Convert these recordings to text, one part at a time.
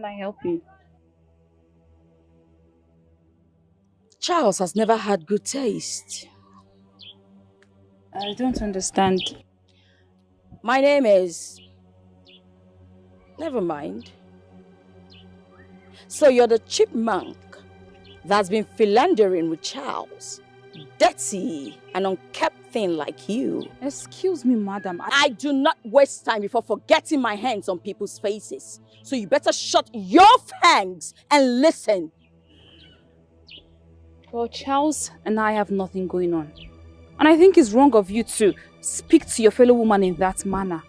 can I help you? Charles has never had good taste. I don't understand. My name is... Never mind. So you're the chipmunk that's been philandering with Charles. Dirty and unkept thing like you. Excuse me, madam. I do not waste time before forgetting my hands on people's faces. So you better shut your fangs and listen. Well, Charles and I have nothing going on. And I think it's wrong of you to speak to your fellow woman in that manner.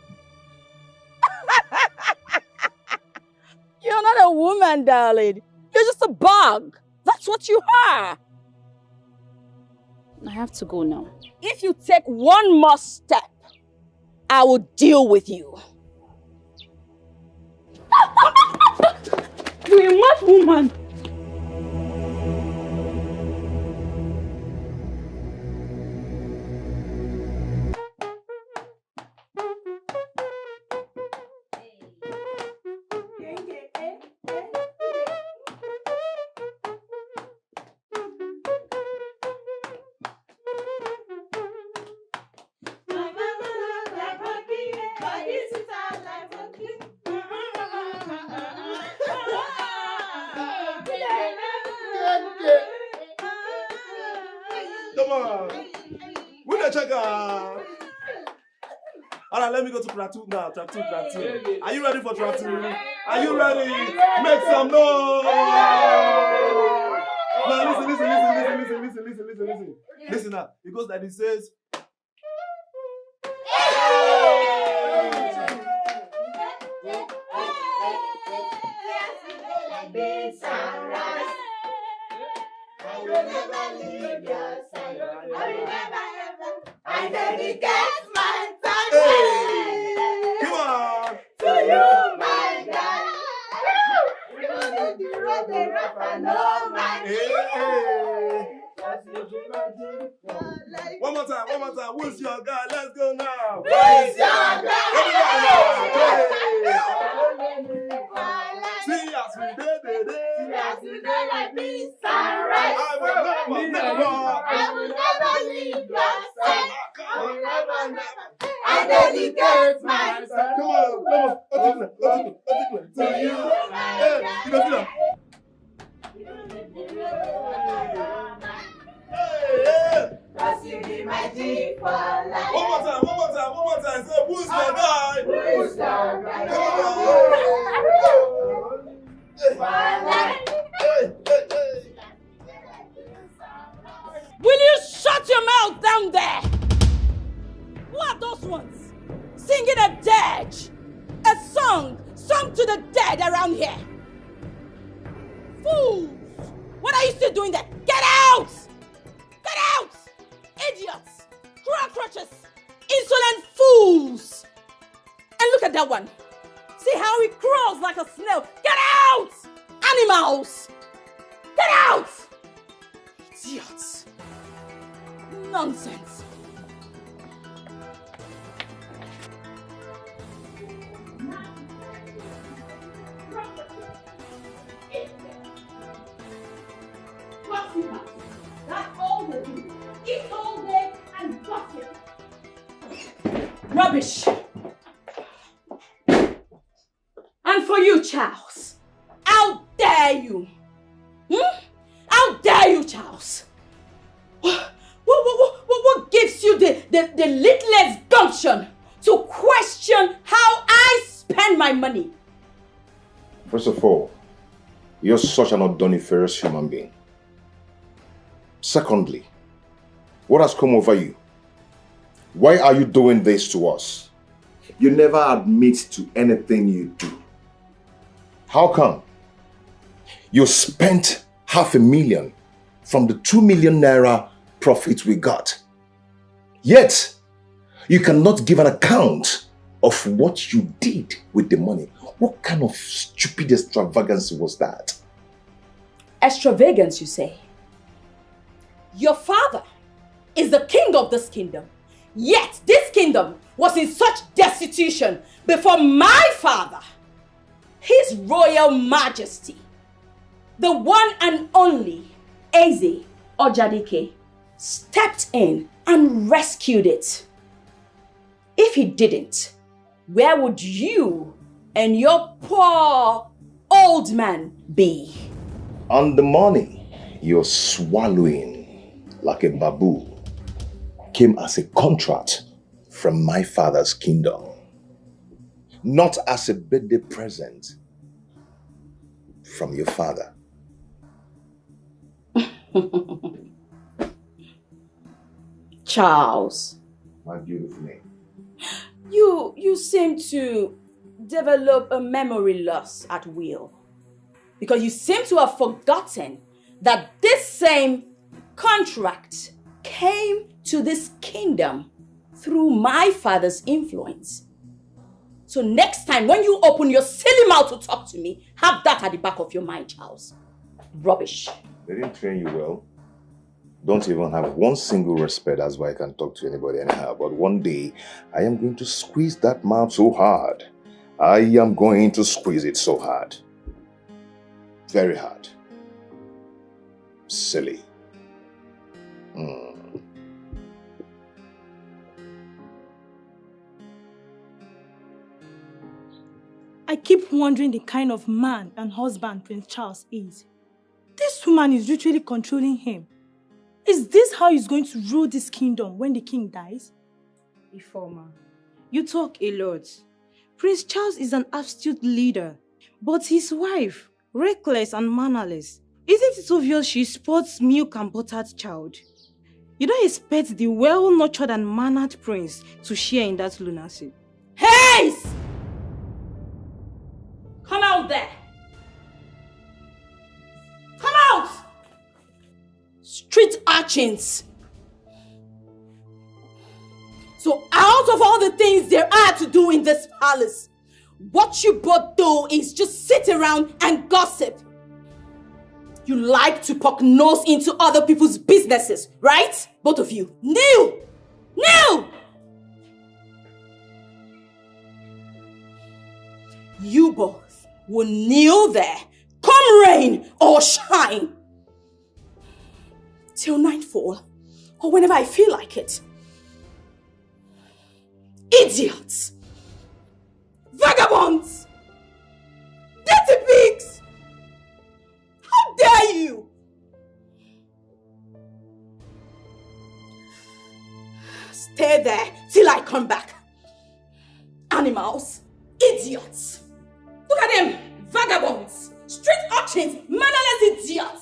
You're not a woman, darling. You're just a bug. That's what you are. I have to go now. If you take one more step, I will deal with you. You're a mad woman. Let me go to platoon now. Platoon. Are you ready for platoon? Are you ready? Make some noise! Now listen. Listen now. It goes like it says. I will never leave your side. I will never ever. I dedicate my time to you, my God. You need the road, the rap, and no man. One more time. Who's your guy? Let's go now. Who's your guy? See us, we did. Like me, sunrise. I will never leave your side. I will never. I dedicate myself. Come on. To you, my God. Cause you be my G for life. One more time. Say, who's your guy? Who's your guy? Will you shut your mouth down there? Who are those ones? Singing a dirge. A song sung to the dead around here. Fools! What are you still doing there? Get out! Get out! Idiots! Crotches! Insolent fools! And look at that one. See how he crawls like a snail. Get out! Animals! Get out! Idiots! Nonsense! That's all they do. Eat all day and gossip. Rubbish! And for you, Charles, how dare you? How dare you, Charles? What gives you the littlest gumption to question how I spend my money? First of all, you're such an undoniferous human being. Secondly, what has come over you? Why are you doing this to us? You never admit to anything you do. How come? You spent $500,000 from the 2 million naira profit we got. Yet, you cannot give an account of what you did with the money. What kind of stupid extravagance was that? Extravagance, you say? Your father is the king of this kingdom. Yet this kingdom was in such destitution before my father. His Royal Majesty, the one and only Eze Ojadike, stepped in and rescued it. If he didn't, where would you and your poor old man be? And the money you're swallowing like a babu came as a contract from my father's kingdom, not as a birthday present from your father. Charles. My beautiful name. You seem to develop a memory loss at will. Because you seem to have forgotten that this same contract came to this kingdom through my father's influence. So next time when you open your silly mouth to talk to me, have that at the back of your mind, Charles. Rubbish. They didn't train you well. Don't even have one single respect. That's why I can talk to anybody anyhow. But one day, I am going to squeeze that mouth so hard. I am going to squeeze it so hard. Very hard. Silly. I keep wondering the kind of man and husband Prince Charles is. This woman is literally controlling him. Is this how he's going to rule this kingdom when the king dies? Informer, you talk a lot. Prince Charles is an absolute leader, but his wife, reckless and mannerless. Isn't it obvious she sports milk and buttered child? You don't expect the well-nurtured and mannered prince to share in that lunacy. Haze! Come out there! Come out! Street urchins! So out of all the things there are to do in this palace, what you both do is just sit around and gossip. You like to poke nose into other people's businesses, right? Both of you. Kneel! Kneel! You both will kneel there, come rain or shine, till nightfall, or whenever I feel like it. Idiots! Vagabonds! Dirty pigs! How dare you! Stay there till I come back. Animals! Idiots! Look at them! Vagabonds! Street urchins! Mannerless idiots!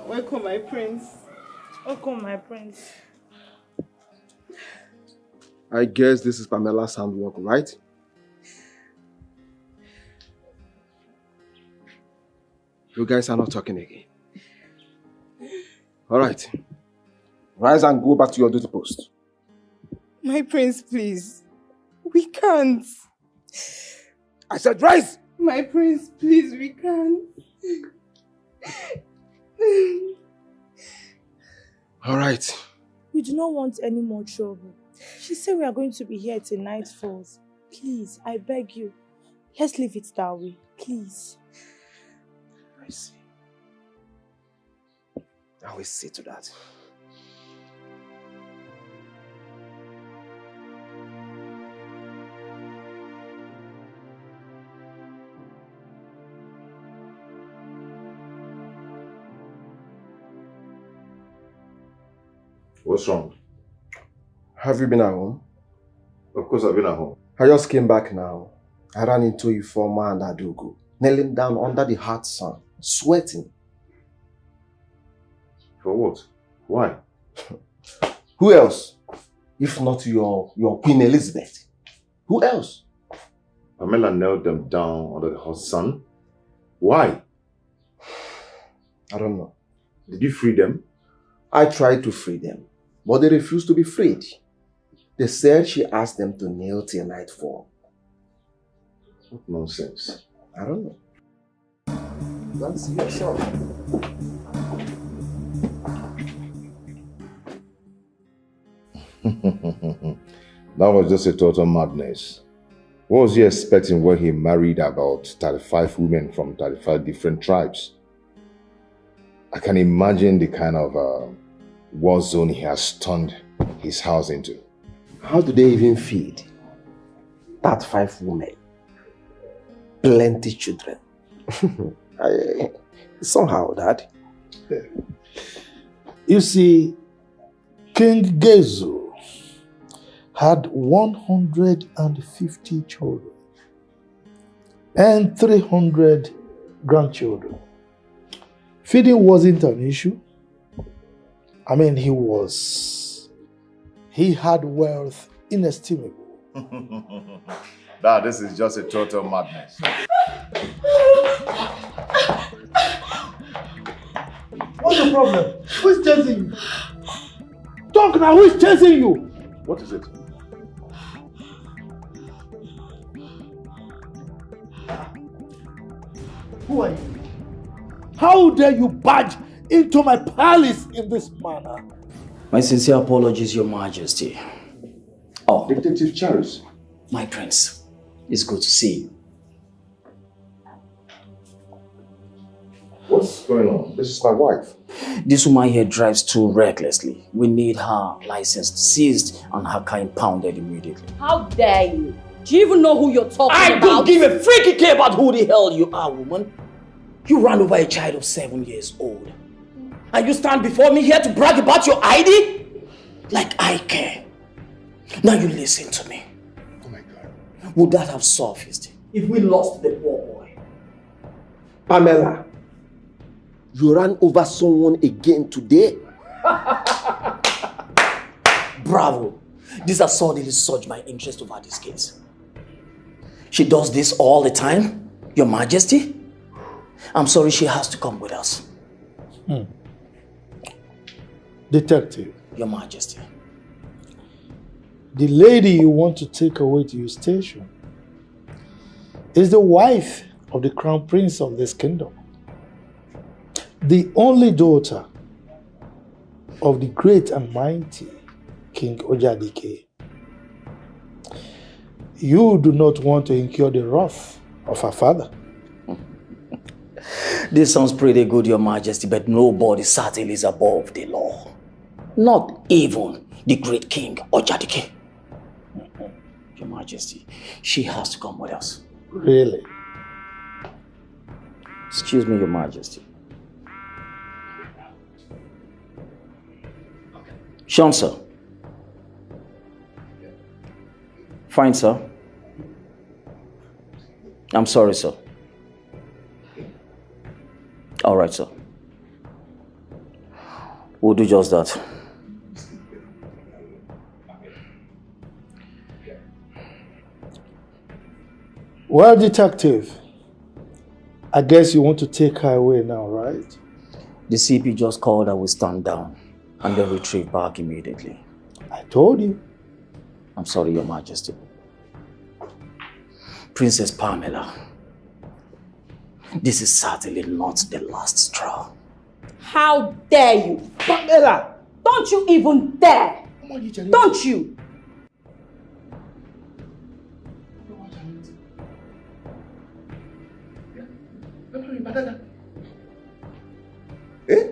Welcome, my prince. Welcome, my prince. I guess this is Pamela's handwork, right? You guys are not talking again. Alright. Rise and go back to your duty post. My prince, please. We can't. I said rise! My prince, please, we can't. Alright. We do not want any more trouble. She said we are going to be here till night falls. Please, I beg you. Let's leave it that way. Please. I see. I will see to that. What's wrong? Have you been at home? Of course I've been at home. I just came back now. I ran into Ifeoma and Adugo, kneeling down under the hot sun, sweating. For what? Why? Who else? If not your Queen Elizabeth. Who else? Pamela knelt them down under the hot sun. Why? I don't know. Did you free them? I tried to free them, but they refused to be freed. They said she asked them to kneel till nightfall. What nonsense. I don't know. You want to see yourself? That was just a total madness. What was he expecting when he married about 35 women from 35 different tribes? I can imagine the kind of war zone he has turned his house into. How do they even feed 35 women? Plenty children. Somehow, Dad. You see, King Gezo had 150 children and 300 grandchildren. Feeding wasn't an issue. I mean, he had wealth inestimable. Dad, this is just a total madness. What's the problem? Who's chasing you? Talk now, who's chasing you? What is it? Who are you? How dare you barge into my palace in this manner? My sincere apologies, Your Majesty. Oh, Detective Charles. my prince, it's good to see you. What's going on? This is my wife. This woman here drives too recklessly. We need her license seized and her car impounded immediately. How dare you? Do you even know who you're talking about? I don't give a freaky care about who the hell you are, woman. You ran over a child of 7 years old. And you stand before me here to brag about your ID? Like I care. Now you listen to me. Oh my God. Would that have surfaced if we lost the poor boy? Pamela, you ran over someone again today? Bravo. This has suddenly surged my interest over this case. She does this all the time, Your Majesty. I'm sorry she has to come with us. Detective, Your Majesty. the lady you want to take away to your station is the wife of the crown prince of this kingdom. The only daughter of the great and mighty King Ojadike. You do not want to incur the wrath of her father. This sounds pretty good, Your Majesty, but nobody certainly is above the law. Not even the great King Ojadike. Your Majesty, she has to come with us. Really? Excuse me, Your Majesty. Sean, sir. Fine, sir. I'm sorry, sir. All right, sir. We'll do just that. Well, detective, I guess you want to take her away now, right? The CP just called her, we stand down and then retrieve back immediately. I told you. I'm sorry, Your Majesty. Princess Pamela, this is certainly not the last straw. How dare you? Pamela! Don't you even dare! Don't you? Eh?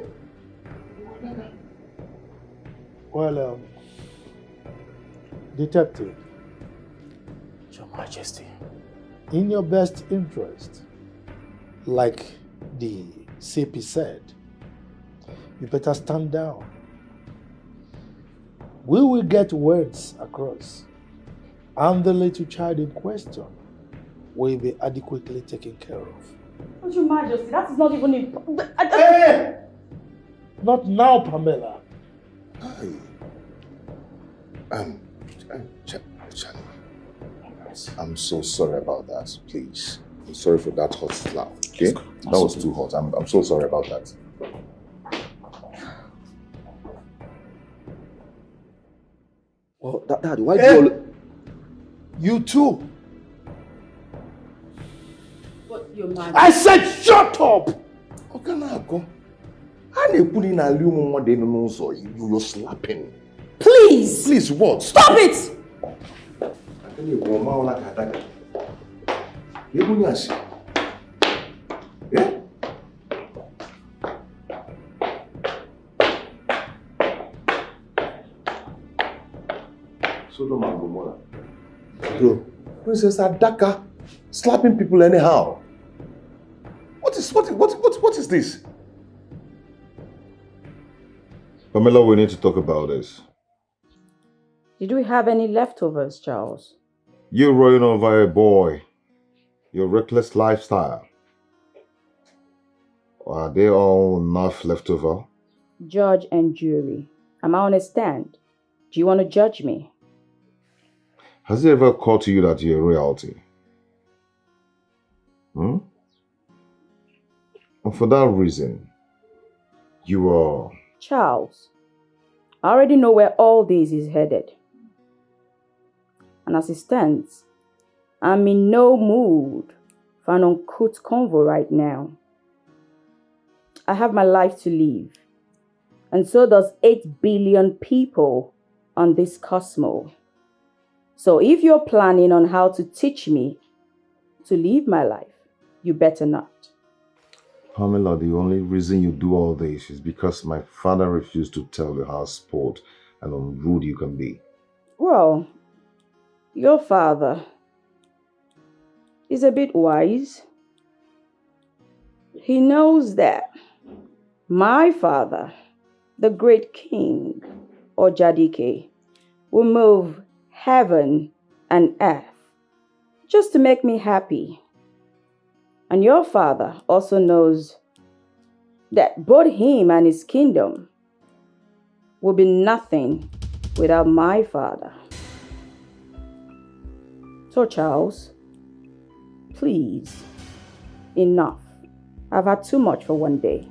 Well, detective, Your Majesty. in your best interest, like the CP said, you better stand down. we will get words across, and the little child in question will be adequately taken care of. But Your Majesty, that is not even important. Hey! Not now, Pamela. Charlie, I'm so sorry about that, please. I'm sorry for that hot slap, okay? That was too hot. I'm so sorry about that. Well, Dad, why do you... You too. But Your Majesty... I said shut up! You're slapping. Please! Please, what? Stop it! Sodom and Gomorrah. Bro, Princess Adaka slapping people anyhow. What is this? Pamela, we need to talk about this. Did we have any leftovers, Charles? You running over a boy. Your reckless lifestyle. Are they all enough left over? Judge and jury. Am I on a stand? Do you want to judge me? Has it ever occurred to you that you're royalty? And for that reason, you are... Charles, I already know where all this is headed. And as it stands, I'm in no mood for an uncouth convo right now. I have my life to live. And so does 8 billion people on this cosmos. So if you're planning on how to teach me to live my life, you better not. Pamela, the only reason you do all this is because my father refused to tell you how spoiled and unrude you can be. Well, your father is a bit wise. He knows that my father, the great king, or Jadike, will move heaven and earth just to make me happy. And your father also knows that both him and his kingdom will be nothing without my father. So Charles, please, enough. I've had too much for one day.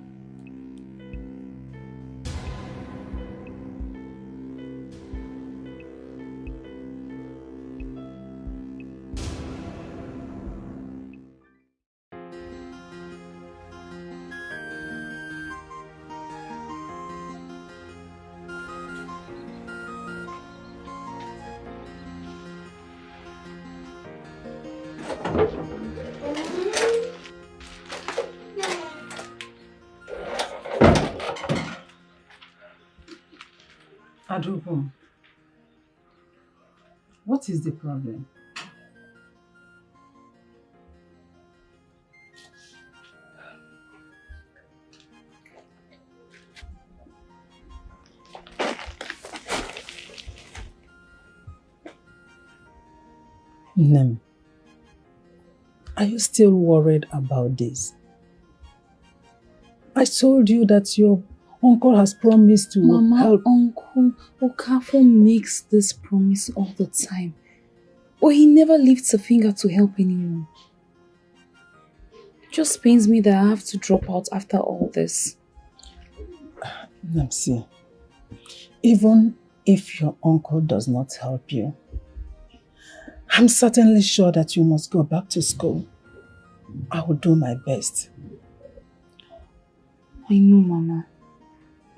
Adubum, what is the problem? Nem, are you still worried about this? I told you that your uncle has promised to help. Uncle Okafor makes this promise all the time. But he never lifts a finger to help anyone. It just pains me that I have to drop out after all this. Namsi, even if your uncle does not help you, I'm certainly sure that you must go back to school. I will do my best. I know, Mama.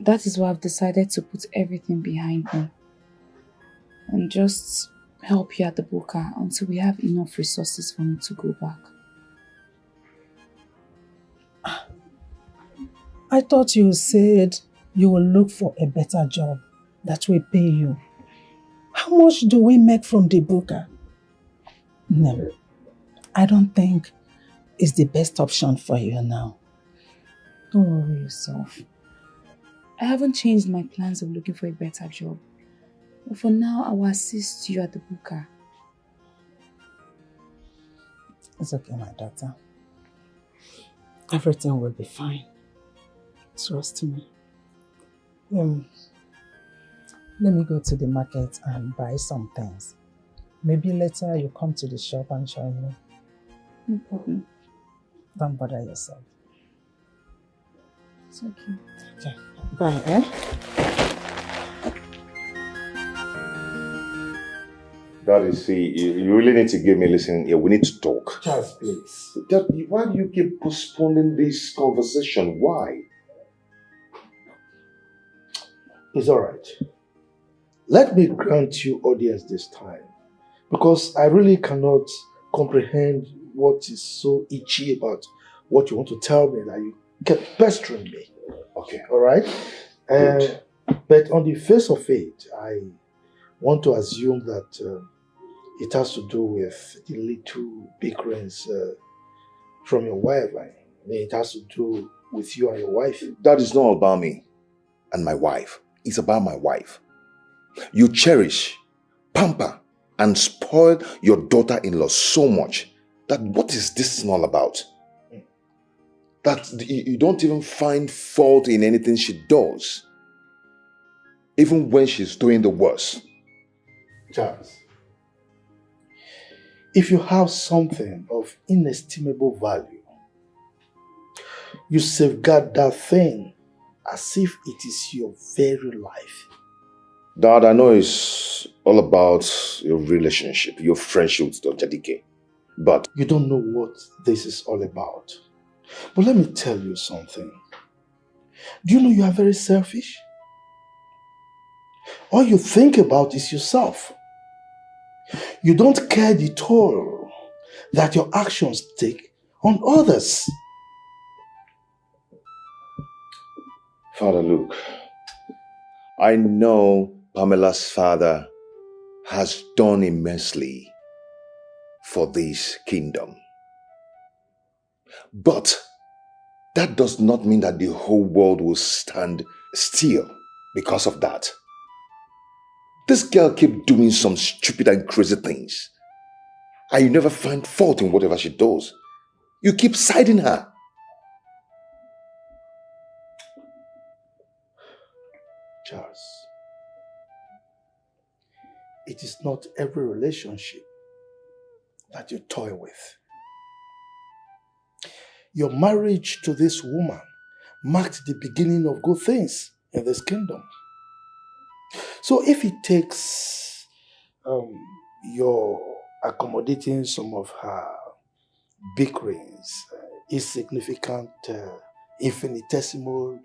That is why I've decided to put everything behind me and just help you at the Buka until we have enough resources for me to go back. I thought you said you will look for a better job that will pay you. How much do we make from the Buka? No, I don't think it's the best option for you now. Don't worry yourself. I haven't changed my plans of looking for a better job. For now, I will assist you at the buka. It's okay, my daughter. Everything will be fine. Trust me. Let me go to the market and buy some things. Maybe later you come to the shop and join me. No problem. Don't bother yourself. It's okay. Okay. Bye, eh? Daddy, see, you really need to give me a listen here. We need to talk. Charles, please. Daddy, why do you keep postponing this conversation? Why? It's all right. Let me grant you audience this time, because I really cannot comprehend what is so itchy about what you want to tell me that you kept pestering me. Okay. All right? But on the face of it, I want to assume that it has to do with the little bickerings from your wife. I mean, it has to do with you and your wife. That is not about me and my wife. It's about my wife. You cherish, pamper, and spoil your daughter-in-law so much that what is this all about? That you don't even find fault in anything she does, even when she's doing the worst. Charles, if you have something of inestimable value, you safeguard that thing as if it is your very life. Dad, I know it's all about your relationship, your friendship with Dr. DK, but you don't know what this is all about. But let me tell you something. Do you know you are very selfish? All you think about is yourself. You don't care the toll that your actions take on others. Father Luke, I know Pamela's father has done immensely for this kingdom. But that does not mean that the whole world will stand still because of that. This girl keeps doing some stupid and crazy things. And you never find fault in whatever she does. You keep siding her. Charles, it is not every relationship that you toy with. Your marriage to this woman marked the beginning of good things in this kingdom. So if it takes your accommodating some of her bickerings, insignificant, infinitesimal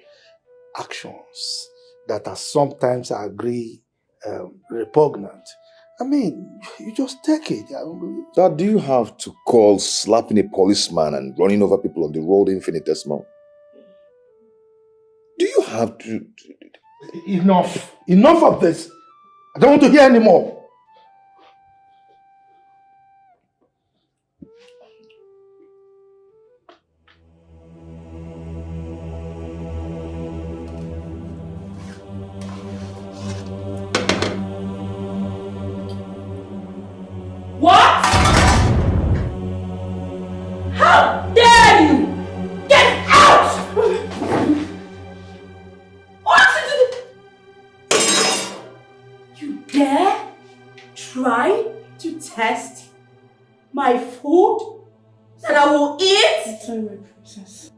actions that are sometimes, I agree, repugnant, I mean, you just take it. Dad, do you have to call slapping a policeman and running over people on the road infinitesimal? Do you have to... Enough. Enough of this. I don't want to hear anymore. What? How dare you? Get out! What did you dare try to test my food that I will eat? Sorry, my princess.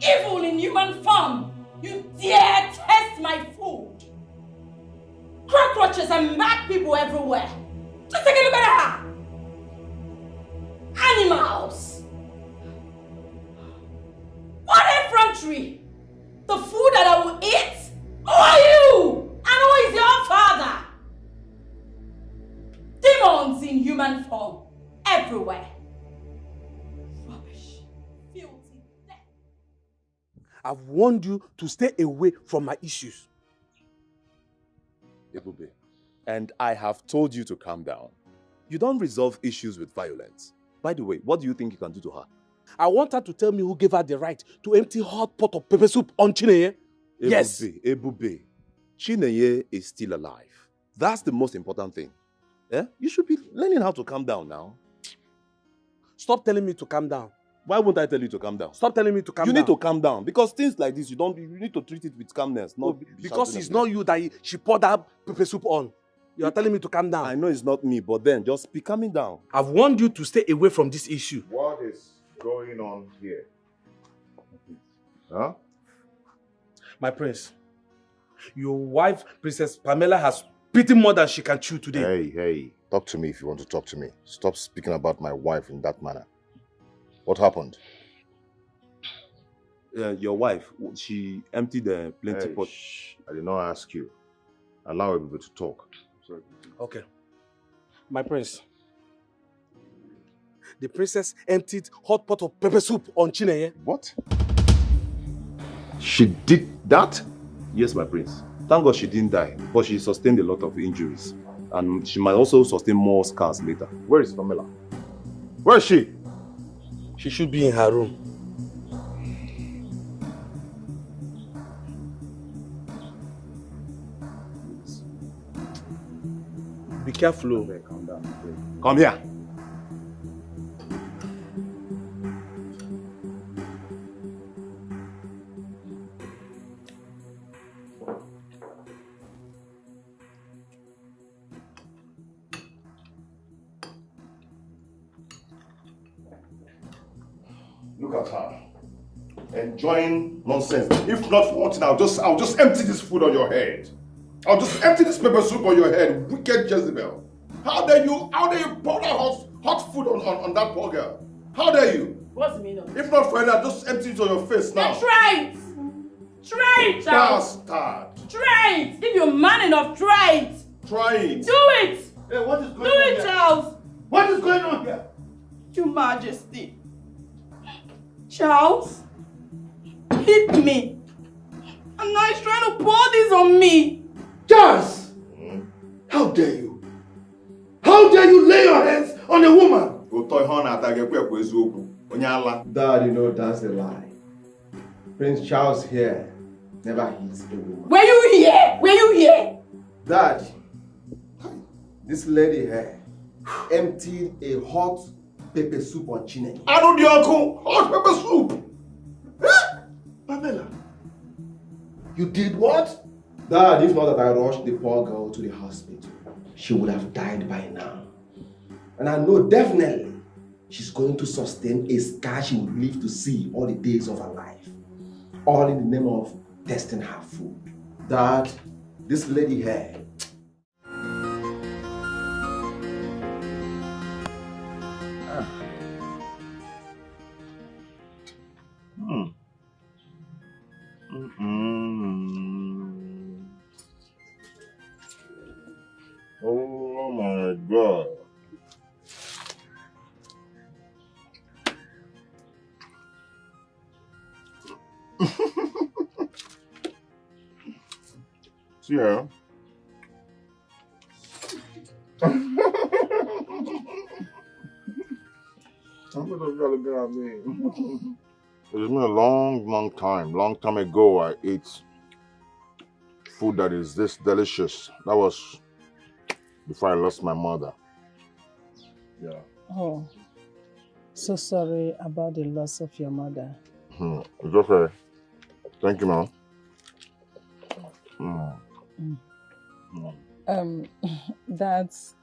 Evil in human form, you dare test my food. Cockroaches and mad people everywhere. Just take a look at her. Animals. What effrontery? The food that I will eat? Who are you? And who is your father? Demons in human form everywhere. I've warned you to stay away from my issues. Ebube, and I have told you to calm down. You don't resolve issues with violence. By the way, what do you think you can do to her? I want her to tell me who gave her the right to empty hot pot of pepper soup on Chinenye. Yes. Ebube, Chinenye is still alive. That's the most important thing. Eh? You should be learning how to calm down now. Stop telling me to calm down. Why won't I tell you to calm down? Stop telling me to calm down. You need to calm down because things like this, you need to treat it with calmness. Not because it's not you that she poured that pepper soup on. You are telling me to calm down. I know it's not me, but then just be calming down. I've warned you to stay away from this issue. What is going on here? Huh? My prince, your wife, Princess Pamela, has bitten more than she can chew today. Hey, talk to me if you want to talk to me. Stop speaking about my wife in that manner. What happened? Your wife, she emptied the plenty pot. I did not ask you. Allow everybody to talk. Sorry. Okay. My prince, the princess emptied hot pot of pepper soup on Chinenye. What? She did that? Yes, my prince. Thank God she didn't die, but she sustained a lot of injuries. And she might also sustain more scars later. Where is Pamela? Where is she? She should be in her room. Be careful. Okay, calm down. Come here. Look at her. Enjoying nonsense. If not for one thing, I'll just empty this food on your head. I'll just empty this pepper soup on your head. Wicked Jezebel. How dare you pour that hot food on that poor girl? How dare you? What's the meaning of it? If not for that, just empty it on your face now. Then try it! Try it, Charles! Bastard! Try it! If you're man enough, try it! Try it! Do it! Hey, what is going Do on it, here? Charles! What is going on here? Your Majesty. Charles, hit me. And now he's trying to pour this on me. Charles! How dare you? How dare you lay your hands on a woman? Dad, you know that's a lie. Prince Charles here never hits a woman. Were you here? Were you here? Dad, this lady here emptied a hot pepper soup on Chinenye. I know the uncle. Hot pepper soup. Huh? Pamela, you did what? Dad, if not that I rushed the poor girl to the hospital, she would have died by now. And I know definitely she's going to sustain a scar she will live to see all the days of her life. All in the name of testing her food. Dad, this lady here. Oh my God. See her? I'm gonna look at me. It's been a long time ago I ate food that is this delicious. That was before I lost my mother. Yeah. Oh, so sorry about the loss of your mother. It's okay. Thank you, Mom. That's...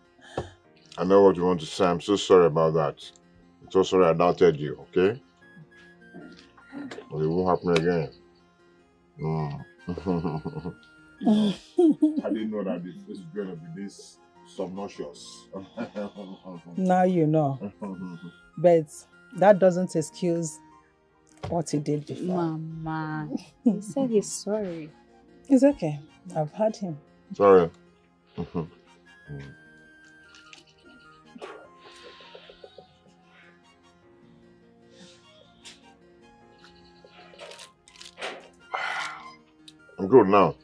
I know what you want to say. I'm so sorry about that. I'm so sorry I doubted you, okay? But it won't happen again. I didn't know that this is going to be this subconscious. Now you know. But that doesn't excuse what he did before. Mama, he said he's sorry. It's okay. I've heard him. Sorry. I'm good now.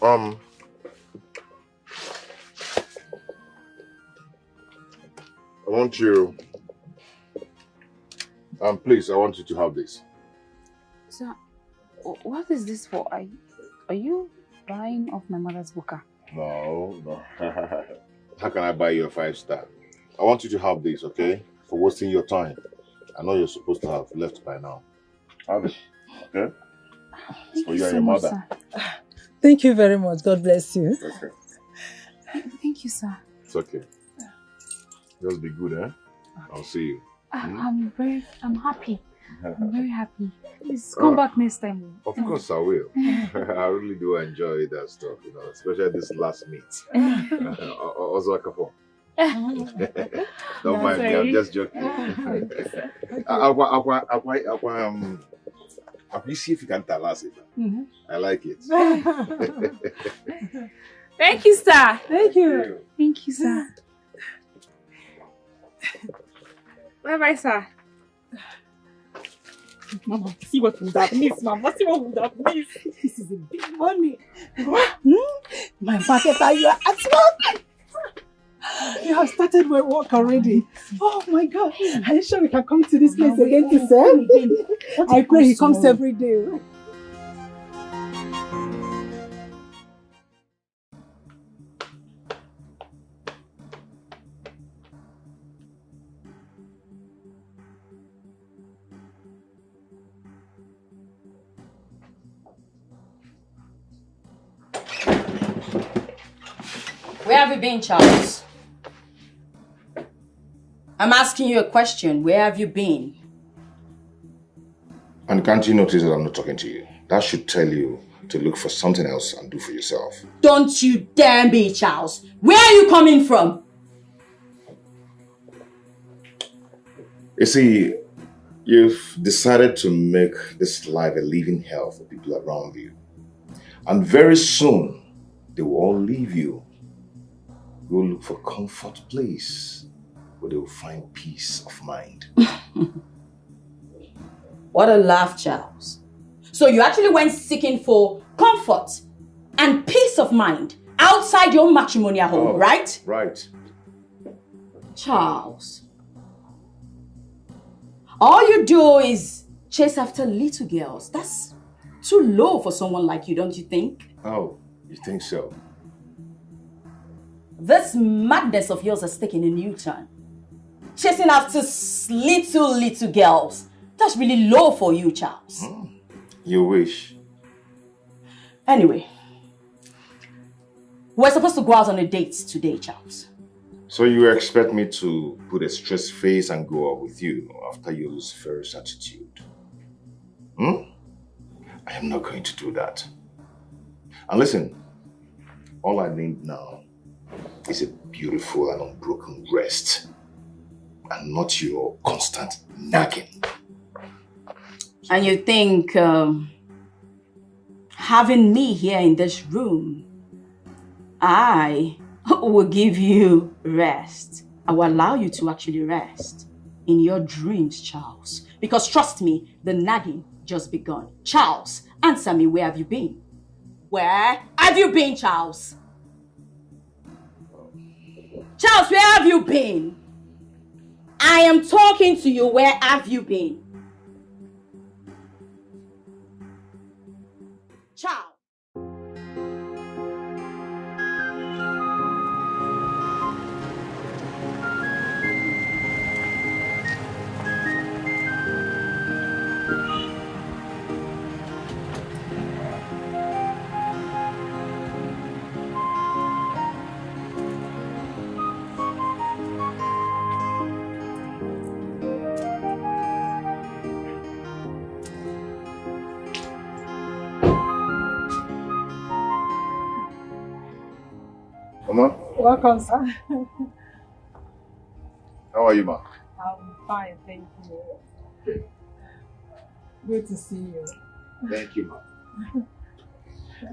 I want you. Please, I want you to have this. Sir, what is this for? Are you buying off my mother's booker? No. How can I buy you a 5-star? I want you to have this, okay? For wasting your time. I know you're supposed to have left by now. Have it, okay? Thank For you you and so your much, mother. sir. Thank you very much. God bless you. Okay. Thank you, sir. It's okay. Just be good, eh? I'll see you. I'm happy. I'm very happy. Please come back next time. Of course I will. I really do enjoy that stuff, you know, especially this last meet. Also, don't mind me, I'm just joking. Please see if you can tell us it. I like it. Thank you, sir. Thank you. Thank you, sir. Bye-bye, sir. Mama, see what would have missed, Mama. See what would have missed. This is a big money. My marketer, you are at work. You have started my work already. Oh my God. Are you sure we can come to this place again to sell? I pray he comes every day. Where have you been, Charles? I'm asking you a question. Where have you been? And can't you notice that I'm not talking to you? That should tell you to look for something else and do for yourself. Don't you dare be, Charles. Where are you coming from? You see, you've decided to make this life a living hell for people around you. And very soon, they will all leave you. Go look for a comfort place where they will find peace of mind. What a laugh, Charles. So you actually went seeking for comfort and peace of mind outside your matrimonial home, right? Right. Charles, all you do is chase after little girls. That's too low for someone like you, don't you think? Oh, you think so? This madness of yours has taken a new turn. Chasing after little girls. That's really low for you, Charles. You wish. Anyway, we're supposed to go out on a date today, Charles. So you expect me to put a stressed face and go out with you after your Lucifer's attitude? I am not going to do that. And listen, all I need now is a beautiful and unbroken rest, and not your constant nagging. And you think having me here in this room, I will give you rest. I will allow you to actually rest in your dreams, Charles. Because trust me, the nagging just begun. Charles, answer me, where have you been? Where have you been, Charles? Charles, where have you been? I am talking to you. Where have you been? Charles. Mama? Welcome, sir. How are you, ma? I'm fine, thank you. Okay. Good to see you. Thank you, ma.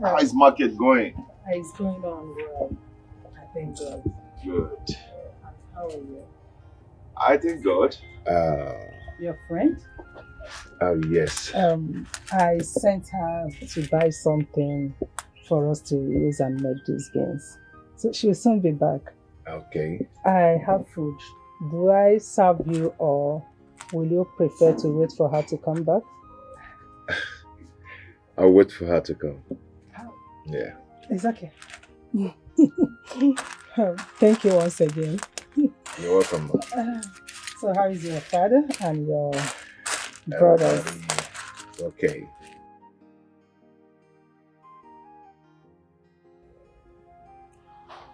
How is market going? It's going on well. I thank God. Good. How are you? I thank God. Your friend? Oh, yes. I sent her to buy something for us to use and make these games. So she'll soon be back. Okay. I have food. Do I serve you or will you prefer to wait for her to come back? I'll wait for her to come. Yeah. It's okay. Thank you once again. You're welcome. So how is your father and your brothers? Okay.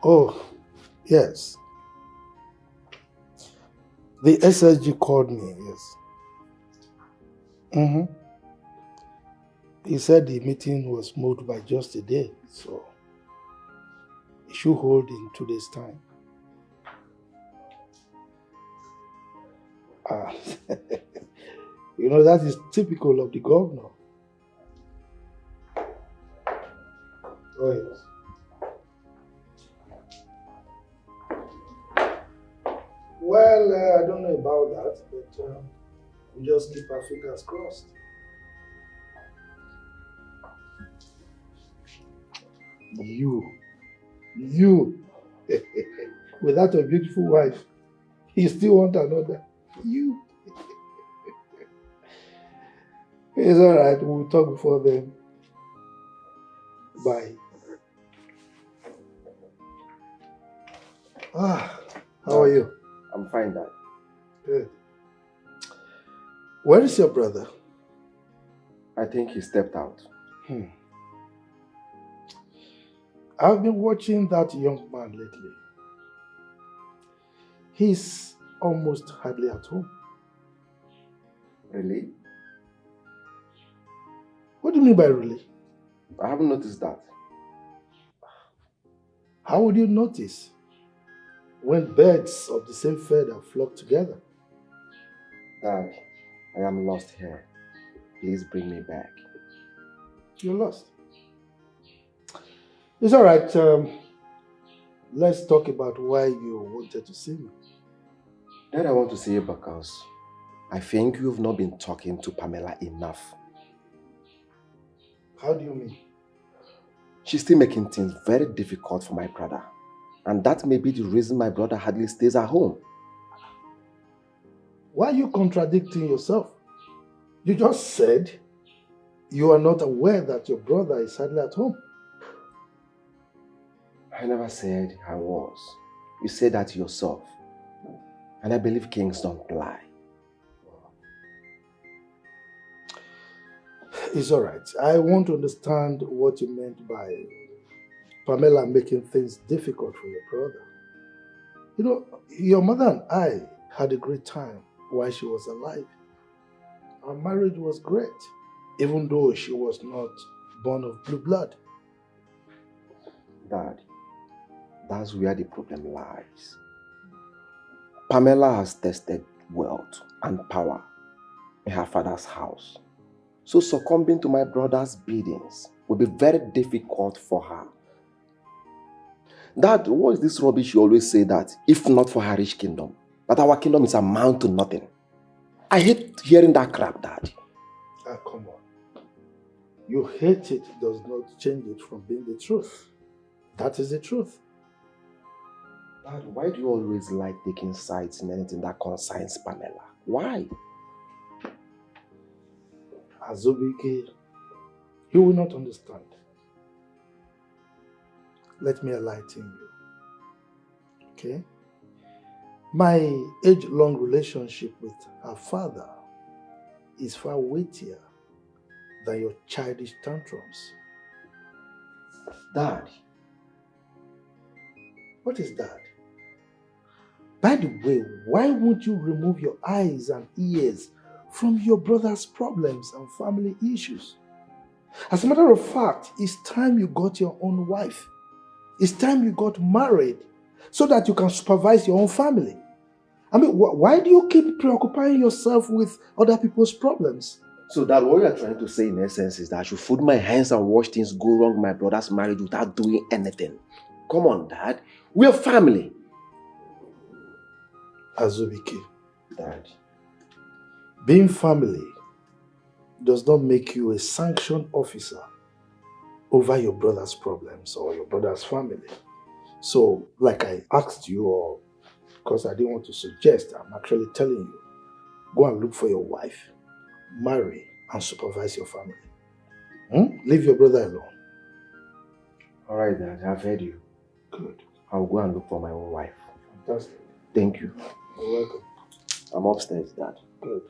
Oh, yes. The SSG called me, yes. Mm-hmm. He said the meeting was moved by just a day, so it should hold in 2 days' time. You know, that is typical of the governor. Oh, yes. Well, I don't know about that, but we just keep our fingers crossed. You, without a beautiful wife, you still want another. You. It's all right. We'll talk before then. Bye. How are you? I'm fine, Dad. Good. Where is your brother? I think he stepped out. I've been watching that young man lately. He's almost hardly at home. Really? What do you mean by really? I haven't noticed that. How would you notice when birds of the same feather flock together? Dad, I am lost here. Please bring me back. You're lost. It's all right. Let's talk about why you wanted to see me. Dad, I want to see you because I think you've not been talking to Pamela enough. How do you mean? She's still making things very difficult for my brother. And that may be the reason my brother hardly stays at home. Why are you contradicting yourself? You just said you are not aware that your brother is hardly at home. I never said I was. You said that yourself. And I believe kings don't lie. It's all right. I want to understand what you meant by Pamela making things difficult for your brother. You know, your mother and I had a great time while she was alive. Our marriage was great, even though she was not born of blue blood. Dad, that's where the problem lies. Pamela has tested wealth and power in her father's house. So succumbing to my brother's biddings will be very difficult for her. Dad, what is this rubbish you always say that if not for her rich kingdom, that our kingdom is amount to nothing? I hate hearing that crap, Dad. Come on. You hate it does not change it from being the truth. That is the truth. Dad, why do you always like taking sides in anything that concerns Pamela? Why? Azubike, you will not understand. Let me enlighten you. Okay? My age-long relationship with her father is far weightier than your childish tantrums. Dad. What is that? By the way, why won't you remove your eyes and ears from your brother's problems and family issues? As a matter of fact, it's time you got your own wife. It's time you got married so that you can supervise your own family. I mean, why do you keep preoccupying yourself with other people's problems? So that what you're trying to say in essence is that I should fold my hands and watch things go wrong in my brother's marriage without doing anything. Come on, Dad. We're family. Azubike. Dad. Being family does not make you a sanctioned officer over your brother's problems or your brother's family. So, like I asked you, or because I didn't want to suggest, I'm actually telling you, go and look for your wife, marry, and supervise your family. Leave your brother alone. All right, Dad, I've heard you. Good. I'll go and look for my own wife. Fantastic. Thank you. You're welcome. I'm upstairs, Dad. Good.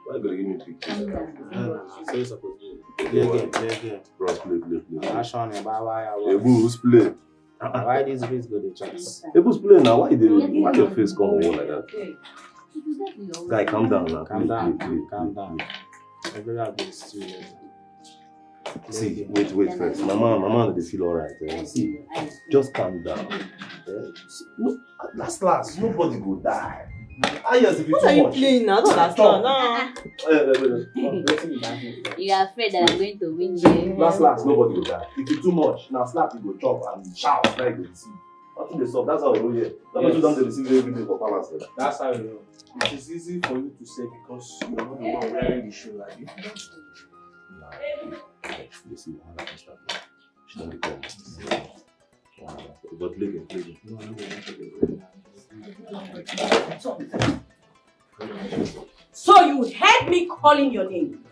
Why are you going to give me pictures? Say it's supposed to be. Play again. Bros, play. Who's play? Why these guys go to chance? Ebus play now. Why your face come over like that? Guy, calm down now. Calm down. Play. Calm down. Everybody is serious. See, wait first. Mama, they feel alright. See, just calm down. No, last, nobody go die. Yes, if what are you playing now? Don't last now. You are afraid that I'm going to win you. Last, nobody will die. If you too much, now slap you go chop and shout like this. Nothing they solve. That's how we know here. Nobody don't receive every day for balance. That's how you know. It is easy for you to say because you're not the one wearing the shoe like you. You see, she don't become. But play again. So you heard me calling your name,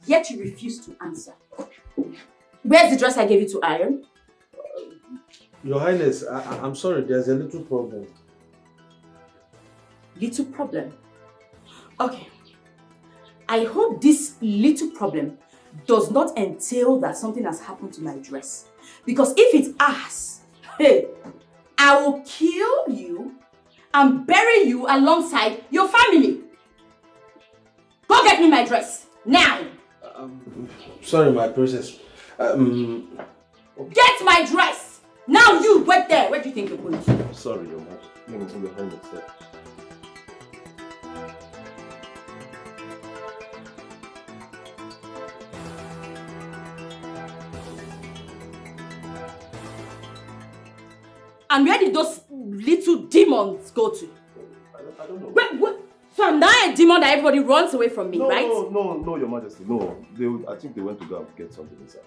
yet you refuse to answer. Where's the dress I gave you to iron? Your Highness, I'm sorry, there's a little problem. Little problem? Okay. I hope this little problem does not entail that something has happened to my dress. Because if it has, hey, I will kill you and bury you alongside your family. Go get me my dress, now! Sorry, my princess. Get my dress! Now you, wait there. Where do you think you're going to? Sorry, Your Majesty. Let me put your hand upstairs. And where did those little demons go to? I don't know. Wait. So I'm now a demon that everybody runs away from me, right? No, Your Majesty. No. I think they went to go and get something inside.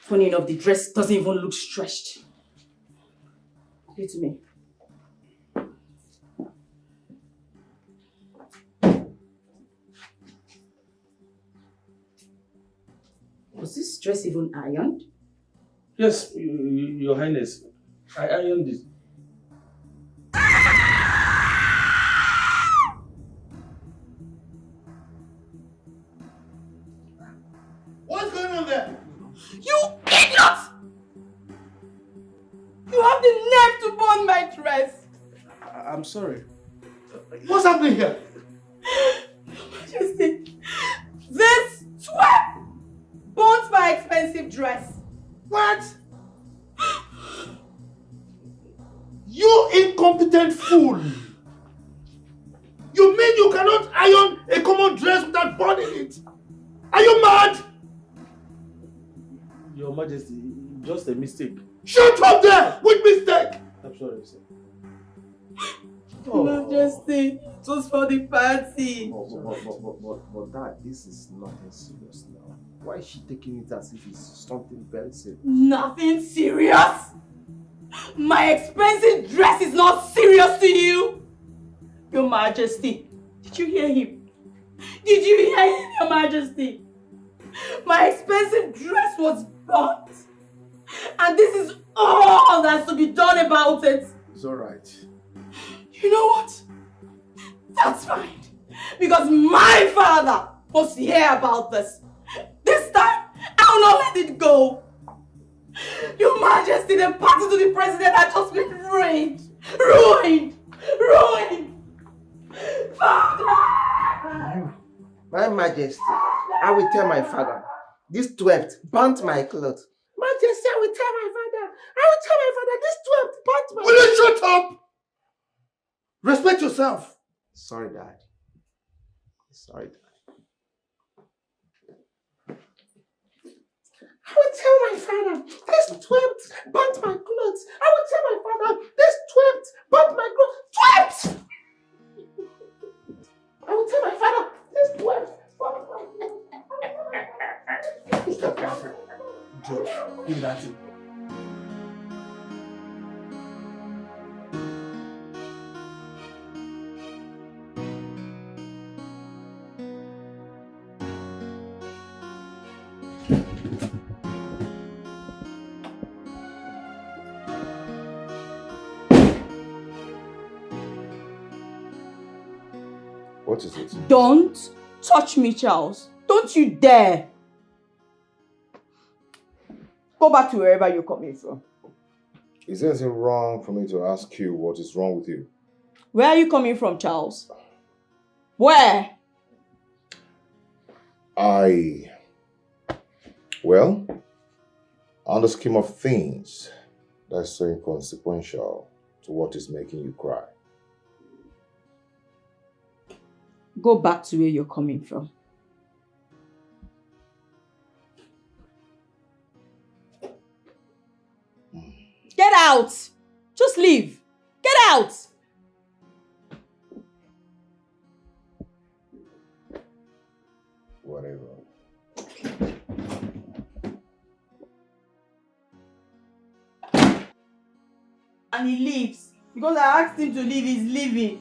Funny enough, the dress doesn't even look stretched. Give it to me. Was this dress even ironed? Yes, Your Highness. I ironed it. What's going on there? You idiot! You have the nerve to burn my dress! I'm sorry. What's happening here? Majesty, this twerp burnt my expensive dress. What? You incompetent fool! You mean you cannot iron a common dress without burning it? Are you mad? Your Majesty, just a mistake. Shut up there! Which mistake? I'm sorry, sir. Majesty, it was for the party. But Dad, this is nothing serious now. Why is she taking it as if it's something very serious? Nothing serious? My expensive dress is not serious to you? Your Majesty, did you hear him? Did you hear him, Your Majesty? My expensive dress was burnt. And this is all that's to be done about it. It's alright. You know what? That's fine. Because my father must hear about this. This time, I will not let it go. Your Majesty, the party to the president has just been ruined. Ruined! Father! My Majesty, I will tell my father. This twerp burnt my clothes. Majesty, I will tell my father. This twerp burnt my clothes. Will you shut up? Respect yourself. Sorry, Dad. Sorry, Dad. father, this twerp burnt my clothes. I will tell my father, this twerp burnt my clothes. Twerp! I will tell my father, this twerp burnt my clothes. Stop laughing. Joe, give that to me. What is it? Don't touch me, Charles. Don't you dare. Go back to wherever you're coming from. Is there anything wrong for me to ask you what is wrong with you? Where are you coming from, Charles? Where? Well, on the scheme of things, that's so inconsequential to what is making you cry. Go back to where you're coming from. Get out! Just leave. Get out! Whatever. And he leaves. Because I asked him to leave, he's leaving.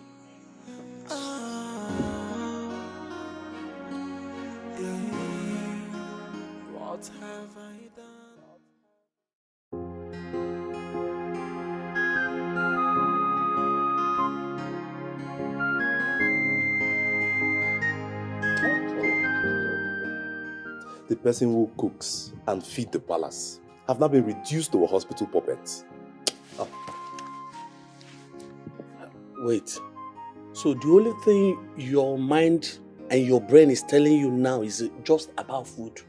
What have I done? The person who cooks and feeds the palace have now been reduced to a hospital puppet. Oh. Wait. So the only thing your mind and your brain is telling you now is just about food?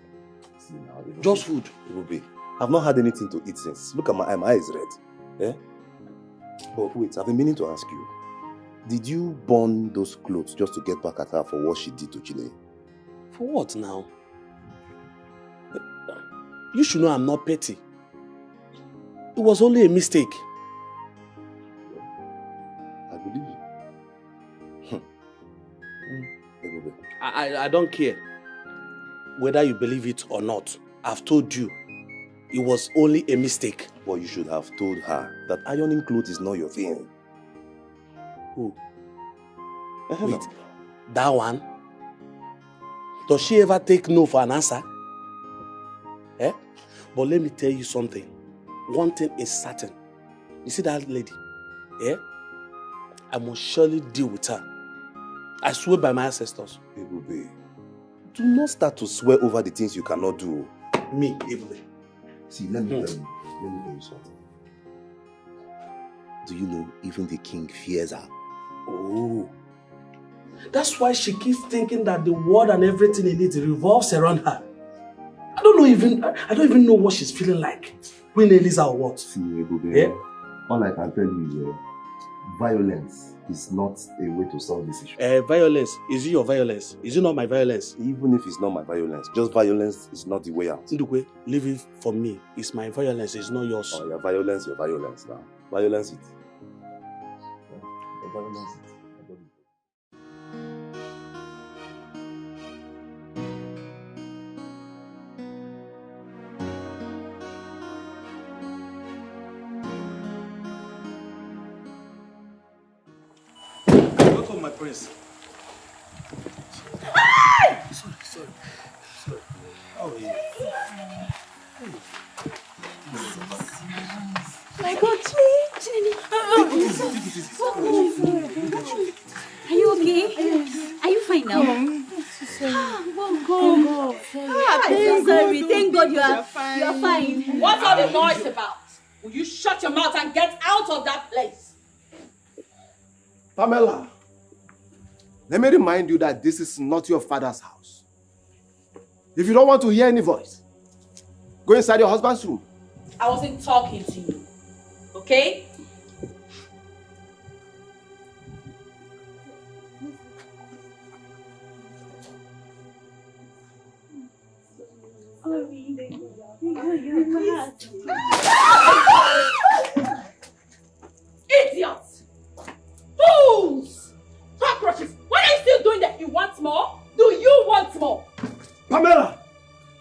Just food? It will be. I've not had anything to eat since. Look at my eyes red. Eh? But wait, I've been meaning to ask you. Did you burn those clothes just to get back at her for what she did to Chinenye? For what now? You should know I'm not petty. It was only a mistake. I believe you. I don't care whether you believe it or not. I've told you, it was only a mistake. But you should have told her that ironing clothes is not your thing. Who? Wait, that one? Does she ever take no for an answer? Eh? But let me tell you something. One thing is certain. You see that lady? Eh? I must surely deal with her. I swear by my ancestors. Ebube, do not start to swear over the things you cannot do. Me, Ebube. See, let me tell you something. Do you know even the king fears her? Oh. That's why she keeps thinking that the world and everything in it revolves around her. I don't even know what she's feeling like. When Elisa or what? See, Ebube, yeah? All I can tell you is violence is not a way to solve this issue. Violence? Is it your violence? Is it not my violence? Even if it's not my violence, just violence is not the way out. Ndukwe, leave it for me. It's my violence, it's not yours. Oh, your violence now. Violence it. Your violence it. My prince. Sorry. How are you? My God, Chinenye. Are you okay? Are you fine now? Thank God you are fine. What's all the noise about? Will you shut your mouth and get out of that place? Pamela, let me remind you that this is not your father's house. If you don't want to hear any voice, go inside your husband's room. I wasn't talking to you, okay? Idiots! Fools! Cockroaches! What are you still doing that? You want more? Do you want more? Pamela!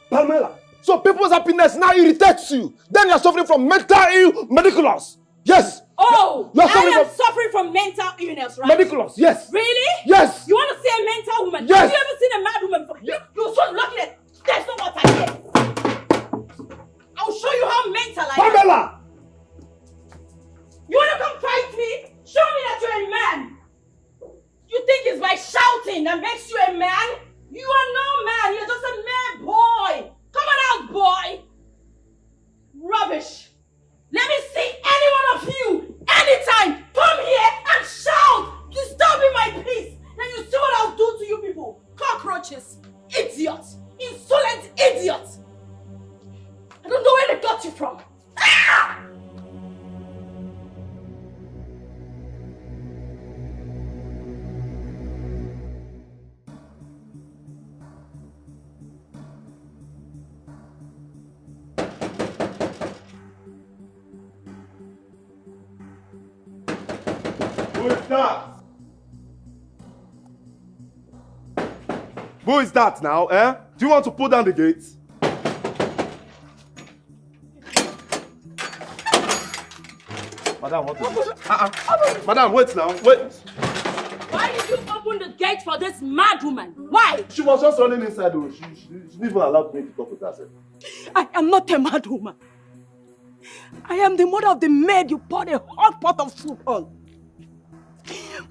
Pamela! So people's happiness now irritates you. Then you're suffering from mental ill mediculous. Yes! Oh! You're I am suffering from mental illness, right? Mediculous, yes! Really? Yes! You want to see a mental woman? Yes! Have you ever seen a mad woman before? You're so lucky that there's no water here. I'll show you how mental I am. Pamela! You want to come fight me? Show me that you're a man. You think it's by shouting that makes you a man? You are no man. You're just a mere boy. Come on out, boy. Rubbish. Let me see any one of you anytime. Come here and shout. Disturbing my peace. Then you see what I'll do to you people. Cockroaches. Idiots. Insolent idiots. I don't know where they got you from. Ah! Who is that? Who is that now, eh? Do you want to pull down the gates? Madam, what is it? Madam, wait now, wait. Why did you open the gate for this mad woman? Why? She was just running inside. She didn't even allow me to talk with herself. I am not a mad woman. I am the mother of the maid you poured a hot pot of soup on.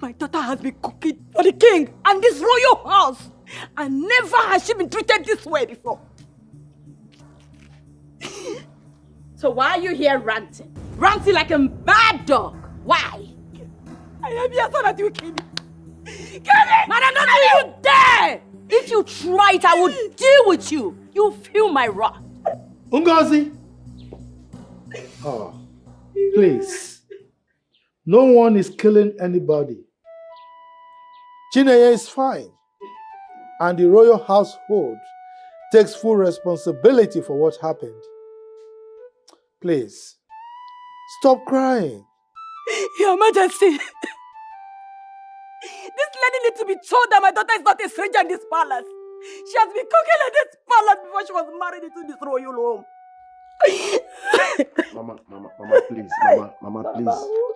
My daughter has been cooking for the king and this royal house. And never has she been treated this way before. So why are you here ranting? Ranting like a mad dog. Why? I am here so that you kill me. Kill it! Madam, don't you dare! If you try it, I will deal with you. You'll feel my wrath. Ngozi! Oh, please. No one is killing anybody. Chinenye is fine. And the royal household takes full responsibility for what happened. Please, stop crying. Your Majesty, this lady needs to be told that my daughter is not a stranger in this palace. She has been cooking in this palace before she was married into this royal home.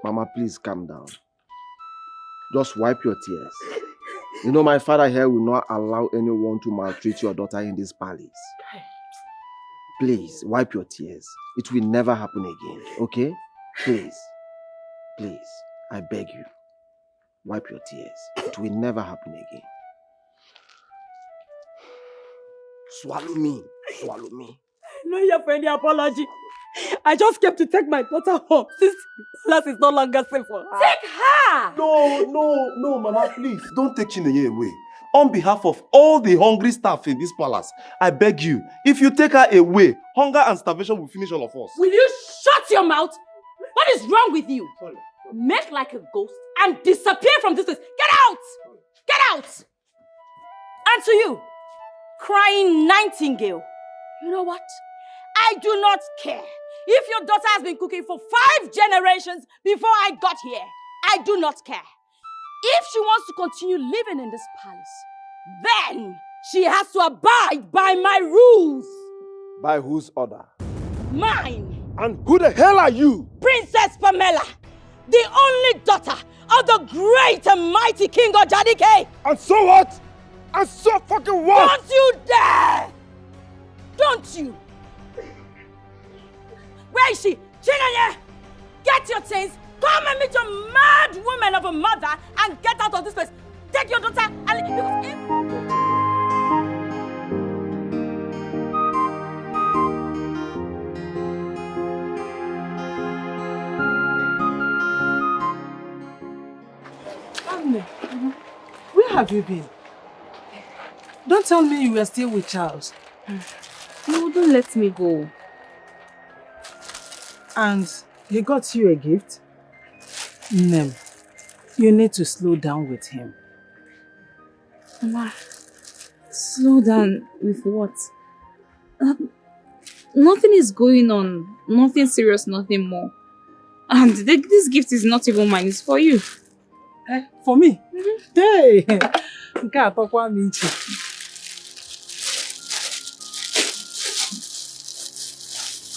Mama, please calm down. Just wipe your tears. You know my father here will not allow anyone to maltreat your daughter in this palace. Please, wipe your tears. It will never happen again, okay? Please, I beg you. Wipe your tears. It will never happen again. Swallow me. I'm not here for any apology. I just came to take my daughter home since the palace is no longer safe for her. Take her! No, Mama, please. Don't take Chinenye away. On behalf of all the hungry staff in this palace, I beg you, if you take her away, hunger and starvation will finish all of us. Will you shut your mouth? What is wrong with you? Sorry. Make like a ghost and disappear from this place. Get out! Get out! And to you, crying nightingale, you know what? I do not care if your daughter has been cooking for 5 generations before I got here. I do not care. If she wants to continue living in this palace, then she has to abide by my rules. By whose order? Mine. And who the hell are you? Princess Pamela, the only daughter of the great and mighty King Ojadike. And so what? And so fucking what? Don't you dare! Don't you? Where is she? Chinenye! Get your things, come and meet your mad woman of a mother and get out of this place. Take your daughter and... Onny, where have you been? Don't tell me you were still with Charles. He wouldn't let me go. And he got you a gift? Nem, you need to slow down with him. Mama, slow down with what? Nothing is going on. Nothing serious, nothing more. And this gift is not even mine, it's for you. For me? Hey! Nke a tọkwa m iche.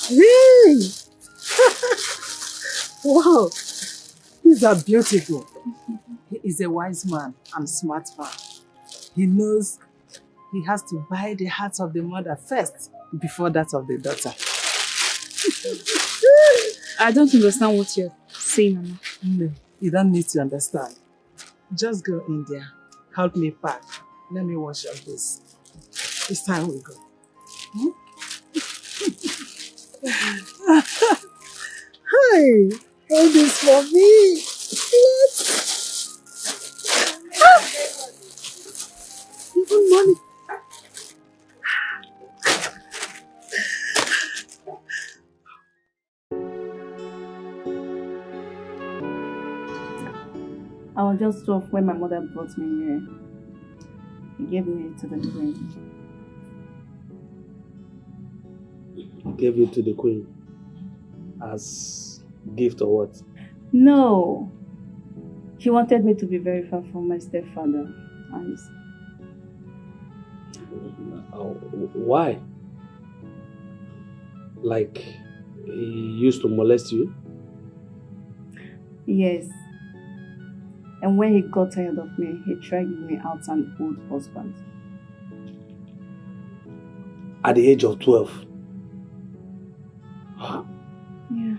Hey! Wow! These are beautiful. He is a wise man and smart man. He knows he has to buy the heart of the mother first before that of the daughter. I don't understand what you're saying, Mama. No, you don't need to understand. Just go in there. Help me pack. Let me wash up this. It's time we go. Hmm? Hi! Hold this for me. Even money. I was just 12 when my mother brought me here. He gave me to the queen. Gave you to the queen as gift or what? No. He wanted me to be very far from my stepfather. Why? Like, he used to molest you? Yes. And when he got tired of me, he dragged me out an old husband. At the age of 12? Yeah.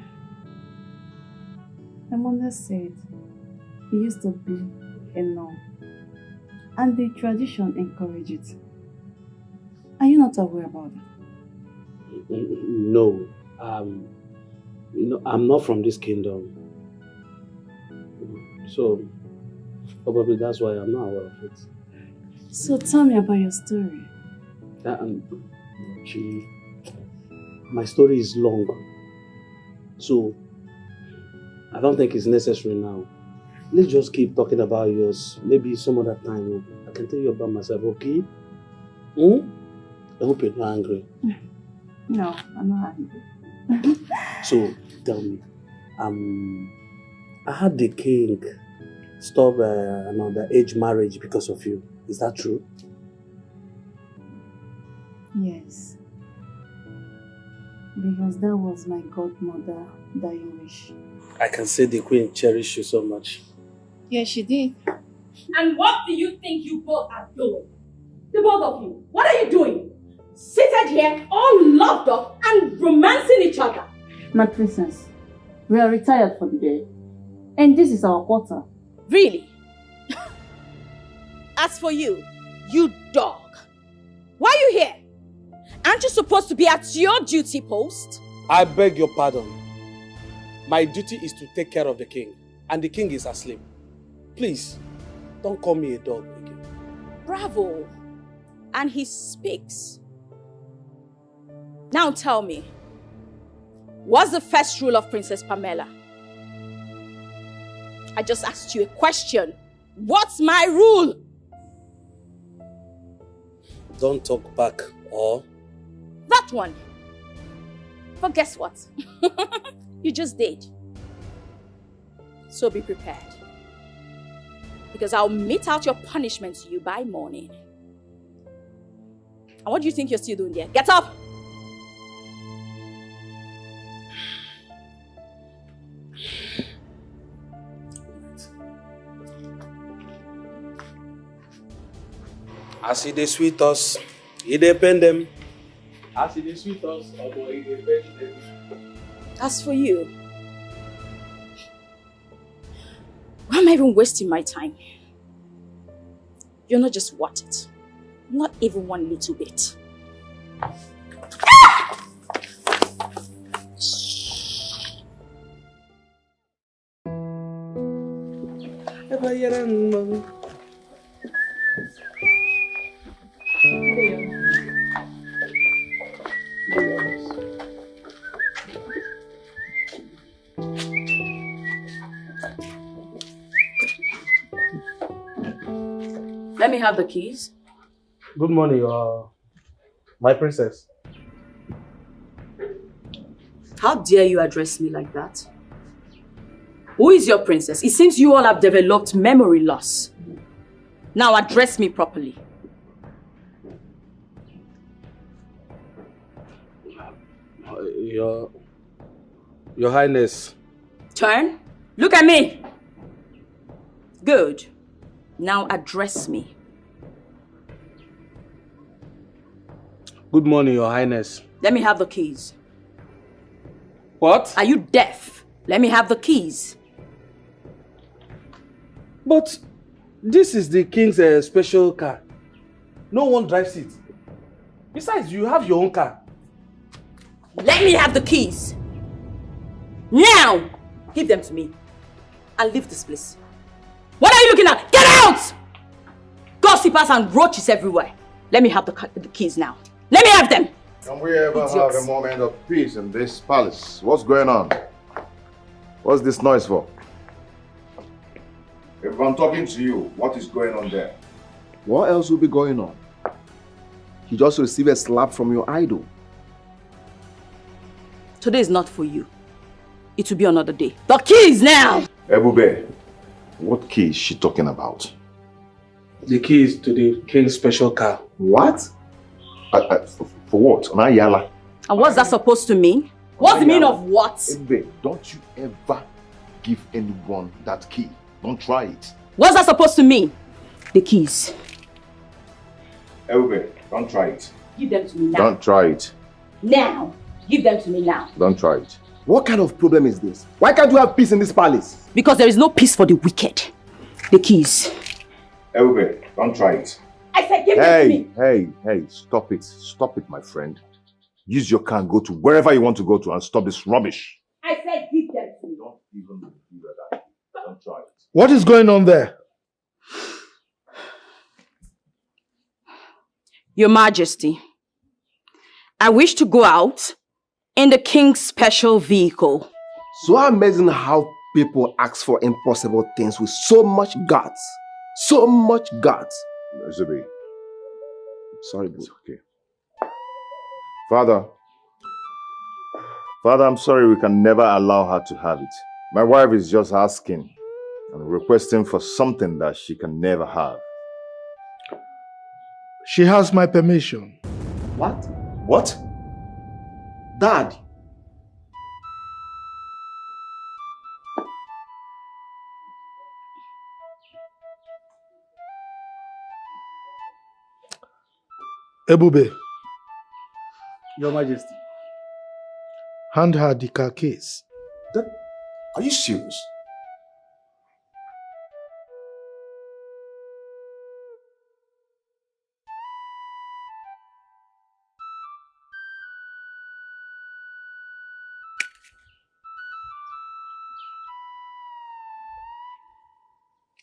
My mother said he used to be a nun. And the tradition encouraged it. Are you not aware about it? No. I'm not from this kingdom. So, probably that's why I'm not aware of it. So tell me about your story. My story is long. So, I don't think it's necessary now. Let's just keep talking about yours. Maybe some other time I can tell you about myself, okay? I hope you're not angry. No, I'm not angry. So, tell me. I had the king stop another age marriage because of you. Is that true? Yes. Because that was my godmother dying wish. I can say the queen cherished you so much. Yes, she did. And what do you think you both are doing? The both of you. What are you doing? Seated here, all loved up and romancing each other. My princess, we are retired for the day. And this is our quarter. Really? As for you, you dog. Why are you here? Aren't you supposed to be at your duty post? I beg your pardon. My duty is to take care of the king. And the king is asleep. Please, don't call me a dog again. Bravo. And he speaks. Now tell me, what's the first rule of Princess Pamela? I just asked you a question. What's my rule? Don't talk back, or... That one. But guess what? You just did. So be prepared. Because I'll mete out your punishment to you by morning. And what do you think you're still doing there? Get up! As he dey sweet us, he dey pain them. As he dey sweet us, he dey pain them. As for you, why am I even wasting my time? You're not just worth it. Not even one little bit. Let me have the keys. Good morning, my princess. How dare you address me like that? Who is your princess? It seems you all have developed memory loss. Now address me properly. Your Highness. Turn. Look at me. Good. Now address me. Good morning, Your Highness. Let me have the keys. What? Are you deaf? Let me have the keys. But this is the king's special car. No one drives it. Besides, you have your own car. Let me have the keys. Now! Give them to me. And leave this place. What are you looking at? Get out! Gossipers and roaches everywhere. Let me have the keys now. Let me have them. Can we ever have a moment of peace in this palace? What's going on? What's this noise for? If I'm talking to you, what is going on there? What else will be going on? You just received a slap from your idol. Today is not for you. It will be another day. The keys now! Ebube, what key is she talking about? The keys to the king's special car. What? For what? Yala. And what's that supposed to mean? What's the meaning of what? Ebube, don't you ever give anyone that key. Don't try it. What's that supposed to mean? The keys. Ebube, don't try it. Give them to me now. Don't try it. Now. Give them to me now. Don't try it. What kind of problem is this? Why can't you have peace in this palace? Because there is no peace for the wicked. The keys. Ebube, don't try it. I said give them to me. Hey, stop it. Stop it, my friend. Use your car and go to wherever you want to go to and stop this rubbish. I said give them to me. Don't even do that. Don't try it. What is going on there? Your Majesty, I wish to go out in the king's special vehicle. So amazing how people ask for impossible things with so much guts. So much guts. Zobe. Sorry, bro. It's okay. Father, I'm sorry we can never allow her to have it. My wife is just asking and requesting for something that she can never have. She has my permission. What? What? Dad. Ebube, Your Majesty. hand her the car keys. Are you serious?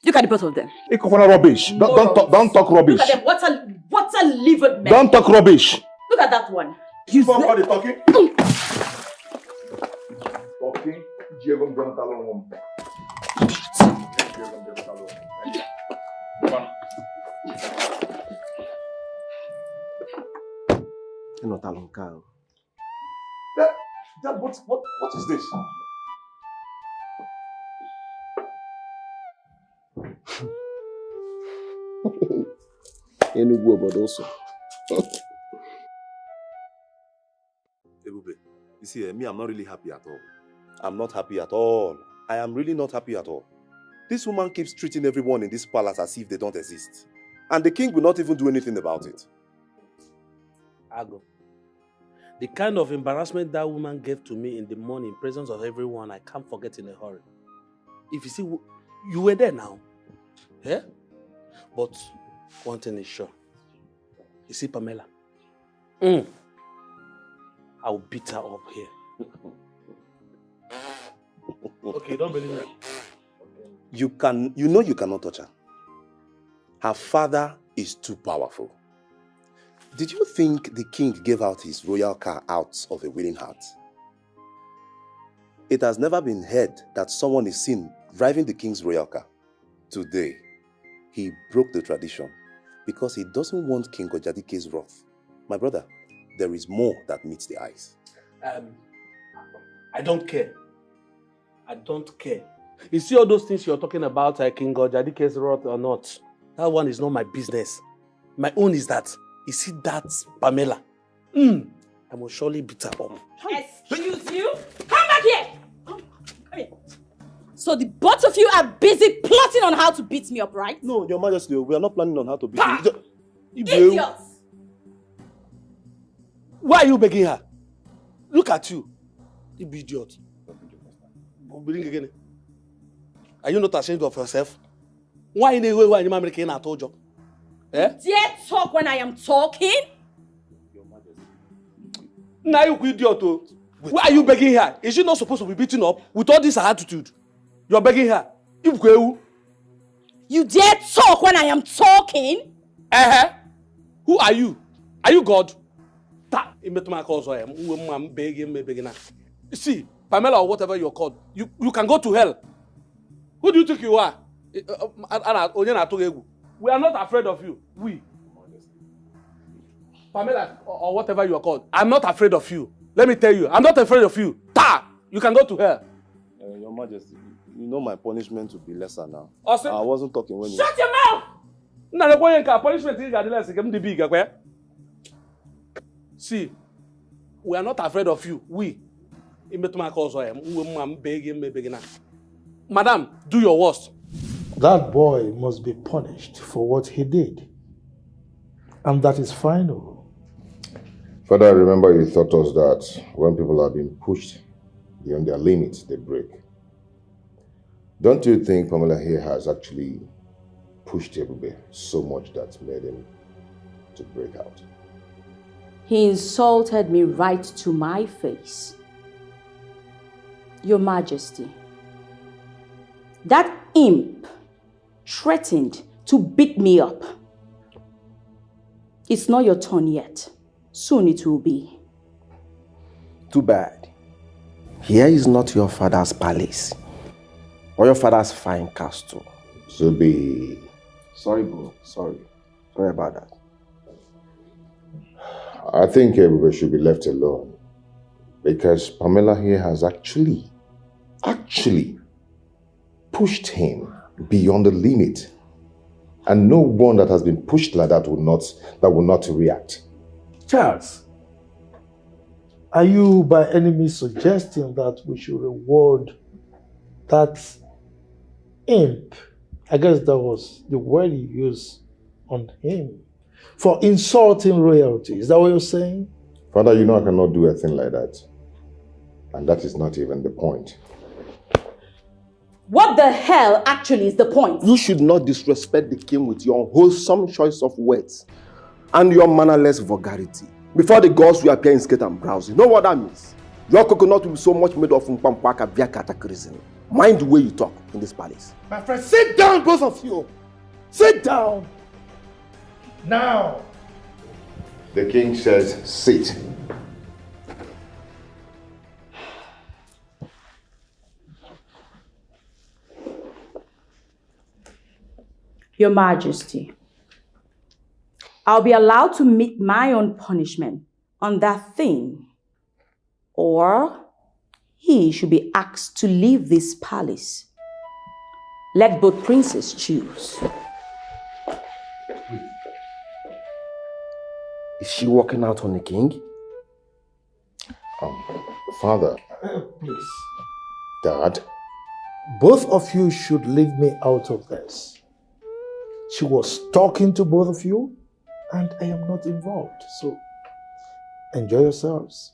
Look at the both of them. Rubbish. Don't talk rubbish. Look at them. What's a livered man? Don't talk rubbish. Look at that one. You somebody talking? Talking? Dad, what is this? But also. Ebube, you see, me, I'm not really happy at all. I'm not happy at all. I am really not happy at all. This woman keeps treating everyone in this palace as if they don't exist. And the king will not even do anything about it. Ago, the kind of embarrassment that woman gave to me in the morning in presence of everyone, I can't forget in a hurry. If you see, you were there now. Yeah? But one thing is sure. You see Pamela? I'll beat her up here. Okay, don't believe me. You know you cannot touch her. Her father is too powerful. Did you think the king gave out his royal car out of a willing heart? It has never been heard that someone is seen driving the king's royal car. Today, he broke the tradition because he doesn't want King Ojadike's wrath. My brother, there is more that meets the eyes. I don't care. I don't care. You see all those things you're talking about, King Jadike's wrath or not, that one is not my business. My own is that, you see that Pamela, I must surely beat her up. Excuse you? Come back here! Come here. So the both of you are busy plotting on how to beat me up, right? No, Your Majesty, we are not planning on how to beat you. Idiots! Why are you begging her? Look at you. You idiot. Are you not ashamed of yourself? Why in the way why you making at all? Eh? Dare talk when I am talking? Now you idiot. Why are you begging her? Is she not supposed to be beaten up with all this attitude? You're begging her. You dare talk when I am talking? Who are you? Are you God? See, Pamela or whatever you're called, you can go to hell. Who do you think you are? We are not afraid of you. We. Pamela or whatever you are called, I'm not afraid of you. Let me tell you, I'm not afraid of you. You can go to hell. Your Majesty, you know my punishment will be lesser now. Also, I wasn't talking when you... Shut your mouth! See, we are not afraid of you. We. Madam, do your worst. That boy must be punished for what he did. And that is final. Father, I remember you taught us that when people are being pushed beyond their limits, they break. Don't you think Pamela here has actually pushed Ebube so much that made him to break out? He insulted me right to my face. Your Majesty, that imp threatened to beat me up. It's not your turn yet. Soon it will be. Too bad. Here is not your father's palace or your father's fine castle. Zubi. Sorry, bro. Sorry about that. I think Ebube should be left alone because Pamela here has actually pushed him beyond the limit. And no one that has been pushed like that will not react. Charles, are you by any means suggesting that we should reward that imp? I guess that was the word you used on him. For insulting royalty. Is that what you're saying? Father, you know I cannot do a thing like that. And that is not even the point. What the hell actually is the point? You should not disrespect the king with your unwholesome choice of words and your mannerless vulgarity. Before the gods will appear in skirt and blouse. You know what that means? Your coconut will be so much made of mpampaka via cataclysm. Mind the way you talk in this palace. My friend, sit down, both of you. Sit down. Now. The king says, sit. Your Majesty, I'll be allowed to meet my own punishment on that thing, or he should be asked to leave this palace. Let both princes choose. Is she walking out on the king? Father. Please. Dad. Both of you should leave me out of this. She was talking to both of you, and I am not involved. So, enjoy yourselves.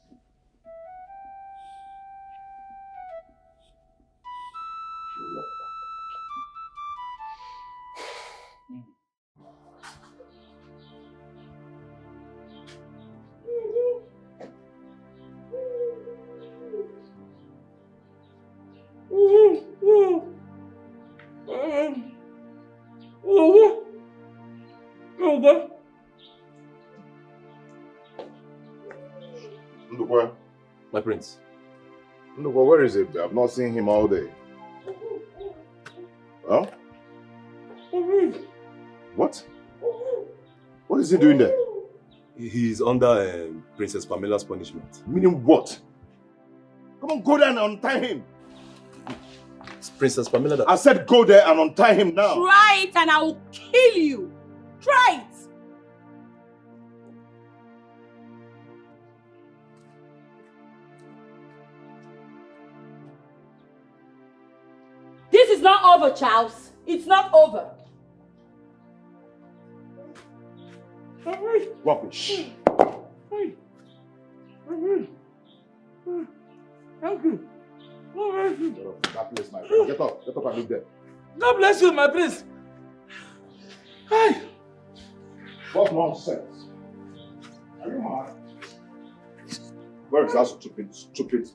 My prince. Ndukwa, where is it? I've not seen him all day. Huh? What? What is he doing there? He's under Princess Pamela's punishment. Meaning what? Come on, go there and untie him. It's Princess Pamela. I said go there and untie him now. Try it and I will kill you. Try it. This is not over, Charles. It's not over. Rubbish. Thank you. That place, my friend. Get up and leave there. God bless you, my prince. Hi. What nonsense? Are you mad? Where is that stupid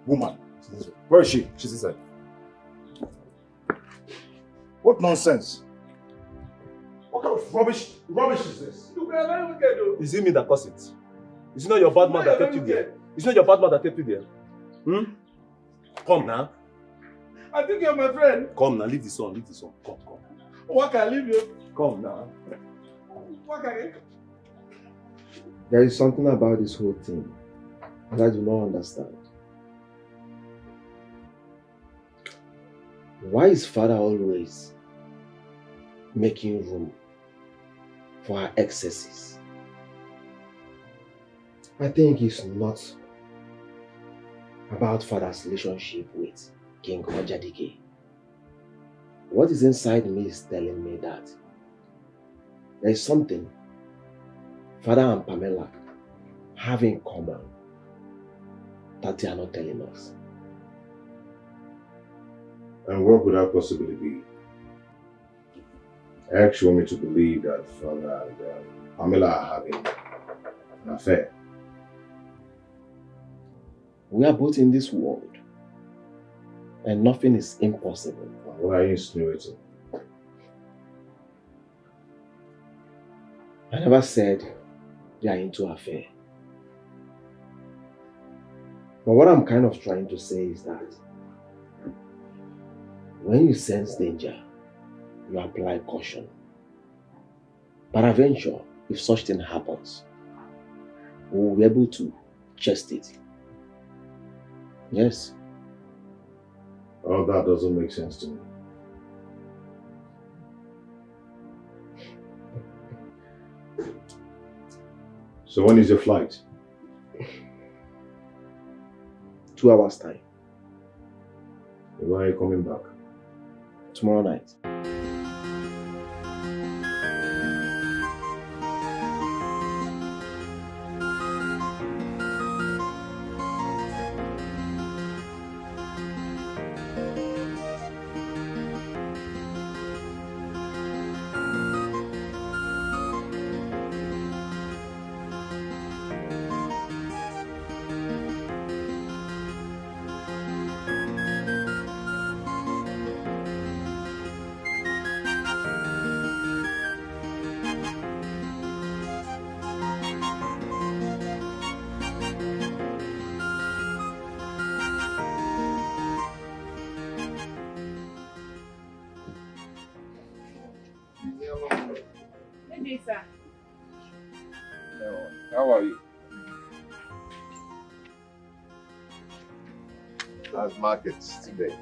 woman? Where is she? She's inside. What nonsense? What kind of rubbish is this? You are very wicked, though. Is it me that caused it? Is it not your bad man that kept you there? Is it not your bad man that kept you there? Come now. I think you're my friend. Come now, leave the son, Come. What can I leave you? Come now. What can I? There is something about this whole thing that I do not understand. Why is father always making room for our excesses? I think it's not about father's relationship with King Ojadike. What is inside me is telling me that there is something father and Pamela have in common that they are not telling us. And what could that possibly be? I actually want me to believe that father and Pamela are having an affair. We are both in this world, and nothing is impossible. What are you insinuating? I never said they are into affair. But what I'm kind of trying to say is that when you sense danger, you apply caution. Peradventure, if such thing happens, we will be able to chest it. Yes. Oh, that doesn't make sense to me. So when is your flight? 2 hours time. When are you coming back? Tomorrow night. How are you? How's markets today?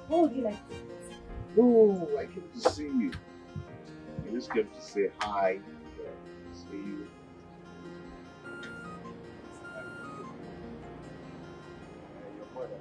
What would you like to eat? No, I came to see you. I just came to say hi, see you. Your mother.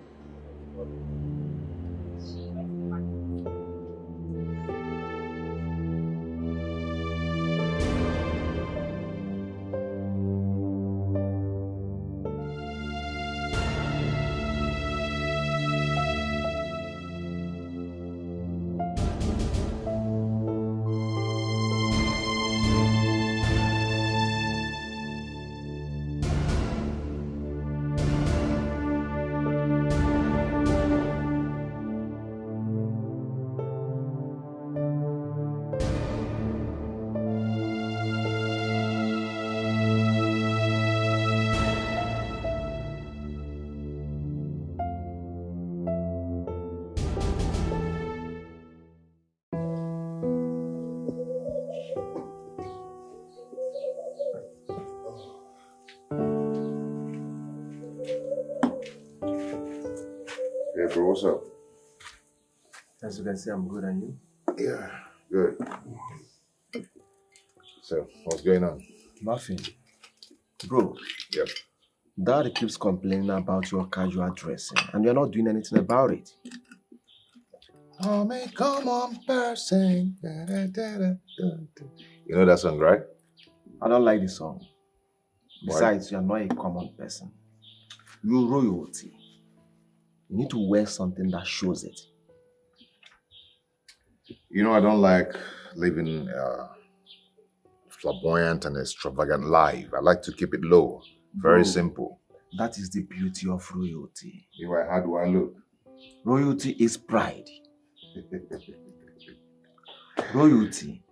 bro, what's up? As you can see, I'm good, and you? Yeah, good. So, what's going on? Nothing. Bro. Yep. Dad keeps complaining about your casual dressing, and you're not doing anything about it. Oh, man, come on, person. You know that song, right? I don't like the song. Why? Besides, you're not a common person. You're royalty. You need to wear something that shows it. You know, I don't like living flamboyant and extravagant life. I like to keep it low. Very simple. That is the beauty of royalty. Anyway, how do I look? Royalty is pride. Royalty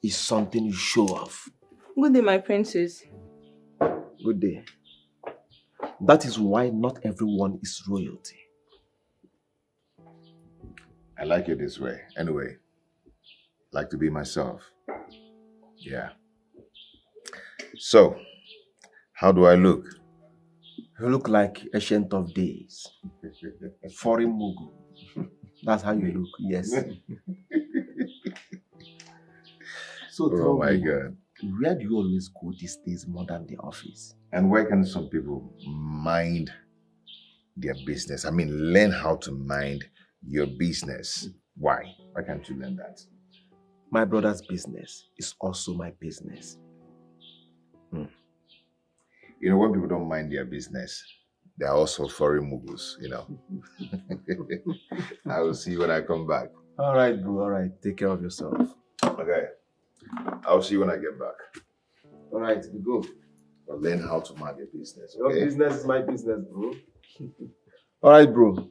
is something you show off. Good day, my princess. Good day. That is why not everyone is royalty. I like it this way. Anyway, I like to be myself. Yeah. So, how do I look? You look like Ancient of Days. Foreign Mugu. That's how you look, yes. So oh my God. Where do you always go these days more than the office? And where can some people mind their business? I mean, learn how to mind your business. Why? Why can't you learn that? My brother's business is also my business. You know, when people don't mind their business, they're also foreign mugus, you know. I will see you when I come back. All right, bro. All right. Take care of yourself. Okay. I'll see you when I get back. All right. We go. But learn how to mind your business. Okay? Your business is my business, bro. All right, bro.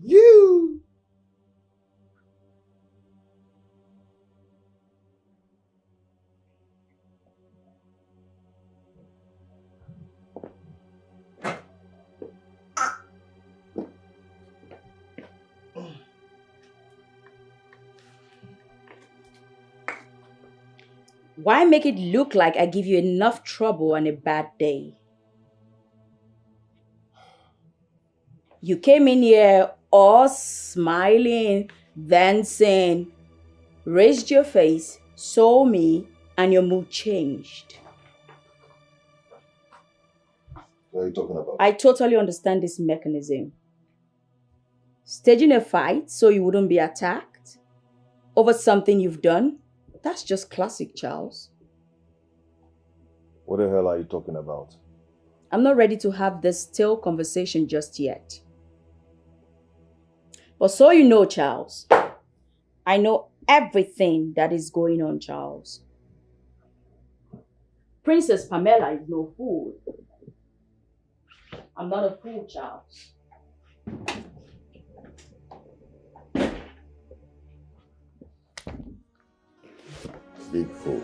You! Why make it look like I give you enough trouble on a bad day? You came in here all smiling, dancing, raised your face, saw me, and your mood changed. What are you talking about? I totally understand this mechanism. Staging a fight so you wouldn't be attacked over something you've done, that's just classic, Charles. What the hell are you talking about? I'm not ready to have this still conversation just yet. But so you know, Charles, I know everything that is going on, Charles. Princess Pamela is no fool. I'm not a fool, Charles. Big fool.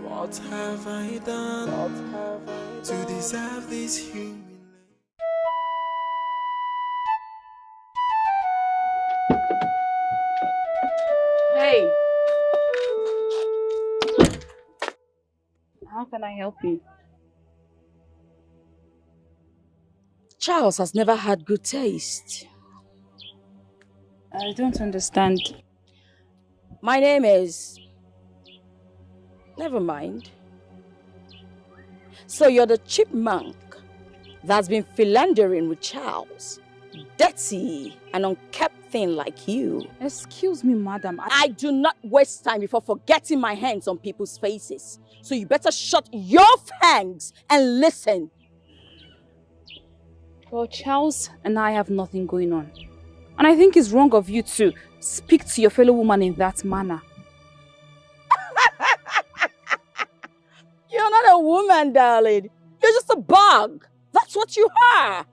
What have I done to deserve this human? Hey! How can I help you? Charles has never had good taste. I don't understand. My name is... Never mind. So you're the chipmunk that's been philandering with Charles. Dirty and unkept thing like you. Excuse me, madam. I do not waste time before forgetting my hands on people's faces. So you better shut your fangs and listen. Well, Charles and I have nothing going on. And I think it's wrong of you to speak to your fellow woman in that manner. You're not a understand, darling. You're just a bug. That's what you are.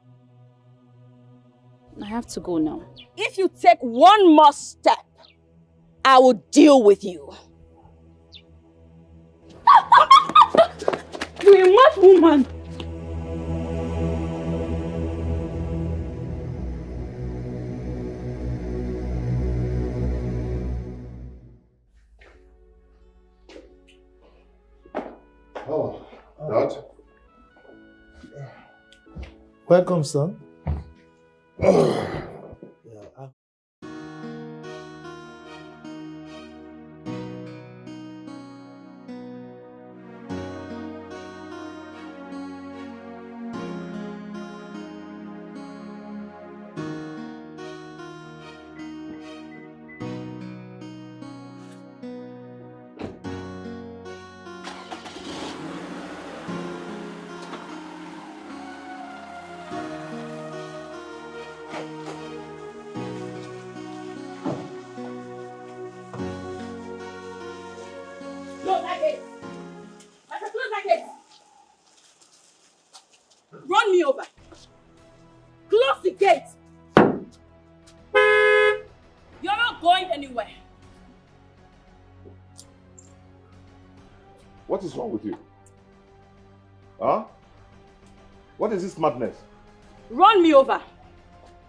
I have to go now. If you take one more step, I will deal with you. You're a mad woman. Oh, Dad. Welcome, son. Close that gate. I said close that gate. Run me over. Close the gate. You're not going anywhere. What is wrong with you? Huh? What is this madness? Run me over.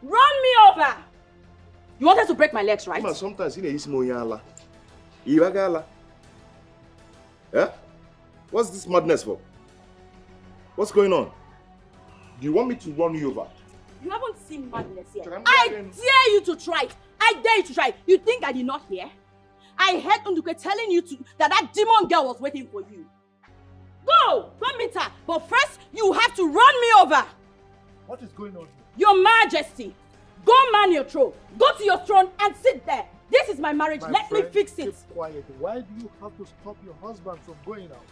Run me over. You wanted to break my legs, right? Sometimes you know yeah? What's this madness for? What's going on? Do you want me to run you over? You haven't seen madness yet. I dare you to try it. I dare you to try it. You think I did not hear? I heard Nduke telling you that demon girl was waiting for you. Go meet her. But first, you have to run me over. What is going on here? Your Majesty, go man your throne. Go to your throne and sit there. This is my marriage. Let me fix it. Keep quiet. Why do you have to stop your husband from going out?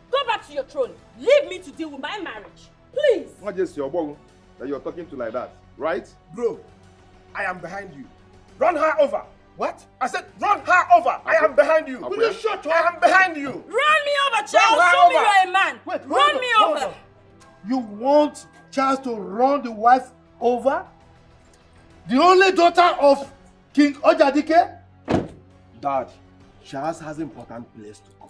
Go back to your throne. Leave me to deal with my marriage. Please. Not just your boy that you're talking to like that, right? Bro, I am behind you. Run her over. What? I said run her over. I am behind you. Will you shut up? I am behind you. Run me over, Charles. Show me you're a man. Wait, run me over. You want Charles to run the wife over? The only daughter of King Ojadike? Dad, Charles has an important place to go.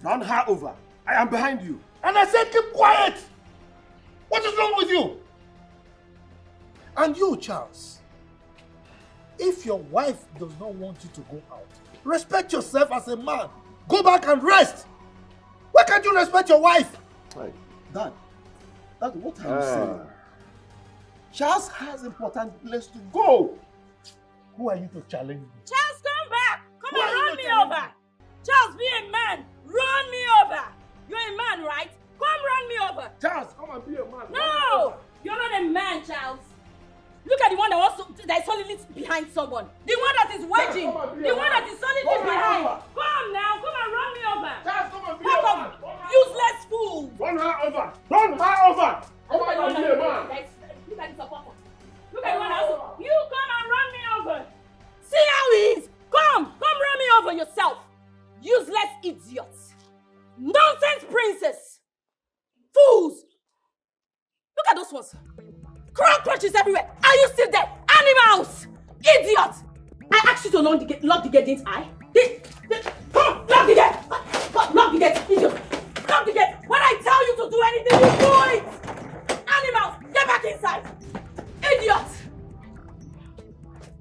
Run her over. I am behind you. And I said keep quiet. What is wrong with you? And you, Charles, if your wife does not want you to go out, respect yourself as a man. Go back and rest. Why can't you respect your wife? Hey, Dad, what are you saying? Charles has an important place to go. Who are you to challenge me? Charles, come back. Come and run me over. Charles, be a man. Run me over. You're a man, right? Come run me over. Charles, come and be a man. No, you're not a man, Charles. Look at the one that is solidly behind someone. The one that is waiting. The one that is solidly behind. Come now, come and run me over. Charles, come and be a man. Useless fool. Run her over. Run her over. Come and be a man. Look at the supporter. Look at the one else. You come and run me over. See how he is. Come run me over yourself. Useless idiots. Nonsense princess. Fools. Look at those ones. Cockroaches everywhere. Are you still there? Animals. Idiots. I asked you to lock the gate, didn't I? Come, lock the gate. Lock the gate, idiot. Lock the gate. When I tell you to do anything, you do it. Animals, get back inside. Idiot.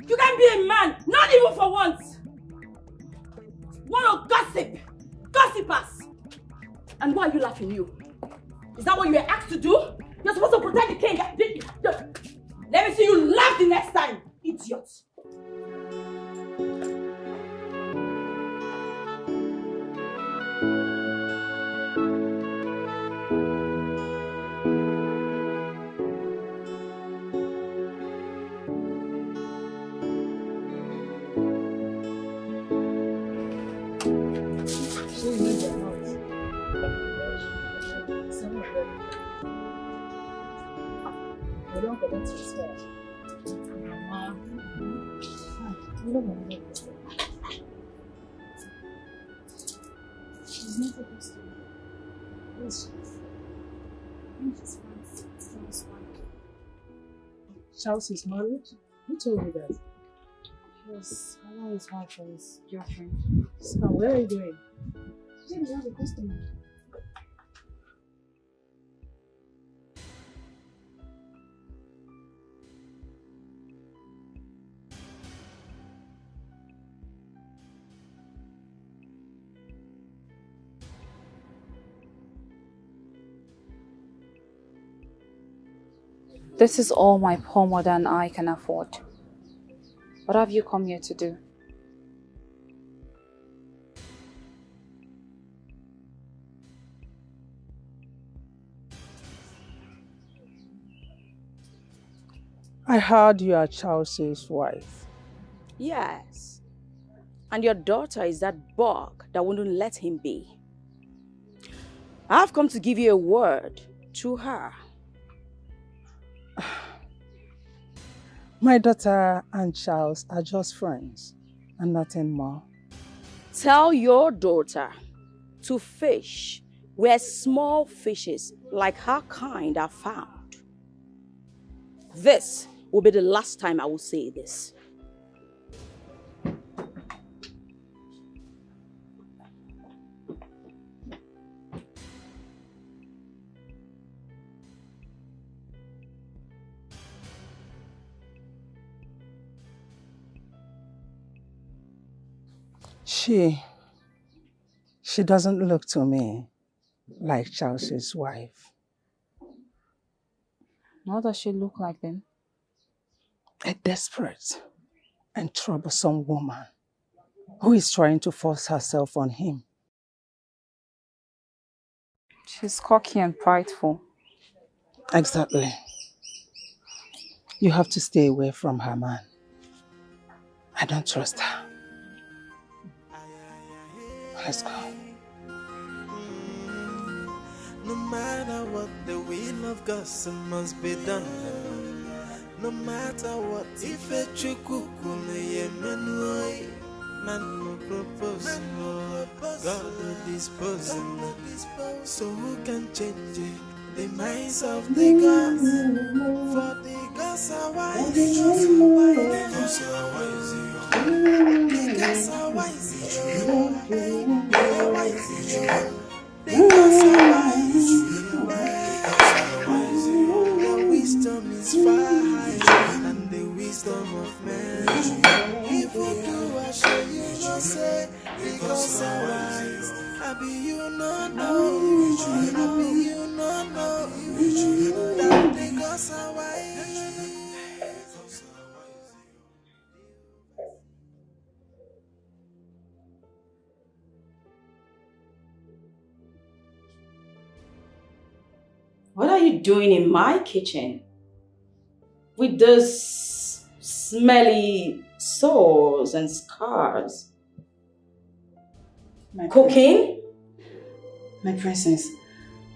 You can't be a man, not even for once. Want to gossip. Gossipers. And why are you laughing, you? Is that what you were asked to do? You're supposed to protect the king. Let me see you laugh the next time, idiot. We don't forget to respect. Mama. We don't forget to respect. She's not supposed to. Charles is married? Who told you that? Yes, I know his wife or his girlfriend. So where are you going? Today we have a customer. This is all my poor mother and I can afford. What have you come here to do? I heard you are Charles's wife. Yes. And your daughter is that bug that wouldn't let him be. I've come to give you a word to her. My daughter and Charles are just friends and nothing more. Tell your daughter to fish where small fishes like her kind are found. This will be the last time I will say this. She doesn't look to me like Charles's wife. What does she look like then? A desperate and troublesome woman who is trying to force herself on him. She's cocky and prideful. Exactly. You have to stay away from her, man. I don't trust her. Let's go. No matter what, the will of God must be done. No matter what, if a chukukume yemenoi, man no propose, God will dispose. So who can change it? The minds of the gods, for the gods are wise. The gods are wise. The gods are wise. They are wise. The gods are wise. Their wisdom is far higher than the wisdom of man. If you do, I show you no say. The gods are wise. I be you no know. I be you no know. That the gods are wise. What are you doing in my kitchen? With those smelly sores and scars? Cooking? My princess,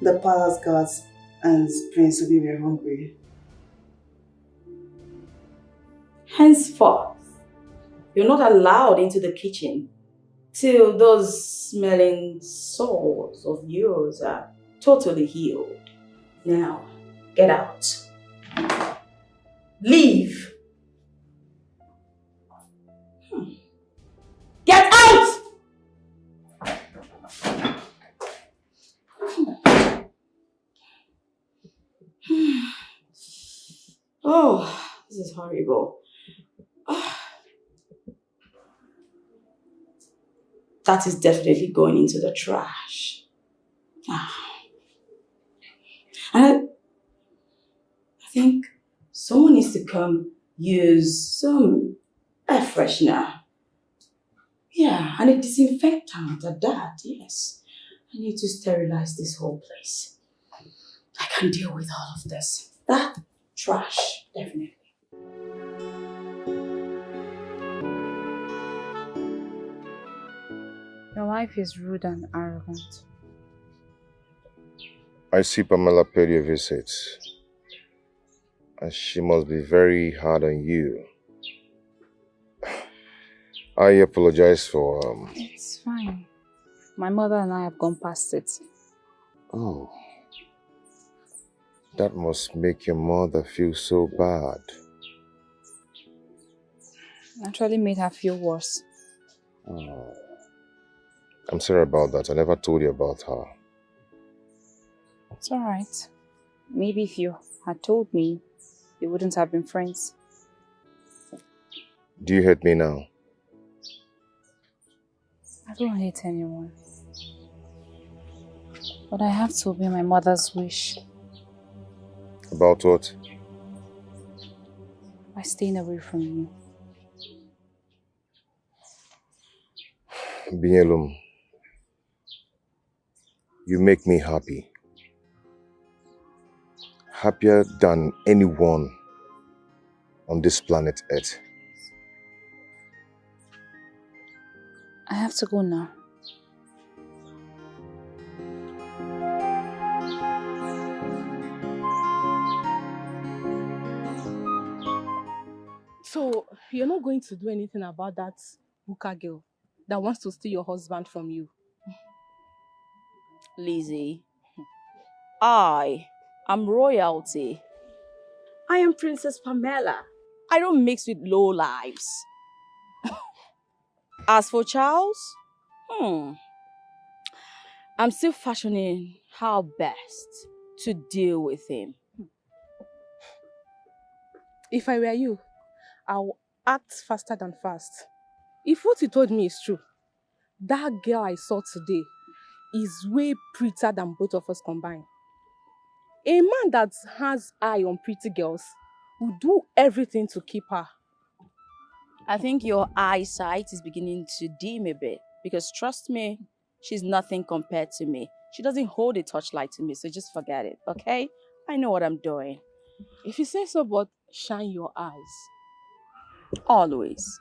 the palace guards and Prince Obi were hungry. Henceforth, you're not allowed into the kitchen till those smelling sores of yours are totally healed. Now, get out. Leave. Get out! Oh, this is horrible. That is definitely going into the trash. And I think someone needs to come use some air freshener. Yeah, and a disinfectant at that, yes. I need to sterilize this whole place. I can deal with all of this. That trash, definitely. Your wife is rude and arrogant. I see Pamela paid you a visit. And she must be very hard on you. I apologize for It's fine. My mother and I have gone past it. Oh. That must make your mother feel so bad. Actually made her feel worse. Oh. I'm sorry about that. I never told you about her. It's alright. Maybe if you had told me, we wouldn't have been friends. Do you hate me now? I don't hate anyone. But I have to obey my mother's wish. About what? By staying away from you. Binyelum, you make me happy. Happier than anyone on this planet Earth. I have to go now. So, you're not going to do anything about that Buka girl that wants to steal your husband from you? Lizzie, I am royalty. I am Princess Pamela. I don't mix with low lives. As for Charles, I'm still fashioning how best to deal with him. If I were you, I'll act faster than fast. If what you told me is true, that girl I saw today is way prettier than both of us combined. A man that has eye on pretty girls will do everything to keep her. I think your eyesight is beginning to dim a bit because trust me, she's nothing compared to me. She doesn't hold a torchlight to me, so just forget it, okay? I know what I'm doing. If you say so, but shine your eyes. Always.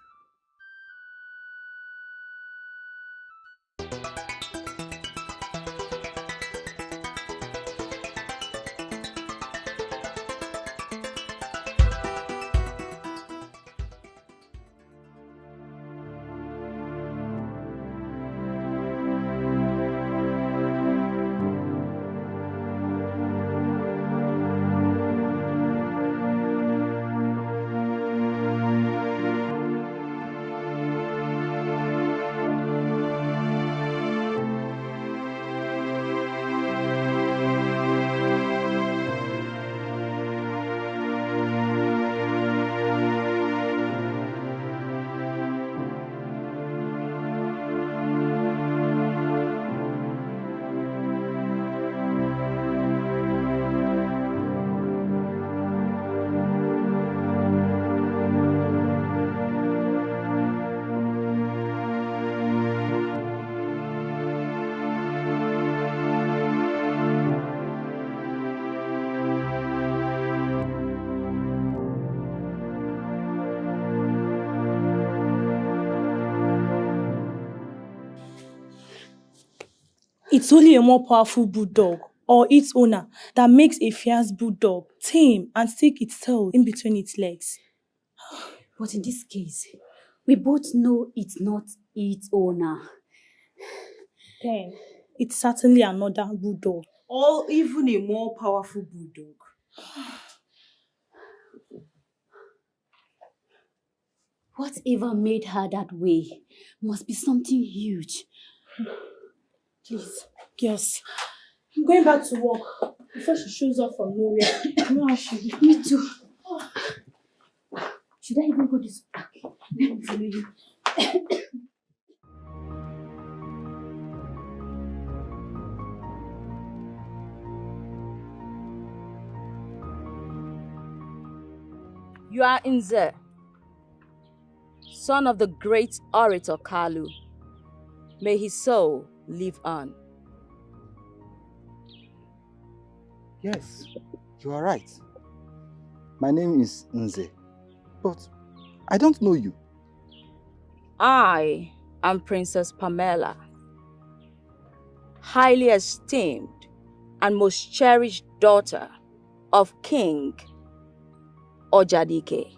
It's only a more powerful bulldog or its owner that makes a fierce bulldog tame and stick its tail in between its legs. But in this case, we both know it's not its owner. Then, it's certainly another bulldog. Or even a more powerful bulldog. Whatever made her that way must be something huge. Please, yes. I'm going back to work before she shows up from nowhere. No, she. Me too. Should I even go this back? Let me follow you. You are Nze, son of the great orator Kalu. May his soul live on. Yes, you are right. My name is Nze, but I don't know you. I am Princess Pamela, highly esteemed and most cherished daughter of King Ojadike.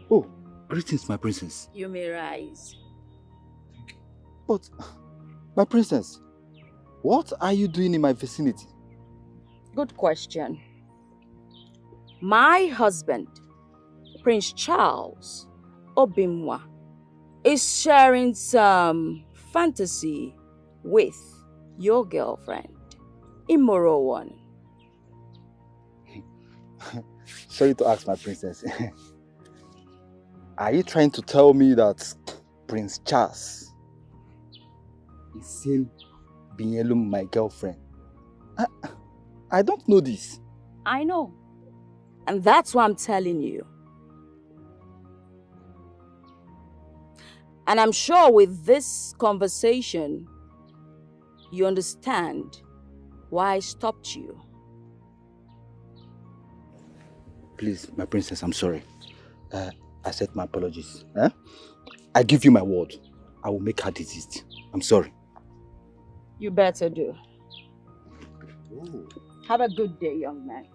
Oh, greetings, my princess. You may rise. But, my princess, what are you doing in my vicinity? Good question. My husband, Prince Charles Obimwa, is sharing some fantasy with your girlfriend, immoral one. Sorry to ask, my princess. Are you trying to tell me that Prince Charles is seeing Binyelum, my girlfriend? I don't know this. I know. And that's why I'm telling you. And I'm sure with this conversation, you understand why I stopped you. Please, my princess, I'm sorry. I accept my apologies. I give you my word. I will make her desist. I'm sorry. You better do. Ooh. Have a good day, young man.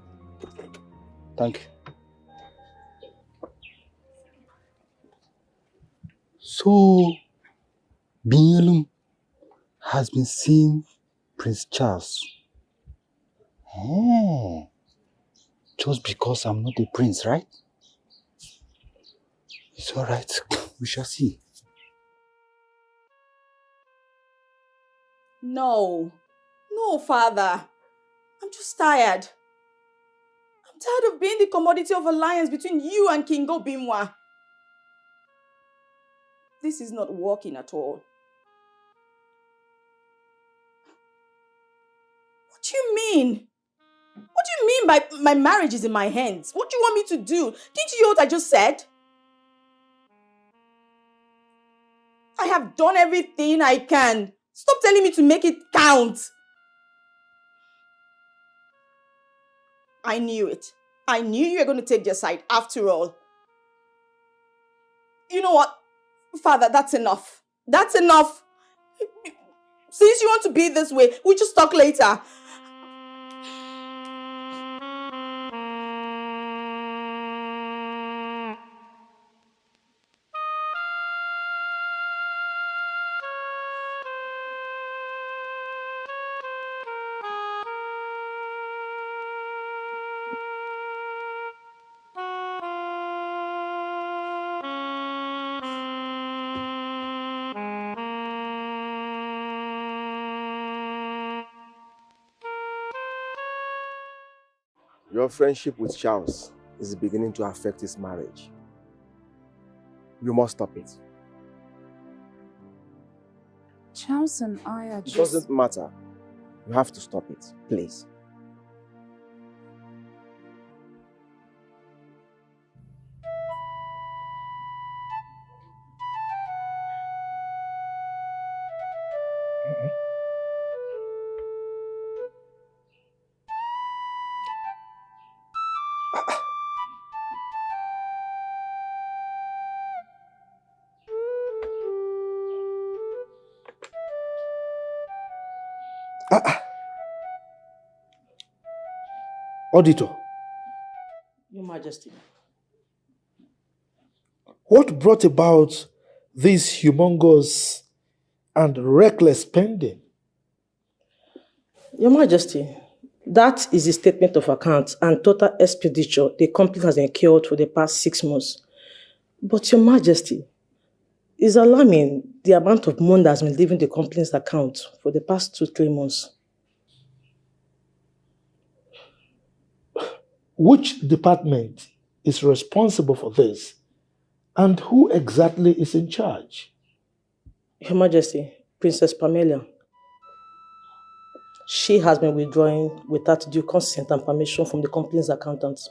Thank you. So, Binyelum has been seeing Prince Charles. Just because I'm not a prince, right? It's alright. We shall see. No. No, father. I'm just tired. I'm tired of being the commodity of alliance between you and King Obimwa. This is not working at all. What do you mean? What do you mean by my marriage is in my hands? What do you want me to do? Didn't you hear what I just said? I have done everything I can. Stop telling me to make it count. I knew it. I knew you were going to take their side after all. You know what? Father, that's enough. That's enough. Since you want to be this way, we'll just talk later. Your friendship with Charles is beginning to affect his marriage. You must stop it. Charles and I are It just... doesn't matter. You have to stop it, please. Auditor, Your Majesty. what brought about this humongous and reckless spending? Your Majesty, that is the statement of accounts and total expenditure the company has incurred for the past 6 months. But Your Majesty, it's alarming the amount of money that has been leaving the company's account for the past 2-3 months. Which department is responsible for this? And who exactly is in charge? Your Majesty, Princess Pamela. She has been withdrawing without due consent and permission from the company's accountants.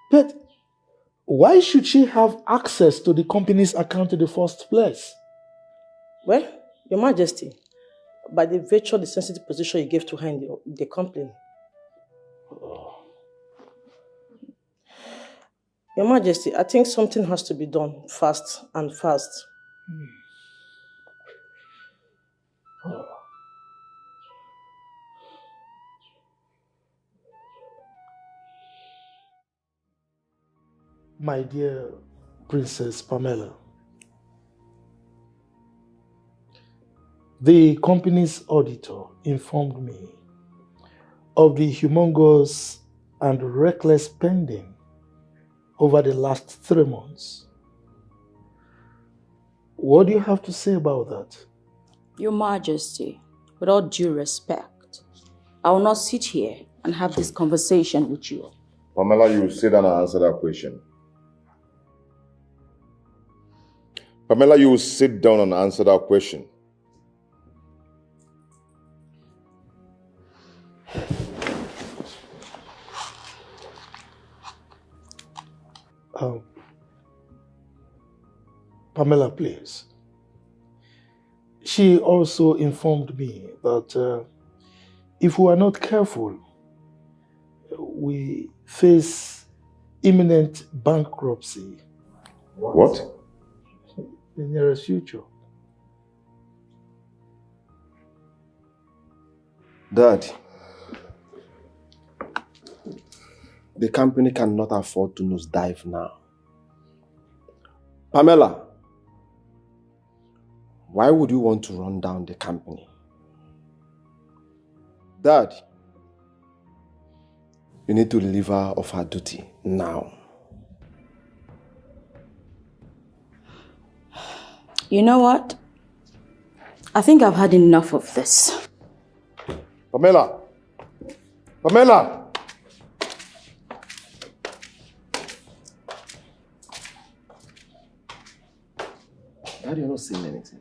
But why should she have access to the company's account in the first place? Well, Your Majesty, by the virtue of the sensitive position you gave to her in the company. Your Majesty, I think something has to be done fast and fast. My dear Princess Pamela, the company's auditor informed me of the humongous and reckless spending over the last 3 months. What do you have to say about that? Your Majesty, with all due respect, I will not sit here and have this conversation with you. Pamela, you will sit down and answer that question. Pamela, you will sit down and answer that question. Pamela, please. She also informed me that if we are not careful, we face imminent bankruptcy. What? In the nearest future. Dad, the company cannot afford to nosedive now. Pamela, why would you want to run down the company? Dad, you need to relieve her of her duty now. You know what? I think I've had enough of this. Pamela! Pamela! Dad, you're not saying anything.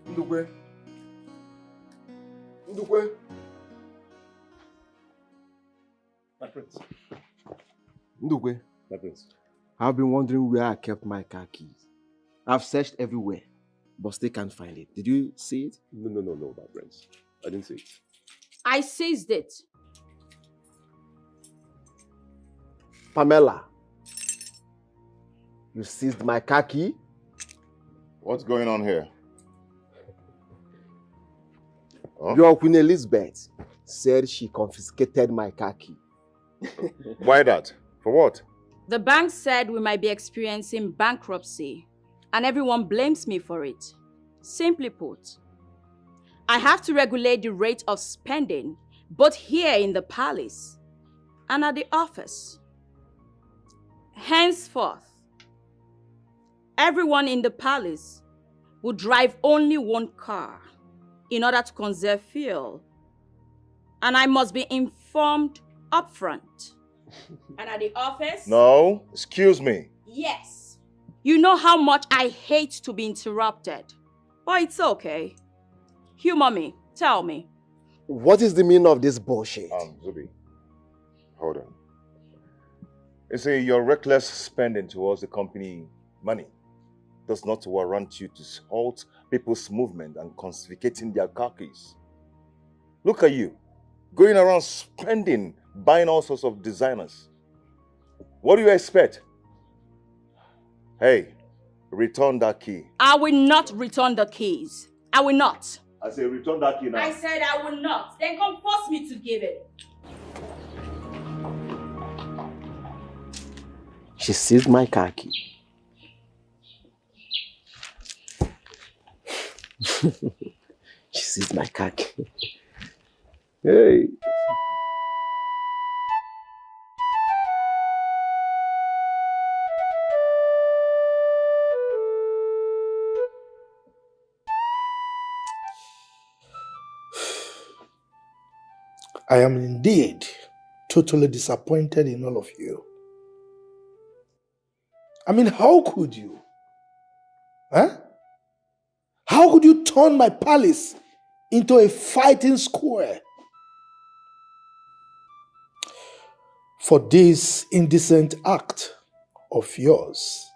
Ndukwe. Ndukwe. My prince. Ndukwe. My prince. I've been wondering where I kept my car keys. I've searched everywhere, but still can't find it. Did you see it? No, my prince. I didn't see it. I seized it. Pamela, you seized my car key? What's going on here? Huh? Your Queen Elizabeth said she confiscated my car key. Why that? For what? The bank said we might be experiencing bankruptcy, and everyone blames me for it. Simply put, I have to regulate the rate of spending, both here in the palace and at the office. Henceforth, everyone in the palace will drive only one car in order to conserve fuel. And I must be informed upfront. And at the office? No, excuse me. Yes. You know how much I hate to be interrupted. But it's okay. Humor me. Tell me. What is the meaning of this bullshit? Zubi, hold on. You see, your reckless spending towards the company money does not warrant you to halt people's movement and confiscating their car keys. Look at you, going around spending, buying all sorts of designers. What do you expect? Hey, return that key. I will not return the keys. I will not. I say return that key now. I said I will not. Then come force me to give it. She seized my car key. She seized my car key. Hey. I am indeed totally disappointed in all of you. I mean, how could you? Huh? How could you turn my palace into a fighting square? For this indecent act of yours,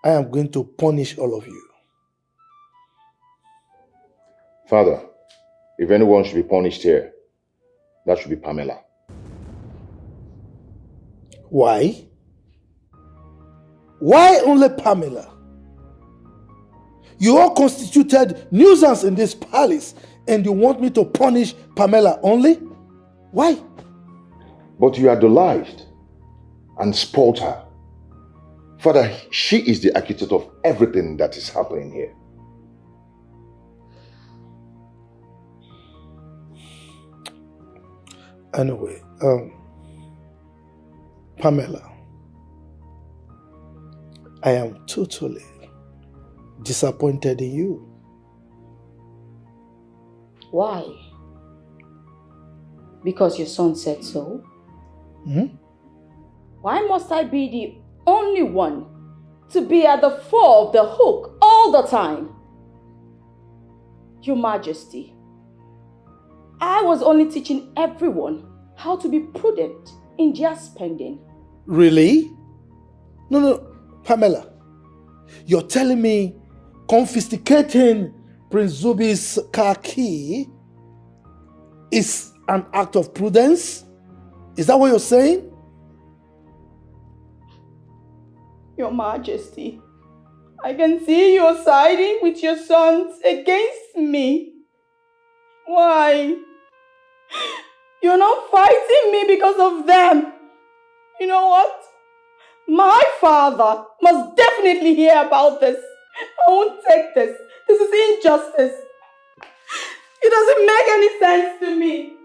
I am going to punish all of you. Father, if anyone should be punished here, that should be Pamela. Why? Why only Pamela? You all constituted nuisance in this palace and you want me to punish Pamela only? Why? But you idolized and spoiled her. Father, she is the architect of everything that is happening here. Anyway, Pamela, I am totally disappointed in you. Why? Because your son said so? Hmm? Why must I be the only one to be at the fore of the hook all the time? Your Majesty, I was only teaching everyone how to be prudent in their spending. Really? No, Pamela. You're telling me confiscating Prince Zubi's car key is an act of prudence? Is that what you're saying? Your Majesty, I can see you're siding with your sons against me. Why? You're not fighting me because of them. You know what? My father must definitely hear about this. I won't take this. This is injustice. It doesn't make any sense to me.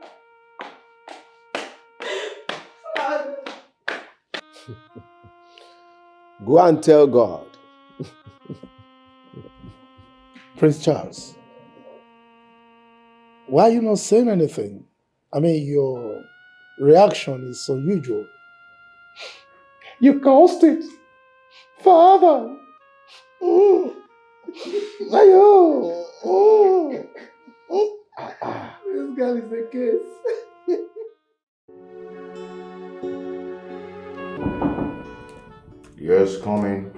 Go and tell God. Prince Charles, why are you not saying anything? I mean, your reaction is unusual. You caused it. Father. Ayo. This girl is a case. Yes, coming.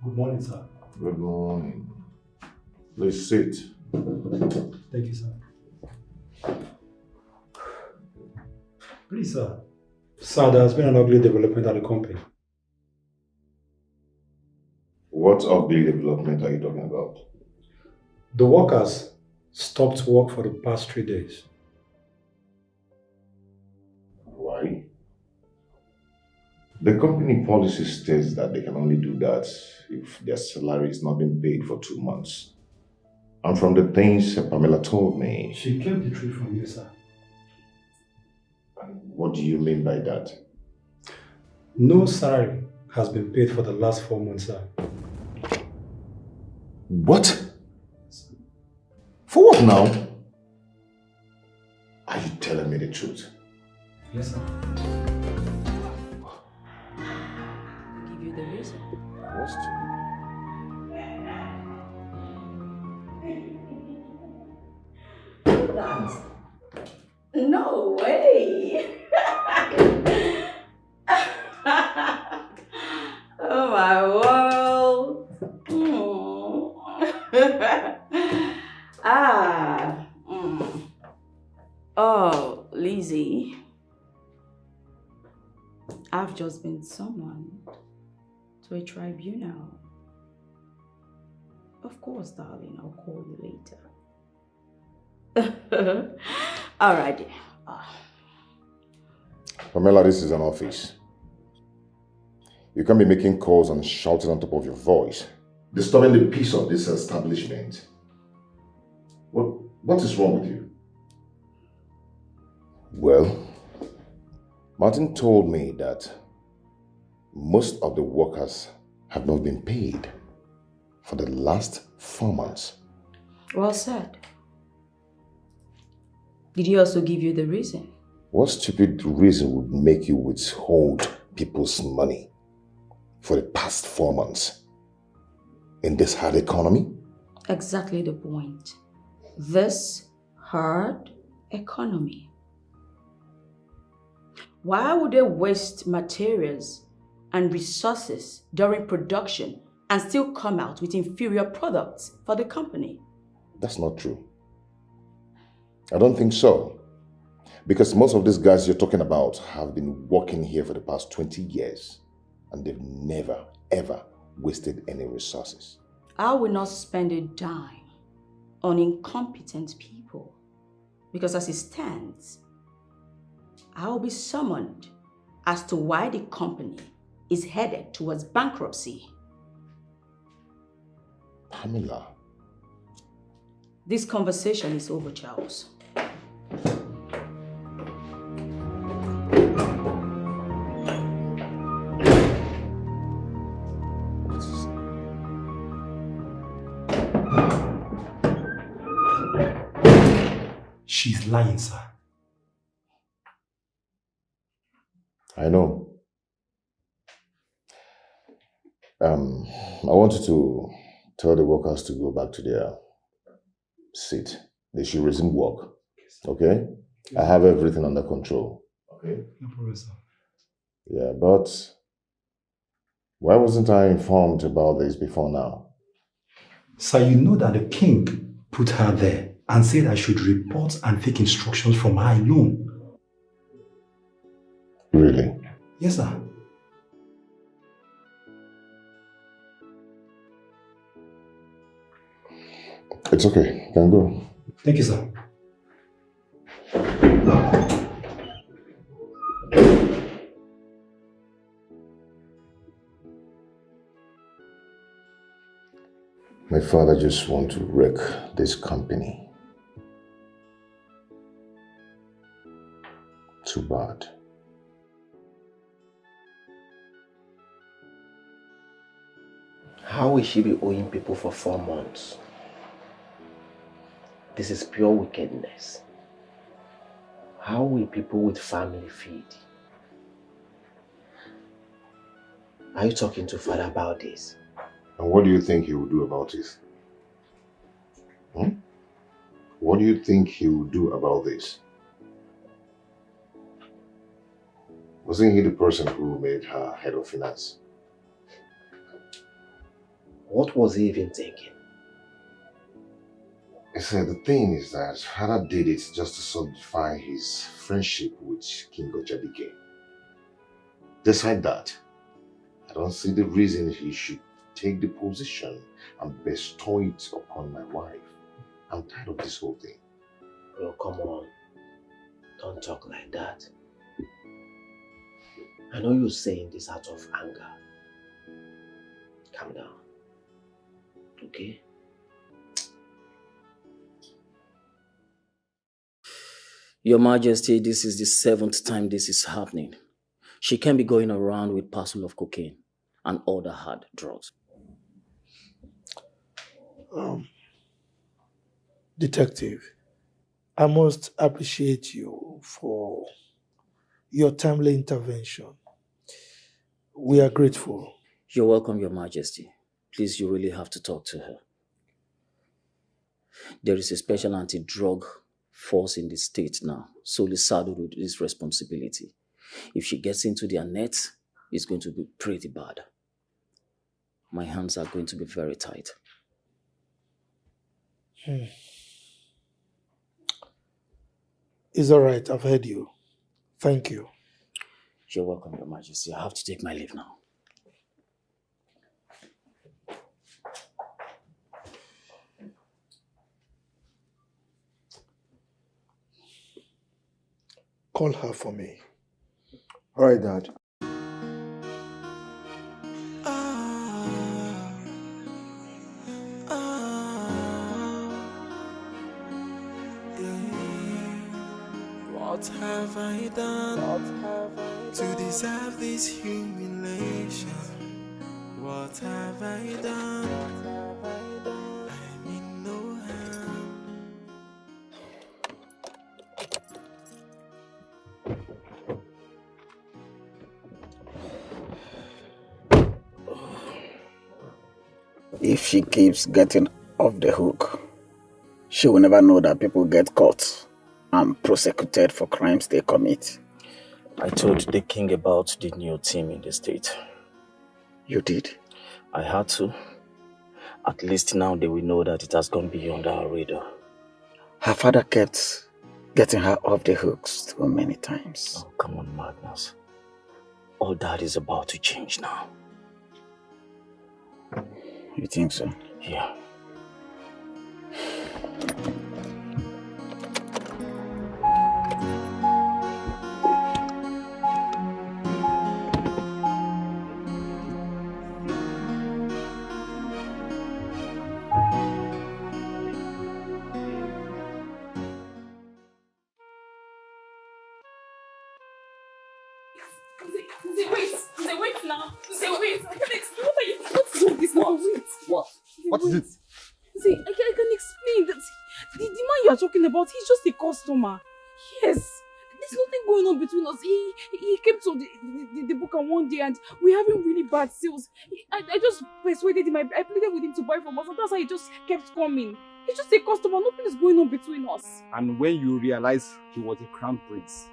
Good morning, sir. Good morning. Please sit. Thank you, sir. Please, sir. Sir, there has been an ugly development at the company. What ugly development are you talking about? The workers stopped work for the past 3 days. Why? The company policy states that they can only do that if their salary is not being paid for 2 months. And from the things Pamela told me... She kept the truth from you, sir. What do you mean by that? No salary has been paid for the last 4 months, sir. What? For what now? Are you telling me the truth? Yes, sir. Give you the reason. What's That? No way. Oh my world. Oh, Lizzie. I've just been summoned to a tribunal. Of course, darling, I'll call you later. All right. Pamela, this is an office. You can't be making calls and shouting on top of your voice, disturbing the peace of this establishment. What is wrong with you? Well, Martin told me that most of the workers have not been paid for the last 4 months. Well said. Did he also give you the reason? What stupid reason would make you withhold people's money for the past 4 months in this hard economy? Exactly the point. This hard economy. Why would they waste materials and resources during production and still come out with inferior products for the company? That's not true. I don't think so. Because most of these guys you're talking about have been working here for the past 20 years and they've never, ever wasted any resources. I will not spend a dime on incompetent people. Because as it stands, I will be summoned as to why the company is headed towards bankruptcy. Pamela. This conversation is over, Charles. She's lying, sir. I know. I want you to tell the workers to go back to their seat. They should resume work. Okay? I have everything under control. Okay? No problem, sir. Yeah, but why wasn't I informed about this before now? Sir, you know that the king put her there and said I should report and take instructions from her alone. Really? Yes, sir. It's okay. You can go. Thank you, sir. My father just wants to wreck this company. Too bad. How will she be owing people for 4 months? This is pure wickedness. How will people with family feed? Are you talking to Father about this? And what do you think he will do about this? What do you think he will do about this? Wasn't he the person who made her head of finance? What was he even thinking? I said the thing is that Father did it just to solidify his friendship with King Ochadike. Despite that, I don't see the reason he should take the position and bestow it upon my wife. I'm tired of this whole thing. Bro, come on. Don't talk like that. I know you're saying this out of anger. Calm down. Okay? Your Majesty, this is the 7th time this is happening. She can't be going around with parcel of cocaine and other hard drugs. Detective, I must appreciate you for your timely intervention. We are grateful. You're welcome, Your Majesty. Please, you really have to talk to her. There is a special anti-drug force in the state now, solely saddled with this responsibility. If she gets into their net, it's going to be pretty bad. My hands are going to be very tight. It's all right. I've heard you. Thank you. You're welcome, Your Majesty. I have to take my leave now. Call her for me. All right, Dad. What have I done to deserve this humiliation? What have I done? I mean no harm. If she keeps getting off the hook, she will never know that people get caught and prosecuted for crimes they commit. I told the king about the new team in the state. You did? I had to. At least now they will know that it has gone beyond our radar. Her father kept getting her off the hooks too many times. Oh, come on, Magnus. All that is about to change now. You think so? Yeah. Wait now. Wait. I can explain. What is all this now? Wait. What? What is it? See, I can explain that the man you are talking about, he's just a customer. Yes. There's nothing going on between us. He came to the book one day and we're having really bad sales. I just persuaded him. I pleaded with him to buy from us, and that's how he just kept coming. He's just a customer. Nothing is going on between us. And when you realized he was a crown prince,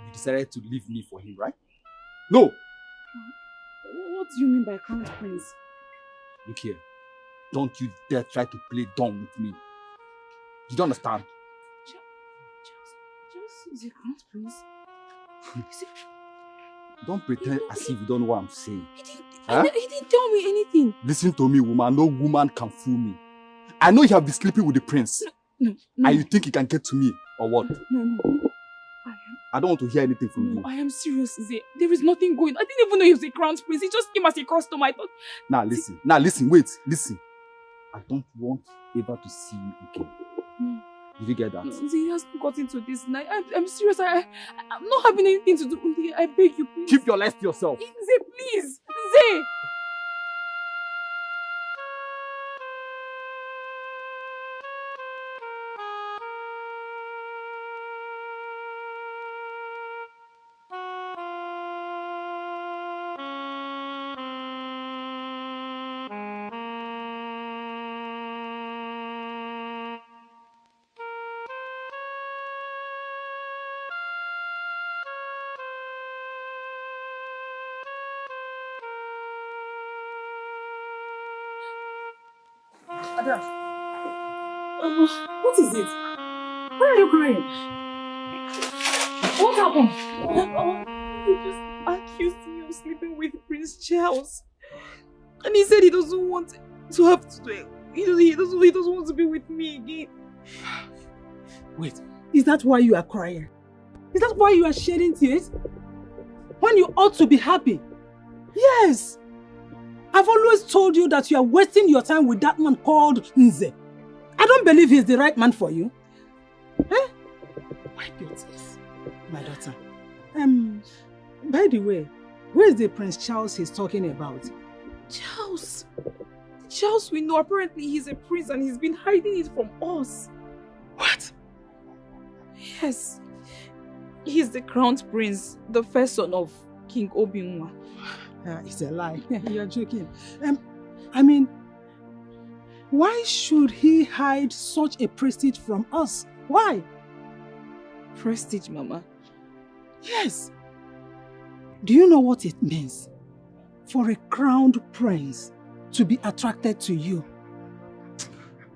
you decided to leave me for him, right? No! What do you mean by crown prince? Look here. Don't you dare try to play dumb with me. You don't understand? Is it crown prince? Don't pretend as if you don't know what I'm saying. He didn't tell me anything. Listen to me, woman. No woman can fool me. I know you have been sleeping with the prince. No. And you think you can get to me, or what? No. I don't want to hear anything from you. I am serious, Zay. There is nothing going on. I didn't even know he was a crown prince. He just came as a customer. I thought... Now listen, wait, listen. I don't want ever to see you again. No. Did you get that? Zay, he hasn't got into this. I'm serious. I'm not having anything to do with it. I beg you, please. Keep your lies to yourself. Zay, please. Zay! Ada, what is it? Why are you crying? What happened? He just accused me of sleeping with Prince Charles. And he said he doesn't want to have to do it. He doesn't want to be with me again. Wait, is that why you are crying? Is that why you are shedding tears? When you ought to be happy? Yes! I've always told you that you are wasting your time with that man called Nze. I don't believe he's the right man for you. Eh? Wipe your tears, my daughter. By the way, where is the Prince Charles he's talking about? Charles we know, apparently he's a prince and he's been hiding it from us. What? Yes. He's the crown prince, the first son of King Obinwa. It's a lie. You're joking. I mean, why should he hide such a prestige from us? Why? Prestige, Mama? Yes. Do you know what it means for a crowned prince to be attracted to you?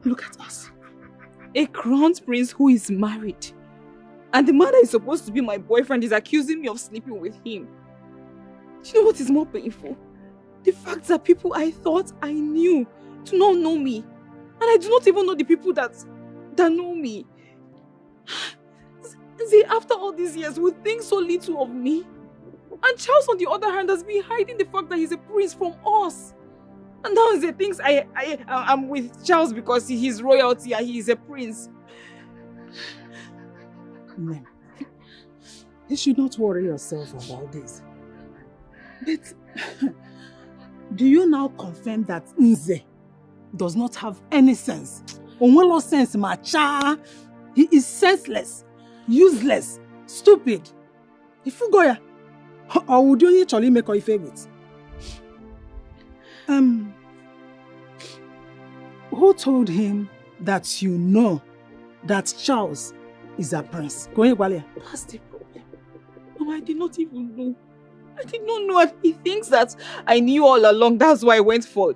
Look at us. A crowned prince who is married. And the man that is supposed to be my boyfriend is accusing me of sleeping with him. Do you know what is more painful? The fact that people I thought I knew do not know me. And I do not even know the people that know me. See, after all these years, would think so little of me. And Charles, on the other hand, has been hiding the fact that he's a prince from us. And now he thinks I'm with Charles because he's royalty and he is a prince. No. You should not worry yourself about this. But do you now confirm that Nze does not have any sense? Onwelo sense, macha. He is senseless, useless, stupid. If you go here, or would you actually make your favorite? Who told him that you know that Charles is a prince? Go ahead, That's the problem. Mama, I did not even know. I did not know, and he thinks that I knew all along. That's why I went for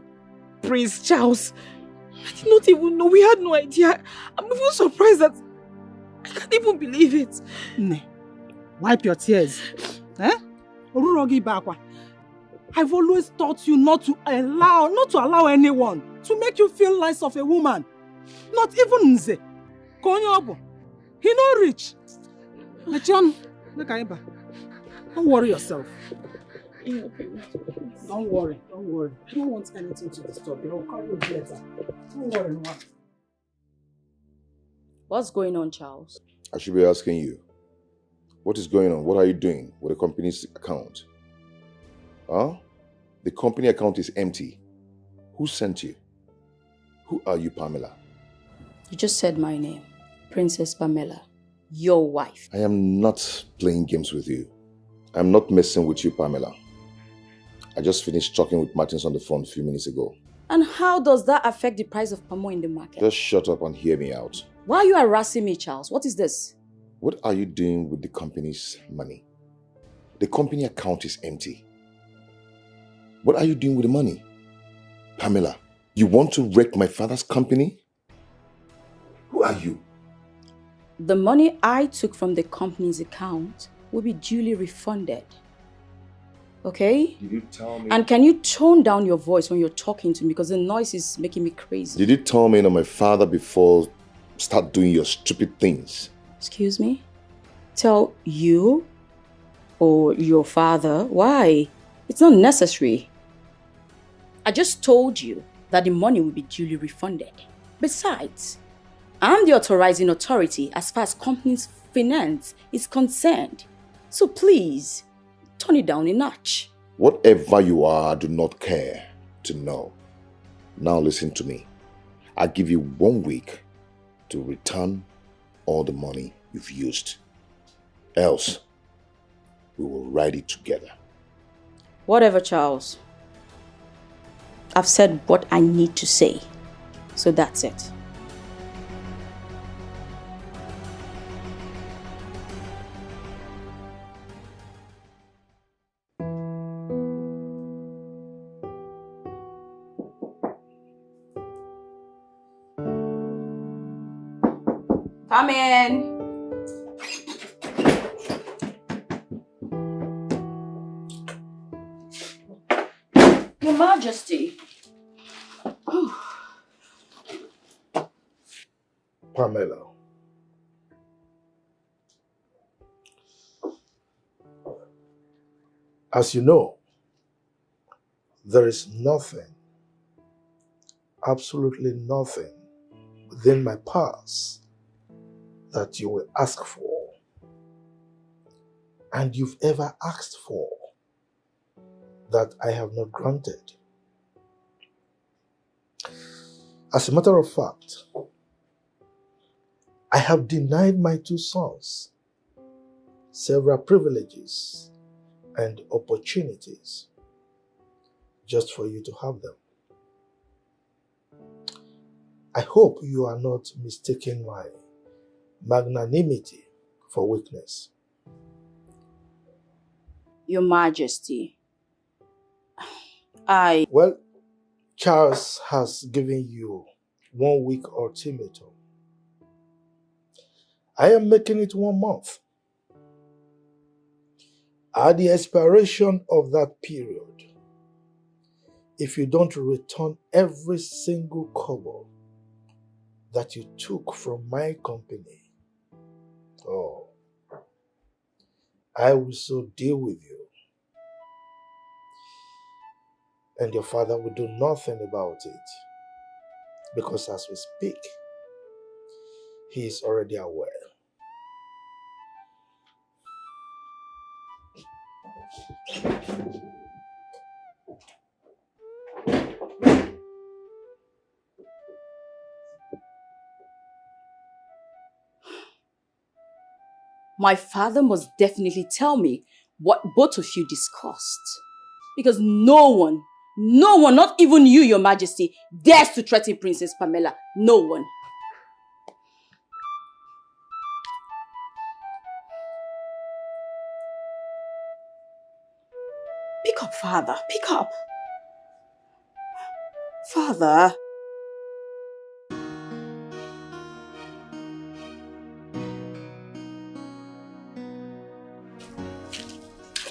Prince Charles. I did not even know. We had no idea. I'm even surprised that I can't even believe it. Ne, wipe your tears. Eh? I've always taught you not to allow anyone to make you feel less of a woman. Not even Nze. He not rich. John, look at him. Don't worry yourself. Don't worry. I don't want anything to disturb you. I'll call you later. Don't worry, man. What's going on, Charles? I should be asking you. What is going on? What are you doing with the company's account? Huh? The company account is empty. Who sent you? Who are you, Pamela? You just said my name. Princess Pamela. Your wife. I am not playing games with you. I'm not messing with you, Pamela. I just finished talking with Martins on the phone a few minutes ago. And how does that affect the price of palm oil in the market? Just shut up and hear me out. Why are you harassing me, Charles? What is this? What are you doing with the company's money? The company account is empty. What are you doing with the money? Pamela, you want to wreck my father's company? Who are you? The money I took from the company's account will be duly refunded. Okay? Did you tell me? And can you tone down your voice when you're talking to me because the noise is making me crazy? Did you tell me my father before start doing your stupid things? Excuse me? Tell you or your father? Why? It's not necessary. I just told you that the money will be duly refunded. Besides, I'm the authorizing authority as far as company's finance is concerned. So please, turn it down a notch. Whatever you are, I do not care to know. Now listen to me. I give you 1 week to return all the money you've used. Else, we will ride it together. Whatever, Charles. I've said what I need to say. So that's it. Come in. Your Majesty. Pamela. As you know, there is nothing, absolutely nothing within my past that you will ask for and you've ever asked for that I have not granted. As a matter of fact, I have denied my 2 sons several privileges and opportunities just for you to have them. I hope you are not mistaking my magnanimity for weakness. Your Majesty, Well, Charles has given you 1 week ultimatum. I am making it 1 month. At the expiration of that period, if you don't return every single kobo that you took from my company, I will so deal with you. And your father will do nothing about it. Because as we speak, he is already aware. my father must definitely tell me what both of you discussed. Because no one, not even you, Your Majesty, dares to threaten Princess Pamela. No one. Pick up, Father. Pick up. Father.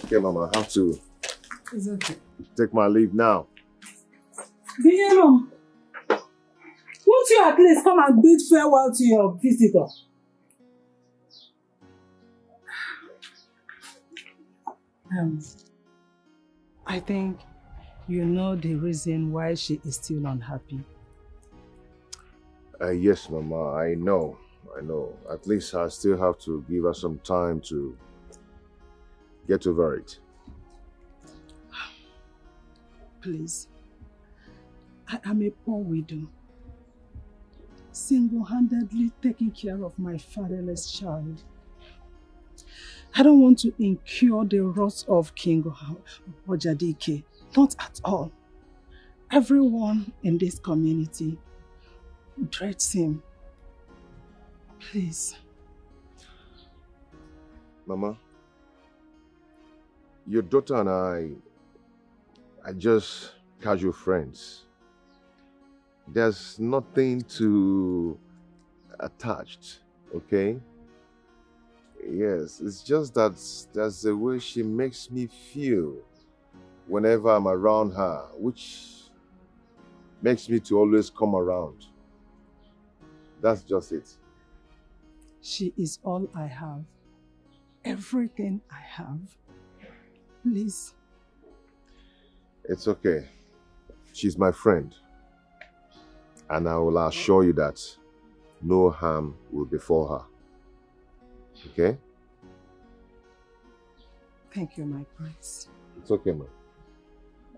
Okay, Mama, I have to It's okay. take my leave now. Bieno, won't you at least come and bid farewell to your visitor? I think you know the reason why she is still unhappy. Yes, Mama, I know. At least I still have to give her some time to Get over it. Please. I am a poor widow, single-handedly taking care of my fatherless child. I don't want to incur the wrath of King Ojadike. Not at all. Everyone in this community dreads him. Please. Mama, your daughter and I are just casual friends. There's nothing to attached, okay? Yes, it's just that that's the way she makes me feel whenever I'm around her, which makes me to always come around. That's just it. She is all I have. Everything I have. Please. It's okay. She's my friend. And I will assure you that no harm will befall her. Okay? Thank you, my prince. It's okay, man.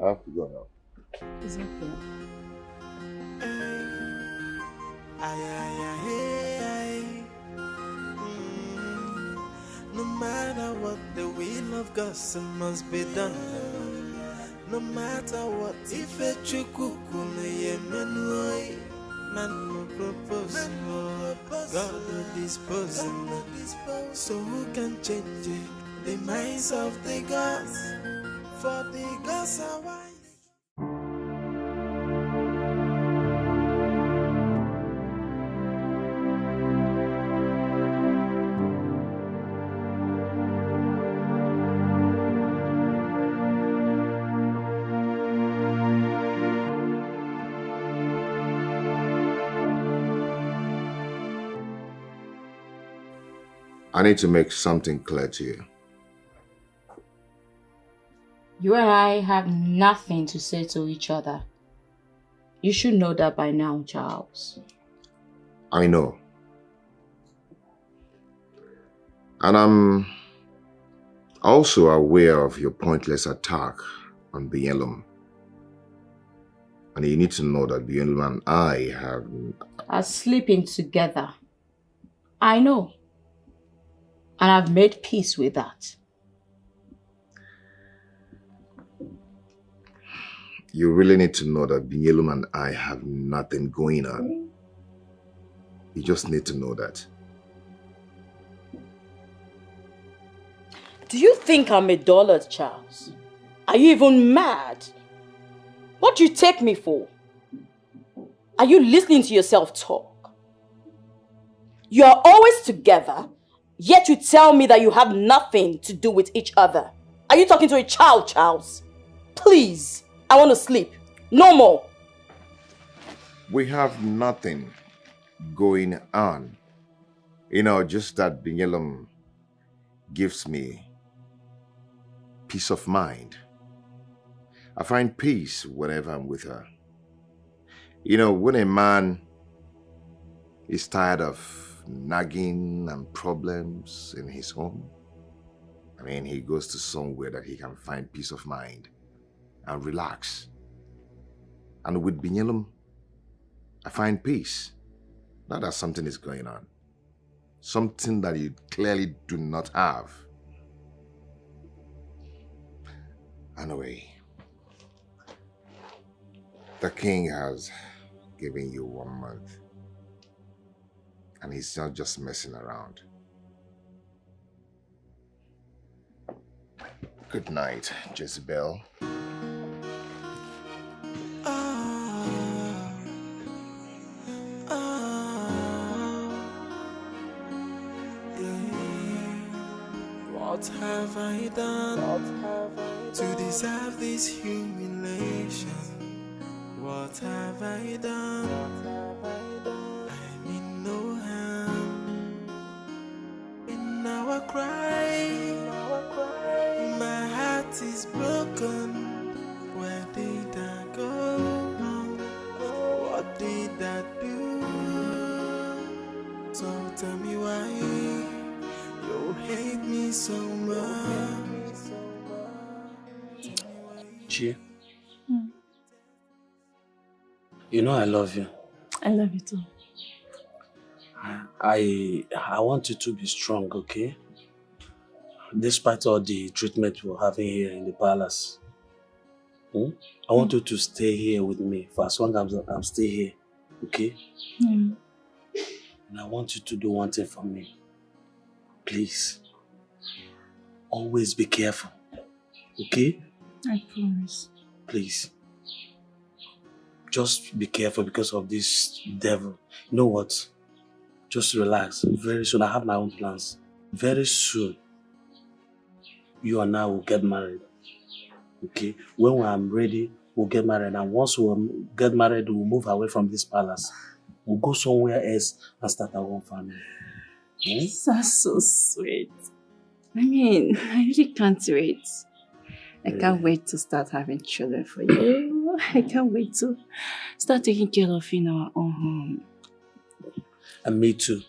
I have to go now. It's okay. No matter what, the will of God must be done. No matter what, if a chukukume yemenway, man no propose, God will dispose. So who can change it? The minds of the gods, for the gods are wise. I need to make something clear to you. You and I have nothing to say to each other. You should know that by now, Charles. I know. And I'm also aware of your pointless attack on Bielum. And you need to know that Bielum and I are sleeping together. I know. And I've made peace with that. You really need to know that Bielum and I have nothing going on. You just need to know that. Do you think I'm a dullard, Charles? Are you even mad? What do you take me for? Are you listening to yourself talk? You are always together, yet you tell me that you have nothing to do with each other. Are you talking to a child, Charles? Please, I want to sleep. No more. We have nothing going on. You know, just that Bielum gives me peace of mind. I find peace whenever I'm with her. You know, when a man is tired of nagging and problems in his home, I mean, he goes to somewhere that he can find peace of mind and relax. And with Bielum, I find peace. Not that something is going on. Something that you clearly do not have. Anyway, the king has given you 1 month. And he's not just messing around. Good night, Jezebel. What have I done to deserve this humiliation? What have I done? I mean no harm. In our cry, my heart is broken. Where did I go wrong? What did I do? So tell me why you hate me so much. Chi, Hmm. you know I love you. I love you too. I want you to be strong, okay? Despite all the treatment we're having here in the palace. I want you to stay here with me for as long as I'm still here, okay? Hmm. And I want you to do one thing for me. Please. Always be careful, okay? I promise. Please. Just be careful because of this devil. You know what? Just relax. Very soon, I have my own plans. Very soon, you and I will get married. Okay? When I'm ready, we'll get married. And once we get married, we'll move away from this palace. We'll go somewhere else and start our own family. That's so sweet. I mean, I really can't wait. I can't wait to start having children for you. I can't wait to start taking care of you in our own home. And me too.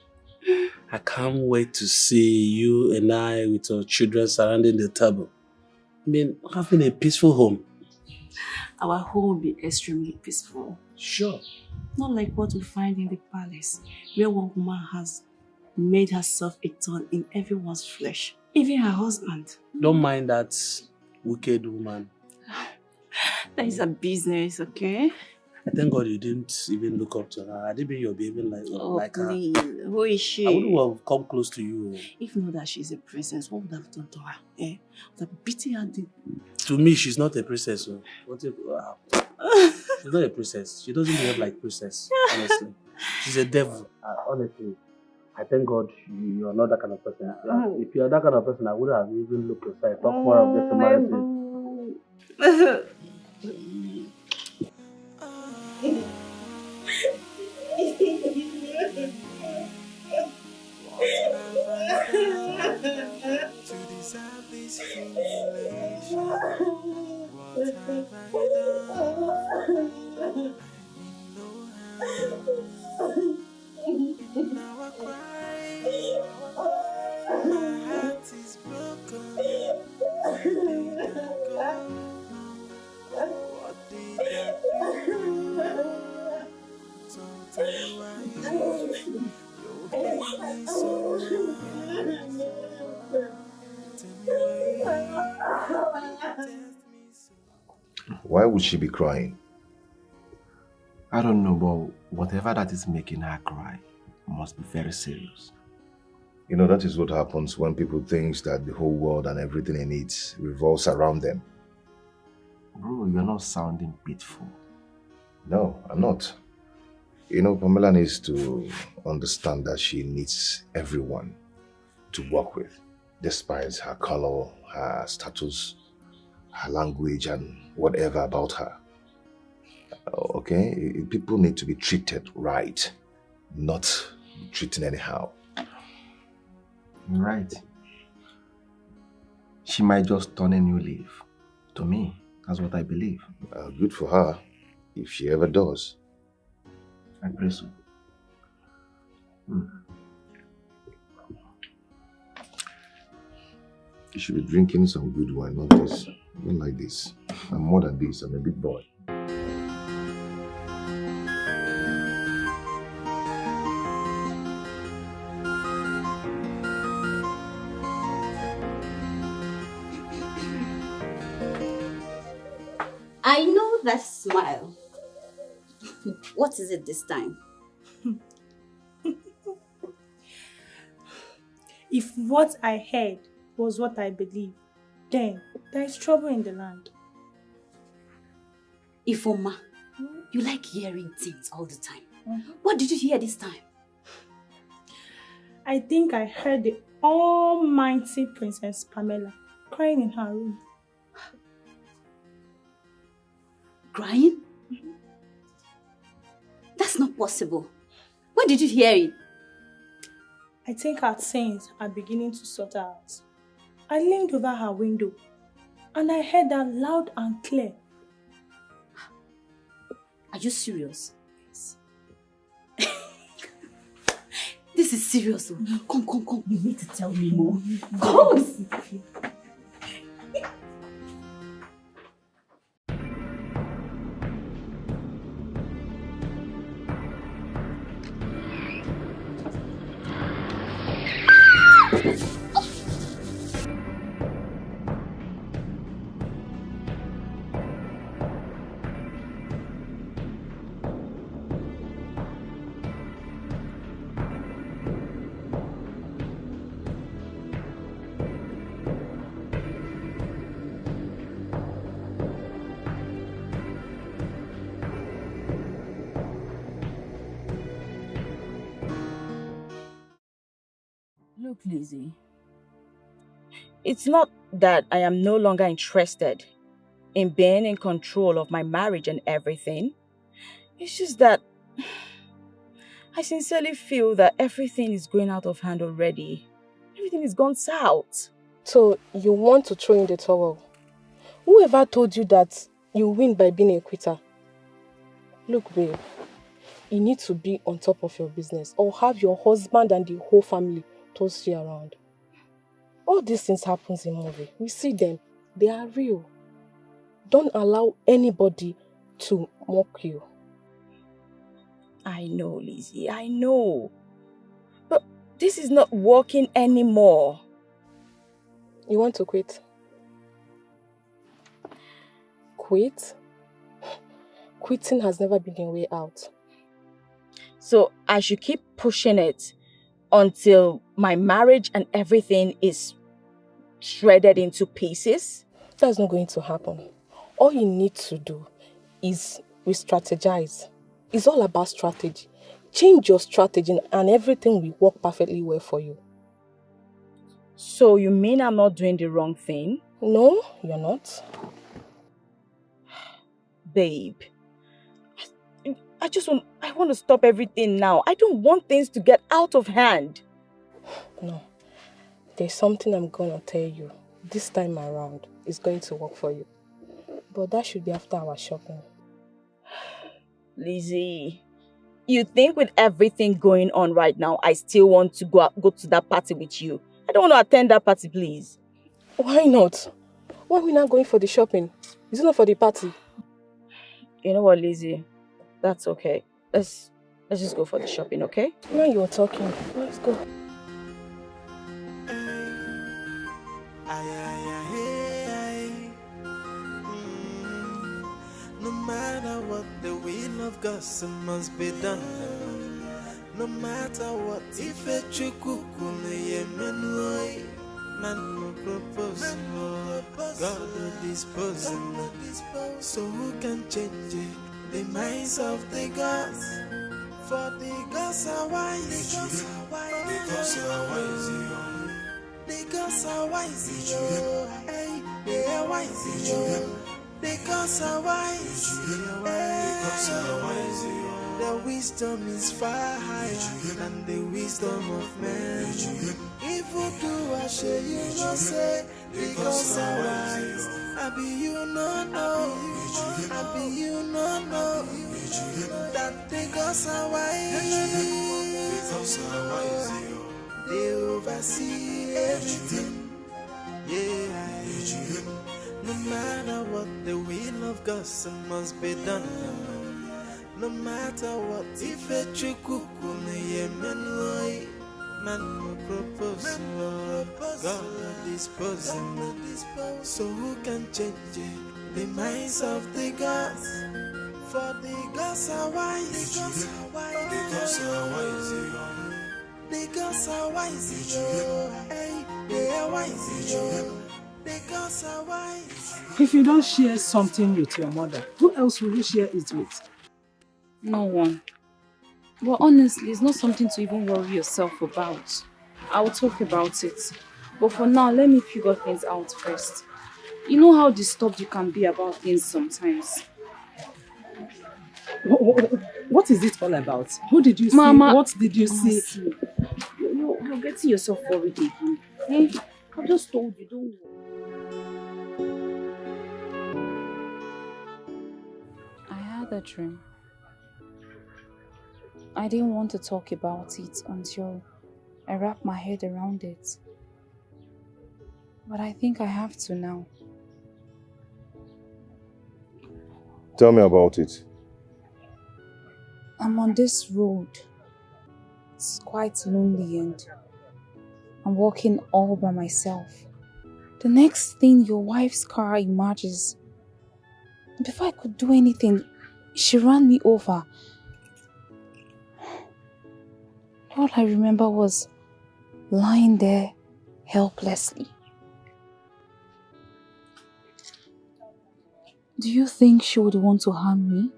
I can't wait to see you and I with our children surrounding the table. I mean, having a peaceful home. Our home will be extremely peaceful. Sure. Not like what we find in the palace, where one woman has made herself a thorn in everyone's flesh, even her husband. Don't mind that wicked woman. That is a business, okay? I thank God you didn't even look up to her. I didn't mean you're behaving like her. Please. Who is she? I wouldn't have come close to you. If not that she's a princess, what would I have done to her? Eh? Would I have beaten her deep? To me, she's not a princess. So. She's not a princess. She doesn't behave like a princess, honestly. She's a devil. Honestly, I thank God you are not that kind of person. If you are that kind of person, I would have even looked aside. Talk more of this marriage. To deserve this humiliation, what have I done? Now I cry, my heart is broken. Did I go? What did I do? So tell me why you hate me so much. Why would she be crying? I don't know, but whatever that is making her cry must be very serious. You know, that is what happens when people think that the whole world and everything in it revolves around them. Bro, you're not sounding pitiful. No, I'm not. You know, Pamela needs to understand that she needs everyone to work with, despite her color, her status, her language, and whatever about her. Okay? People need to be treated right, not treated anyhow. You're right. She might just turn a new leaf. To me, that's what I believe. Good for her, if she ever does. I pray so. You should be drinking some good wine, not this. I don't like this. I'm more than this. I'm a big boy. I know that smile. What is it this time? If what I heard was what I believe, then there is trouble in the land. Ifoma, you like hearing things all the time. What did you hear this time? I think I heard the almighty Princess Pamela crying in her room. Crying? That's not possible. Where did you hear it? I think her sins are beginning to sort her out. I leaned over her window and I heard her loud and clear. Are you serious? Yes. This is serious. Come. You need to tell me more. Come. Look, Lizzie. It's not that I am no longer interested in being in control of my marriage and everything. It's just that I sincerely feel that everything is going out of hand already. Everything is gone south. So you want to throw in the towel? Whoever told you that you win by being a quitter? Look, babe, you need to be on top of your business or have your husband and the whole family toss you around. All these things happen in movie. We see them. They are real. Don't allow anybody to mock you. I know, Lizzie, I know. But this is not working anymore. You want to quit? Quit? Quitting has never been a way out. So I should keep pushing it until my marriage and everything is shredded into pieces? That's not going to happen. All you need to do is re-strategize. It's all about strategy. Change your strategy and everything will work perfectly well for you. So you mean I'm not doing the wrong thing? No, you're not. Babe, I want to stop everything now. I don't want things to get out of hand. No. There's something I'm going to tell you. This time around, it's going to work for you. But that should be after our shopping. Lizzie, you think with everything going on right now, I still want to go to that party with you? I don't want to attend that party, please. Why not? Why are we not going for the shopping? Is it not for the party? You know what, Lizzie? That's okay. Let's just go for the shopping, okay? Now you're talking. Let's go. No matter what, the will of God must be done. No matter what, if a Chinenye Nnebe, man will propose, God will dispose. So who can change it? The minds of the gods. For the gods are wise. The gods are wise. The gods are wise. Hey, they are wise. The gods are wise. The wisdom is far higher than the wisdom of man. If you do, I shall you not say, the gods are wise. I be you not know. I be you not know. That the gods are wise. They oversee everything. Yeah. No matter what, the will of God must be done. No matter what, if a Chinenye Nnebe, man will propose, God will dispose. So who can change it? The minds of the gods. For the gods are wise. The gods are wise. The gods are wise. Hey, they are wise. The gods are wise. If you don't share something with your mother, who else will you share it with? No one. But honestly, it's not something to even worry yourself about. I'll talk about it. But for now, let me figure things out first. You know how disturbed you can be about things sometimes. What is it all about? Who did you see? Mama, What did you see? You're getting yourself worried again. Hey, I just told you, don't worry. I had a dream. I didn't want to talk about it until I wrapped my head around it. But I think I have to now. Tell me about it. I'm on this road. It's quite lonely and I'm walking all by myself. The next thing, your wife's car emerges. Before I could do anything, she ran me over. All I remember was lying there helplessly. Do you think she would want to harm me?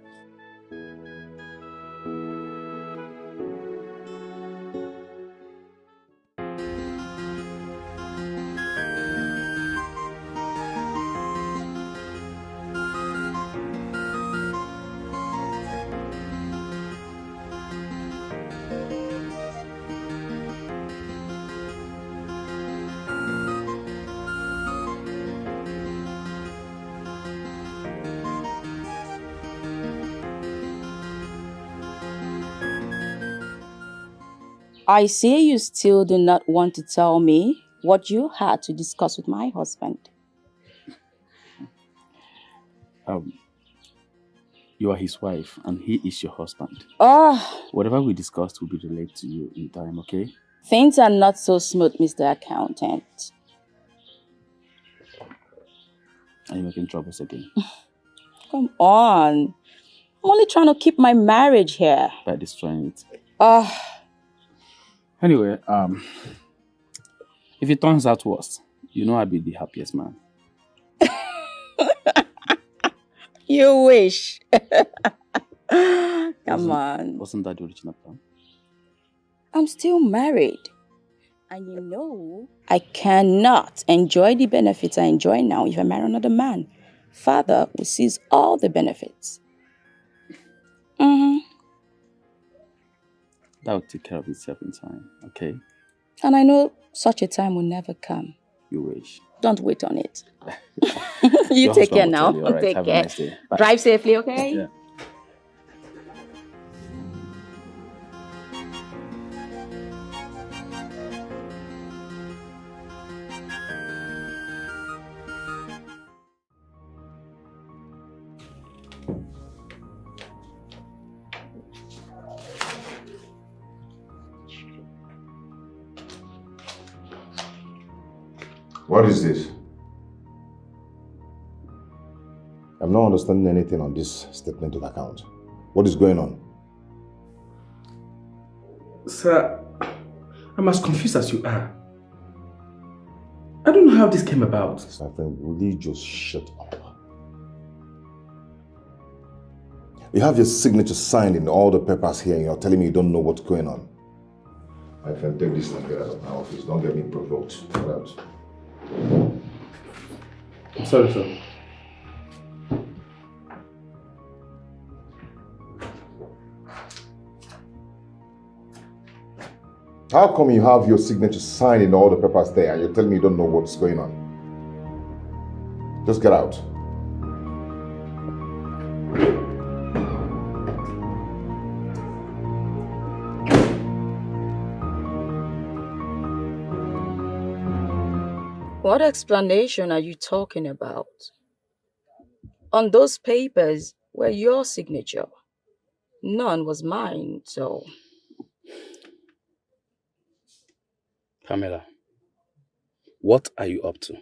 I see you still do not want to tell me what you had to discuss with my husband. You are his wife and he is your husband. Oh, Whatever we discussed will be relayed to you in time, okay? things are not so smooth, Mr. Accountant. Are you making troubles again? Come on. I'm only trying to keep my marriage here. By destroying it. Anyway, if it turns out worse, you know I'll be the happiest man. You wish. Come on. Wasn't that the original plan? I'm still married. And you know, I cannot enjoy the benefits I enjoy now if I marry another man. Father will seize all the benefits. That will take care of itself in time, okay? And I know such a time will never come. You wish. Don't wait on it. You take care now. Right, Take have care. a nice day. Bye. Drive safely, okay? Yeah. What is this? I'm not understanding anything on this statement of account. What is going on? Sir, I'm as confused as you are. I don't know how this came about. My friend, will you just shut up? You have your signature signed in all the papers here and you're telling me you don't know what's going on. My friend, take this and get out of my office. Don't get me provoked. Get out. I'm sorry, sir. How come you have your signature signed in all the papers there and you're telling me you don't know what's going on? Just get out. What explanation are you talking about? On those papers were your signature. None was mine, so... Pamela, what are you up to?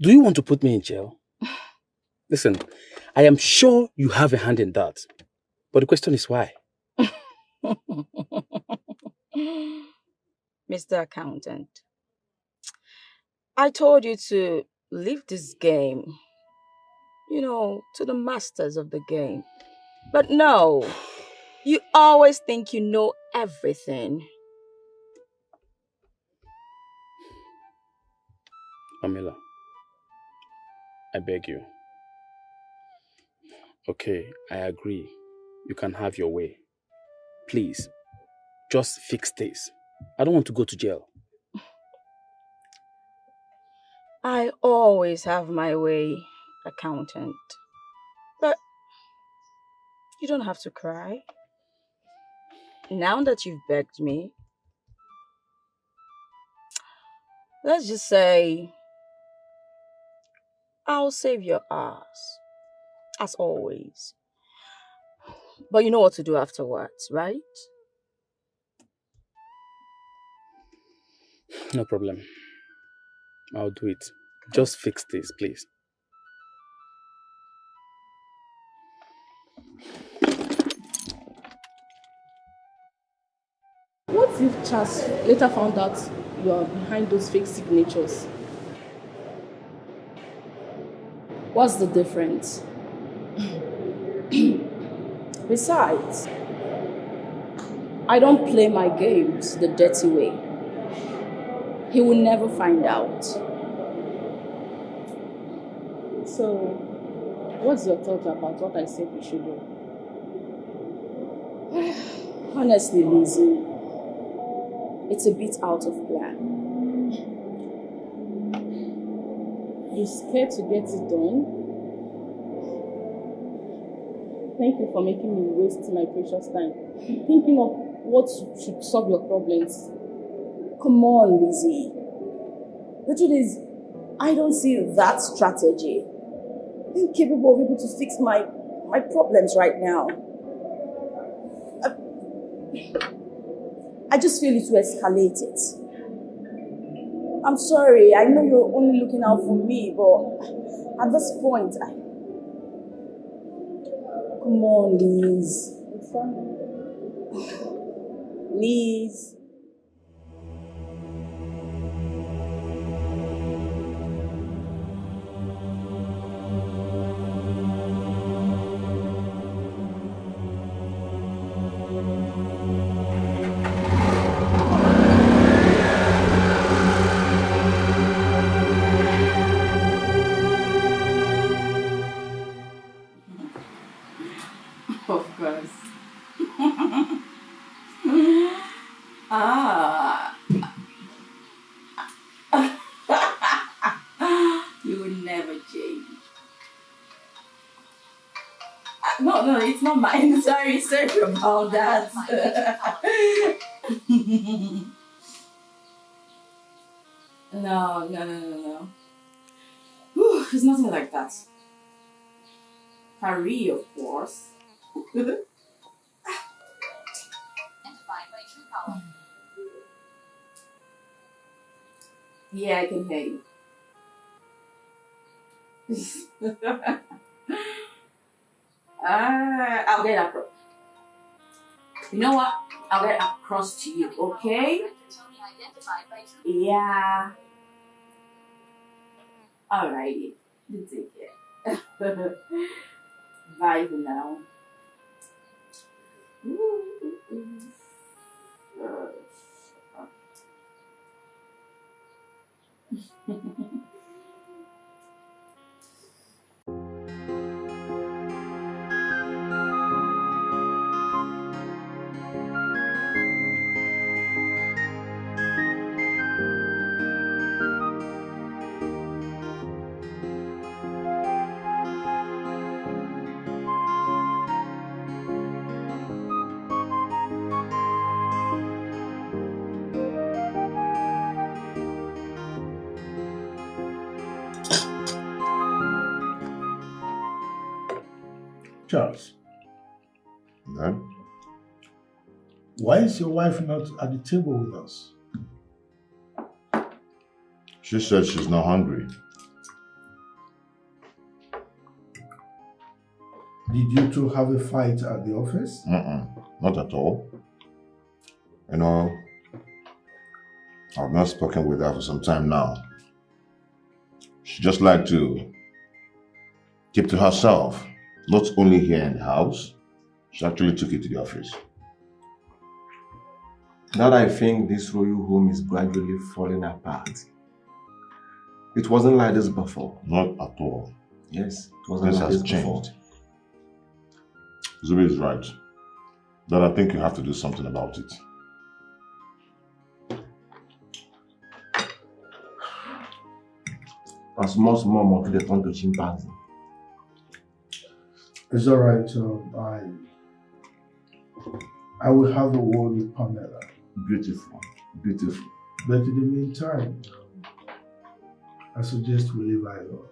Do you want to put me in jail? Listen, I am sure you have a hand in that. But the question is why? Mr. Accountant, I told you to leave this game, to the masters of the game. But no, you always think you know everything. Pamela, I beg you. Okay, I agree. You can have your way. Please, just fix this. I don't want to go to jail. I always have my way, Accountant. But you don't have to cry. Now that you've begged me, let's just say I'll save your ass, as always. But you know what to do afterwards, right? No problem. I'll do it. Just fix this, please. What if Charles later found out you are behind those fake signatures? What's the difference? Besides, I don't play my games the dirty way. He will never find out. So, what's your thought about what I said we should do? Honestly, Lizzie, it's a bit out of plan. You're scared to get it done? Thank you for making me waste my precious time thinking of what should solve your problems. Come on, Lizzie. The truth is, I don't see that strategy being capable of able to fix my problems right now. I just feel it will escalate it. I'm sorry, I know you're only looking out for me, but at this point, come on, Liz. Liz. Of course. Ah. You will never change. No, it's not mine. Sorry about that. No. Whew, it's nothing like that. Harry, of course. Yeah, I can hear you. I'll get across. You know what? I'll get across to you, okay? Yeah. Alrighty. You take care. Bye for now. Charles, Dad? why is your wife not at the table with us? She said she's not hungry. Did you two have a fight at the office? Not at all. You know, I've not spoken with her for some time now. She just liked to keep to herself. Not only here in the house, she actually took it to the office. Now that I think this royal home is gradually falling apart. It wasn't like this before. Not at all. Yes, it wasn't This like has this before. changed. Zubi is right. That I think you have to do something about it. As much more monkey they turn to chimpanzee. It's all right. I will have a word with Pamela. Beautiful, beautiful. But in the meantime, I suggest we leave her alone.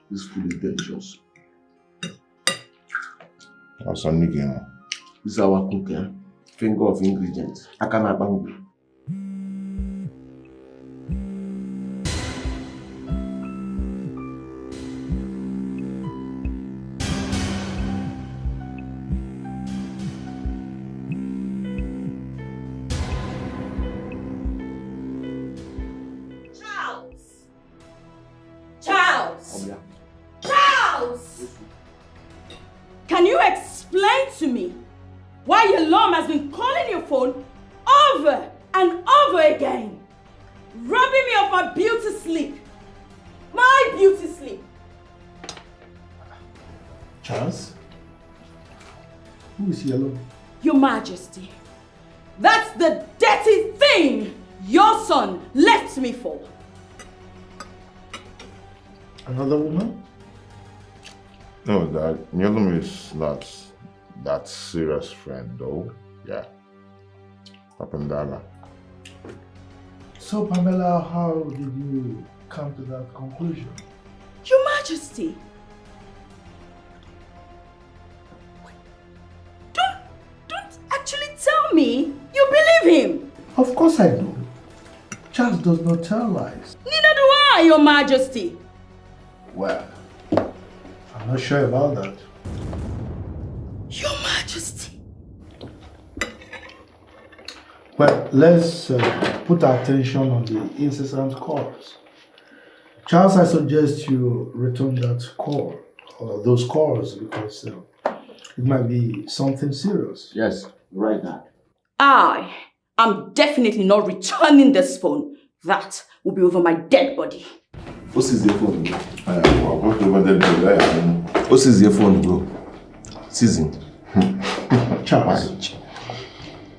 This food is delicious. That's a nigga. This is our cooking. Finger of ingredients. I cannot bang. Can you explain to me why your mom has been calling your phone over and over again, robbing me of my beauty sleep? My beauty sleep. Charles? Who is Yellow? Your Majesty, that's the dirty thing your son left me for. Another woman? No, Dad. Nyelum is not that serious friend, though. Yeah. Papandala. So, Pamela, how did you come to that conclusion? Your Majesty. Don't actually tell me you believe him. Of course I do. Charles does not tell lies. Neither do I, Your Majesty. Well, I'm not sure about that. Your Majesty. Well, let's put our attention on the incessant calls. Charles, I suggest you return that call, or those calls, because it might be something serious. Yes, right now. I am definitely not returning this phone. That will be over my dead body. What is your phone, bro? What is your phone, bro? Season. Charles,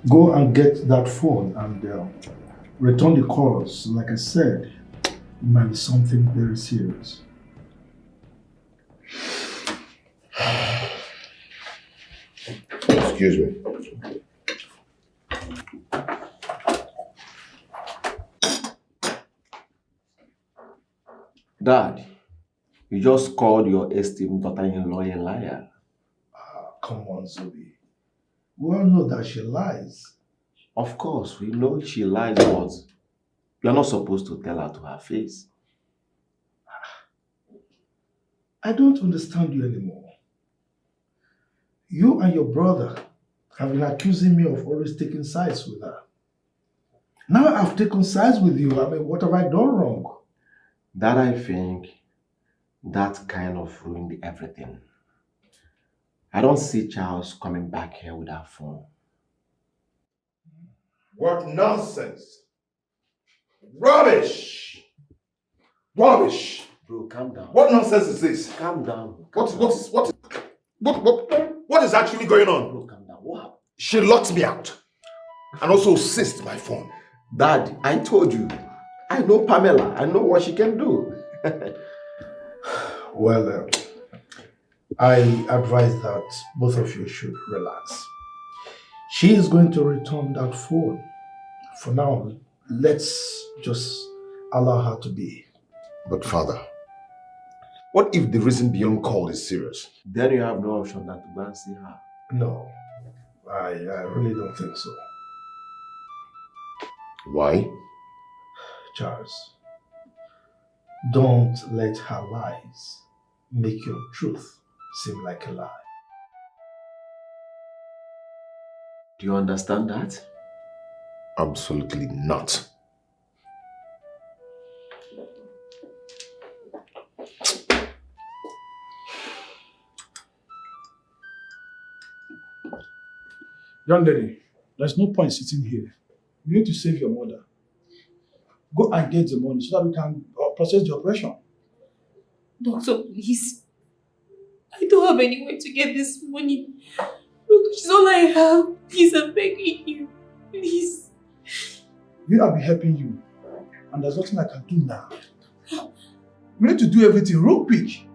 go and get that phone and return the calls. Like I said, it might be something very serious. Excuse me. Dad, you just called your esteemed daughter-in-law a liar. Come on, Zubi. We all know that she lies. Of course, we know she lies, but you're not supposed to tell her to her face. I don't understand you anymore. You and your brother have been accusing me of always taking sides with her. Now I've taken sides with you. I mean, what have I done wrong? That I think that kind of ruined everything. I don't see Charles coming back here with our phone. What nonsense! Rubbish! Rubbish! Bro, calm down. What nonsense is this? Calm down. What is actually going on? Bro, calm down. What happened? She locked me out and also seized my phone. Dad, I told you. I know Pamela. I know what she can do. Well, I advise that both of you should relax. She is going to return that phone. For now, let's just allow her to be. But Father, what if the reason beyond call is serious? Then you have no option than to go and see her. No, I really don't think so. Why? Charles, don't let her lies make your truth seem like a lie. Do you understand that? Absolutely not. Young lady, there's no point sitting here. You need to save your mother. Go and get the money so that we can process the operation. Doctor, please. I don't have any way to get this money. Look, this is all I have. Please, I'm begging you. Please. We have been helping you. And there's nothing I can do now. We need to do everything real quick.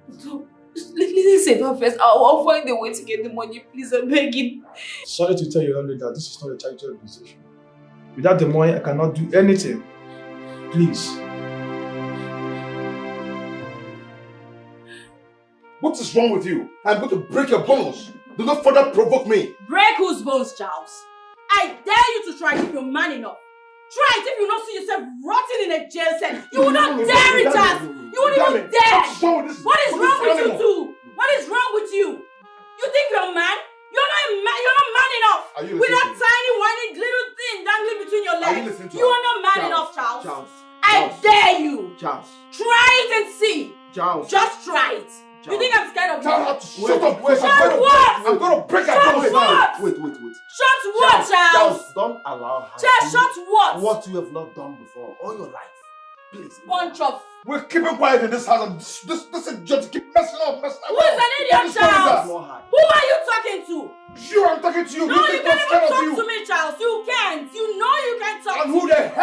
Doctor, let's save her first. I'll find a way to get the money. Please, I'm begging. Sorry to tell you earlier that this is not a charity organization. Without the money, I cannot do anything. Please. What is wrong with you? I'm going to break your bones. Do not further provoke me. Break whose bones, Charles? I dare you to try it if you're man enough. Try it if you don't see yourself rotting in a jail cell. You will not dare it, Charles. You won't even dare. What is wrong with you two? What is wrong with you? You think you're a man? You're not a man. You're not man enough. With that tiny, whiny little thing dangling between your legs. You are not man enough, Charles. I dare you. Charles. Try it and see. Charles. Just try it. You think I'm scared of you? Shut up. Shut what? I'm going to break her bones. Shut what? Wait. Shut what, Charles? Don't allow her. Charles, shut what? What you have not done before all your life. Please. Bunch of... We're keeping quiet in this house and this is just keep messing up. Who is an idiot, Charles? Who are you talking to? You, I'm talking to you. No, you can't even talk to me, Charles. You can't. You know you can't talk And who the hell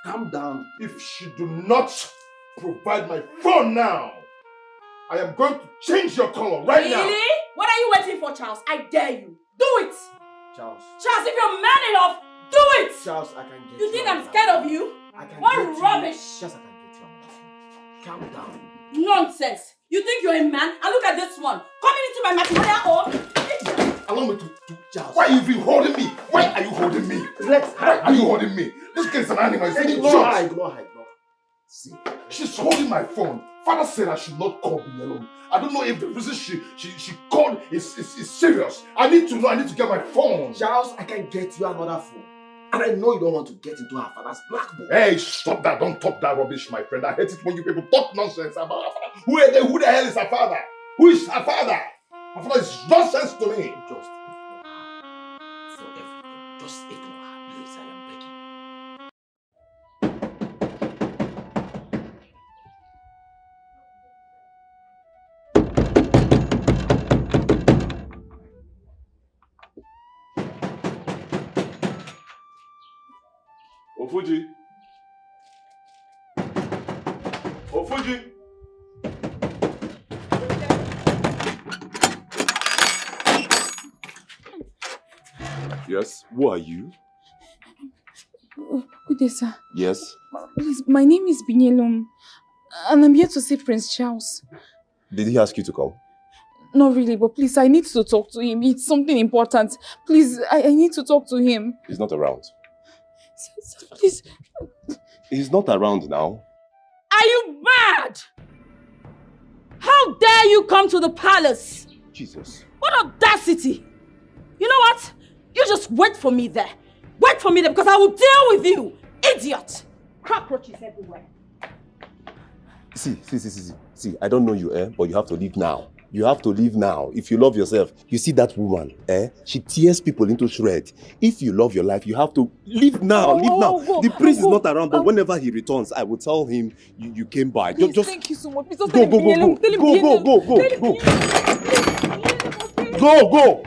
calm down. If she do not provide my phone now, I am going to change your color right now. Really? What are you waiting for, Charles? I dare you. Do it! Charles. Charles, if you're man enough, do it! Charles, I can get you. think I'm scared of you? What rubbish! Just I can get you. Calm down. Nonsense! You think you're a man? And look at this one. Coming into my matrimonial home. Allow me to Charles. Why are you even holding me? Why are you holding me? Why are you holding me? This kid is an animal. He's taking shots. Ignore her. See, she's holding my phone. Father said I should not call me alone. I don't know if the reason she called is serious. I need to know. I need to get my phone. Charles, I can get you another phone. And I know you don't want to get into her father's black book. Hey, stop that. Don't talk that rubbish, my friend. I hate it when you people talk nonsense about her father. Who the hell is her father? Who is her father? Her father is nonsense to me. Just ignore her. For everything. Just ignore her, please. I am begging. Ofuji. Ofuji. Yes, who are you? Good day, sir. Yes. Please, my name is Binyelum, and I'm here to see Prince Charles. Did he ask you to come? Not really, but please, I need to talk to him. It's something important. Please, I need to talk to him. He's not around. Sir, please. He's not around now. Are you mad? How dare you come to the palace? Jesus. What audacity! You know what? You just wait for me there. Wait for me there because I will deal with you, idiot! Cockroaches everywhere. See, I don't know you, but you have to leave now. You have to leave now. If you love yourself, you see that woman, she tears people into shreds. If you love your life, you have to leave now. Leave now. The prince is not around, but whenever he returns, I will tell him you came by. Please, just thank you so much. Please don't go. Go.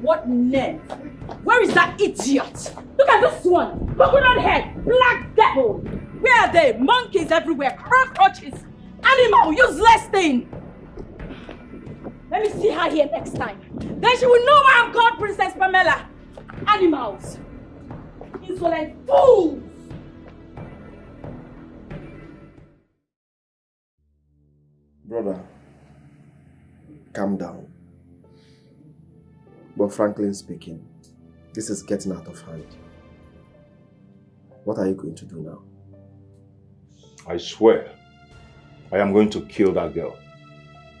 What name? Where is that idiot? Look at this one. Coconut head, black devil. Where are they? Monkeys everywhere, cockroaches, animal, useless thing. Let me see her here next time. Then she will know why I'm called Princess Pamela. Animals. Insolent fools. Brother, calm down. But frankly speaking, this is getting out of hand. What are you going to do now? I swear, I am going to kill that girl.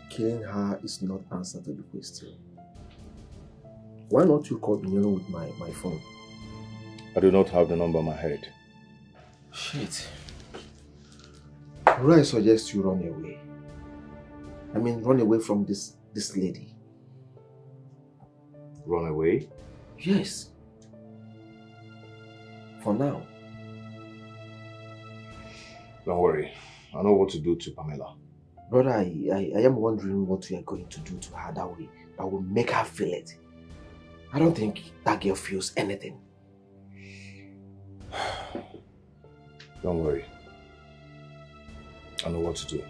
Killing her is not answer to the question. Why not you call Binyelum with my phone? I do not have the number in my head. Shit. I suggest you run away. I mean, run away from this lady. Run away? Yes. For now. Don't worry. I know what to do to Pamela. Brother, I am wondering what we are going to do to her that will make her feel it. I don't think that girl feels anything. Don't worry. I know what to do.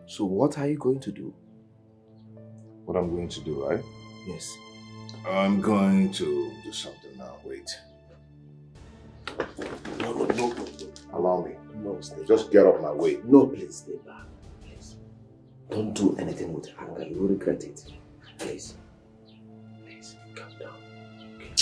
So what are you going to do? What I'm going to do, right? Yes. I'm going to do something now. Wait. No. Allow me. No, stay Just back. get off my way. No, please stay back. Please. Don't do anything with anger. You will regret it. Please. Please, calm down. Okay.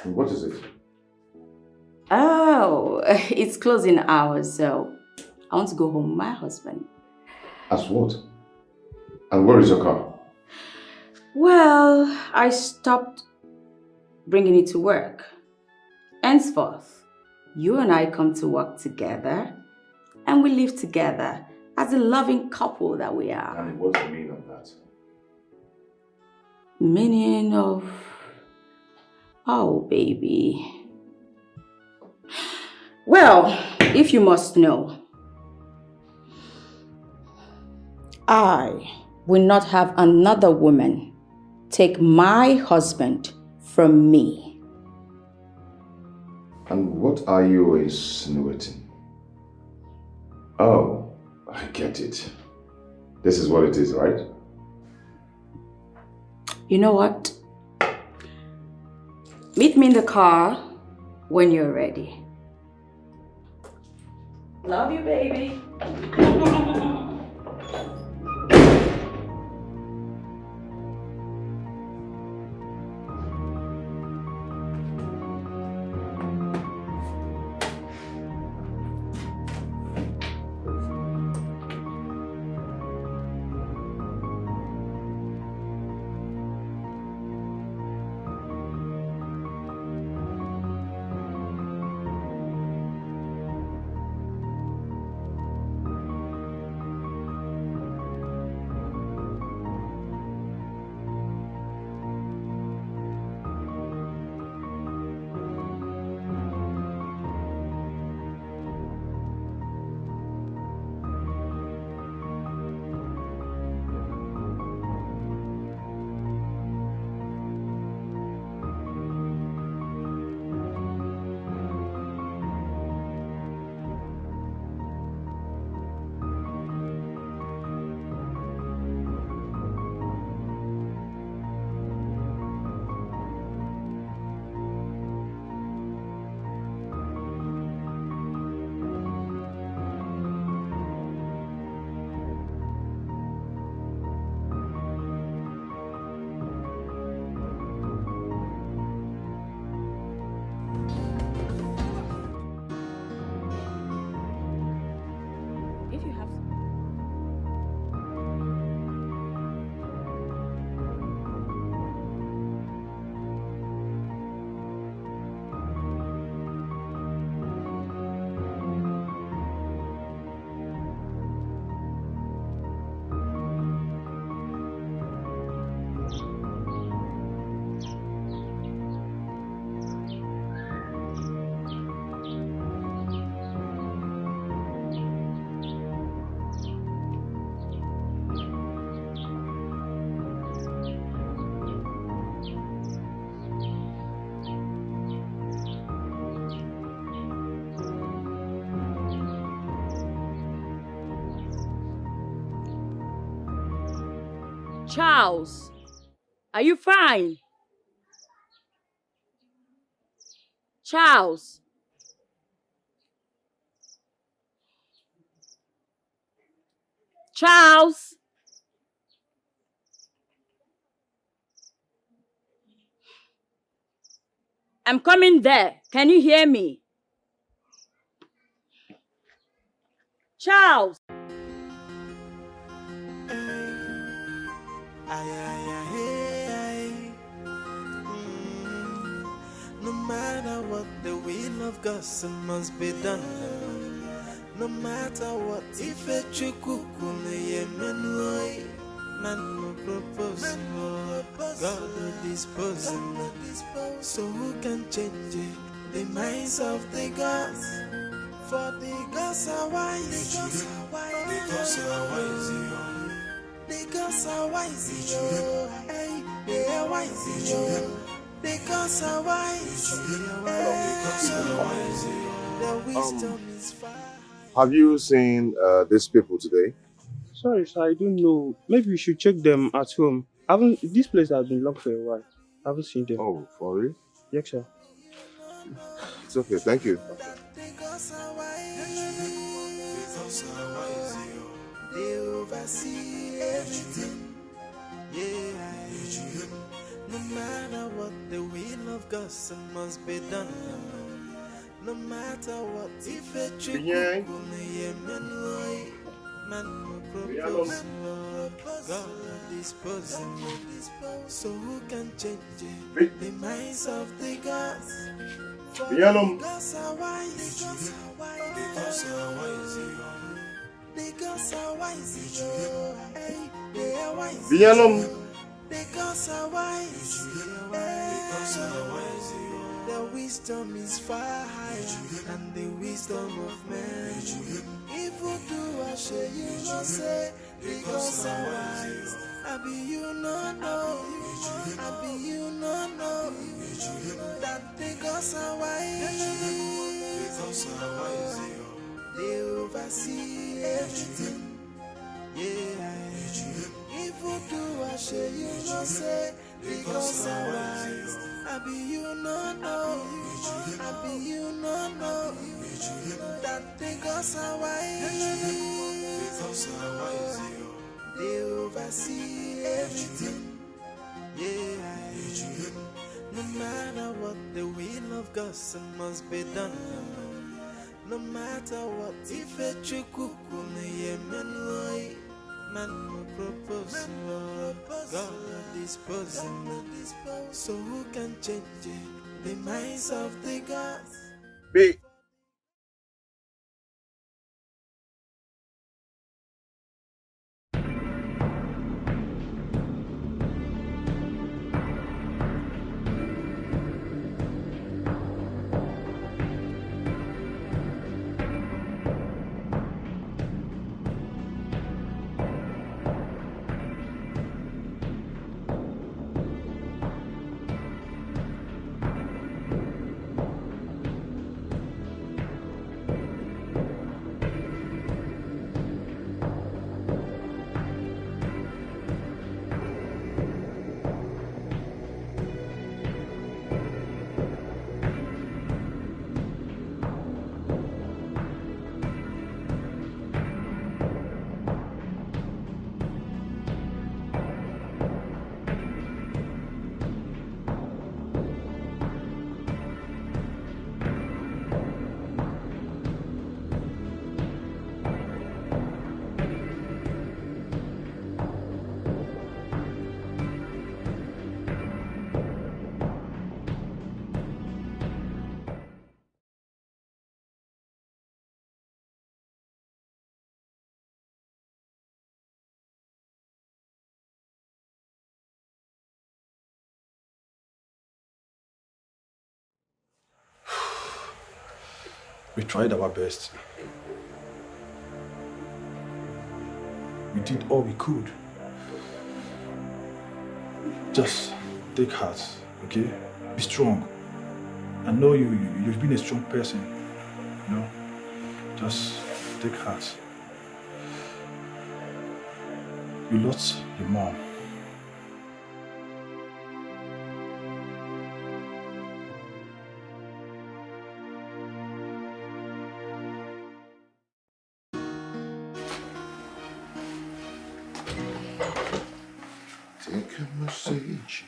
What is it? Oh, it's closing hours, so I want to go home with my husband. As what? And where is your car? Well, I stopped bringing it to work. Henceforth, you and I come to work together and we live together as a loving couple that we are. And what's the meaning of that? Meaning of... Oh, baby. Well, if you must know, I will not have another woman take my husband from me. And what are you insinuating? Oh, I get it. This is what it is, right? You know what? Meet me in the car when you're ready. Love you, baby. Charles, are you fine? Charles. Charles. I'm coming there. Can you hear me? Charles. No matter what, the will of God must be done. No matter what, if a chukukule yemenway, man no propose, God will dispose. So who can change it? The minds of the gods? For the gods are wise. The gods are wise. The gods are wise. Hey, they are wise. The gods are wise. The wisdom is far. Have you seen these people today? Sorry, sir, I don't know. Maybe we should check them at home. This place has been locked for a while. I haven't seen them. Oh, for real? Yes, sir. It's okay, thank you. They oversee everything. Yeah. No matter what, the will of God must be done. No matter what, if a trick man will propose, God will dispose. So who can change it? The minds of the gods. For the gods are wise. The gods are wise. The gods are wise. Hey, they are wise. The gods are wise. wisdom is far higher than the wisdom of man. If you do, I share you no say, because I'm wise. I be you no know, I be you no know, that because I'm wise, they oversee everything. Yeah, if you do, I share you no say, because I'm wise. I be you no know, I be you no know, that because I'm wise, they oversee everything. Yeah, no matter what, the will of God must be done. No matter what, if a chukukume yemenoi, man no propose, God dispose. So who can change the minds of the gods? Be We tried our best. We did all we could. Just take heart, okay? Be strong. I know you've been a strong person, you know? Just take heart. You lost your mom. take a message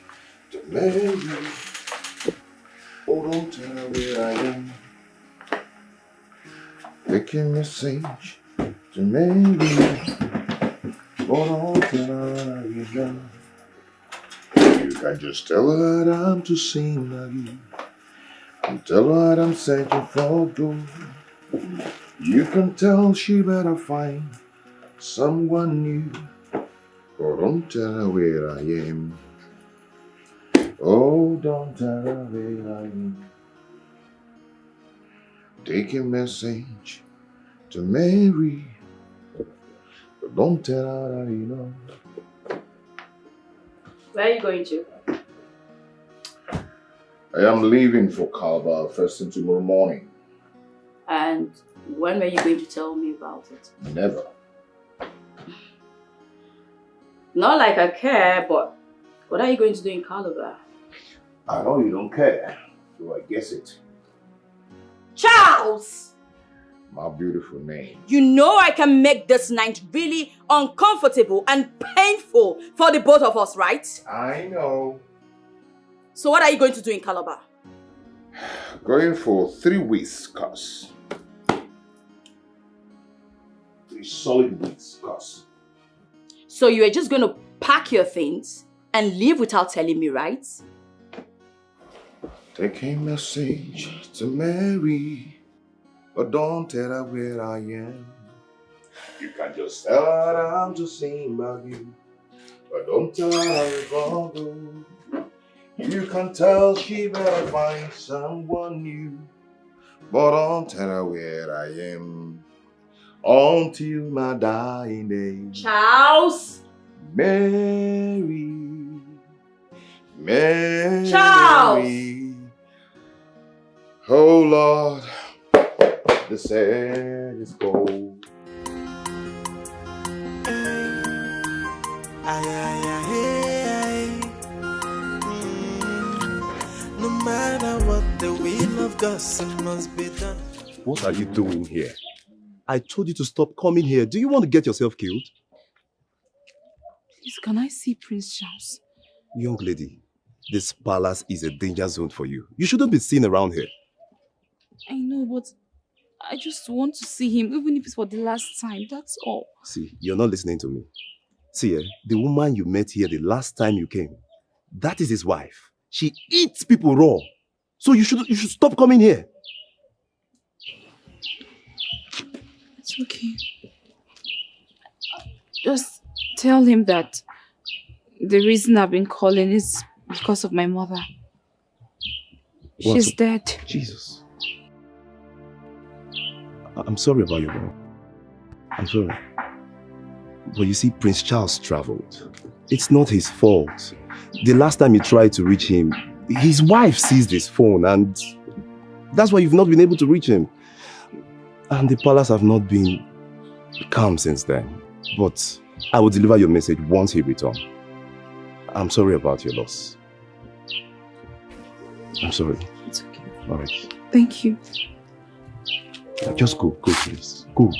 to Mary. Oh, don't tell her where I am. Take a message to Mary. Oh, don't tell her where I am. You can just tell her that I'm to sing again. And tell her that I'm searching for gold. You can tell she better find someone new. Oh, don't tell her where I am. Oh, don't tell her where I am. Take a message to Mary. But don't tell her that you know. Where are you going to? I am leaving for Calabar first thing tomorrow morning. And when were you going to tell me about it? Never. Not like I care, but what are you going to do in Calabar? I know you don't care, so I guess it. Charles! My beautiful name. You know I can make this night really uncomfortable and painful for the both of us, right? I know. So what are you going to do in Calabar? Going for 3 weeks, cuz. 3 solid weeks, cuz. So you are just going to pack your things and leave without telling me, right? Take a message to Mary, but don't tell her where I am. You can just tell her that I'm just saying about you, but don't tell her I'm gonna go. You You can tell she better find someone new. But don't tell her where I am until my dying day. Charles! Mary. Mary. Charles! Oh Lord, the sand is cold. No matter what, the will of God must be done. What are you doing here? I told you to stop coming here. Do you want to get yourself killed? Please, can I see Prince Charles? Young lady, this palace is a danger zone for you. You shouldn't be seen around here. I know, but I just want to see him, even if it's for the last time. That's all. See, you're not listening to me. See, the woman you met here the last time you came, that is his wife. She eats people raw. So you should stop coming here. It's okay. Just tell him that the reason I've been calling is because of my mother. She's dead. Jesus. I'm sorry about your mom. I'm sorry. But you see, Prince Charles traveled. It's not his fault. The last time he tried to reach him, his wife seized his phone and that's why you've not been able to reach him. And the palace have not been calm since then. But I will deliver your message once he returns. I'm sorry about your loss. I'm sorry. It's okay. All right. Thank you. Just go, please. Go.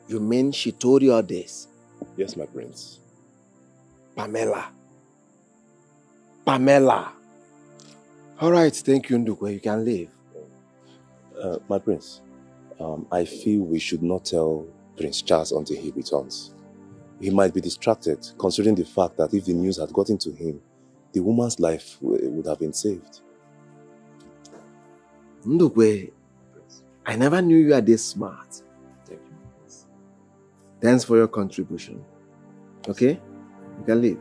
You mean she told you all this? Yes, my prince. Pamela. All right, thank you, Ndukwe. You can leave. My prince, I feel we should not tell Prince Charles until he returns. He might be distracted, considering the fact that if the news had gotten to him, the woman's life would have been saved. Ndukwe, I never knew you are this smart. Thank you. Thanks for your contribution. Okay? You can leave.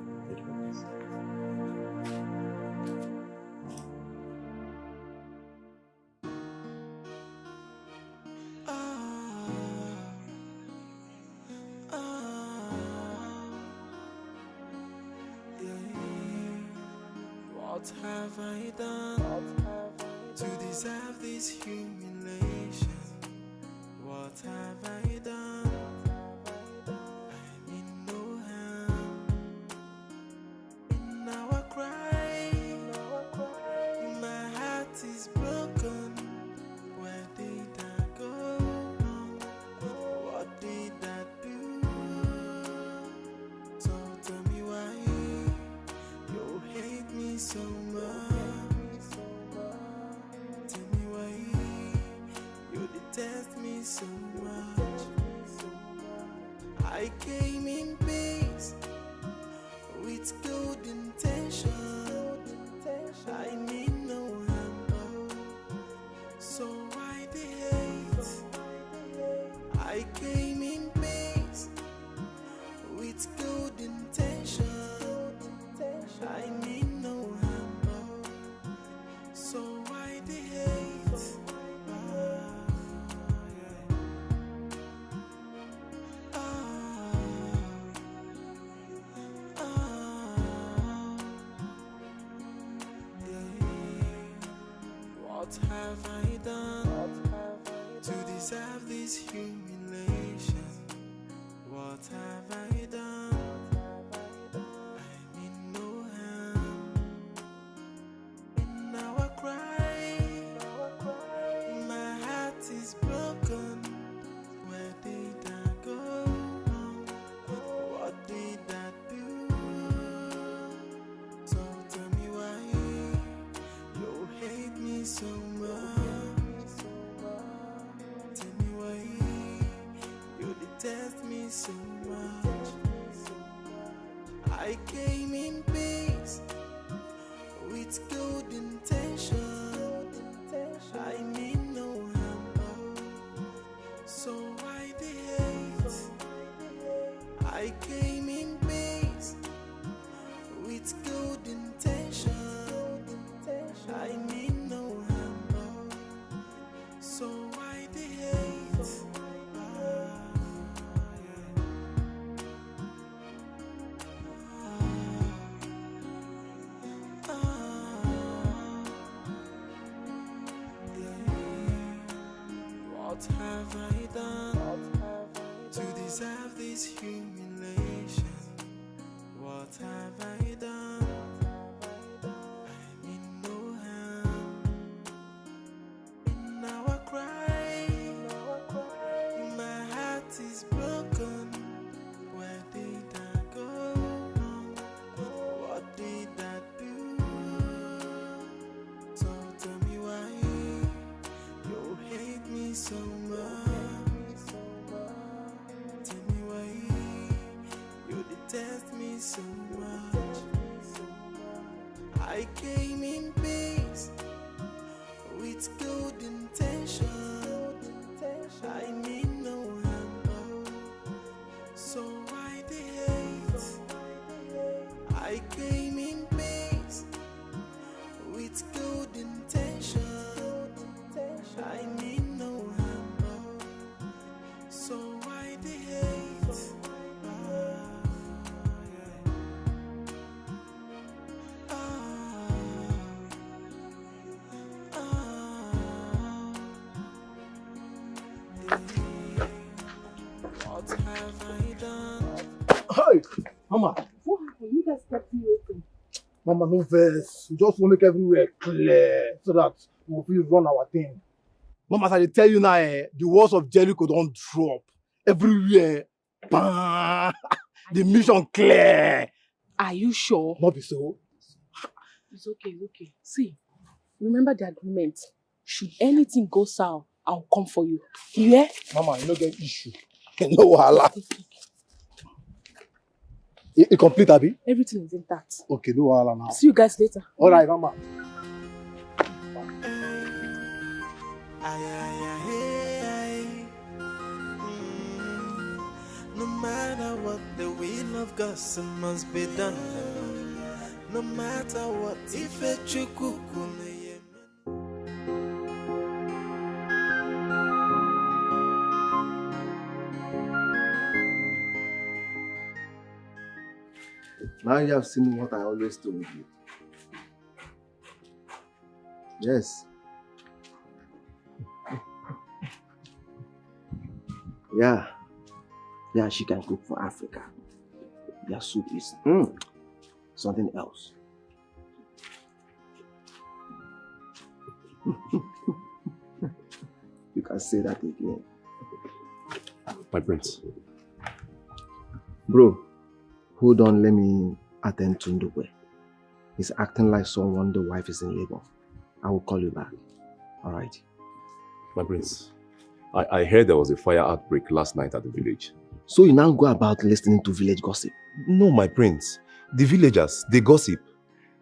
What have I done to deserve this humiliation? What have I done? I mean no harm. In our cry, my heart is broken. Where did I go wrong? What did I do? So tell me why you hate me so much. Tell me why you detest me so much. I came in peace with good intention. I mean no harm, so why the hate? I came in peace with good intention. I mean no harm, so why the hate? What have I done to deserve this humiliation? What have I done? I mean no harm. In our cry, my heart is broken. Where did I go wrong? What did I do? So tell me why you hate me so much. so much. I came in peace with good intention. I mean no harm, so why the hate? I came in peace with good intention. I mean no harm, so why the hate? What have I done to deserve this humiliation? What have I done? I mean no harm. In our cry, my heart is broken. Where did I go wrong? What did I do? So tell me why you hate me so much. Tell me why you detest me so much. I came in peace with good intention. I mean no harm, so why the hate? I came in peace with good intention. I mean no harm, so why the hate? What have I done? Hey, Mama. What happened? You guys kept me open. Mama, no verse. We just want to make everywhere clear so that we'll run our thing. Mama, as I tell you now, the walls of Jericho don't drop. Everywhere. Bam. The mission clear. Are you sure? Not be so. It's okay, okay. See, remember the agreement. Should anything go south, I'll come for you. You hear? Mama, you don't get issue. No wahala. It complete, Abi? Everything is intact. Okay, no wahala now. See you guys later. All right, Mama. No matter what, the will of God must be done. No matter what, if it you cook. Now you have seen what I always told you. Yes. Yeah. Yeah, she can cook for Africa. Their soup is something else. You can say that again. My prince. Bro, hold on, let me attend to Nnebe. He's acting like someone the wife is in labor. I will call you back. Alright. My prince, I heard there was a fire outbreak last night at the village. So you now go about listening to village gossip? No, my prince. The villagers, they gossip.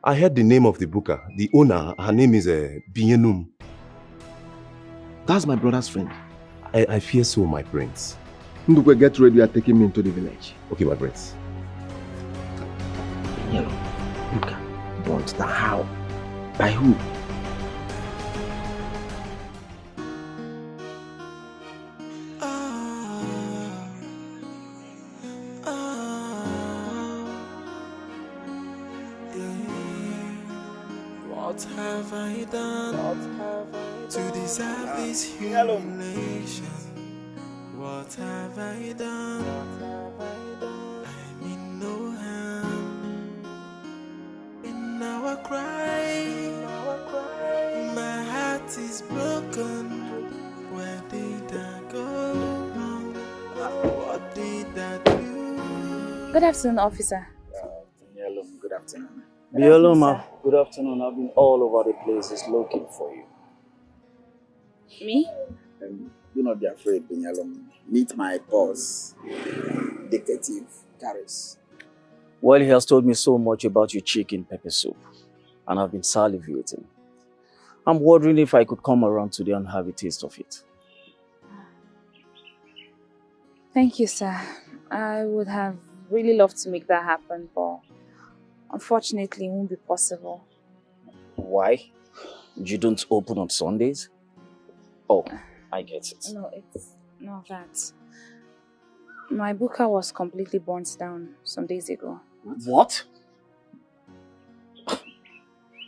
I heard the name of the booker. The owner, her name is Binyenum. That's my brother's friend. I fear so, my prince. Nnebe, get ready. You are taking me into the village. Okay, my prince. Booker, but the how? By who? What have I done to deserve this humiliation? What have I done? I mean no harm. In our cry, my heart is broken. Where did I go wrong? What did I do? Good afternoon, officer. Good afternoon. Bioloma, good afternoon. I've been all over the places looking for you. Me? Do not be afraid, Binyalum. Meet my boss, Detective Caris. Well, he has told me so much about your chicken pepper soup, and I've been salivating. I'm wondering if I could come around today and have a taste of it. Thank you, sir. I would have really loved to make that happen, but unfortunately it won't be possible. Why? You don't open on Sundays? Oh, I get it. No, it's not that. My booker was completely burnt down some days ago. What?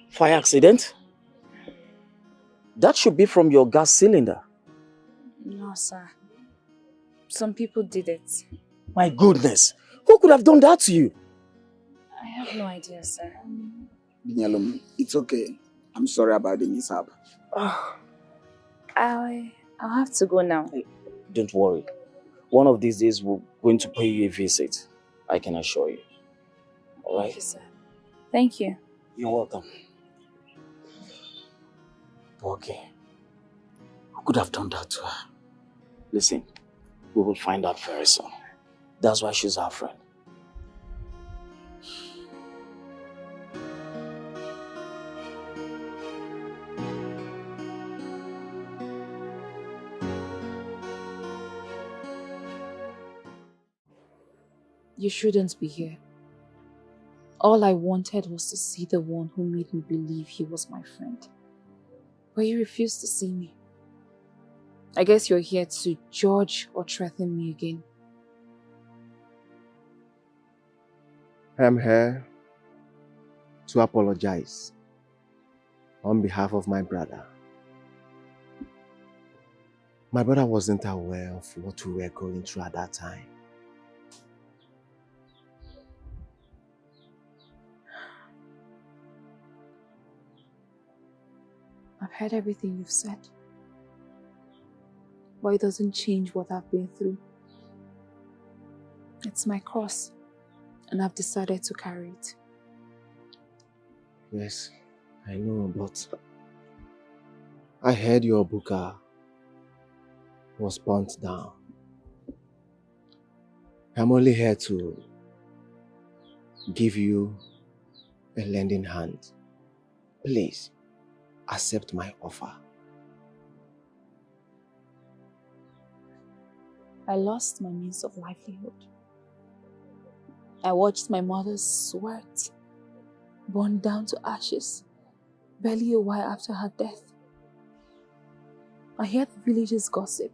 Fire accident? That should be from your gas cylinder. No, sir. Some people did it. My goodness. Who could have done that to you? I have no idea, sir. Binyalum, it's okay. I'm sorry about the mishap. I'll have to go now. Don't worry. One of these days we're going to pay you a visit. I can assure you. All right? Thank you, sir. Thank you. You're welcome. Okay. Who could have done that to her? Listen, we will find out very soon. That's why she's our friend. You shouldn't be here. All I wanted was to see the one who made me believe he was my friend. But you refused to see me. I guess you're here to judge or threaten me again. I'm here to apologize on behalf of my brother. My brother wasn't aware of what we were going through at that time. I've heard everything you've said. But it doesn't change what I've been through. It's my cross, and I've decided to carry it. Yes, I know, but I heard your booker was burnt down. I'm only here to give you a lending hand. Please, accept my offer. I lost my means of livelihood. I watched my mother's sweat burn down to ashes barely a while after her death. I hear the villagers gossip.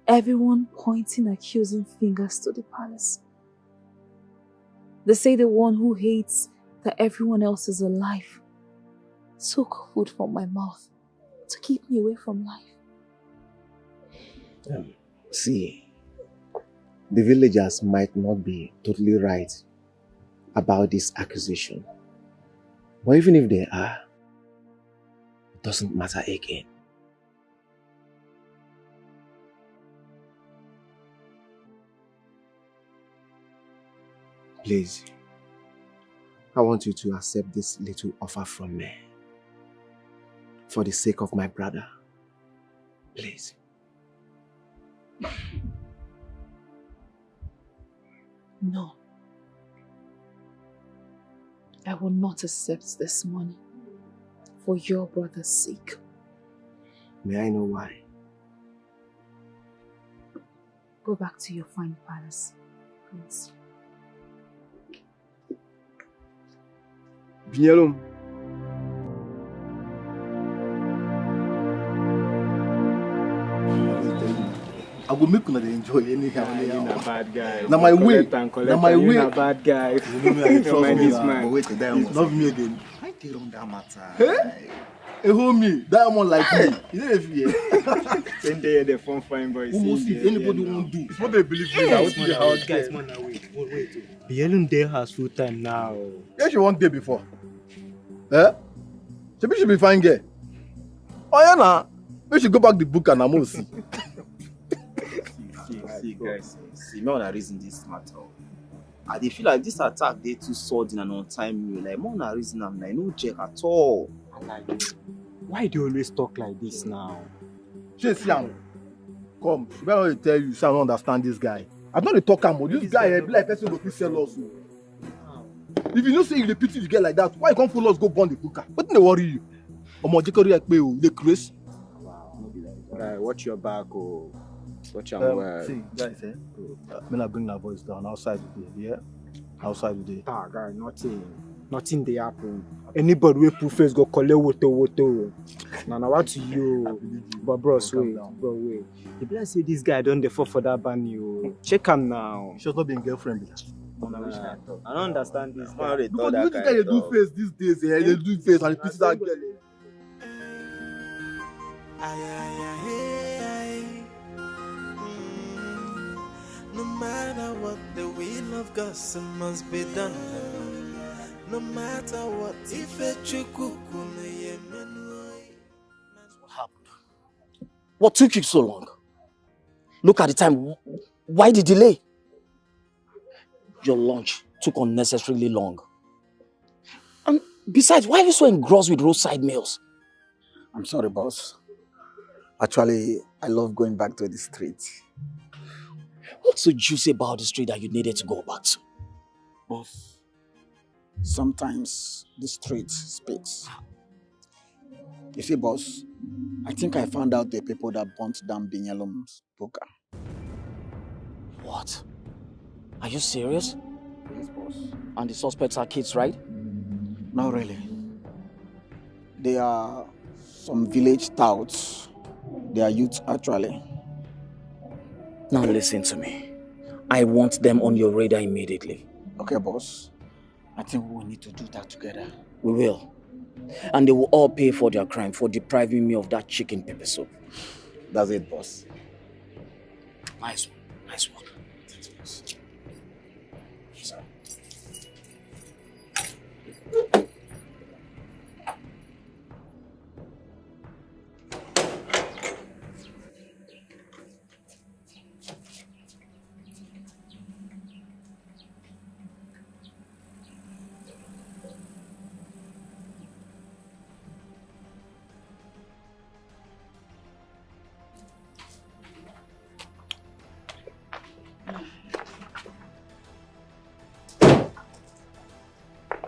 Everyone pointing accusing fingers to the palace. They say the one who hates that everyone else is alive took food from my mouth to keep me away from life. See, the villagers might not be totally right about this accusation. But even if they are, it doesn't matter again. Please, I want you to accept this little offer from me. For the sake of my brother. Please. No. I will not accept this money for your brother's sake. May I know why? Go back to your fine palace, please. Binyalum. I will make you enjoy anyhow. You're not bad guy. Now my way. Now my way. You're not bad guy. You know me, I trust me. But wait, Diamond. Love me again. I tell on that matter. Hey? A homie, Diamond like me. You know if you then they the fun fine boys. almost if anybody won't do. It's what they believe in. Wait, Bielun there has full time now. Yeah, she won't day before. Eh? She should be fine girl. Oh yeah, nah. We should go back the book and I'm see. See, guys, see, me wanna reason this matter. I dey feel like this attack they too sudden and untimely. Like, more na reason I'm like no check at all. Why do you always talk like this now? She see am. Come, if I want to tell you, so I don't understand this guy. I don't dey talk am. This guy be like person go sell us. If you know say you dey pity the girl like that, why you can't follow us go burn the cooker? What dey worry you? Omo Jekori Ekpe o, dey craze. Wow, no be like guy, watch your back oh. Watch your well. See, guys, when I bring that voice down outside today, yeah? Outside today. Ah, guy, nothing dey happen. Anybody wey put face go collect woto. Now what to you? But bros, wait. The plan say this guy don't dey fall for that ban you. Check him now. She's not being girlfriend. I don't understand this guy. Because you think they do face these days, they do face and pity that girl. No matter what, the will of God must be done. No matter what, if What happened? What took you so long? Look at the time. Why the delay? Your lunch took unnecessarily long. And besides, why are you so engrossed with roadside meals? I'm sorry, boss. Actually, I love going back to the street. What's so juicy about the street that you needed to go back to? Boss, sometimes the street speaks. You see, boss, I think I found out the people that burnt down Binyalom's poker. What? Are you serious? Yes, boss. And the suspects are kids, right? Not really. They are some village touts. They are youth, actually. Now listen to me. I want them on your radar immediately. Okay, boss. I think we will need to do that together. We will. And they will all pay for their crime for depriving me of that chicken pepper soup. That's it, boss. Nice one. Nice one. Thanks, boss.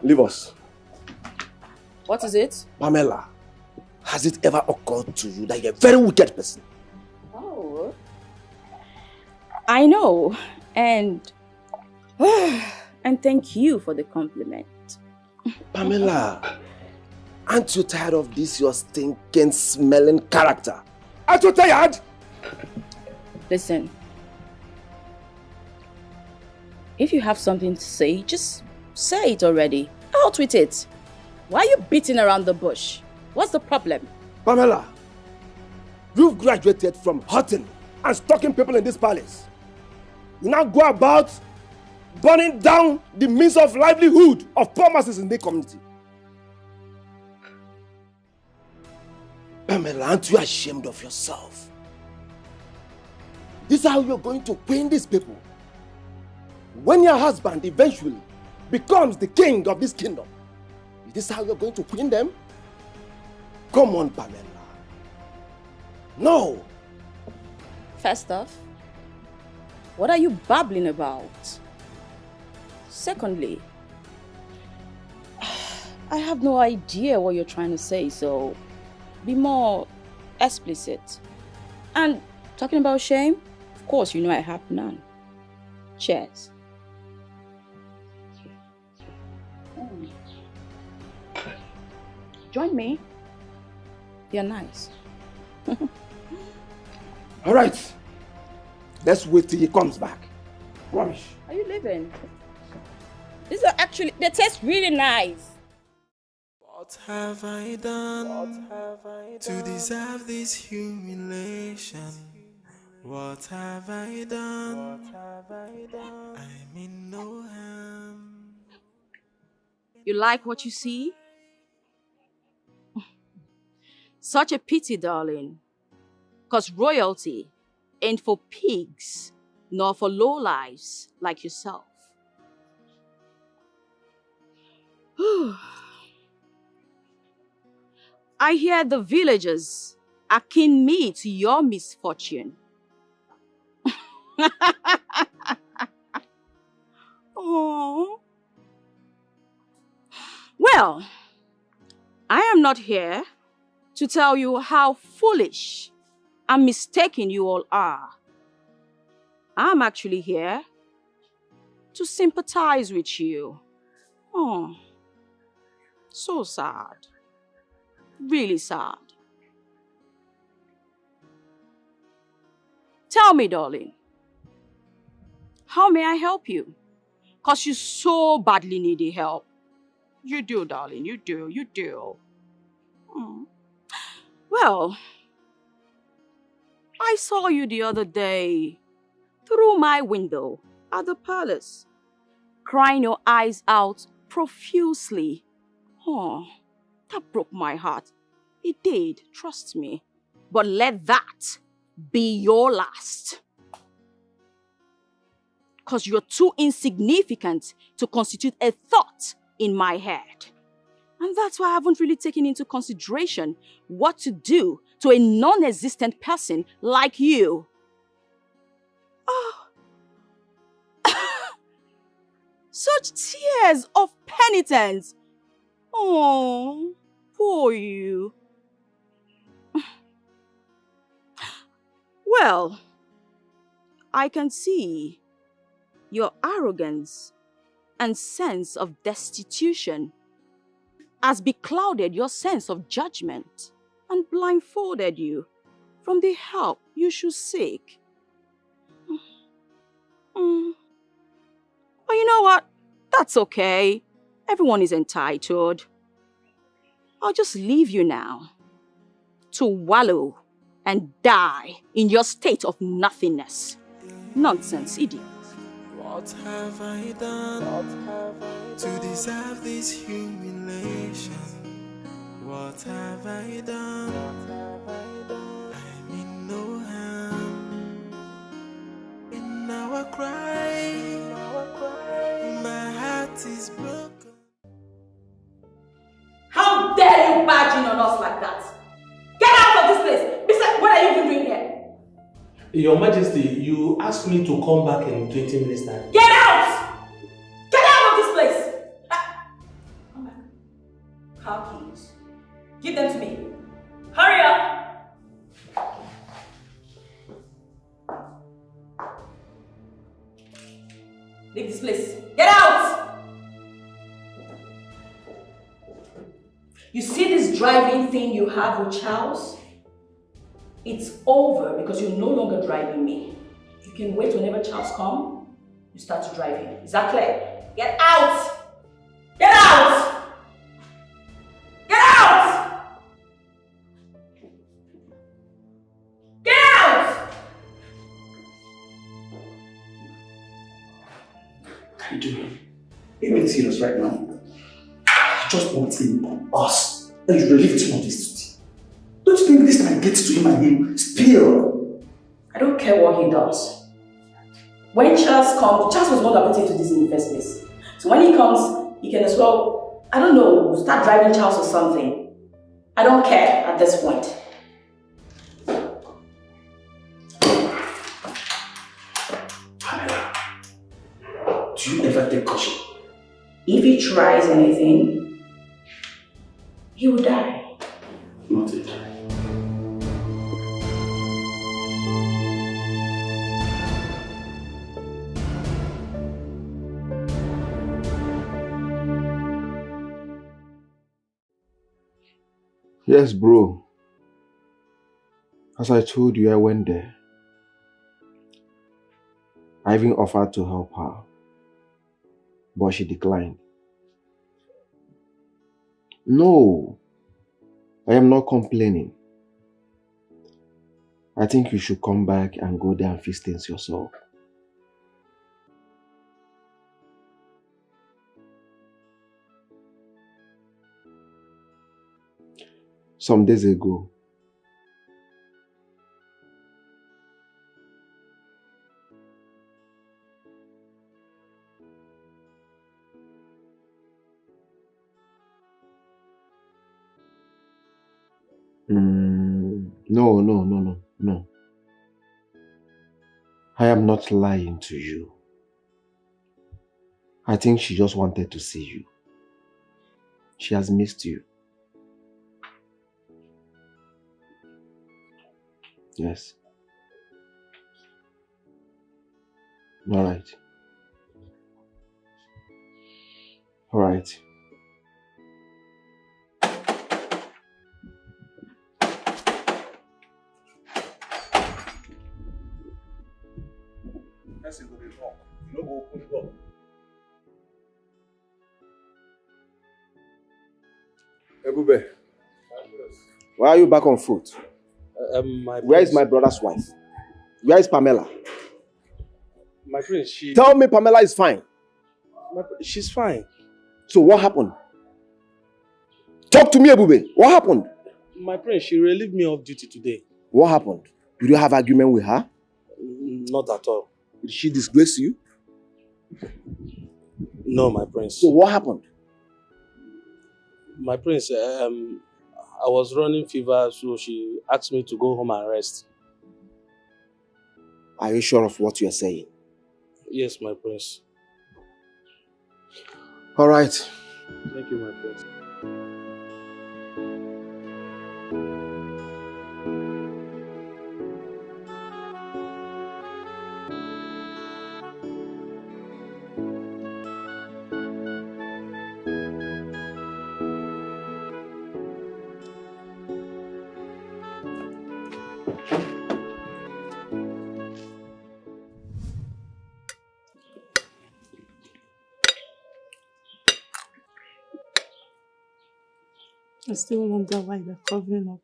Leave us. What is it? Pamela, has it ever occurred to you that you're a very wicked person? Oh. I know. And thank you for the compliment. Pamela, aren't you tired of this your stinking smelling character? Aren't you tired? Listen. If you have something to say, just say it already. Out with it. Why are you beating around the bush? What's the problem? Pamela, you've graduated from hunting and stalking people in this palace. You now go about burning down the means of livelihood of poor masses in the community. Pamela, aren't you ashamed of yourself? This is how you're going to queen these people. When your husband eventually becomes the king of this kingdom, is this how you're going to queen them? Come on, Pamela. No. First off, what are you babbling about? Secondly, I have no idea what you're trying to say, so be more explicit. And talking about shame, of course you know I have none. Cheers. Join me. You're nice. All right. Let's wait till he comes back. Rubbish. Are you leaving? These are actually, they taste really nice. What have I done to deserve this humiliation? What have I done? I mean no harm. You like what you see? Such a pity, darling. 'Cause royalty ain't for pigs, nor for lowlives like yourself. I hear the villagers akin me to your misfortune. Oh. Well, I am not here to tell you how foolish and mistaken you all are. I'm actually here to sympathize with you. Oh, so sad. Really sad. Tell me, darling, how may I help you? Because you so badly need the help. You do, darling, you do. Hmm. Well, I saw you the other day through my window at the palace, crying your eyes out profusely. Oh, that broke my heart. It did, trust me. But let that be your last. Because you're too insignificant to constitute a thought in my head. And that's why I haven't really taken into consideration what to do to a non-existent person like you. Oh. Such tears of penitence. Oh, poor you. Well, I can see your arrogance and sense of destitution has beclouded your sense of judgment and blindfolded you from the help you should seek. But you know what? That's okay. Everyone is entitled. I'll just leave you now to wallow and die in your state of nothingness. Nonsense, idiot. What have I done to deserve this humiliation? What have I done? I mean no harm. In our cry, my heart is broken. How dare you barge in on us like that? Get out of this place! Besides, what are you even doing here? Your Majesty, you asked me to come back in 20 minutes time. Get out! Get out of this place! Come back. Car keys. Give them to me. Hurry up! Leave this place. Get out! You see this driving thing you have with Charles? It's over because you're no longer driving me. You can wait whenever Charles comes, you start driving. Is that clear? Get out! Get out! Get out! Get out! Can you do it? Are you really serious right now? I just want in us that you relieve some of this duty. Don't you think this man gets to him and he'll spill? I don't care what he does. When Charles comes, Charles was the one that put into this in the first place. So when he comes, he can as well, I don't know, start driving Charles or something. I don't care at this point. Do you ever take caution? If he tries anything, he will die. Noted. Yes, bro. As I told you, I went there. I even offered to help her, but she declined. No, I am not complaining. I think you should come back and go there and fix things yourself. Some days ago, no. I am not lying to you. I think she just wanted to see you. She has missed you. Yes. All right. All right. Person go dey knock. You no go open the door. Ebube, why are you back on foot? Where is my brother's wife? Where is Pamela? My prince, she... Tell me Pamela is fine. She's fine. So what happened? Talk to me, Ebube. What happened? My prince, she relieved me of duty today. What happened? Did you have argument with her? Not at all. Did she disgrace you? No, my prince. So what happened? My prince, I was running fever, so she asked me to go home and rest. Are you sure of what you are saying? Yes, my prince. All right. Thank you, my prince. I still wonder why they're covering up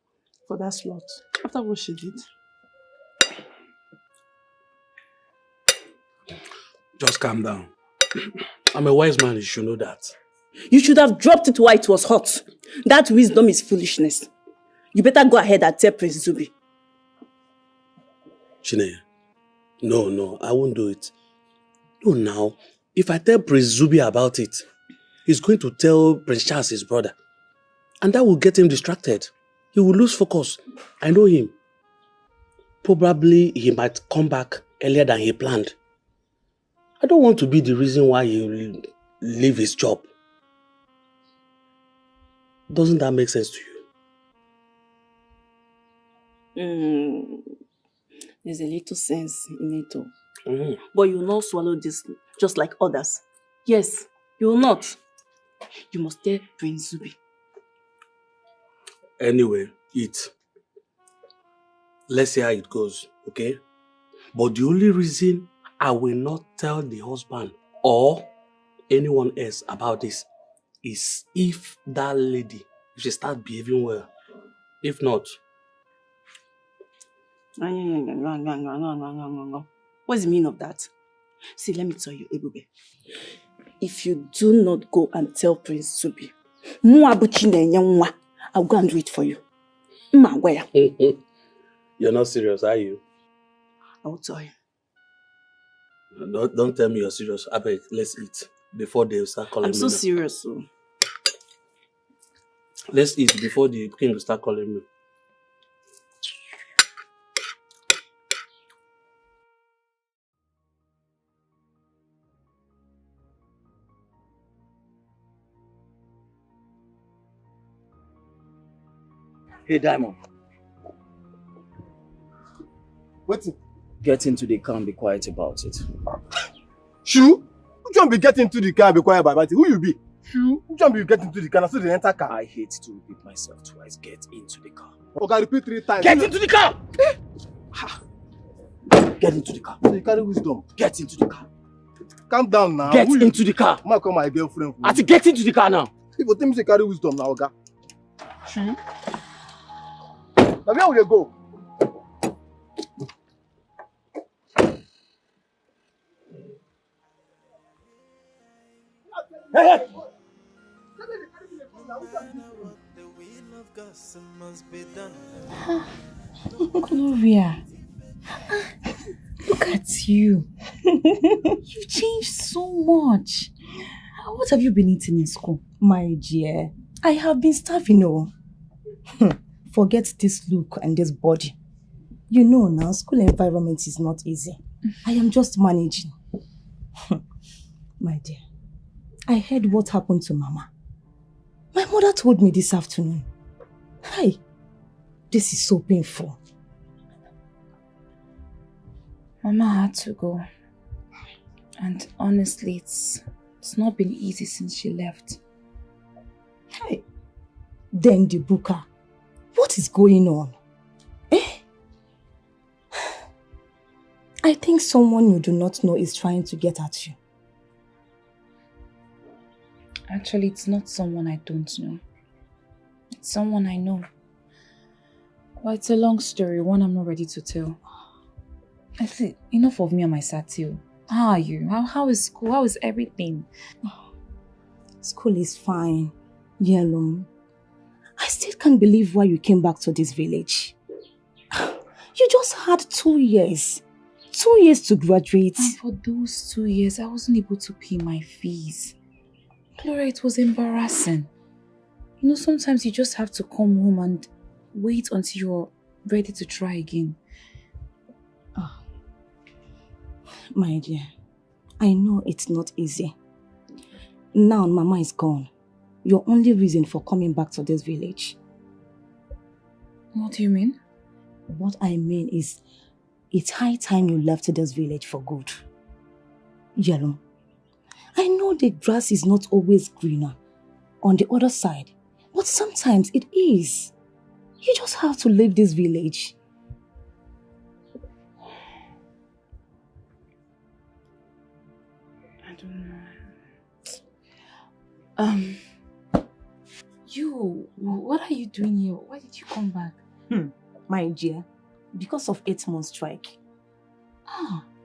for that slot after what she did. Just calm down. I'm a wise man, you should know that. You should have dropped it while it was hot. That wisdom is foolishness. You better go ahead and tell Prince Zubi. Chinenye, no, I won't do it. No, now, if I tell Prince Zubi about it, he's going to tell Prince Charles, his brother. And that will get him distracted. He will lose focus. I know him. Probably he might come back earlier than he planned. I don't want to be the reason why he will leave his job. Doesn't that make sense to you? There's a little sense in it too. But you will not swallow this just like others. Yes, you will not. You must tell Prince Zubi. Anyway, eat. Let's see how it goes, okay? But the only reason I will not tell the husband or anyone else about this is if that lady, if she starts behaving well. If not. What's the meaning of that? See, let me tell you, Ebube. If you do not go and tell Prince Zubi, I'll go and do it for you. You're not serious, are you? I will tell you. Don't tell me you're serious. I beg, let's eat before they start calling me. I'm so serious. So. Let's eat before the king will start calling me. Hey, Diamond. What? Get into the car and be quiet about it. Shoo? Who don't be getting into the car and be quiet about it? Who you be? Shoo? Who don't be getting into the car and so they enter car? I hate to repeat myself twice. Get into the car. Okay, repeat 3 times. Get into the car! Get into the car. So you carry wisdom. Get into the car. Calm down now. Get into the car. I'm call my girlfriend. I said get into the car now. People tell me to carry wisdom now, okay? Shoo? Now where will you go? Hey! Gloria, look at you. You've changed so much. What have you been eating in school? My dear, I have been starving, oh. Forget this look and this body. You know now, school environment is not easy. I am just managing. My dear, I heard what happened to Mama. My mother told me this afternoon. Hey, this is so painful. Mama had to go. And honestly, it's not been easy since she left. Hey, then the Buka. What is going on? I think someone you do not know is trying to get at you. Actually, it's not someone I don't know. It's someone I know. Well, it's a long story, one I'm not ready to tell. Actually, enough of me and my satire. How are you? How is school? How is everything? School is fine. Yellow. I still can't believe why you came back to this village. You just had 2 years. 2 years to graduate. And for those 2 years, I wasn't able to pay my fees. Gloria, it was embarrassing. You know, sometimes you just have to come home and wait until you're ready to try again. Oh. My dear, I know it's not easy. Now Mama is gone. Your only reason for coming back to this village. What do you mean? What I mean is, it's high time you left this village for good. Yellow, I know the grass is not always greener on the other side, but sometimes it is. You just have to leave this village. I don't know. What are you doing here? Why did you come back? My dear, because of 8 months strike.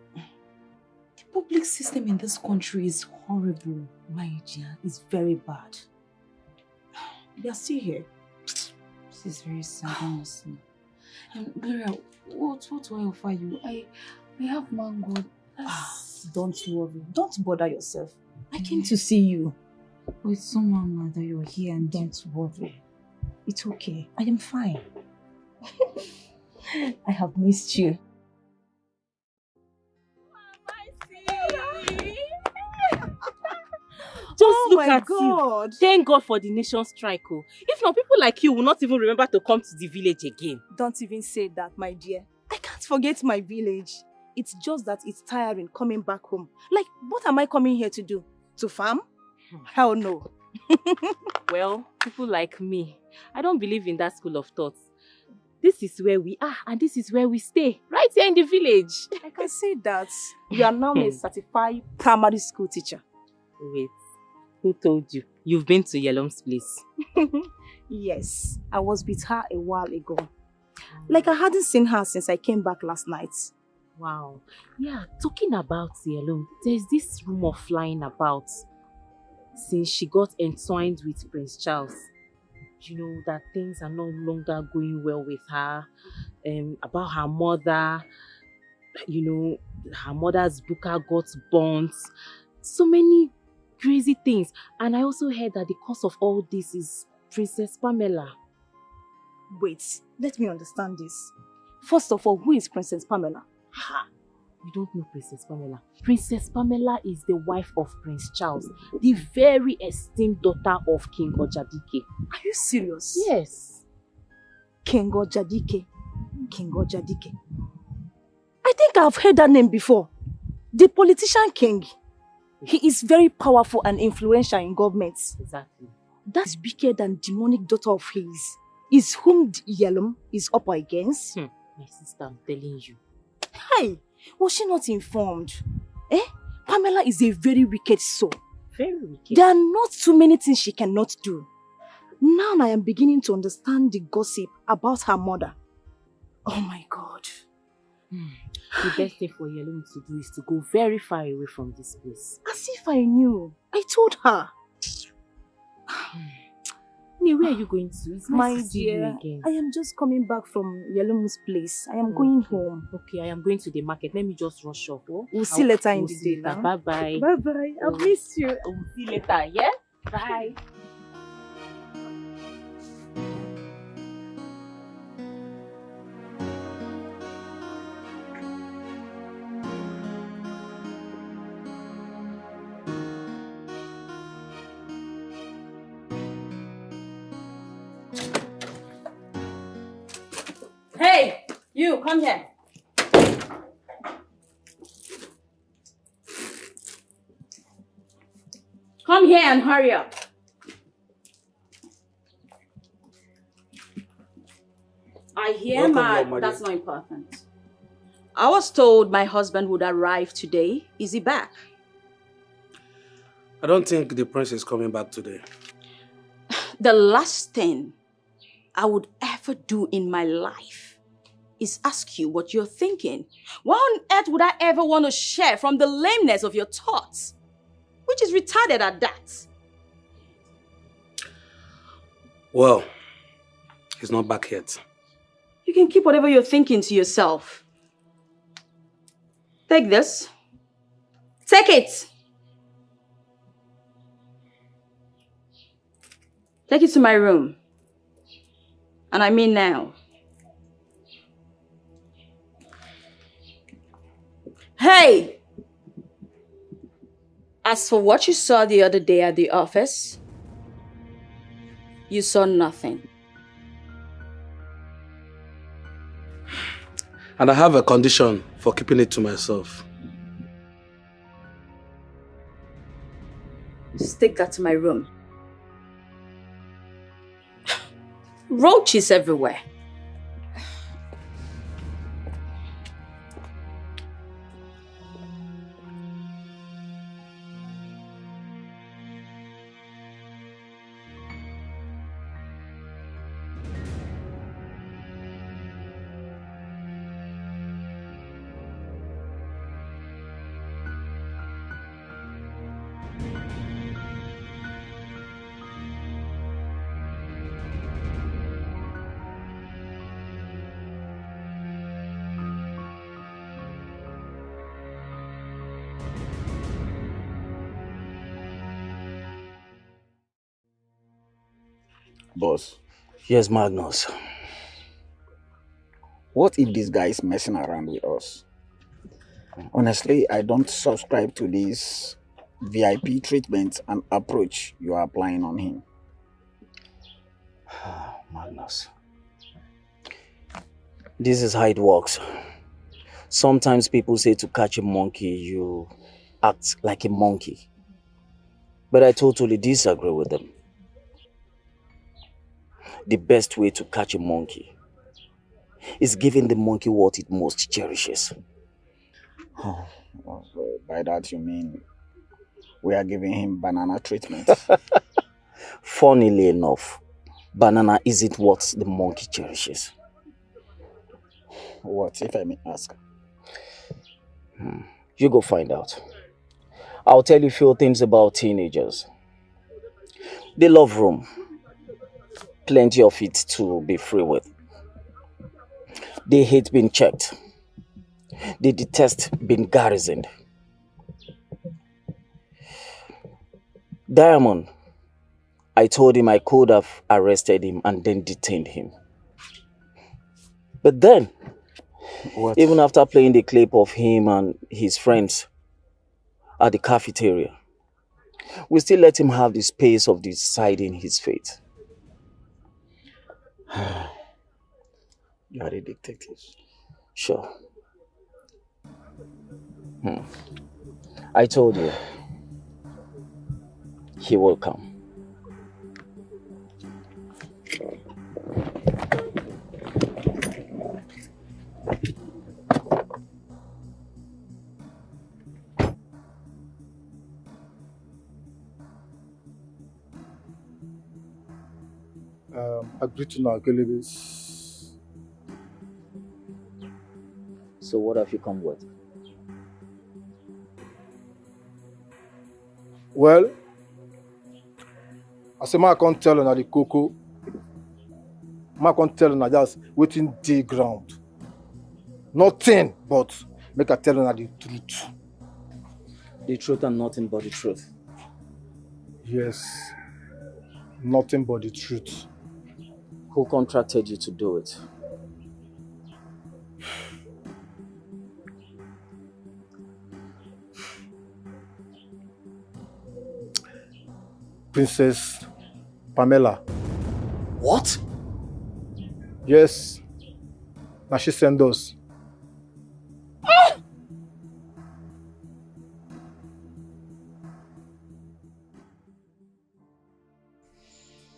The public system in this country is horrible. My dear, it's very bad. We are still here. This is very sad, honestly. Gloria, what do I offer you? I have mango. Don't worry. Don't bother yourself. I came to see you. Oh, it's so mama that you're here and don't worry. It's okay. I am fine. I have missed you. Just look my at God. you. Thank God for the nation strike. Oh. If not, people like you will not even remember to come to the village again. Don't even say that, my dear. I can't forget my village. It's just that it's tiring coming back home. Like, what am I coming here to do? To farm? Hell no. Well, people like me, I don't believe in that school of thought. This is where we are and this is where we stay. Right here in the village. I can say that. You are now a certified primary school teacher. Wait. Who told you? You've been to Yelom's place. Yes, I was with her a while ago. Like I hadn't seen her since I came back last night. Wow. Yeah, talking about Yelom, there's this rumor flying about since she got entwined with Prince Charles. You know, that things are no longer going well with her. About her mother, you know, her mother's buka got burnt. So many crazy things. And I also heard that the cause of all this is Princess Pamela. Wait, let me understand this. First of all, who is Princess Pamela? Ha! You don't know Princess Pamela. Princess Pamela is the wife of Prince Charles, the very esteemed daughter of King Ojadike. Are you serious? Yes. King Ojadike. King Ojadike. I think I've heard that name before. The politician king. He is very powerful and influential in government. Exactly. That wicked and demonic daughter of his is whom Yelom is up against. My sister, I'm telling you. Hey, was she not informed? Pamela is a very wicked soul. Very wicked. There are not too many things she cannot do. Now I am beginning to understand the gossip about her mother. Oh my God. The best thing for Yelom to do is to go very far away from this place. As if I knew. I told her. Where are you going to? It's nice to see you again. I am just coming back from Yelom's place. I am going home. Okay, I am going to the market. Let me just rush off. Oh? We'll see later in the day now. Bye-bye. Bye-bye. I'll miss you. We'll see later, yeah? Bye. Hey, you, come here. Come here and hurry up. I hear Welcome, Mama. that's not important. I was told my husband would arrive today. Is he back? I don't think the prince is coming back today. The last thing I would ever do in my life is ask you what you're thinking. Why on earth would I ever want to share from the lameness of your thoughts? Which is retarded at that. Well, he's not back yet. You can keep whatever you're thinking to yourself. Take this. Take it. Take it to my room. And I mean now. Hey! As for what you saw the other day at the office, you saw nothing. And I have a condition for keeping it to myself. Just take that to my room. Roaches everywhere. Boss. Yes, Magnus. What if this guy is messing around with us? Honestly, I don't subscribe to this VIP treatment and approach you are applying on him. Magnus. This is how it works. Sometimes people say to catch a monkey, you act like a monkey. But I totally disagree with them. The best way to catch a monkey is giving the monkey what it most cherishes. Oh, by that you mean we are giving him banana treatment? Funnily enough, banana isn't what the monkey cherishes. What, if I may ask? You go find out. I'll tell you a few things about teenagers. They love room. Plenty of it to be free with. They hate being checked. They detest being garrisoned. Diamond, I told him I could have arrested him and then detained him. But then, even after playing the clip of him and his friends at the cafeteria, we still let him have the space of deciding his fate. You are a detective. Sure. I told you, he will come. Agree to now, Kelebis. So what have you come with? Well, as a man can't tell on the cocoa, man can't tell on just waiting the ground. Nothing but make a tell on the truth. The truth and nothing but the truth. Yes, nothing but the truth. Who contracted you to do it? Princess Pamela. What? Yes. Now she send us.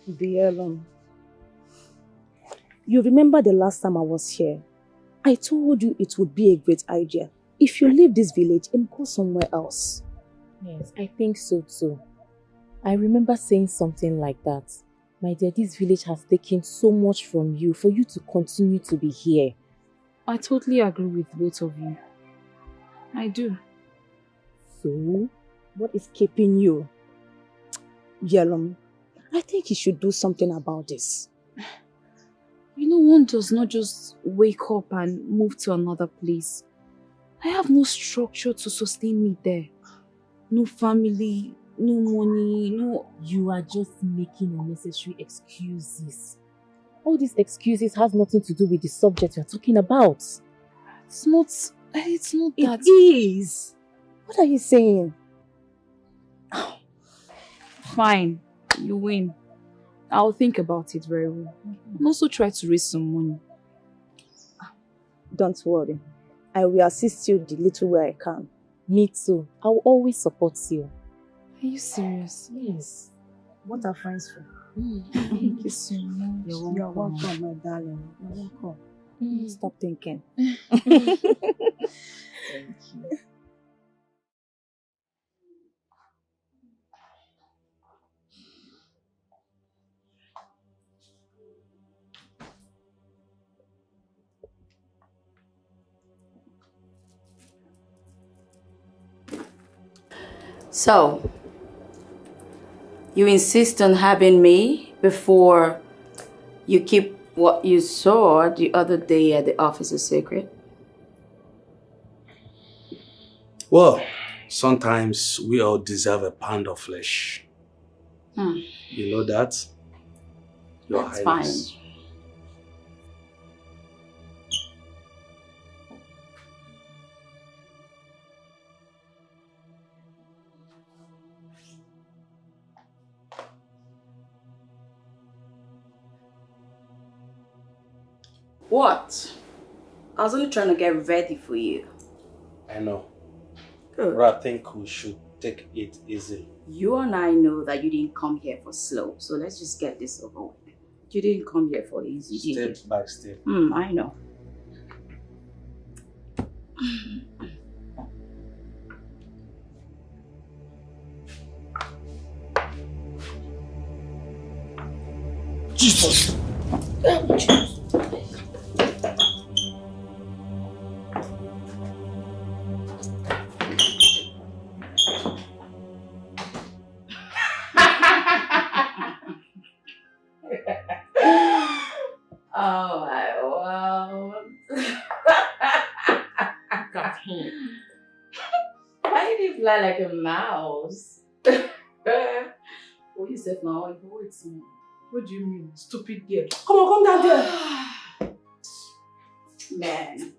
Bielum, you remember the last time I was here? I told you it would be a great idea if you leave this village and go somewhere else. Yes, I think so too. I remember saying something like that. My dear, this village has taken so much from you for you to continue to be here. I totally agree with both of you. I do. So, what is keeping you? Yellow, I think you should do something about this. You know, one does not just wake up and move to another place. I have no structure to sustain me there. No family, no money, no... You are just making unnecessary excuses. All these excuses has nothing to do with the subject you're talking about. It's not that... It is. What are you saying? Fine, you win. I'll think about it very well. And also try to raise some money. Don't worry. I will assist you the little way I can. Me too. I will always support you. Are you serious? Yes. What are friends for? Thank you so much. You're welcome, my darling. You're welcome. Stop thinking. Thank you. So, you insist on having me before you keep what you saw the other day at the office a secret? Well, sometimes we all deserve a pound of flesh. You know that? Your That's Highness. fine. What? I was only trying to get ready for you. I know. Good. But I think we should take it easy. You and I know that you didn't come here for slow, so let's just get this over with. You didn't come here for easy, did you? Step by step. I know. Jesus! Oh my world. Got him. Why did he fly like a mouse? What you said now? It's me. What do you mean? Stupid girl. Come on, come down there. Man.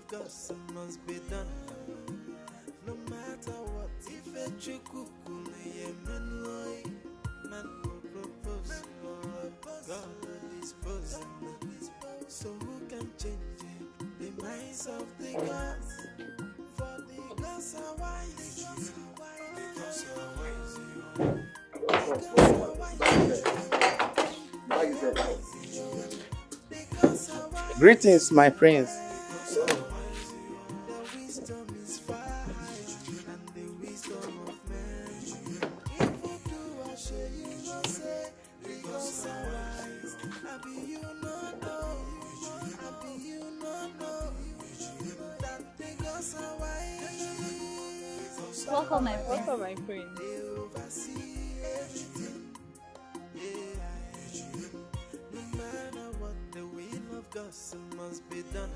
Gossip must be done. No matter what, if a Chinenye Nnebe, man will propose, God will dispose. So who can change it? The minds of the gods. For the gods are wise. Greetings, my prince. Welcome, my friend. Gossip must be done.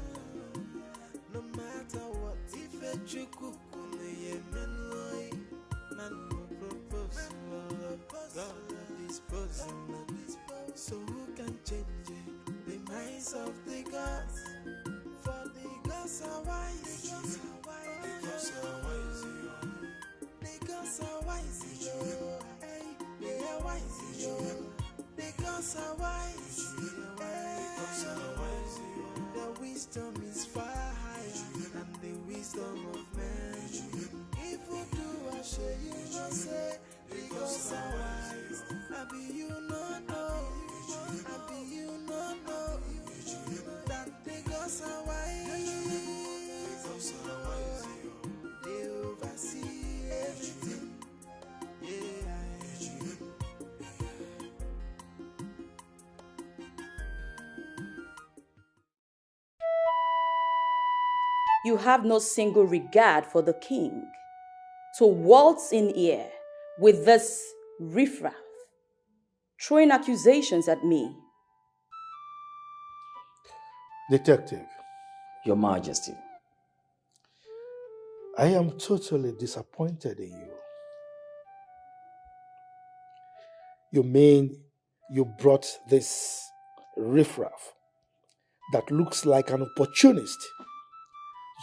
No matter what, if a Chinenye Nnebe, man will propose, God will dispose. So who can change it? The minds of the gods. Because our wise, the wisdom is far higher than the wisdom of men. If we do, I show you no say. Because our wise, I be you no know, I be you no know. That because our wise, they oversee everything. You have no single regard for the king to waltz in here with this riffraff, throwing accusations at me. Detective. Your Majesty. I am totally disappointed in you. You mean you brought this riffraff that looks like an opportunist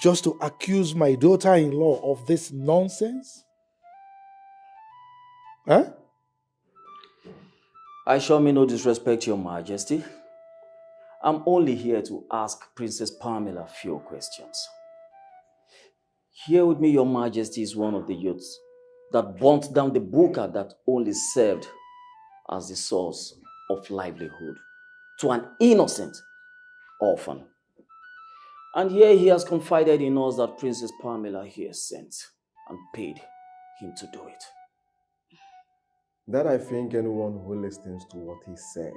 just to accuse my daughter-in-law of this nonsense? Huh? I show me no disrespect, Your Majesty. I'm only here to ask Princess Pamela a few questions. Here with me, Your Majesty, is one of the youths that burnt down the buka that only served as the source of livelihood to an innocent orphan. And here he has confided in us that Princess Pamela here sent and paid him to do it. That I think anyone who listens to what he said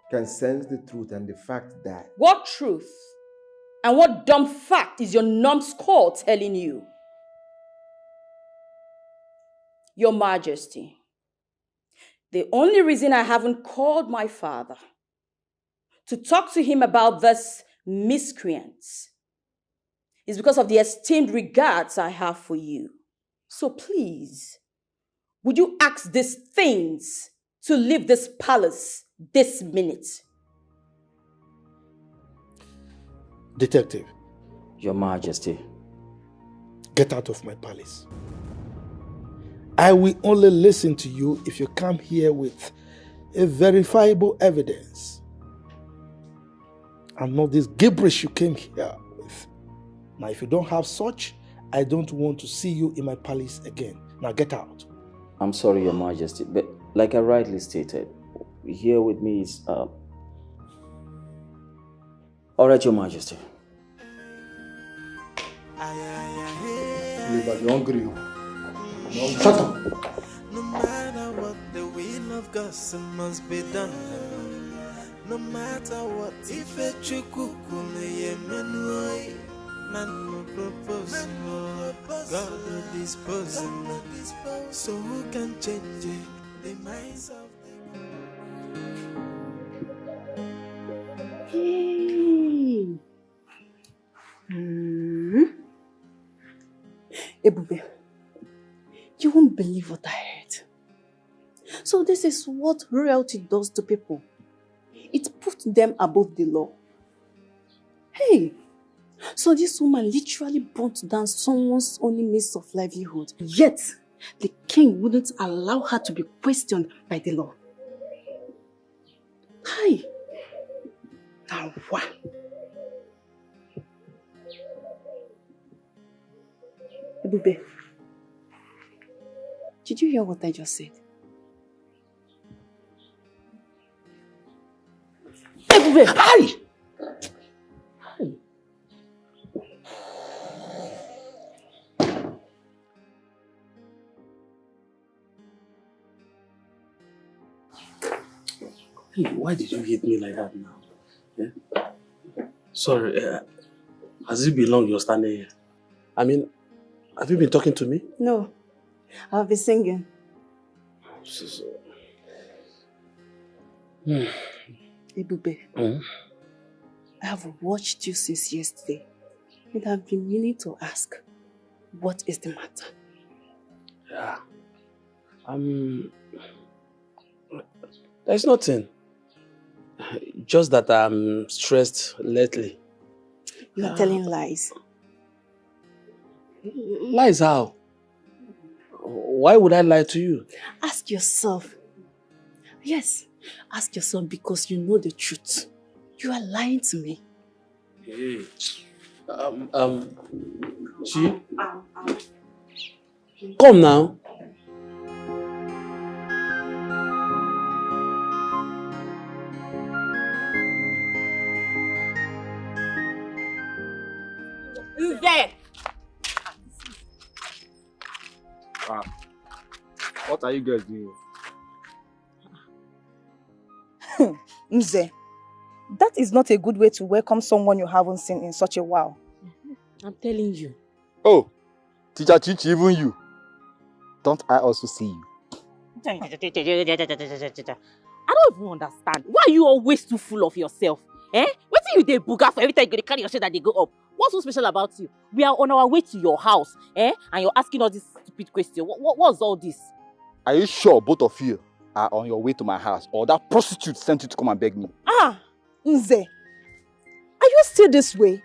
can sense the truth and the fact that... What truth? And what dumb fact is your numbskull telling you? Your Majesty, the only reason I haven't called my father to talk to him about this miscreants is because of the esteemed regards I have for you. So please, would you ask these things to leave this palace this minute? Detective. Your Majesty. Get out of my palace. I will only listen to you if you come here with a verifiable evidence. And not this gibberish you came here with. Now, if you don't have such, I don't want to see you in my palace again. Now, get out. I'm sorry, Your Majesty, but like I rightly stated, here with me is... All right, Your Majesty. You're hungry. Shut up. No matter what, the will of God must be done. No matter what, if a chukukume yemenoi, man no propose, God will dispose. So who can change the minds of Hey. Ebube, you won't believe what I heard. So this is what royalty does to people. It puts them above the law. Hey, so this woman literally burnt down someone's only means of livelihood. Yet, the king wouldn't allow her to be questioned by the law. Hi. Now what? Ebube, did you hear what I just said? Ebube! Hi! Hey, why did you hit me like that now? Yeah? Sorry, has it been long you're standing here? I mean, have you been talking to me? No, I'll be singing. Ebube, I have watched you since yesterday and I've been meaning to ask, what is the matter? Yeah. There's nothing. Just that I'm stressed lately. You are telling lies. Lies how? Why would I lie to you? Ask yourself, Yes. Ask your son because you know the truth. You are lying to me. Hey. She? Come now. There. What are you guys doing? Nze, that is not a good way to welcome someone you haven't seen in such a while. I'm telling you. Oh, Teacher Chichi, even you. Don't I also see you? I don't even understand. Why are you always too full of yourself? Eh? What do you dey booga for every time you go carry your shit that they go up? What's so special about you? We are on our way to your house, eh? And you're asking all this stupid question. What's all this? Are you sure both of you are on your way to my house, or that prostitute sent you to come and beg me? Ah, Nze, are you still this way?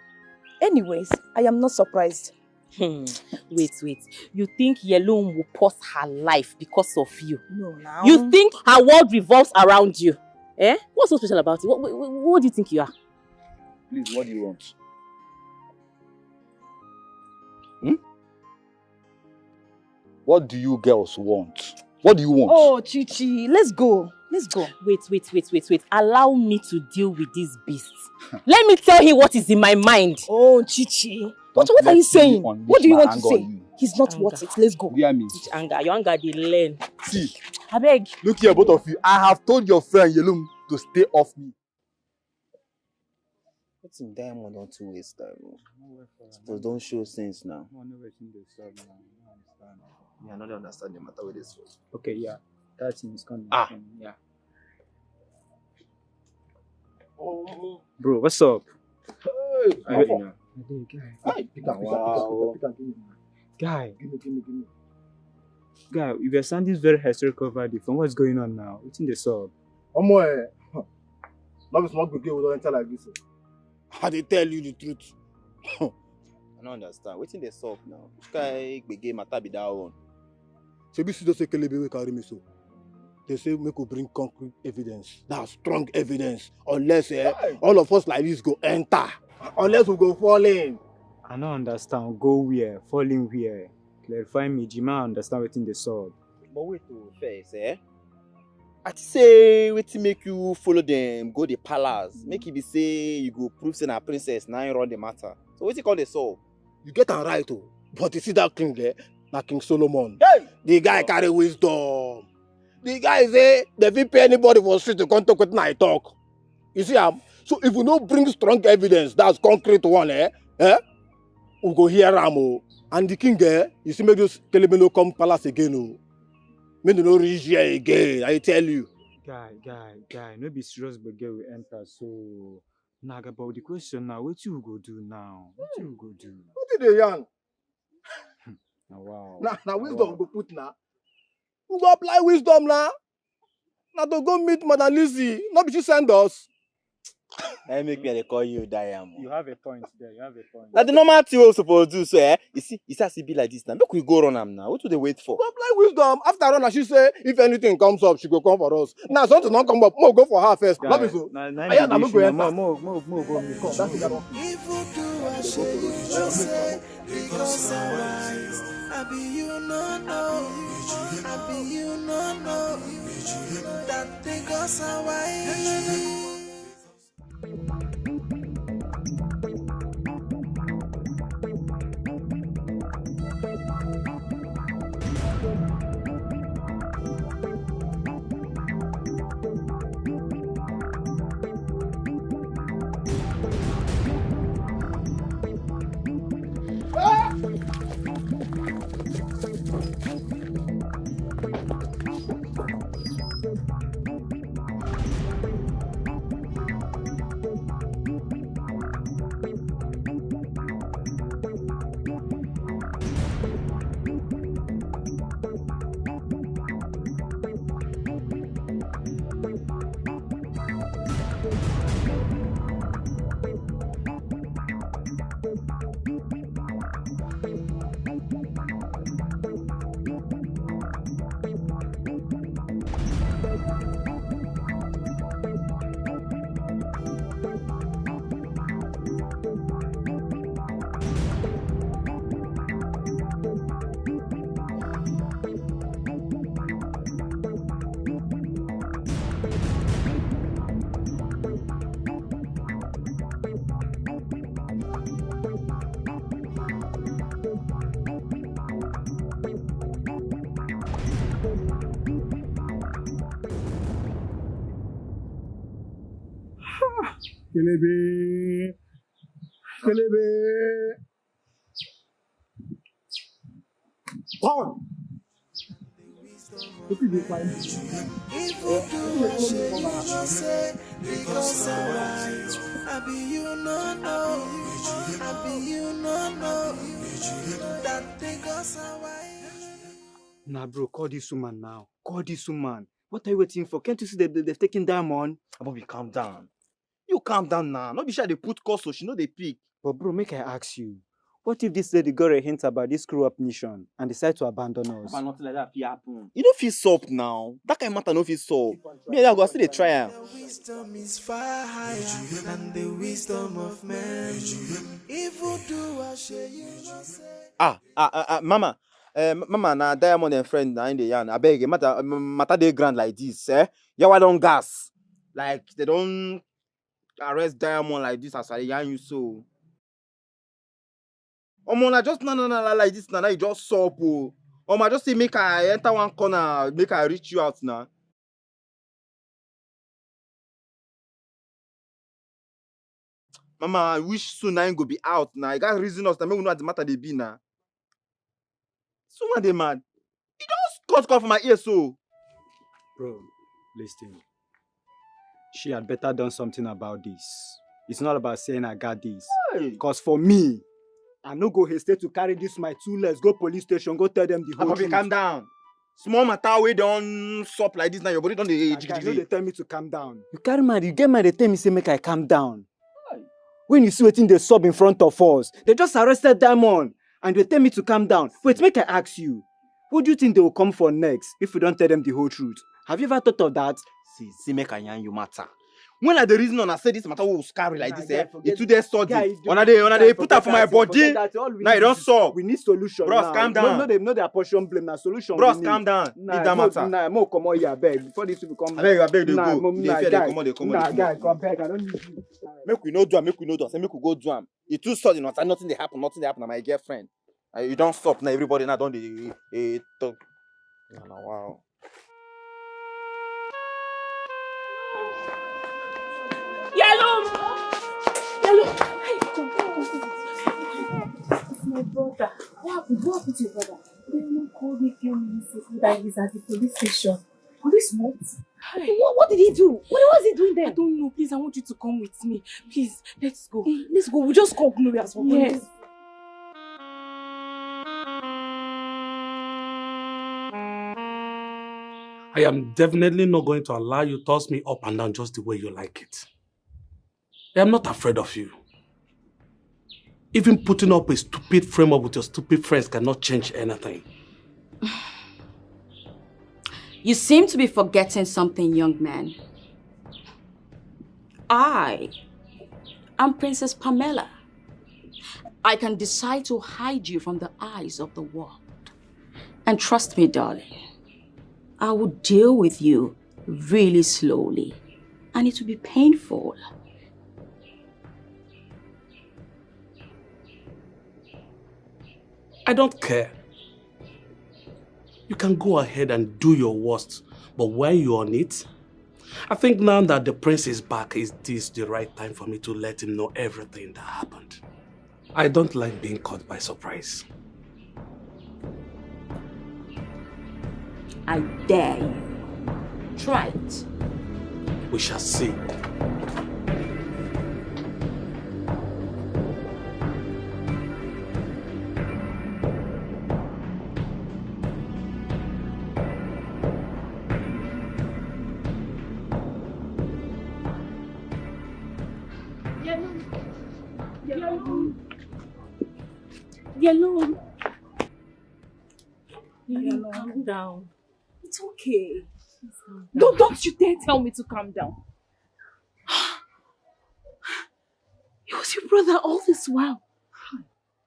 Anyways, I am not surprised. Wait. You think Yellow will pause her life because of you? No, now. You think her world revolves around you? Eh? What's so special about you? What do you think you are? Please, what do you want? What do you girls want? What do you want? Oh, Chichi, let's go. Let's go. Wait. Allow me to deal with this beast. Let me tell him what is in my mind. Oh, Chichi. What are you saying? What do you want to say? He's not worth it. Let's go. Hear me. Your anger, they learn. See, I beg. look here, both of you. I have told your friend Yelum to stay off me. What's in diamond on 2 ways time? Suppose don't show sense now. Yeah, I don't understand the matter with this. Okay, yeah. That thing is coming. Yeah. Bro, what's up? Hey, Guy, if you're sounding very hysterical about it, from what's going on now? What's in the sub? Not small good girl don't enter like this. I they tell you the truth. I don't understand. What's in the sub now? This guy big matter be that one. So this is just a kelebe we carry me so. They say we could bring concrete evidence. That's strong evidence. Unless all of us like this go enter. Unless we go fall in. I don't understand. Go where? Falling where? Clarify me. Jima understand what's in the sub. But wait to first, eh? I say wait to make you follow them, go the palace. Make it be say you go prove say na princess, now you run the matter. So what's it called the solve? You get am right oh. But you see that king there? Na King Solomon. Hey! The guy carry wisdom. The guy say they fit pay anybody for street to come talk with I talk. You see so if we don't bring strong evidence, that's concrete one, we go hear am. And the king you see make those kelebe no come palace again oh. Make no reach here again, I tell you. Guy, no be serious but girl we enter so naga about the question now. What you go do now? What you go do? What did they yarn? Wow. Now wisdom go put now. We go apply wisdom now. Now to go meet Madam Lizzie. Not be she send us. That make me call you Diamond. You have a point there. Now the normal thing we supposed to do so you see, it has to be like this now. Make we go run am now. What do they wait for? Go apply wisdom. After run, she say if anything comes up, she go come for us. Now something not come up, more go for her first. Not be so. I be you no know that they go away. Kelebe. Kelebe. Power. What did you find? If you do a shit, you don't say, because I'm right. I be you no know. I be you no know. That because I'm right. Nah, bro, call this woman now. Call this woman. What are you waiting for? Can't you see they've taken diamond? Bobby, calm down. You calm down now. Not be sure they put cost so she know they pick. But bro, make I ask you. What if this lady got a hint about this screw-up nation and decide to abandon us? But nothing like that happen. You don't feel soap now. That kind of matter no feel soap. Me and that go still dey try am. Wisdom is far higher than the wisdom of man. If you do a shit, you don't say. Mama. Mama na diamond and friend na in the yarn. I beg matter dey grand like this, eh? Yawa don gas. Like they don't arrest diamond like this as I yarn you so. Na just na like this na you just sup oh. I just say make I enter one corner, make I reach you out now. Mama, I wish soon I go be out now. You got reason us to make we know what the matter they be now. Someone they mad. You don't cut for my ear so. Bro, listen. She had better done something about this. It's not about saying I got this. Because for me, I no go hesitate to carry this my 2 legs, go police station, go tell them the whole truth. Calm down. Small matter we don't sup like this now. Your body don't dey jiggy. They tell me to calm down. You carry mad, you get mad, they tell me say make I calm down. When you see wetin they sub in front of us, they just arrested Diamond and they tell me to calm down. Wait, make I ask you. What do you think they will come for next if we don't tell them the whole truth? Have you ever thought of that? See, make I yarn you matter. When I the reason on I say this matter will scary like this, eh? It's too study. When they put that for my body. Now you don't solve. We need solution. Bros, calm down. No, they apportion blame. Now solution. Bros, calm down. Leave that matter. Nah, more come on here, beg. Before this will come. I beg they go. They come on. Guy, come back. I don't need you. Make we no do am. Say make we go do am. It too sudden. Nothing they happen. Na my girlfriend. You don't stop now. Everybody now don't they talk. Wow. Yellow! Hey, come. It's my brother. What happened to your brother? They called me a few minutes ago that he's at the police station. Police what? Hey. What did he do? What was he doing there? I don't know. Please, I want you to come with me. Please, let's go. Hey, let's go. We just call Gloria as well. Yes. I am definitely not going to allow you to toss me up and down just the way you like it. I am not afraid of you. Even putting up a stupid framework with your stupid friends cannot change anything. You seem to be forgetting something, young man. I am Princess Pamela. I can decide to hide you from the eyes of the world. And trust me, darling, I will deal with you really slowly. And it will be painful. I don't care. You can go ahead and do your worst, but when you're on it, I think now that the prince is back, is this the right time for me to let him know everything that happened? I don't like being caught by surprise. I dare you. Try it. We shall see. Yellow, calm down. It's okay. Don't you dare tell me to calm down. He was your brother all this while.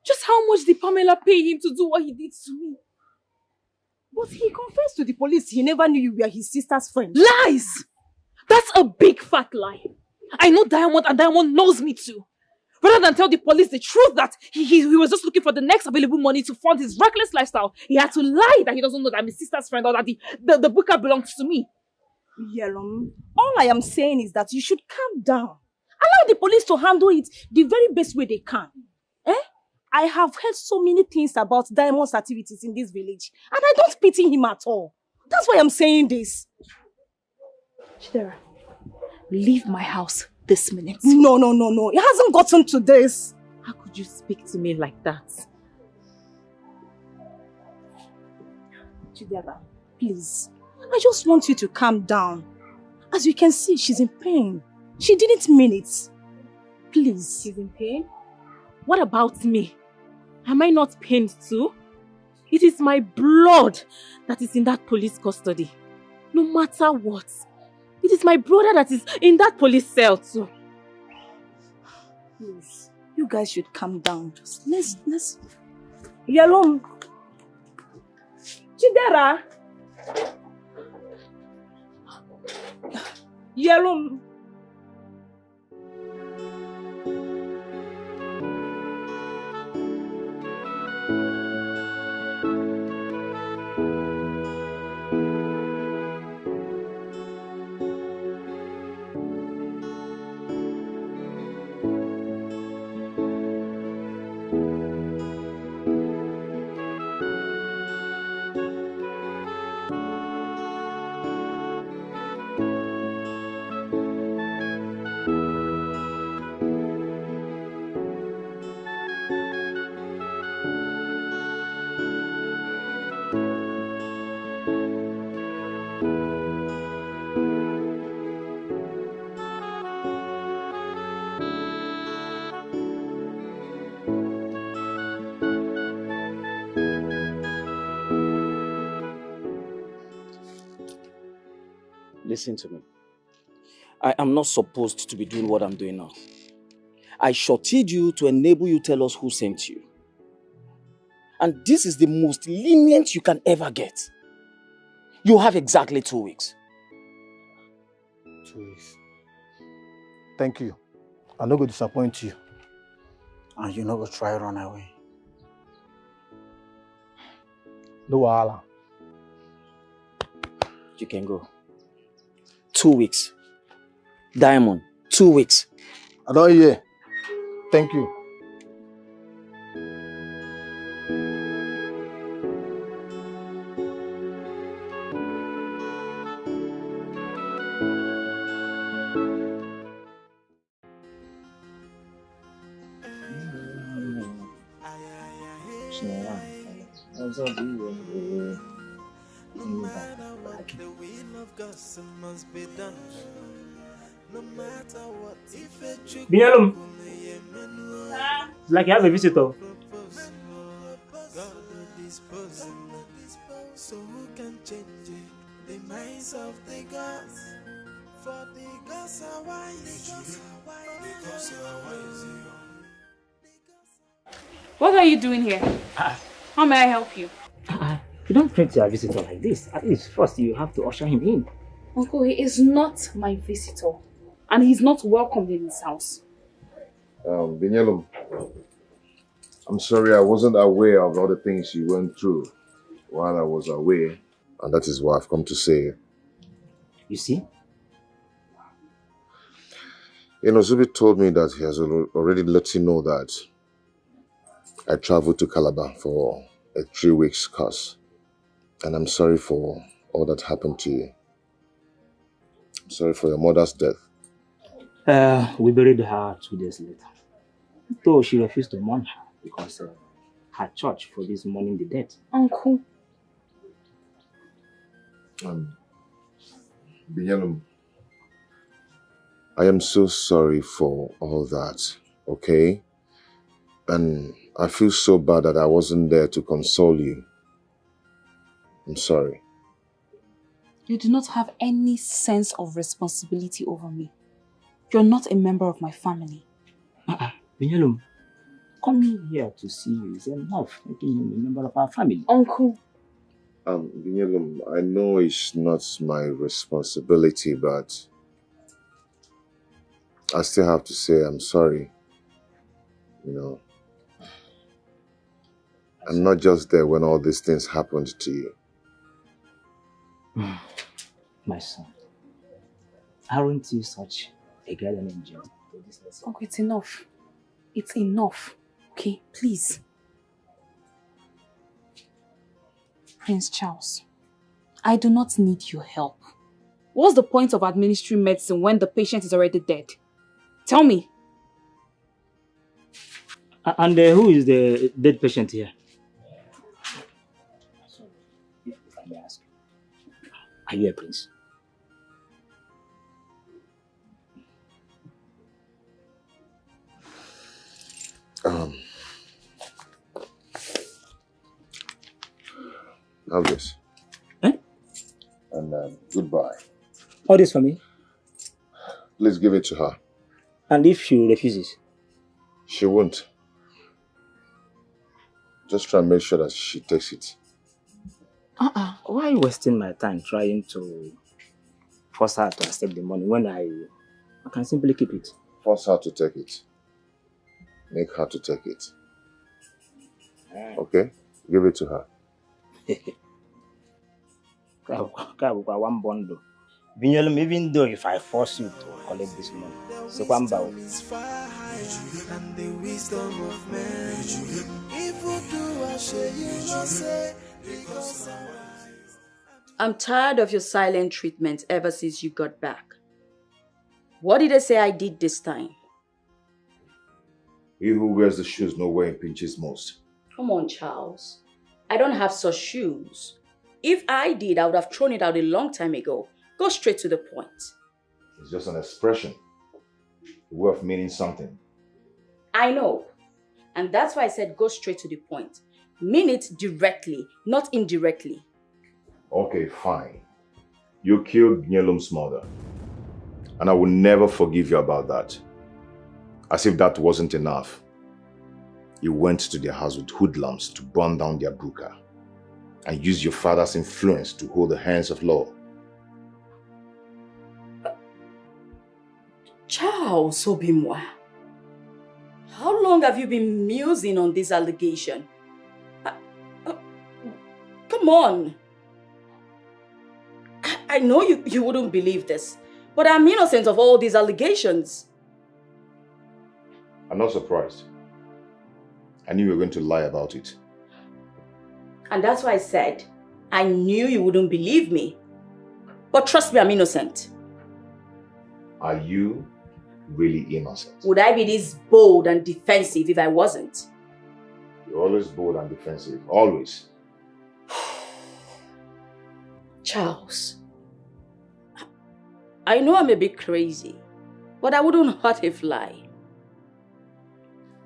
Just how much did Pamela pay him to do what he did to me? But he confessed to the police he never knew you were his sister's friend. Lies! That's a big fat lie. I know Diamond and Diamond knows me too. Rather than tell the police the truth that he was just looking for the next available money to fund his reckless lifestyle, he had to lie that he doesn't know that I'm his sister's friend or that the booker belongs to me. Yellow, all I am saying is that you should calm down Allow the police to handle it the very best way they can. Eh? I have heard so many things about Diamond's activities in this village, and I don't pity him at all. That's why I'm saying this. Chidera, leave my house this minute. No. It hasn't gotten to this. How could you speak to me like that? Chidera, please. I just want you to calm down. As you can see, she's in pain. She didn't mean it. Please. She's in pain? What about me? Am I not pained too? It is my blood that is in that police custody. No matter what. It is my brother that is in that police cell too. Please, you guys should calm down. Just let's... Yalom. Chidera. Yalom. Listen to me. I am not supposed to be doing what I'm doing now. I shorted you to enable you tell us who sent you. And this is the most lenient you can ever get. You have exactly 2 weeks. 2 weeks. Thank you. I'm not going to disappoint you. And you're not going to try to run away. No wahala. You can go. 2 weeks. Diamond, 2 weeks. I don't hear. Thank you. No matter what, the will of God must be done. No matter what, if it Binyalum. It's like you have a visitor. so who can change it? The minds of the gods. For the gods are wise. The gods are wise. What are you doing here? How may I help you? You don't treat your visitor like this. At least first you have to usher him in. Uncle, he is not my visitor. And he's not welcomed in his house. Binyalum, I'm sorry I wasn't aware of all the things you went through while I was away. And that is what I've come to say. You see? You know, Zubi told me that he has already let you know that I traveled to Calabar for a 3 weeks course. And I'm sorry for all that happened to you. I'm sorry for your mother's death. We buried her 2 days later. Though she refused to mourn her because her church for this mourning the dead. Uncle. Binyalum, I am so sorry for all that, okay? And I feel so bad that I wasn't there to console you. I'm sorry. You do not have any sense of responsibility over me. You're not a member of my family. Binyalum, coming here to see you is enough, making him a member of our family. Uncle. Binyalum, I know it's not my responsibility, but I still have to say I'm sorry. You know, I'm not just there when all these things happened to you. My son, aren't you such a guardian angel? for this lesson. Uncle, it's enough. It's enough. Okay, please. Prince Charles, I do not need your help. What's the point of administering medicine when the patient is already dead? Tell me. And who is the dead patient here? If I may ask. Are you a prince? Have this. And goodbye. All this for me? Please give it to her. And if she refuses? She won't. Just try and make sure that she takes it. Why are you wasting my time trying to force her to accept the money when I can simply keep it? Force her to take it. Make her to take it. Okay? Give it to her. One bundle. Even though if I force you to collect this money, it's one bow. And the wisdom of man. If you do, I share you not say. Because I'm tired of your silent treatment ever since you got back. What did I say I did this time? He who wears the shoes knows where it pinches most. Come on, Charles. I don't have such shoes. If I did, I would have thrown it out a long time ago. Go straight to the point. It's just an expression. A way of meaning something. I know. And that's why I said go straight to the point. Mean it directly, not indirectly. Okay, fine. You killed Nyelum's mother. And I will never forgive you about that. As if that wasn't enough. You went to their house with hoodlums to burn down their buka and used your father's influence to hold the hands of law. Charles Obimwa, how long have you been musing on this allegation? Come on. I know you wouldn't believe this, but I'm innocent of all these allegations. I'm not surprised. I knew you were going to lie about it. And that's why I said, I knew you wouldn't believe me. But trust me, I'm innocent. Are you really innocent? Would I be this bold and defensive if I wasn't? You're always bold and defensive. Always. Charles, I know I'm a bit crazy, but I wouldn't hurt a fly.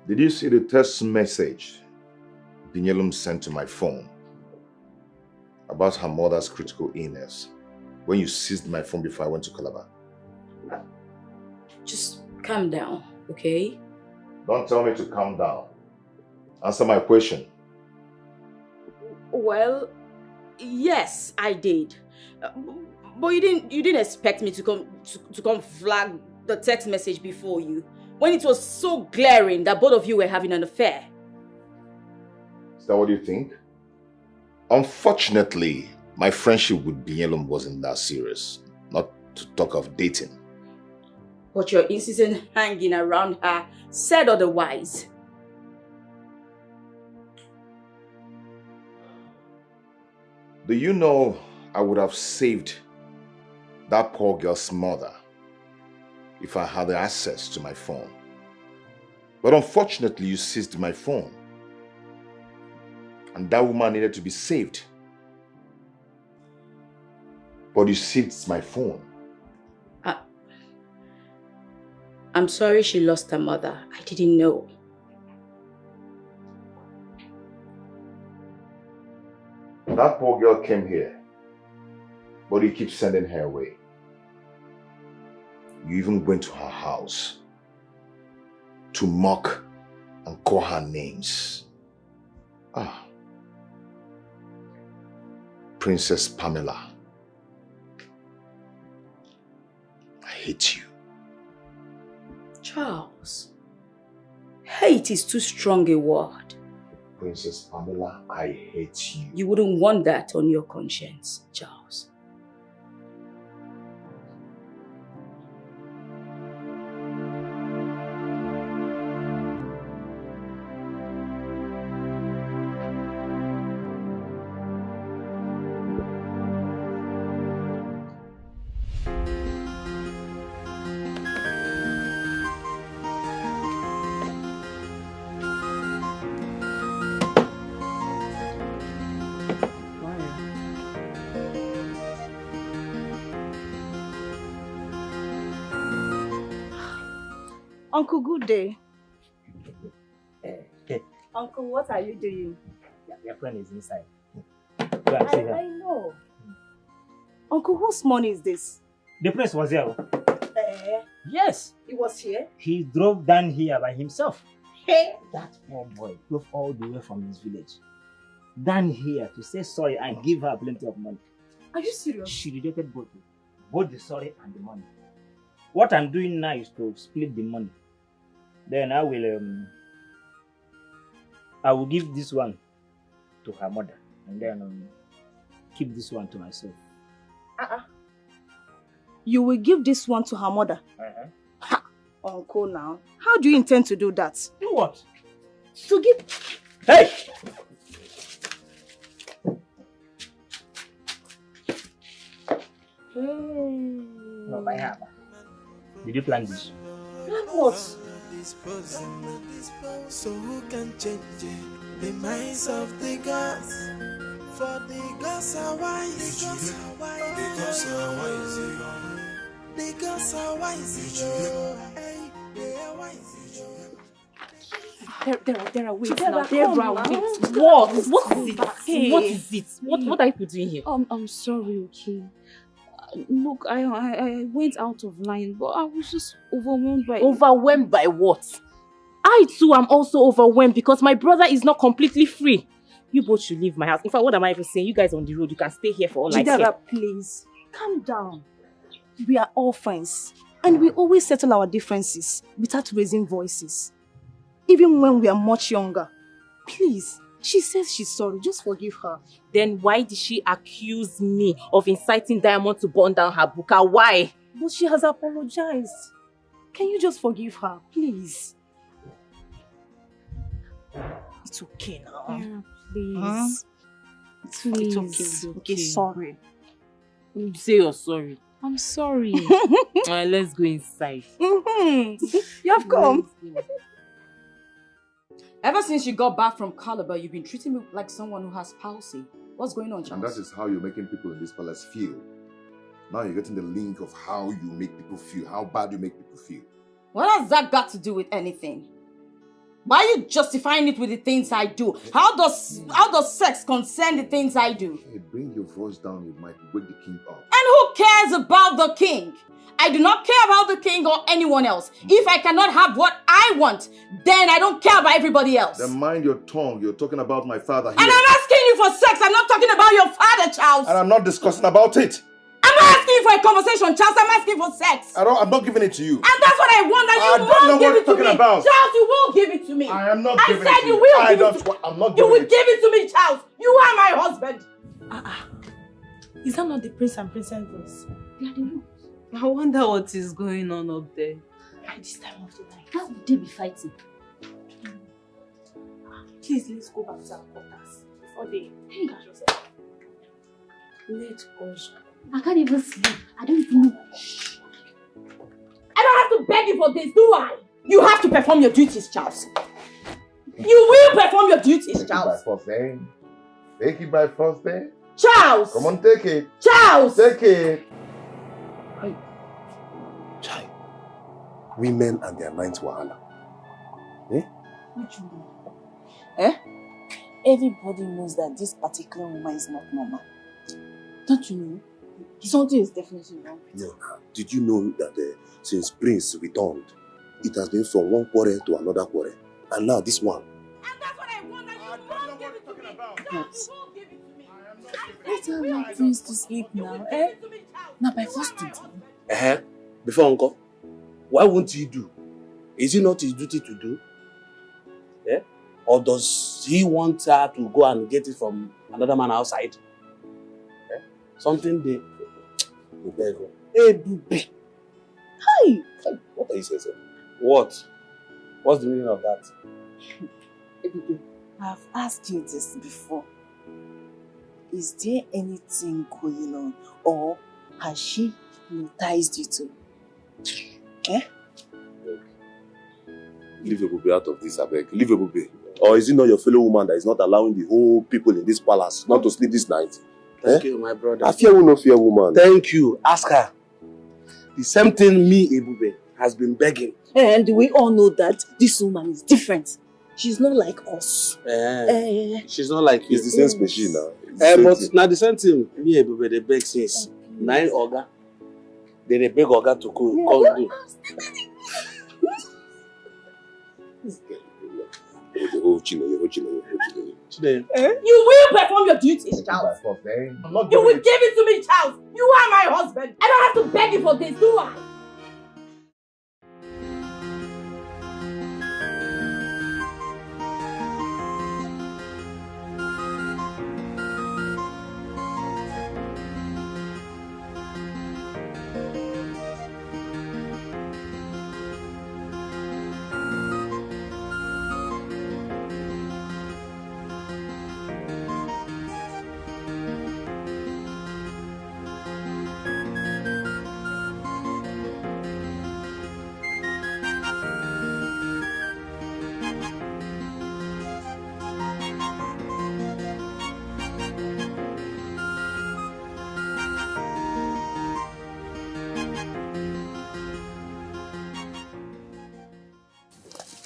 Did you see the text message Binyelum sent to my phone about her mother's critical illness when you seized my phone before I went to Calabar? Just calm down, okay? Don't tell me to calm down. Answer my question. Well, yes, I did. But you didn't expect me to come flag the text message before you when it was so glaring that both of you were having an affair. Is that what you think? Unfortunately, my friendship with Binyelum wasn't that serious. Not to talk of dating. But your insistent hanging around her said otherwise. Do you know I would have saved that poor girl's mother if I had access to my phone? But unfortunately, you seized my phone. And that woman needed to be saved. But you seized my phone. I'm sorry she lost her mother. I didn't know. That poor girl came here, but you keep sending her away. You even went to her house to mock and call her names. Princess Pamela. I hate you. Charles, hate is too strong a word. Princess Pamela, I hate you. You wouldn't want that on your conscience, Charles. Uncle, good day. Uncle, what are you doing? Your friend is inside. I know. Uncle, whose money is this? The prince was here. Yes. He was here? He drove down here by himself. Hey. That poor boy drove all the way from his village down here to say sorry and give her plenty of money. Are you serious? She rejected both the sorry and the money. What I'm doing now is to split the money. Then I will give this one to her mother and then keep this one to myself. You will give this one to her mother? Ha! Uncle, now. How do you intend to do that? Do what? To give... Hey! No, my hammer. Did you plan this? Plan what? So who can change it? The minds of the gods. For the gods are wise. The gods are wise. The gods are wise. They are wise. There are ways There now. are There come are now. ways. What? What is it? Hey. What is it? What are you doing here? I'm sorry, okay. Look, I went out of line, but I was just overwhelmed by... Overwhelmed by what? I too am also overwhelmed because my brother is not completely free. You both should leave my house. In fact, what am I even saying? You guys on the road, you can stay here for all I care. Chidera, please, calm down. We are all friends, and we always settle our differences without raising voices. Even when we are much younger. Please, she says she's sorry. Just forgive her. Then why did she accuse me of inciting Diamond to burn down her buka? Why? But she has apologized. Can you just forgive her, please? It's okay now. Yeah, please. Huh? Please. It's okay. Sorry. You say you're sorry. I'm sorry. Alright, let's go inside. You have come. Ever since you got back from Calabar, you've been treating me like someone who has palsy. What's going on, Charles? And that is how you're making people in this palace feel. Now you're getting the link of how you make people feel, how bad you make people feel. What has that got to do with anything? Why are you justifying it with the things I do? How does sex concern the things I do? Hey, bring your voice down, you might wake the king up. And who cares about the king? I do not care about the king or anyone else. If I cannot have what I want, then I don't care about everybody else. Then mind your tongue. You're talking about my father here. And I'm asking you for sex. I'm not talking about your father, Charles. And I'm not discussing about it. I'm not asking you for a conversation, Charles. I'm asking for sex. I'm not giving it to you. And that's what I want. And you won't give it to me. About. Charles, you won't give it to me. I am not giving it to you. I said you will give it to me. I'm not You giving will it. give it to me, Charles. You are my husband. Is that not the prince and princess voice? They are the ones. I wonder what is going on up there. At this time of the night. How would they be fighting? Please, let's go back to our quarters before they catch us up. Let's go. I can't even sleep. I don't even know. I don't have to beg you for this, do I? You have to perform your duties, Charles. You will perform your duties, Charles. Take it by force, then. Take it by force, then. Charles! Come on, take it. Charles! Take it. Chai. Women and their ninth wahala. Eh? Which woman? Eh? Everybody knows that this particular woman is not normal. Don't you know? Something is definitely wrong with her. No. Did you know that since Prince returned, it has been from one quarrel to another quarrel. And now this one. And that's what I want, and you won't give it to me. Charles, you won't give it to me. Let's allow Prince to sleep now, eh? Now by first duty. Before Uncle, why won't he do? Is it not his duty to do? Yeah? Or does he want her to go and get it from another man outside? Yeah? Something they... Hey, Bube. Hi! What are you saying, sir? What? What's the meaning of that? I've asked you this before. Is there anything going on, or has she hypnotized you too? Eh? Leave your Bube out of this, I beg. Leave your Bube. Or is it not your fellow woman that is not allowing the whole people in this palace not to sleep this night? Thank you, my brother. I fear will not fear woman. Thank you. Ask her. The same thing me, Ebube, has been begging. And we all know that this woman is different. She's not like us. She's not like you. It's the same species now. But now the same thing, me and Bebe, they beg since 9 Oga. Then they beg Oga to come do. You will perform your duties, Charles. You will give it to me, Charles. You are my husband. I don't have to beg you for this, do I?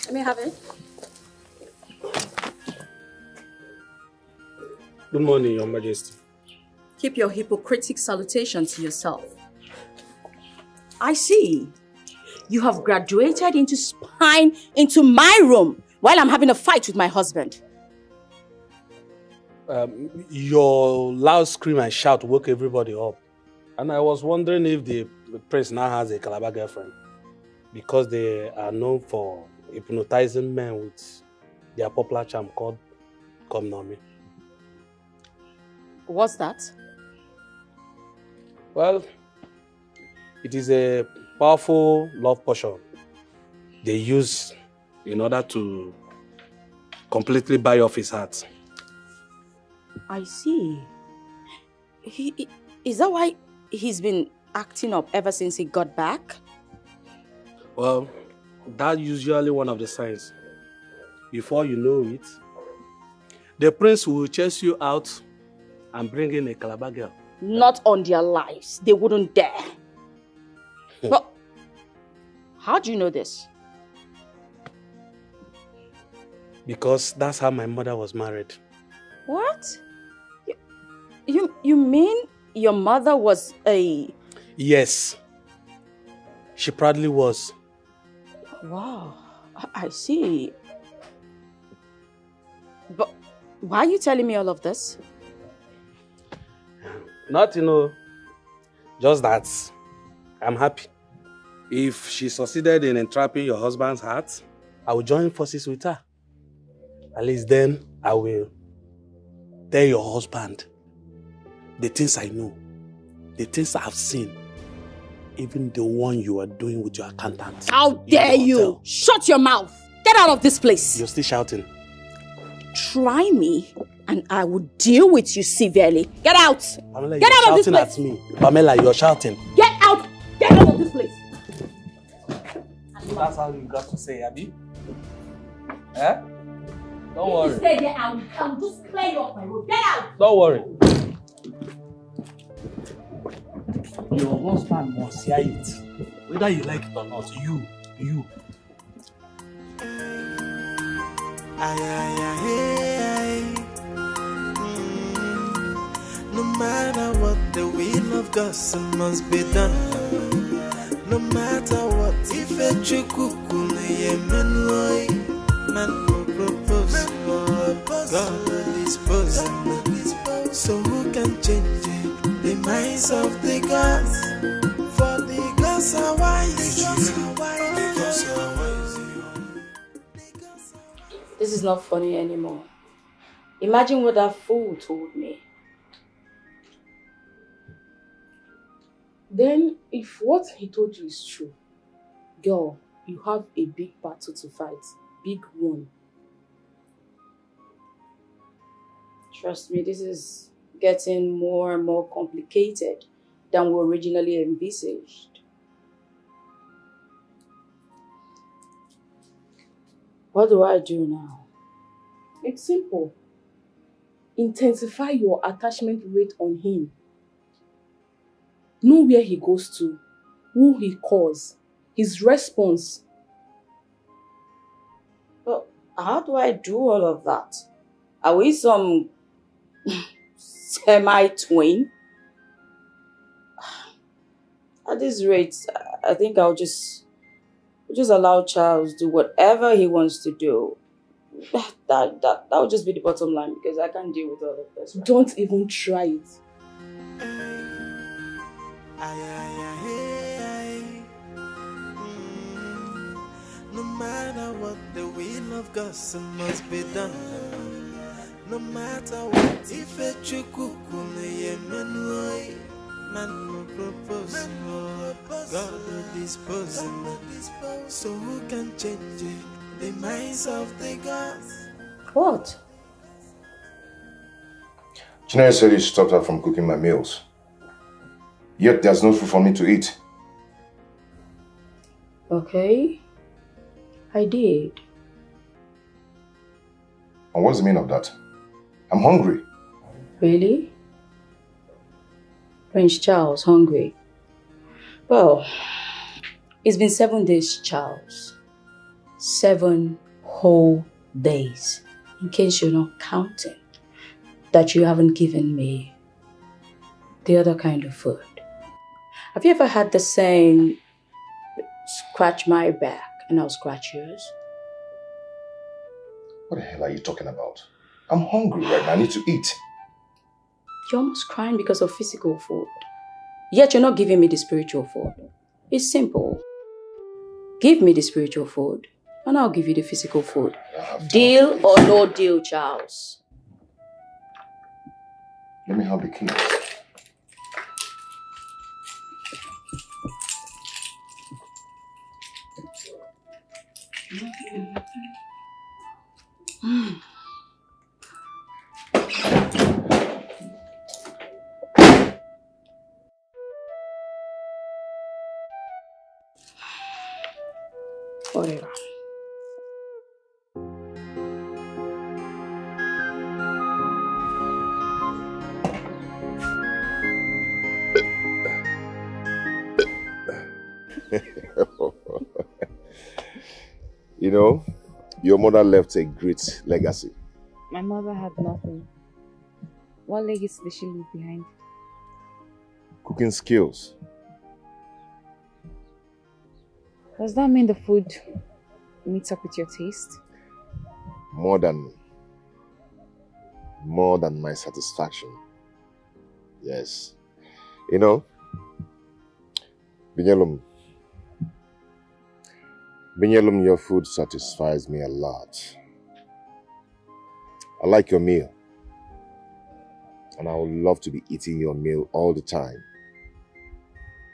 Let me have it. Good morning, Your Majesty. Keep your hypocritic salutation to yourself. I see. You have graduated into spying into my room while I'm having a fight with my husband. Your loud scream and shout woke everybody up. And I was wondering if the prince now has a Calabar girlfriend. Because they are known for hypnotizing men with their popular charm called Come Know Me. What's that? Well, it is a powerful love potion they use in order to completely buy off his heart. I see. Is that why he's been acting up ever since he got back? Well, that's usually one of the signs. Before you know it, the prince will chase you out and bring in a Calabar girl. Not on their lives. They wouldn't dare. But how do you know this? Because that's how my mother was married. What? You mean your mother was a... Yes. She proudly was. Wow, I see. But why are you telling me all of this? Not, just that I'm happy. If she succeeded in entrapping your husband's heart, I will join forces with her. At least then I will tell your husband the things I know, the things I've seen, even the one you are doing with your accountant. How dare you! Shut your mouth! Get out of this place! You're still shouting. Try me and I will deal with you severely. Get out! Pamela, Get out of this place! At me. Pamela, you're shouting. Get out! Get out of this place! That's how you got to say, Abby. Eh? Don't worry. If you stay there, I'll just clear you off my road. Get out! Don't worry. Your husband must hear it. Whether you like it or not, you. No matter what, the will of God must be done. No matter what, if a Chinenye Nnebe, man will propose, God will dispose. So who can change the minds of the gods? For the gods are wise. This is not funny anymore. Imagine what that fool told me. Then, if what he told you is true, girl, you have a big battle to fight. Big one. Trust me, this is getting more and more complicated than we originally envisaged. What do I do now? It's simple. Intensify your attachment rate on him. Know where he goes to, who he calls, his response. But how do I do all of that? Are we some semi-twin? At this rate, I think I'll just allow Charles do whatever he wants to do. That will just be the bottom line because I can't deal with all of this. Right? Don't even try it. No matter what, the will of God must be done. No matter what, if a Chinenye Nnebe, man will propose, God will dispose. So who can change the minds of the gods? What? Chinenye said he stopped her from cooking my meals. Yet there's no food for me to eat. Okay. I did. And what's the meaning of that? I'm hungry. Really? Prince Charles, hungry? Well, it's been 7 days, Charles. 7 whole days. In case you're not counting, that you haven't given me the other kind of food. Have you ever had the saying, scratch my back and I'll scratch yours? What the hell are you talking about? I'm hungry right now. I need to eat. You're almost crying because of physical food. Yet you're not giving me the spiritual food. It's simple. Give me the spiritual food and I'll give you the physical food. Deal or no deal, Charles? Let me have the key. Whatever. You know, your mother left a great legacy. My mother had nothing. What legacy did she leave behind? Cooking skills. Does that mean the food meets up with your taste? More than my satisfaction. Yes. You know, Binyelum, your food satisfies me a lot. I like your meal. And I would love to be eating your meal all the time.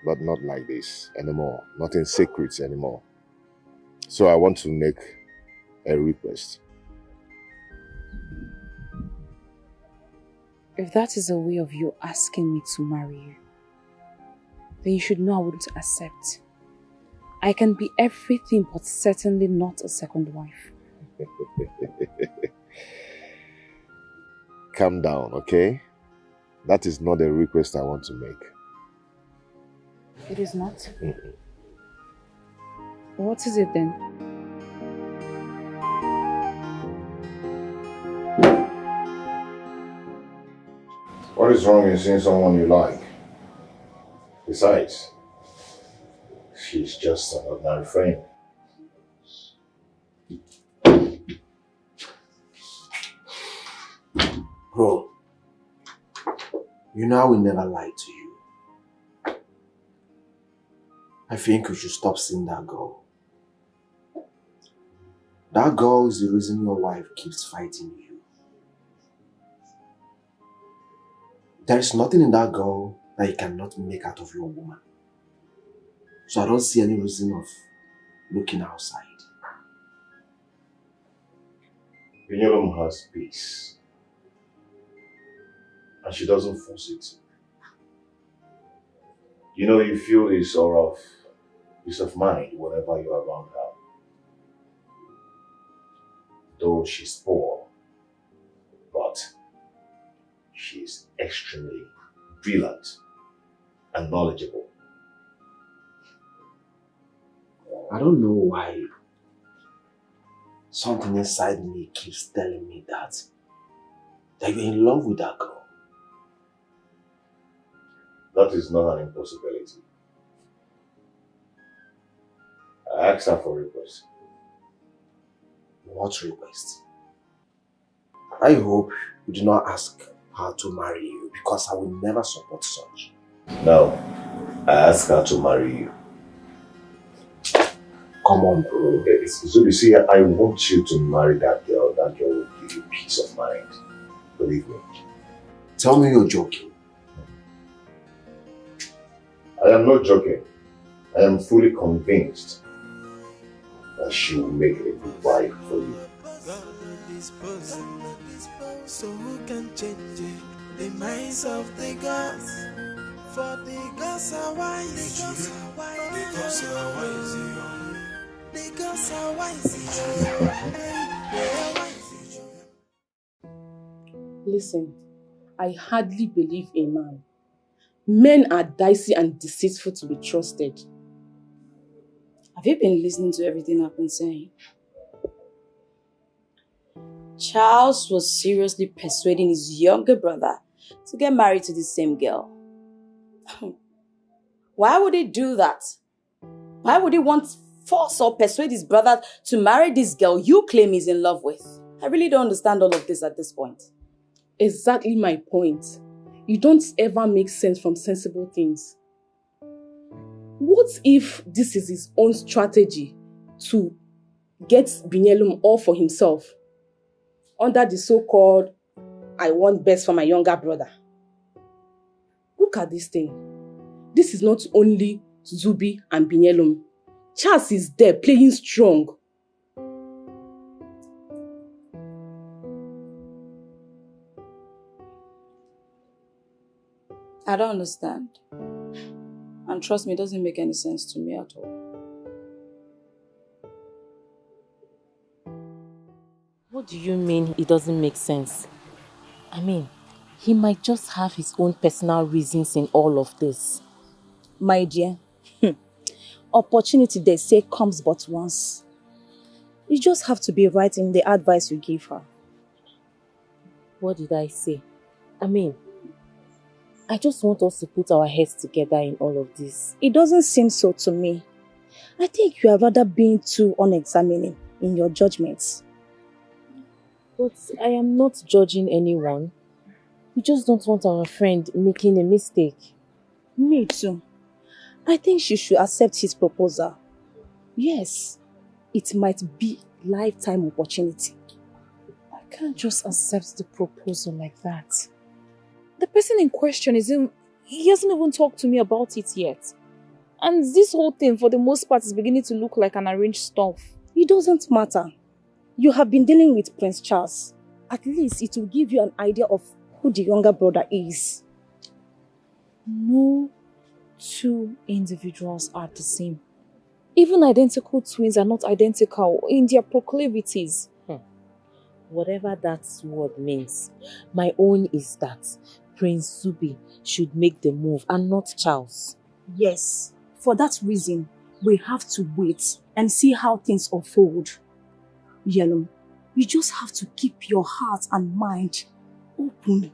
But not like this anymore. Not in secrets anymore. So I want to make a request. If that is a way of you asking me to marry you, then you should know I wouldn't accept. I can be everything but certainly not a second wife. Calm down, okay? That is not a request I want to make. It is not? What is it then? What is wrong in seeing someone you like? Besides, she's just an ordinary friend. Bro, you know I will never lie to you. I think you should stop seeing that girl. That girl is the reason your wife keeps fighting you. There is nothing in that girl that you cannot make out of your woman. So I don't see any reason of looking outside. Binyelum has peace. And she doesn't force it. You know, you feel a sort of peace of mind whenever you're around her. Though she's poor, but she's extremely brilliant and knowledgeable. I don't know why something inside me keeps telling me that you're in love with that girl. That is not an impossibility. I asked her for a request. What request? I hope you do not ask her to marry you, because I will never support such. No, I asked her to marry you. Come on, bro. So you see, I want you to marry that girl. That girl will give you peace of mind. Believe me. Tell me you're joking. I am not joking. I am fully convinced that she will make a good wife for you. So who can change it? The minds of the gods. For the gods are wise. The gods are wise. The gods are wise. They are wise. Listen, I hardly believe a man. Men are dicey and deceitful to be trusted. Have you been listening to everything I've been saying? Charles was seriously persuading his younger brother to get married to the same girl. Why would he do that? Why would he want to force or persuade his brother to marry this girl you claim he's in love with? I really don't understand all of this at this point. Exactly my point. You don't ever make sense from sensible things. What if this is his own strategy to get Binyelum all for himself? Under the so-called, I want best for my younger brother. Look at this thing. This is not only Zubi and Binyelum. Charles is there playing strong. I don't understand. And trust me, it doesn't make any sense to me at all. What do you mean it doesn't make sense? I mean, he might just have his own personal reasons in all of this. My dear, opportunity they say comes but once. You just have to be right in the advice you give her. What did I say? I mean, I just want us to put our heads together in all of this. It doesn't seem so to me. I think you are rather being too unexamining in your judgments. But I am not judging anyone. We just don't want our friend making a mistake. Me too. I think she should accept his proposal. Yes, it might be lifetime opportunity. I can't just accept the proposal like that. The person in question he hasn't even talked to me about it yet. And this whole thing, for the most part, is beginning to look like an arranged stuff. It doesn't matter. You have been dealing with Prince Charles. At least it will give you an idea of who the younger brother is. No two individuals are the same. Even identical twins are not identical in their proclivities. Whatever that word means, my own is that Prince Zubi should make the move and not Charles. Yes, for that reason, we have to wait and see how things unfold. Yellow, you just have to keep your heart and mind open,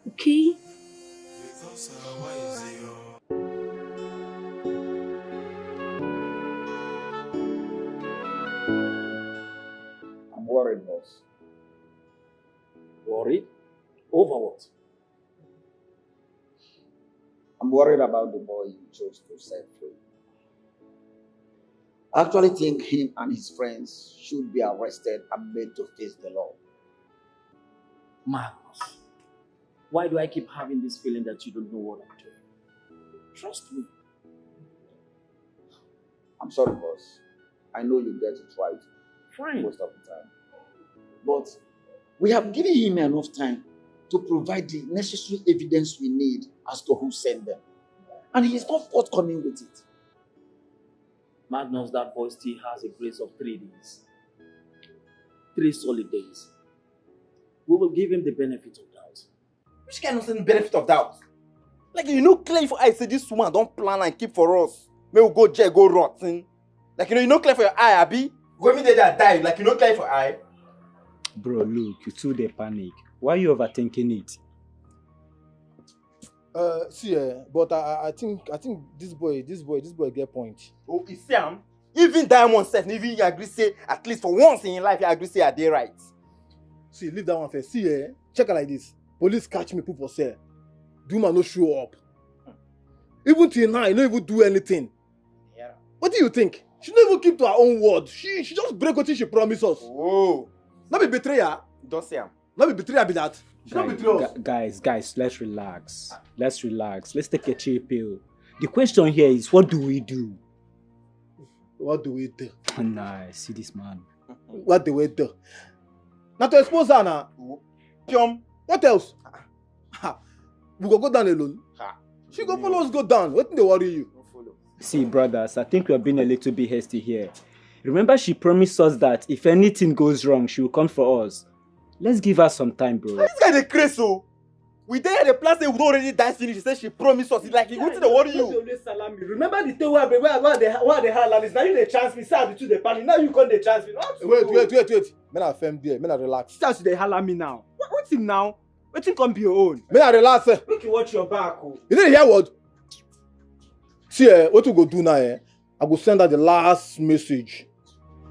okay? I'm worried, boss. Worried? Over what? I'm worried about the boy you chose to set free. I actually think him and his friends should be arrested and made to face the law. Magnus, why do I keep having this feeling that you don't know what I'm doing? Trust me. I'm sorry, boss. I know you get it right. Fine. Most of the time. But we have given him enough time to provide the necessary evidence we need as to who sent them. And he is not forthcoming with it. Magnus, that boy still has a grace of 3 days. 3 solid days. We will give him the benefit of doubt. Which kind of benefit of doubt? Like, you know, clear for I say this woman don't plan and keep for us. May we go jail, go rotten. Like, you know clear for your eye, Abi? When me there die, like, you know clear for your eye? Bro, look, you too dey panic. Why you overthinking it? See, but I think this boy get point. Oh, you see him? Even Diamond said, even he agree say, at least for once in your life, he agree say I dey right. See, leave that one first. See, check it like this. Police catch me, people say, do man no show up. Even till now, I don't even do anything. Yeah. What do you think? She don't even keep to her own word. She just break what she promised us. Oh. Not be betrayer. Don't say him. Not be betrayer be that. She don't betray us. Guys, let's relax. Let's relax. Let's take a chill pill. The question here is, what do we do? What do we do? Nah, see this man. What do we do? Not to expose her now. What else? We go down alone. She go follow us go down. What they worry you? See, brothers, I think we're being a little bit hasty here. Remember, she promised us that if anything goes wrong, she will come for us. Let's give her some time, bro. This guy the crazy, so we there the plan say we don't already die finish. She said she promised us. It's like, what's the worry you? Remember the thing where the hell is now you the chance me, say to the panic. Now you can't the chance me. Wait. Men are firm there. Men are relax. Start to the hell me now. What's him now? What's him come be your own? Men are relax. Make you watch your back. Oh. You didn't hear what? See, what we go do now? I go send her the last message.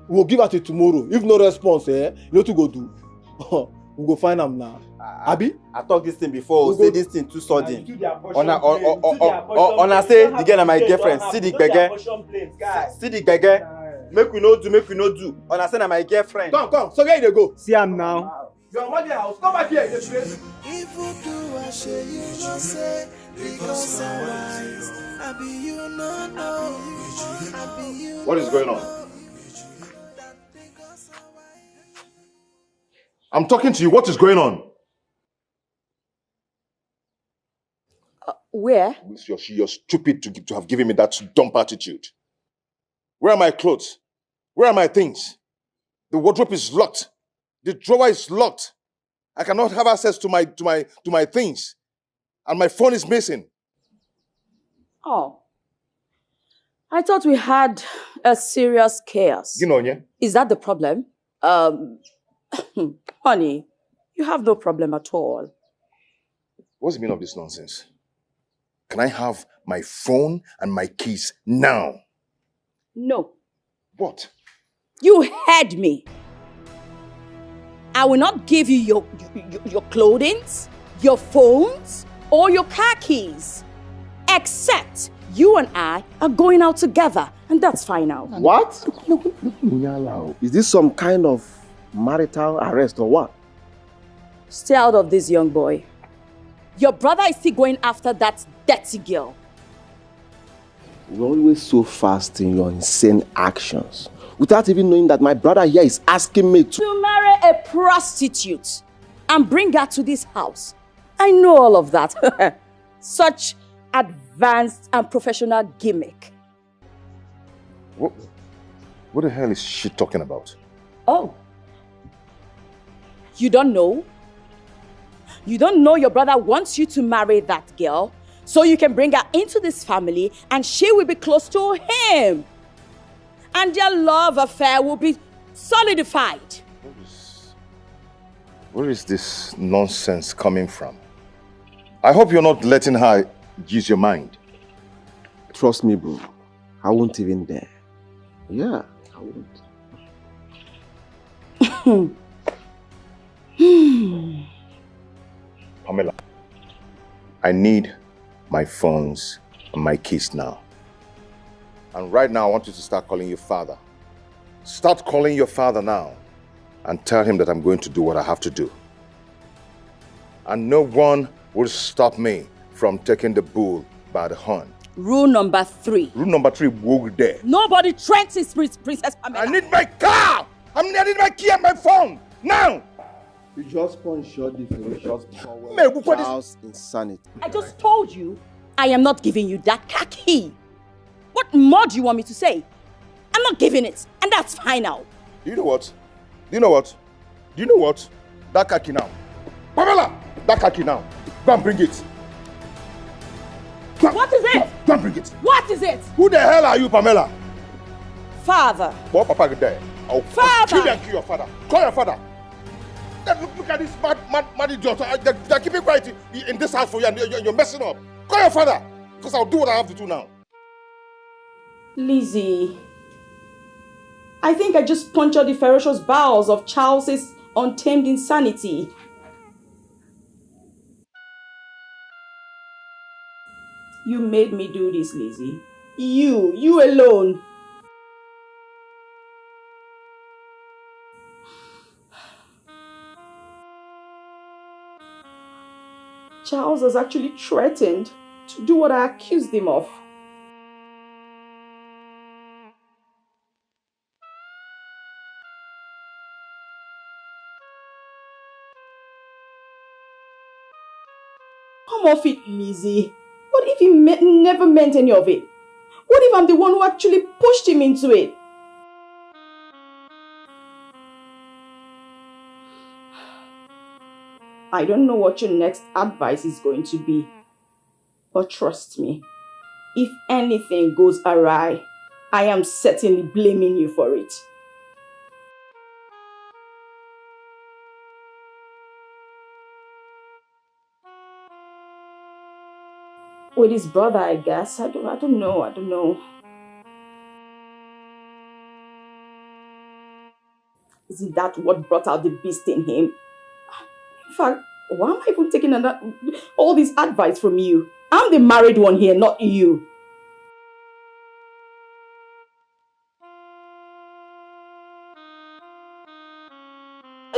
We'll give her till tomorrow. If no response, you know what to go do? We go find them now. Abi? I talked this thing before. Say this thing too sudden. On I say the girl and my girlfriend. See the beggar. See the beggar. Make we no do. On I say na my girlfriend. Come. So where you go? See am now. Your mother house. Come back here. This place. If you do, I say you no say because I'm wise. I be you no know. I be you. What is going on? I'm talking to you. What is going on? Where? You're stupid to have given me that dumb attitude. Where are my clothes? Where are my things? The wardrobe is locked. The drawer is locked. I cannot have access to my things. And my phone is missing. Oh. I thought we had a serious chaos. Chinenye. Is that the problem? Honey, you have no problem at all. What's the meaning of this nonsense? Can I have my phone and my keys now? No. What? You heard me. I will not give you your clothing, your phones, or your car keys. Except you and I are going out together. And that's fine now. What? Is this some kind of marital arrest or what? Stay out of this, young boy. Your brother is still going after that dirty girl. You're always so fast in your insane actions. Without even knowing that my brother here is asking me to marry a prostitute and bring her to this house. I know all of that. Such advanced and professional gimmick. What the hell is she talking about? Oh. You don't know? You don't know your brother wants you to marry that girl so you can bring her into this family and she will be close to him. And their love affair will be solidified. Where is this nonsense coming from? I hope you're not letting her use your mind. Trust me, bro. I won't even dare. Yeah, I won't. Pamela, I need my phones and my keys now. And right now, I want you to start calling your father. Start calling your father now and tell him that I'm going to do what I have to do. And no one will stop me from taking the bull by the horn. Rule number 3. Rule number 3, go there. Nobody threatens his Princess Pamela. I need my car! I need my key and my phone! Now! You just punch your definition of child's insanity. I just told you I am not giving you that car key. What more do you want me to say? I'm not giving it, and that's fine now. Do you know what? Do you know what? Do you know what? That car key now. Pamela! That car key now. Go and bring it. What is it? Go and bring it. What is it? Who the hell are you, Pamela? Father. What Papa get there? I'll Father! kill you and kill your father. Call your father. Look at this mad idiot. They're keeping quiet in this house for you and you're messing up. Call your father. Because I'll do what I have to do now. Lizzie, I think I just punctured the ferocious bowels of Charles's untamed insanity. You made me do this, Lizzie. You alone. Charles has actually threatened to do what I accused him of. Come off it, Lizzie. What if he never meant any of it? What if I'm the one who actually pushed him into it? I don't know what your next advice is going to be. But trust me, if anything goes awry, I am certainly blaming you for it. With his brother, I guess. I don't know. Isn't that what brought out the beast in him? In fact, why am I even taking all this advice from you? I'm the married one here, not you.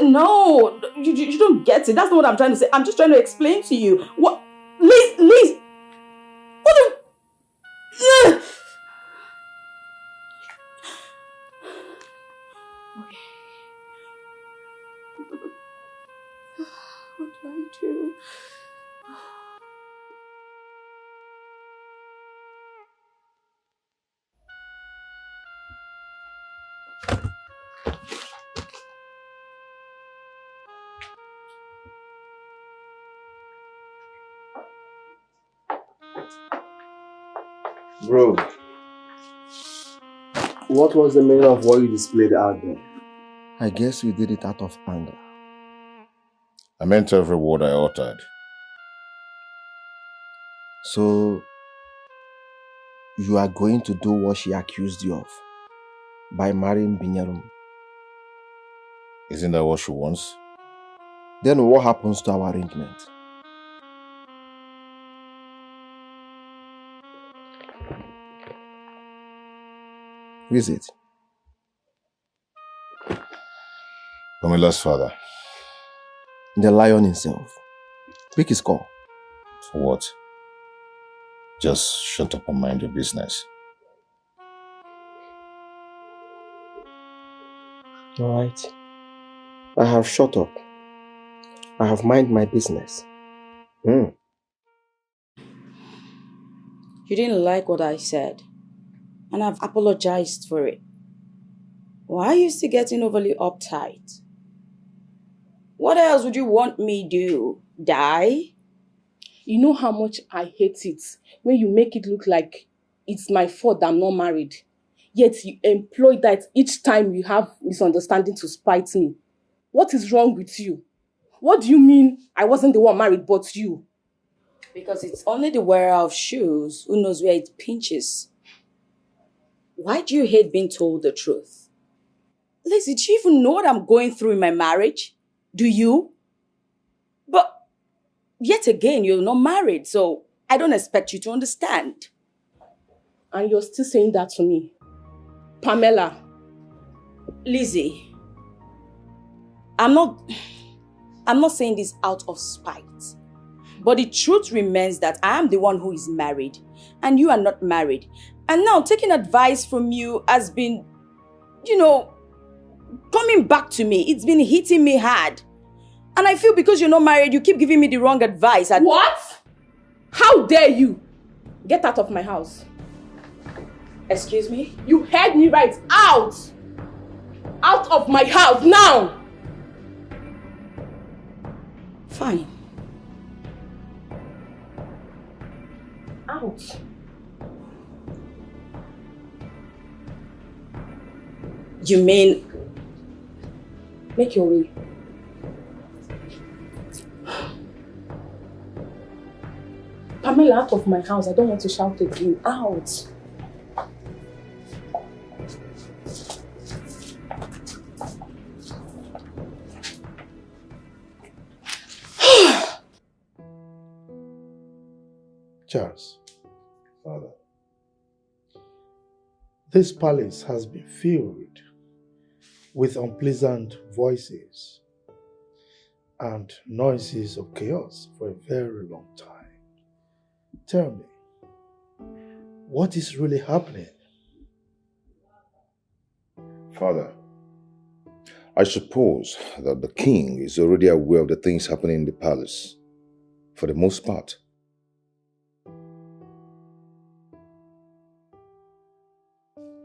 No, you don't get it. That's not what I'm trying to say. I'm just trying to explain to you. What? Liz! What the... Yeah. Okay. What do I do? Bro, what was the meaning of what you displayed out there? I guess you did it out of anger. I meant every word I uttered. So, you are going to do what she accused you of by marrying Binyarum? Isn't that what she wants? Then what happens to our arrangement? Who is it? Pamela's father. The lion himself. Pick his call. For what? Just shut up and mind your business. Alright. I have shut up. I have mind my business. You didn't like what I said, and I've apologized for it. Why are you still getting overly uptight? What else would you want me do? Die? You know how much I hate it when you make it look like it's my fault that I'm not married. Yet you employ that each time you have misunderstanding to spite me. What is wrong with you? What do you mean I wasn't the one married but you? Because it's only the wearer of shoes who knows where it pinches. Why do you hate being told the truth? Lizzie, do you even know what I'm going through in my marriage? Do you? But yet again, you're not married, so I don't expect you to understand. And you're still saying that to me? Pamela. Lizzie, I'm not saying this out of spite. But the truth remains that I am the one who is married and you are not married. And now taking advice from you has been, coming back to me. It's been hitting me hard. And I feel because you're not married, you keep giving me the wrong advice. What? How dare you? Get out of my house. Excuse me? You heard me right. Out! Out of my house now! Fine. Out. You mean... Make your way. Pamela, out of my house. I don't want to shout again. Out. Charles, Father, this palace has been filled with unpleasant voices and noises of chaos for a very long time. Tell me, what is really happening? Father, I suppose that the king is already aware of the things happening in the palace, for the most part.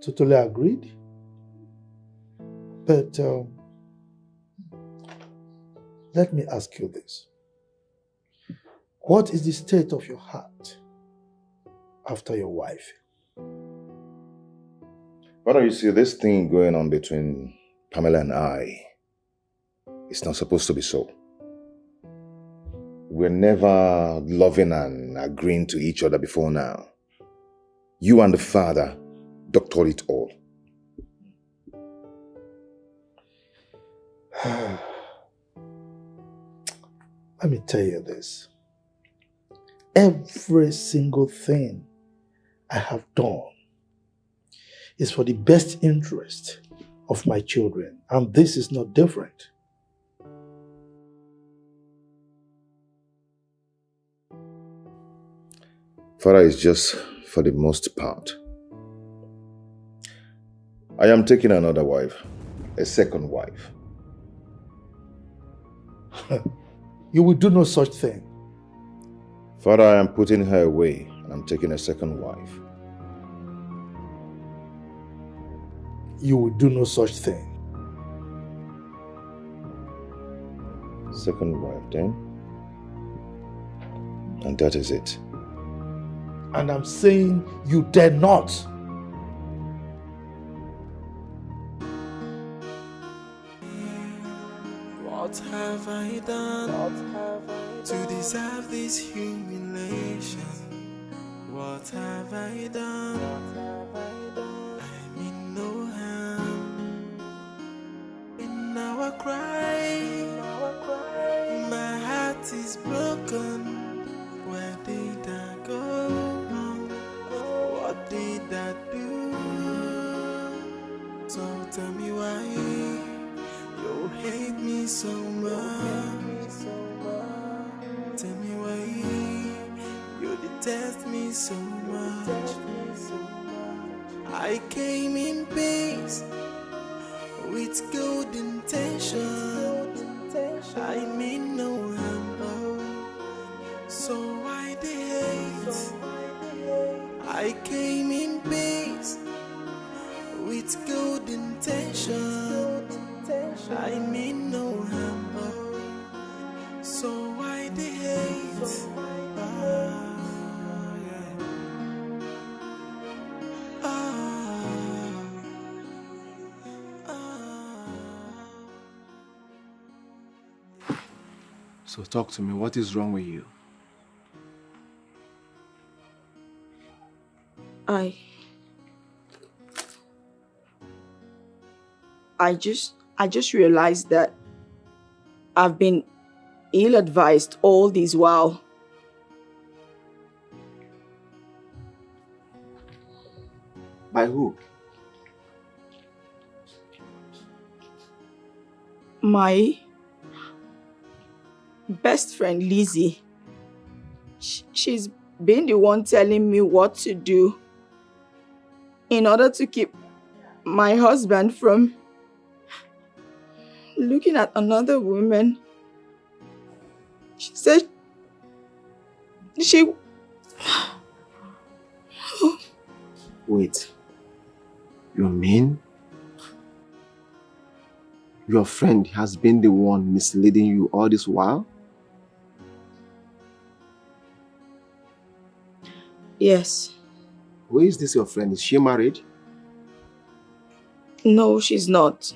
Totally agreed. But let me ask you this. What is the state of your heart after your wife? Father, you see, this thing going on between Pamela and I, it's not supposed to be so. We're never loving and agreeing to each other before now. You and the father doctored it all. Let me tell you this. Every single thing I have done is for the best interest of my children, and this is not different. Father, is just for the most part. I am taking another wife, a second wife. You will do no such thing. Father, I am putting her away and I'm taking a second wife. You will do no such thing. Second wife, then? And that is it. And I'm saying you dare not. What have I done to deserve this humiliation? What have I done? I mean no harm. In our cry, my heart is broken. Where did I go wrong? What did I do? So tell me why you hate me so much. Tell me why you detest me so much. I came in peace with good intention. I mean no harm, oh. So why the hate? I came in peace with good intention. I mean no harm, oh. So why the hate? So talk to me, what is wrong with you? I just realized that I've been ill-advised all this while. By who? My best friend Lizzie. She's been the one telling me what to do in order to keep my husband from looking at another woman. She said she... Wait. You mean your friend has been the one misleading you all this while? Yes. Who is this your friend? Is she married? No, she's not.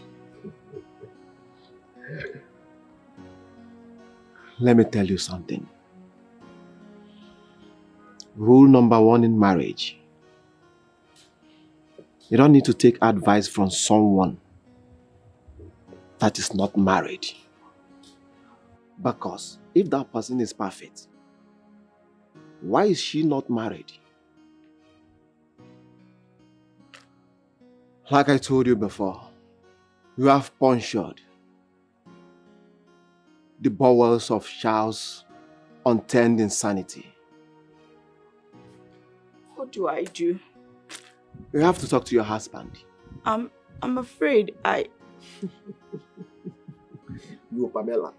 Let me tell you something. Rule number 1 in marriage. You don't need to take advice from someone that is not married. Because if that person is perfect, why is she not married? Like I told you before, you have punctured the bowels of Charles' unturned insanity. What do I do? You have to talk to your husband. I'm afraid You, Pamela.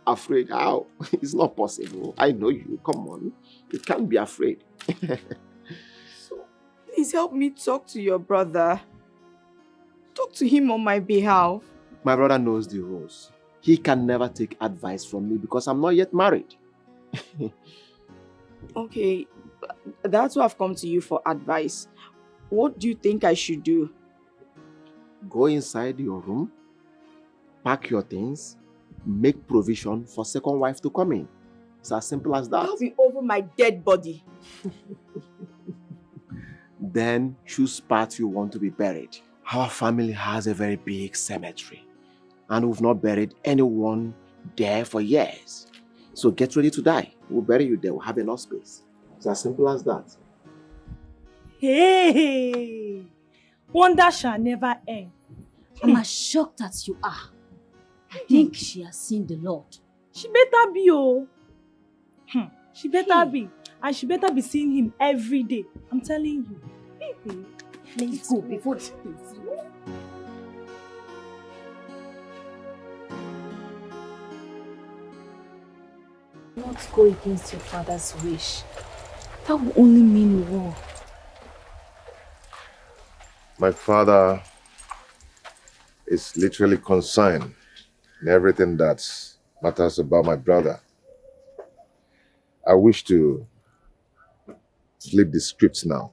Afraid how? It's not possible. I know you. Come on. You can't be afraid. Please help me talk to your brother. Talk to him on my behalf. My brother knows the rules. He can never take advice from me because I'm not yet married. Okay, that's why I've come to you for advice. What do you think I should do? Go inside your room, pack your things, make provision for second wife to come in. It's as simple as that. I'll be over my dead body. Then choose part you want to be buried. Our family has a very big cemetery and we've not buried anyone there for years. So get ready to die. We'll bury you there. We'll have enough space. It's as simple as that. Hey! Wonder shall never end. I'm as shocked as you are. I think she has seen the Lord. She better be, oh. She better be. And she better be seeing him every day. I'm telling you. Let's go before she pays you. Not go against your father's wish. That will only mean war. My father is literally concerned in everything that matters about my brother. I wish to flip the script now.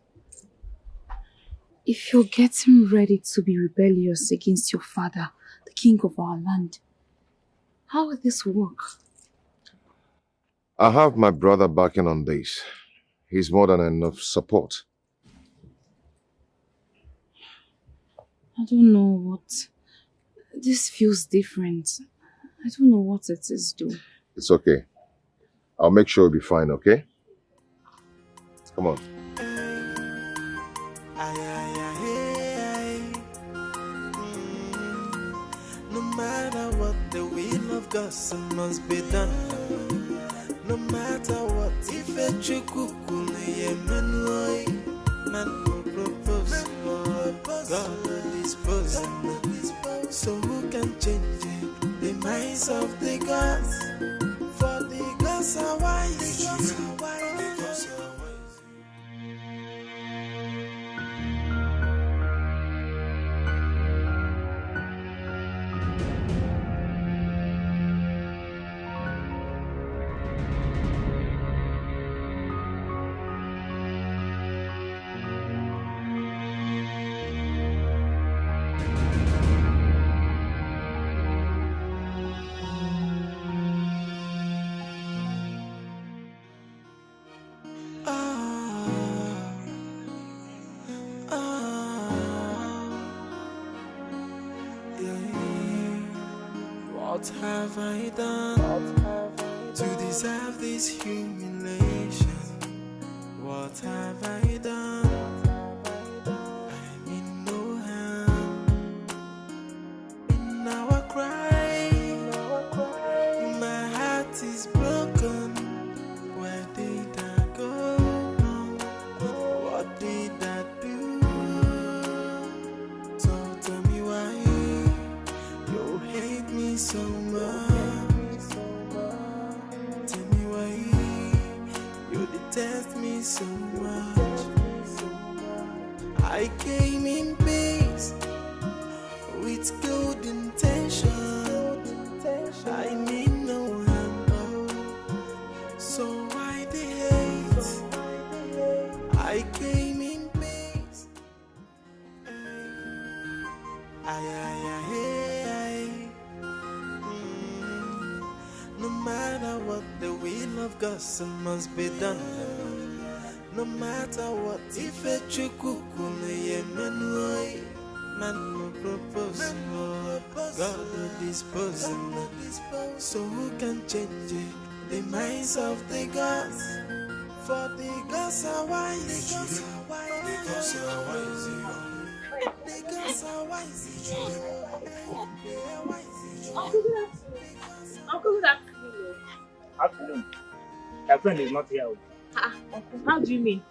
If you're getting ready to be rebellious against your father, the king of our land, how will this work? I have my brother backing on this. He's more than enough support. I don't know what... This feels different. I don't know what it is, though. It's okay. I'll make sure you'll be fine, okay? Come on. No matter what, the will of God must be done. No matter what, if a Chinenye Nnebe, man will propose, God will dispose. So who can change the minds of the gods? For the gods are wise. What have I done to deserve this humiliation? What have I done? I mean no harm. In our cry, my heart is broken. Where did I go wrong? What did I do? So tell me why you hate me so much. Tell me why you detest me so much. I came in peace with good intention. I mean no harm, so why the hate? I came in peace. matter what, the will of God must be done. No matter what, if a chukukume yemenoi, man no propose, God will dispose. So who can change it? The minds of the gods? For the gods are wise. The gods are wise. The gods are wise. They are wise. Uncle, good afternoon. Afternoon. My friend is not here. Uncle, how do you mean?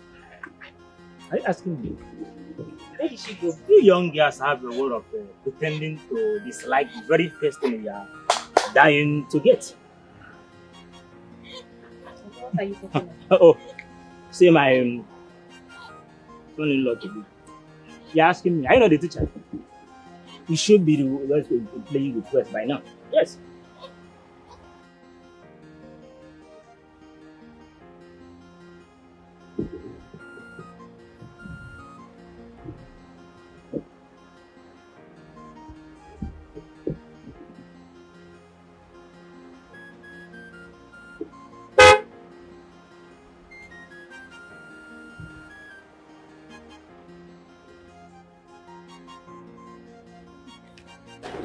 Are you asking me? Where did she go? You young girls have a way of pretending to dislike the very first thing you are dying to get. What are you talking about? Oh, see my son-in-law to be. You're asking me, I know the teacher. He should be the one playing with West by now. Yes.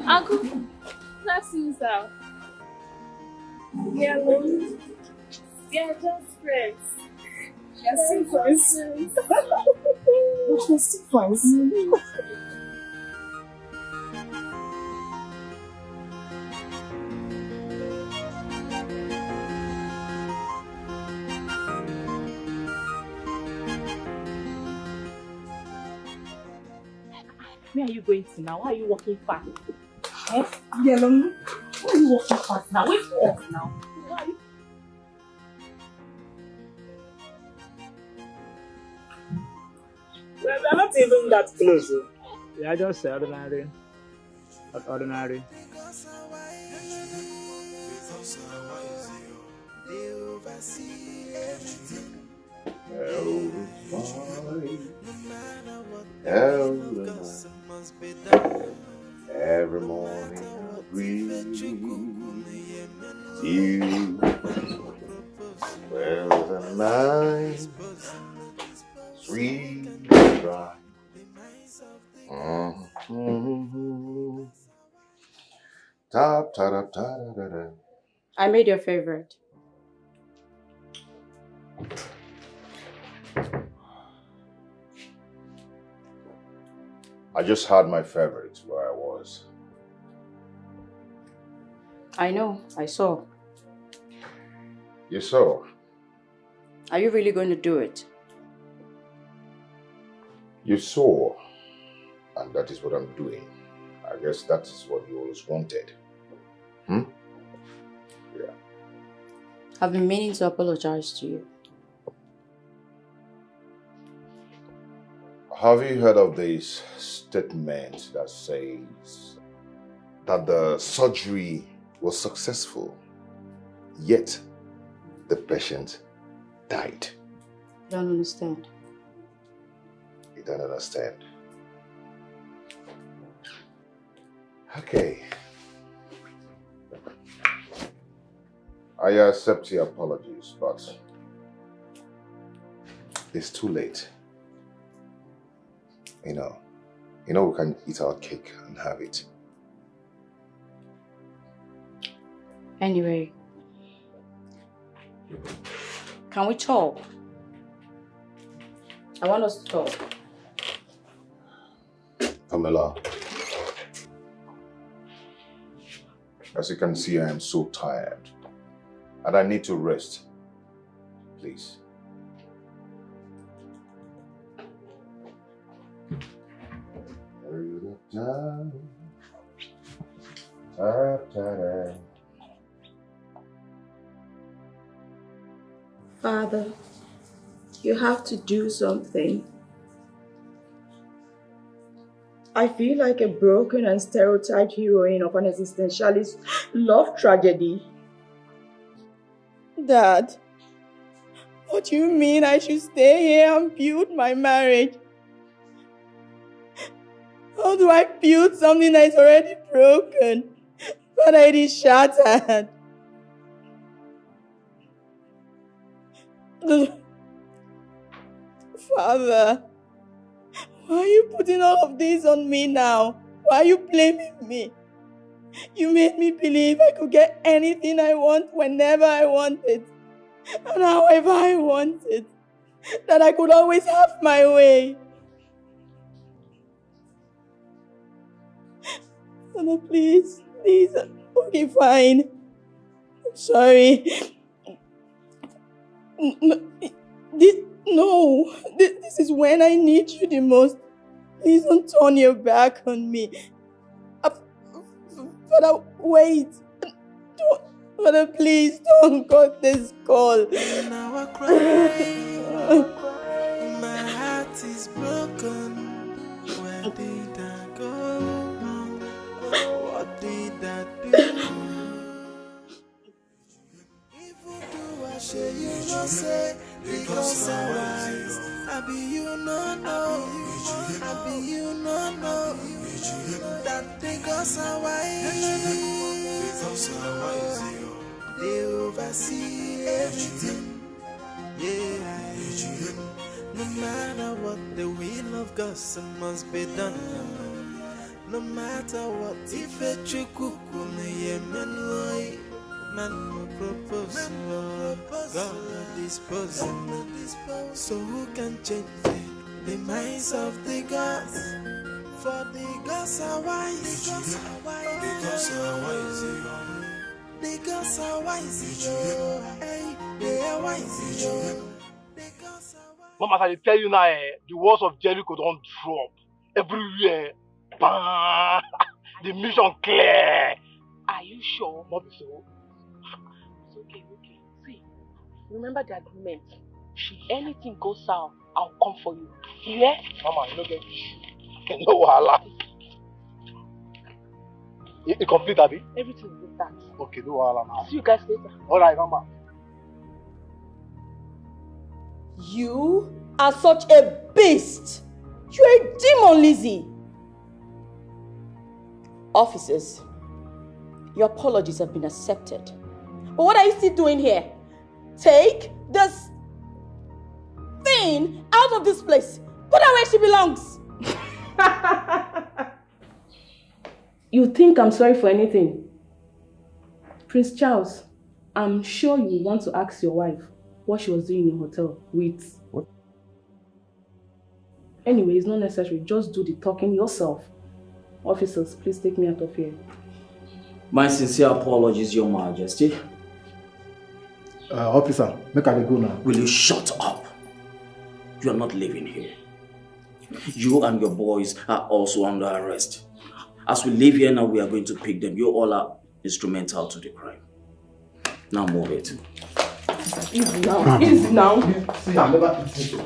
Uncle, that's you, sir. Yeah, alone. Yeah, just friends. Yeah, still friends. But we're still friends. Where are you going to now? Why are you walking fast? Yeah, alone. Why are you walking fast now? Wait for us now. Why are you? We're not even that close. We are just ordinary. Ordinary. Every morning I breathe you. Well, the night sweet dry. Tap, ta, da, da, da, da. I made your favorite. I just had my favorite where I was. I know, I saw. You saw? Are you really going to do it? You saw. And that is what I'm doing. I guess that is what you always wanted. Yeah. I've been meaning to apologize to you. Have you heard of this statement that says that the surgery was successful, yet the patient died? Don't understand. You don't understand. Okay. I accept your apologies, but it's too late. You know we can eat our cake and have it. Anyway, can we talk? I want us to talk. Pamela, as you can see, I am so tired and I need to rest. Please. Father, you have to do something. I feel like a broken and stereotyped heroine of an existentialist love tragedy. Dad, what do you mean I should stay here and build my marriage? How do I build something that is already broken? But it is shattered. Father, why are you putting all of this on me now? Why are you blaming me? You made me believe I could get anything I want whenever I want it and however I want it. That I could always have my way. Father, please. Okay, fine. I'm sorry. This is when I need you the most. Please don't turn your back on me. Father, wait. Father, please don't cut this call. Now I cry. My heart is broken. Where did I go wrong? What did I do? If you do, I share you no say because I wise. I be you no know. I be you no know. That because I wise. Because I wise. They oversee everything. Yeah. No matter what, the will of God must be done. No matter what, if a chukuku me yemenoi, man no propose, God no dispose. So who can change the minds of the gods? For the gods are wise. Because are wise. The gods are wise. Hey, they are wise. Mama, as I tell you now, the walls of Jericho don't drop. Everywhere. Bam! The mission clear. Are you sure? Not so. It's okay. See, remember the agreement. Should anything go south, I'll come for you. You hear? Mama, you don't get issue. No wahala. You complete, Abby? Everything will be that. Okay, no wahala now. See you guys later. Alright, Mama. You are such a beast. You're a demon, Lizzie. Officers, your apologies have been accepted. But what are you still doing here? Take this thing out of this place. Put her where she belongs. You think I'm sorry for anything? Prince Charles, I'm sure you want to ask your wife what she was doing in the hotel with... What? Anyway, it's not necessary. Just do the talking yourself. Officers, please take me out of here. My sincere apologies, Your Majesty. Officer, make I go now. Will you shut up? You are not living here. You and your boys are also under arrest. As we leave here now, we are going to pick them. You all are instrumental to the crime. Now move it. Easy now. Easy now. See, I'm never eating.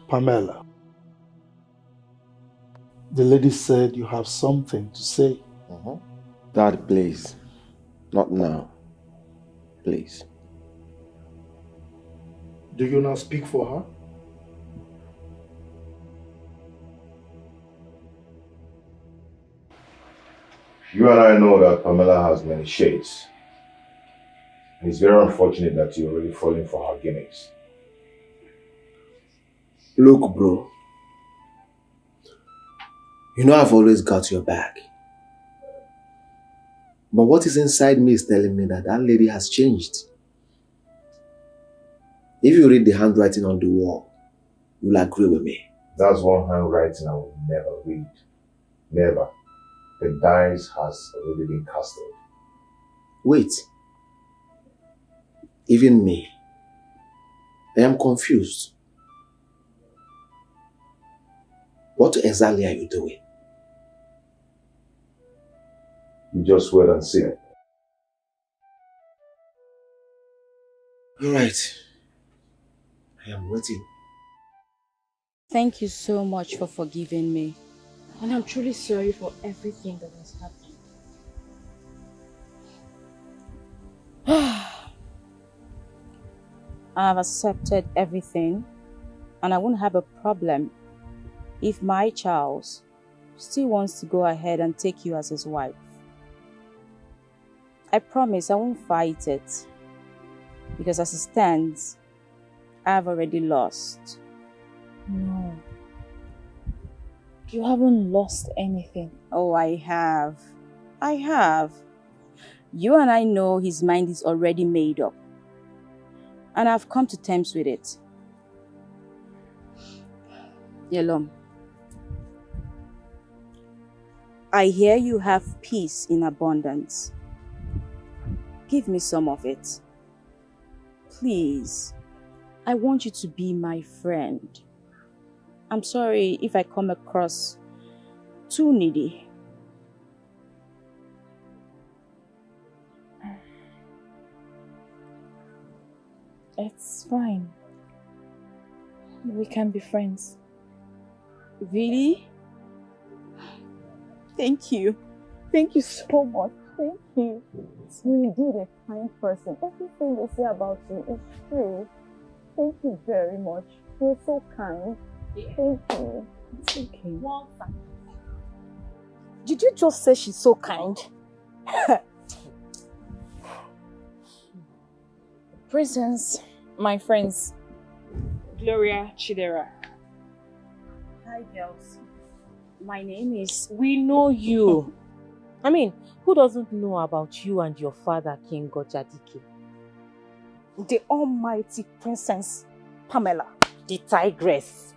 Pamela, the lady said you have something to say. Dad, please. Not now. Please. Do you not speak for her? You and I know that Pamela has many shades. And it's very unfortunate that you're already falling for her gimmicks. Look, bro. You know I've always got your back. But what is inside me is telling me that that lady has changed. If you read the handwriting on the wall, you'll agree with me. That's one handwriting I will never read. Never. The dice has already been casted. Wait. Even me. I am confused. What exactly are you doing? You just wait and see. You're right. I am waiting. Thank you so much for forgiving me. And I'm truly sorry for everything that has happened. I have accepted everything, and I won't have a problem if my Charles still wants to go ahead and take you as his wife. I promise I won't fight it. Because as it stands, I've already lost. No. You haven't lost anything. Oh, I have. I have. You and I know his mind is already made up. And I've come to terms with it. Yelom, I hear you have peace in abundance. Give me some of it. Please. I want you to be my friend. I'm sorry if I come across too needy. It's fine. We can be friends. Really? Thank you. Thank you so much. Thank you. You're indeed a kind person. Everything they say about you is true. Thank you very much. You're so kind. Thank you. It's okay. Well, did you just say she's so kind? Presents, my friends. Gloria Chidera. Hi, girls. My name is... We know you. I mean, who doesn't know about you and your father, King Gojadike? The almighty Princess Pamela. The tigress.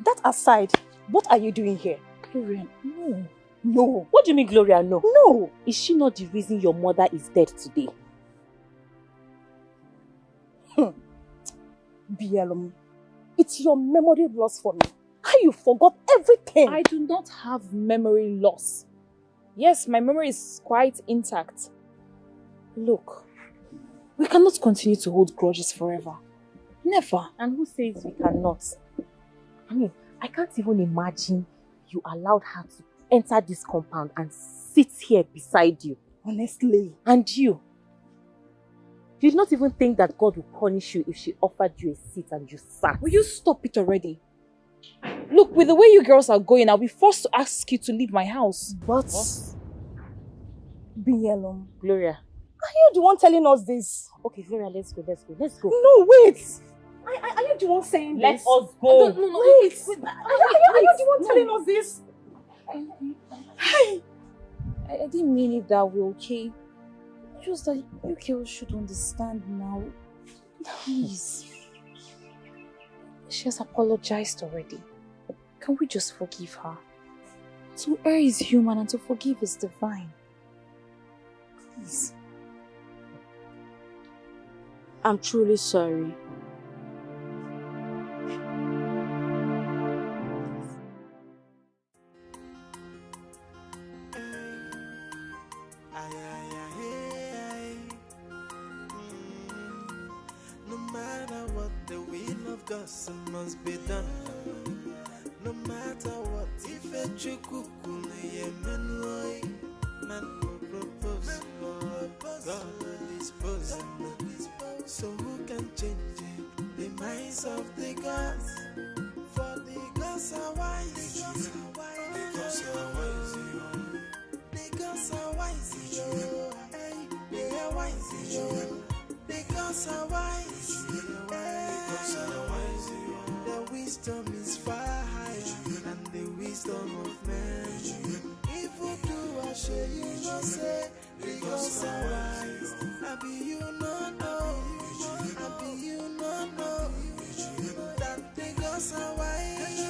That aside, what are you doing here? Gloria, no. No. What do you mean, Gloria, no? No. Is she not the reason your mother is dead today? Bielum, it's your memory loss for me. How you forgot everything? I do not have memory loss. Yes, my memory is quite intact. Look, we cannot continue to hold grudges forever. Never. And who says we cannot? I mean, I can't even imagine you allowed her to enter this compound and sit here beside you. Honestly. And you did not even think that God would punish you if she offered you a seat and you sat. Will you stop it already? Look, with the way you girls are going, I'll be forced to ask you to leave my house. But... Bielum. Gloria. Are you the one telling us this? Okay, Gloria, let's go. No, wait! Are you the one saying Let this? us go. No, wait! Are you the one telling us this? I didn't mean it that way, okay? Just that you girls should understand now. Please. She has apologized already. Can we just forgive her? To err is human and to forgive is divine. Please. I'm truly sorry. No matter what, the will of God must be done. No matter what, if a Chinenye Nnebe, man will propose, God will dispose. So who can change the minds of the gods? For the gods are wise. The gods are wise. The gods are wise. They are wise. The gods are wise. The wisdom is far higher than the wisdom of man. Evil do I show you no say, the gods are wise. I be you not know, I be you not know that the gods are wise.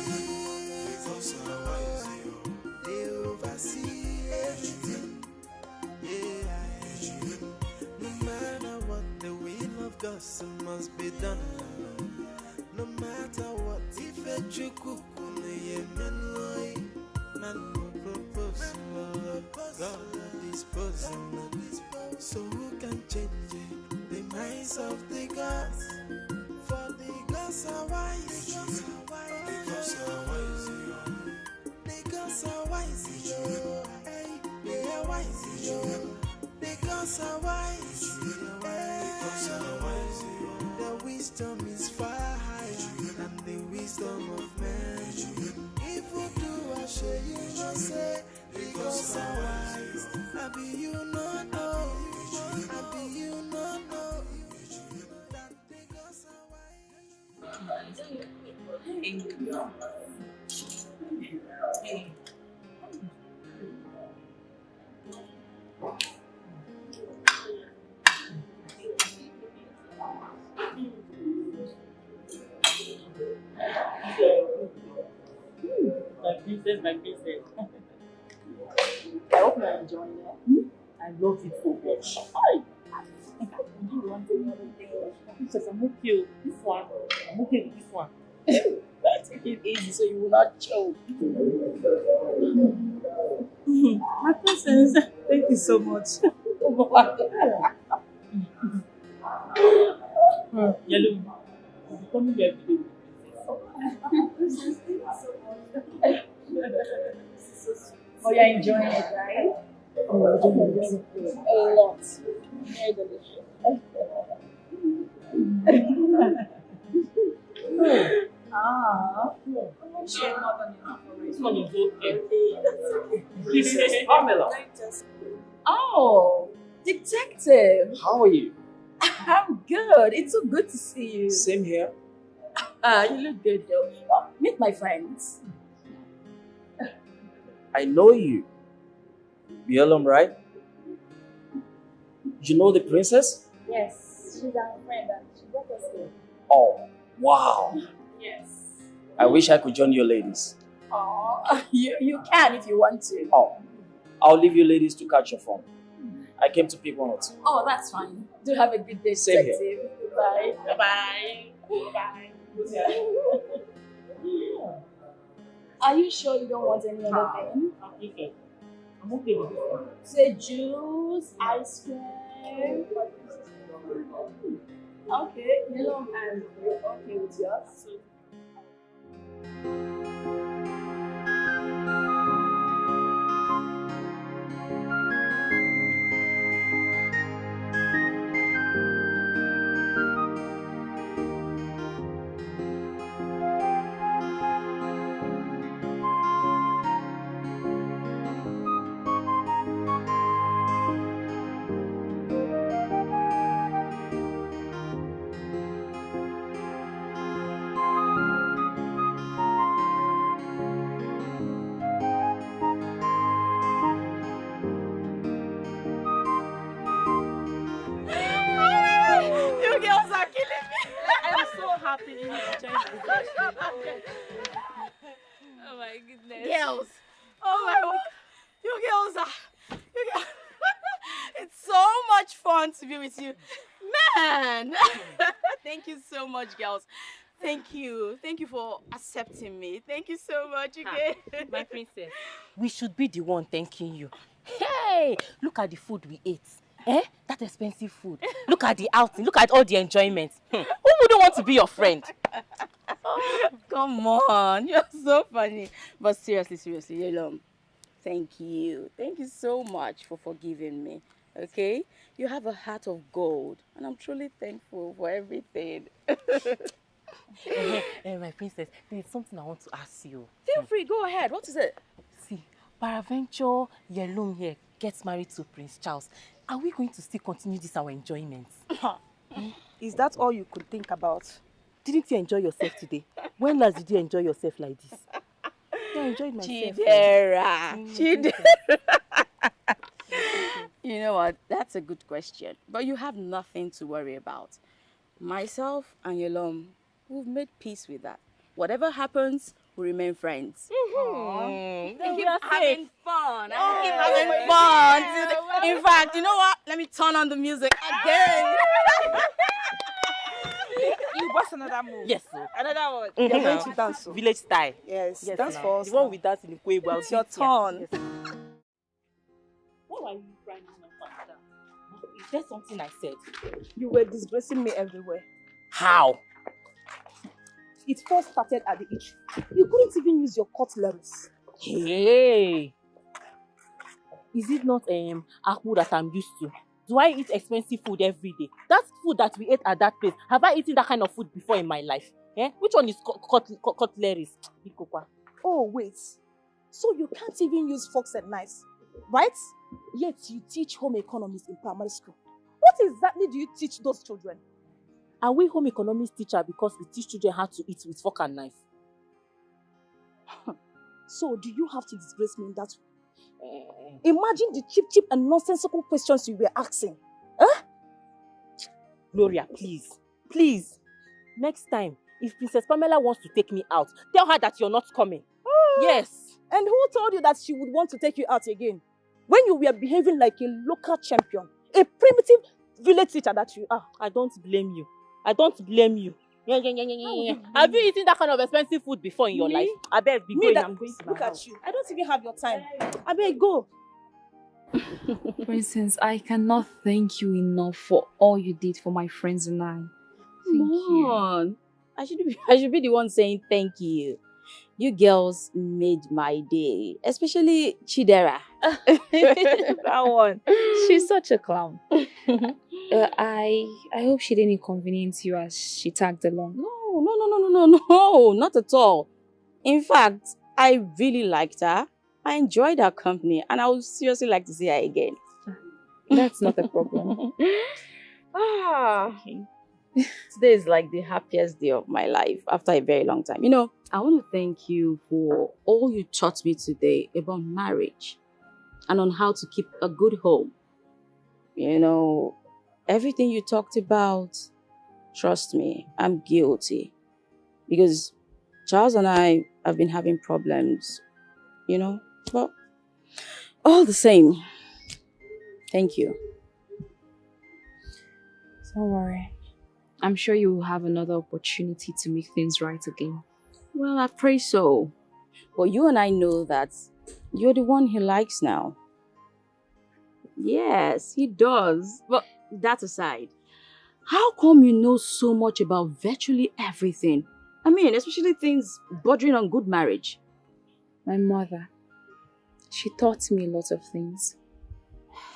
They oversee everything. Yeah. No matter what, the will of God must be done. No matter what, if a Chinenye Nnebe, man will propose, God will dispose. So who can change the minds of the gods? For the gods are wise. The gods are wise. The gods are wise. They are wise. The gods are wise. The gods are wise. The wisdom is far higher than the wisdom of man. Evil do I show you no say, the gods are wise. I be you no know. I be you no know. That because Hey. My princess, my princess. I hope you're enjoying it. I love it so much. Do you want any other thing? Princess, I'm okay with this one. I'm okay with this one. Take it easy so you will not choke. My princess, thank you so much. Yellow, you're becoming very big. Princess, thank you so much. Oh, you're enjoying it, right? Oh, I'm enjoying it. A lot. Very delicious. I'm not sure more than enough already. This one is okay. That's okay. Princess Pamela. Oh, detective. How are you? I'm good. It's so good to see you. Same here. You look good though. Oh, meet my friends. I know you. Bielum, right? You know the princess? Yes, she's our friend and she brought us here. Oh, wow. Yes. I wish I could join you ladies. Oh, you can if you want to. Oh, I'll leave you ladies to catch your phone. I came to pick one or two. Oh, that's fine. Do have a good day, Same detective. Bye. Bye. Bye. Are you sure you don't want any other thing? I'm okay with this one. Say juice, ice cream. Okay, yellow and you're okay with yours. You girls are killing me. I'm so happy you enjoyed this. Oh my goodness. Girls. Oh my god. You girls are. You girls. It's so much fun to be with you. Man. Thank you so much, girls. Thank you. Thank you for accepting me. Thank you so much again. My princess, we should be the one thanking you. Hey, look at the food we ate. Eh? That expensive food. Look at the outing. Look at all the enjoyment. Who wouldn't want to be your friend? Oh, come on. You're so funny. But seriously, Yelom, thank you. Thank you so much for forgiving me. Okay? You have a heart of gold. And I'm truly thankful for everything. My princess, there's something I want to ask you. Feel free. Go ahead. What is it? See, Paraventure Yellow here gets married to Prince Charles. Are we going to still continue this our enjoyment? Is that all you could think about? Didn't you enjoy yourself today? When last did you enjoy yourself like this? Yeah, I enjoyed myself. Chidera. You know what? That's a good question. But you have nothing to worry about. Myself and Yolom, we've made peace with that. Whatever happens, we remain friends. We keep are having safe. fun. Oh, Keep having fun. In fact, you know what? Let me turn on the music again. You bust another move. Yes, sir. Another one. Mhm. You're going to dance. So. Village style. Yes, Yes, dance now. for us. The one now. we dance in the Kwebo. It's your turn. Yes. What are you crying about that? Is there something I said? You were disgracing me everywhere. How? It first started at the itch. You couldn't even use your cutleries. Hey! Is it not akpu that I'm used to? Do I eat expensive food every day? That's food that we ate at that place. Have I eaten that kind of food before in my life? Eh? Which one is cutleries? Oh, wait. So you can't even use forks and knives, right? Yet you teach home economics in primary school. What exactly do you teach those children? Are we home economics teacher because we teach children how to eat with fork and knife? So do you have to disgrace me in that way? Imagine the cheap and nonsensical questions you were asking. Huh? Gloria, please. Please. Next time, if Princess Pamela wants to take me out, tell her that you're not coming. Yes. And who told you that she would want to take you out again? When you were behaving like a local champion, a primitive village teacher that you are. I don't blame you. I don't blame you. Have you eaten that kind of expensive food before in your life? I beg, be going. I'm going to Look at you. I don't even have your time. I beg, go. Princess, I cannot thank you enough for all you did for my friends and I. Thank you. Come on. I should be the one saying thank you. You girls made my day, especially Chidera. That one. She's such a clown. I hope she didn't inconvenience you as she tagged along. No, not at all. In fact, I really liked her. I enjoyed her company, and I would seriously like to see her again. That's not a problem. Today is like the happiest day of my life after a very long time. I want to thank you for all you taught me today about marriage and on how to keep a good home. Everything you talked about, trust me, I'm guilty. Because Charles and I have been having problems, but all the same, thank you. Don't worry. I'm sure you will have another opportunity to make things right again. Well, I pray so. But you and I know that you're the one he likes now. Yes, he does. But that aside, how come you know so much about virtually everything? I mean, especially things bordering on good marriage. My mother, she taught me a lot of things.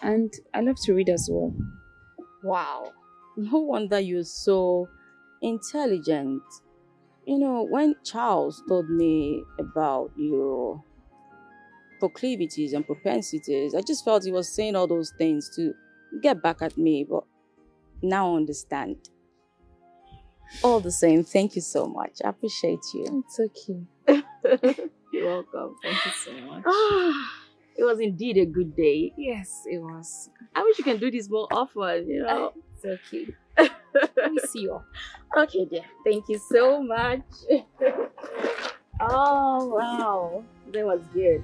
And I love to read as well. Wow. No wonder you're so intelligent. When Charles told me about your proclivities and propensities, I just felt he was saying all those things to get back at me, but now I understand. All the same, thank you so much. I appreciate you. It's okay. You're welcome. Thank you so much. It was indeed a good day. Yes, it was. I wish you can do this more often, It's okay. Let me see you. Okay, dear. Thank you so much. Oh, wow. That was good.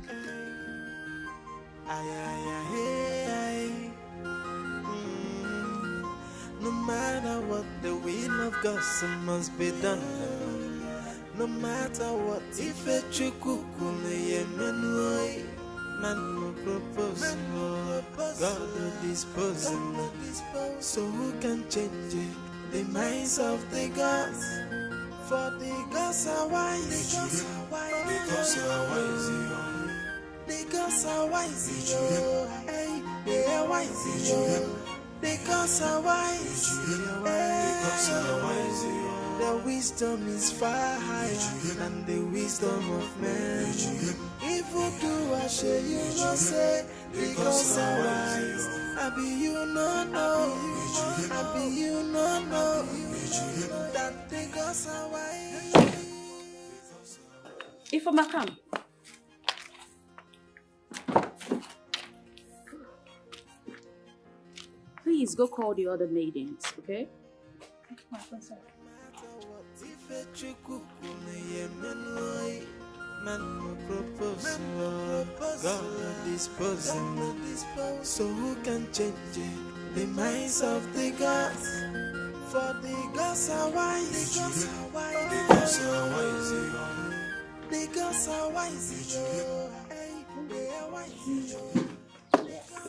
No matter what, the will of God must be done. No matter what, if a Chukukune Yemenoi, man will propose, God will dispose. So who can change it? The minds of the gods. For the gods are wise. The gods are wise. The gods are wise. Hey, they are wise. The gods are wise. Their wisdom is far higher than the wisdom of men. If you do, I share you not say. The gods are wise. I be you not know. I be you not know. That the gods are wise. If I come. Please go call the other maidens, okay? Man will propose, God will dispose. So who can change it? The minds of the gods. For the gods are wise. The gods are wise. The gods are wise. The gods are wise. They are wise.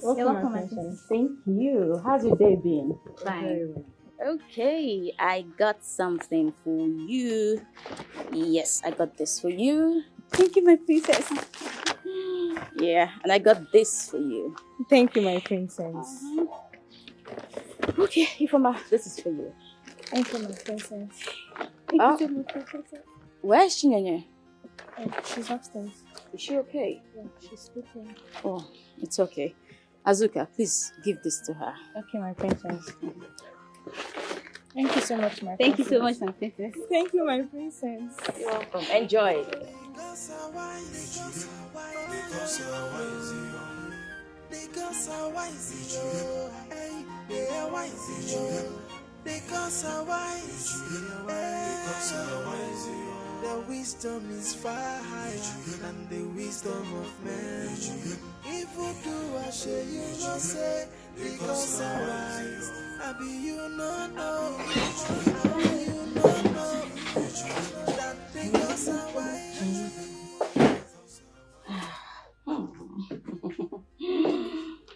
Welcome, my friend. Thank you. How's your day been? Fine. Okay, I got something for you. Yes, I got this for you. Thank you, my princess. Yeah, and I got this for you. Thank you, my princess. Okay, Ifoma, this is for you. Thank you, my princess. Thank you, my princess. Where's Chinenye? She's upstairs. Is she okay? Yeah, she's sleeping. Oh, it's okay. Azuka, please give this to her. Okay, my princess. Thank you so much, my Thank you so princess. much, my princess. Thank you, my princess. You're welcome. Enjoy. The wisdom is far higher than the wisdom of men. If you do, I share you no say, because I'm wise. I be you no know. I be you no know. That because I'm wise.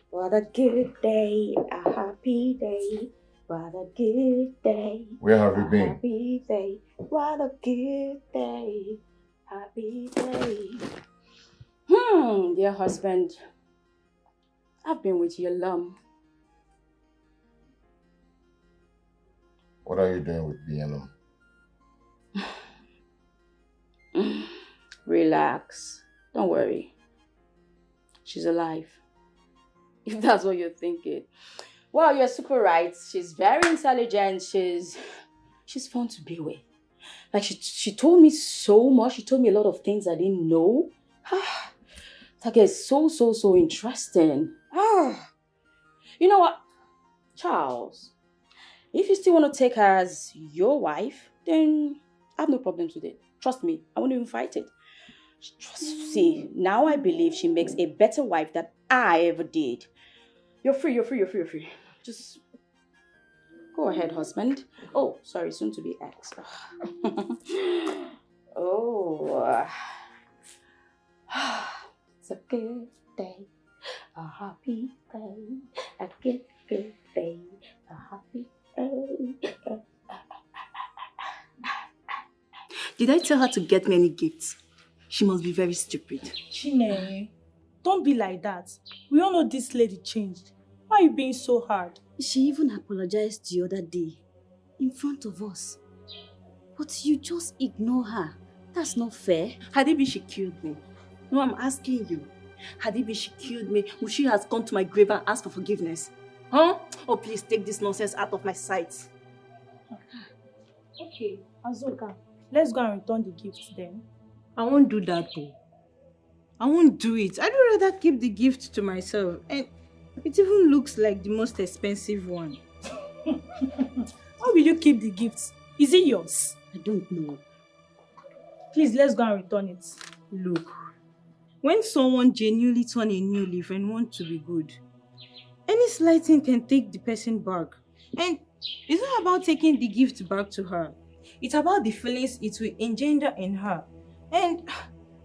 What a good day, a happy day. What a good day. Where have you been? Happy day. What a good day. Happy day. Dear husband, I've been with you long. What are you doing with BNM? Relax. Don't worry. She's alive. If that's what you're thinking. Well, you're super right. She's very intelligent. She's fun to be with. Like she told me so much. She told me a lot of things I didn't know. That girl is so interesting. You know what, Charles? If you still want to take her as your wife, then I have no problems with it. Trust me, I won't even fight it. See, now I believe she makes a better wife than I ever did. You're free. Just go ahead, husband. Oh, sorry, soon to be ex. It's a good day, a happy day, a good day, a happy day. Did I tell her to get me any gifts? She must be very stupid. Chinenye, don't be like that. We all know this lady changed. Why are you being so hard? She even apologized the other day in front of us. But you just ignore her. That's not fair. Had it been she killed me? No, I'm asking you. Had it been she killed me, would she have gone to my grave and asked for forgiveness? Huh? Oh, please take this nonsense out of my sight. Okay, Azuka, let's go and return the gifts then. I won't do that, though. I won't do it. I'd rather keep the gift to myself. And it even looks like the most expensive one. Why will you keep the gifts? Is it yours? I don't know. Please, let's go and return it. Look, when someone genuinely turns a new leaf and wants to be good, any slight thing can take the person back. And it's not about taking the gift back to her. It's about the feelings it will engender in her. And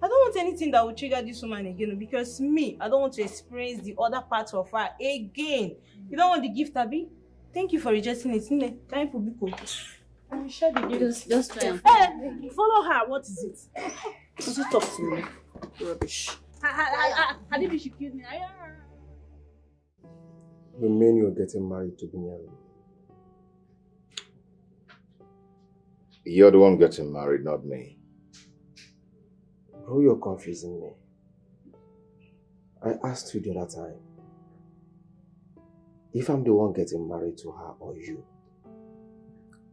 I don't want anything that will trigger this woman again, because me, I don't want to experience the other parts of her again. You don't want the gift, Abby? Thank you for rejecting it. Time for Biko. I will share the gift. Just try and Hey, follow her. What is it? Does it talk to me? Rubbish. Hadibi, she killed me. The men you're getting married to Binyam. You're the one getting married, not me. Bro, you're confusing me. I asked you the other time if I'm the one getting married to her or you.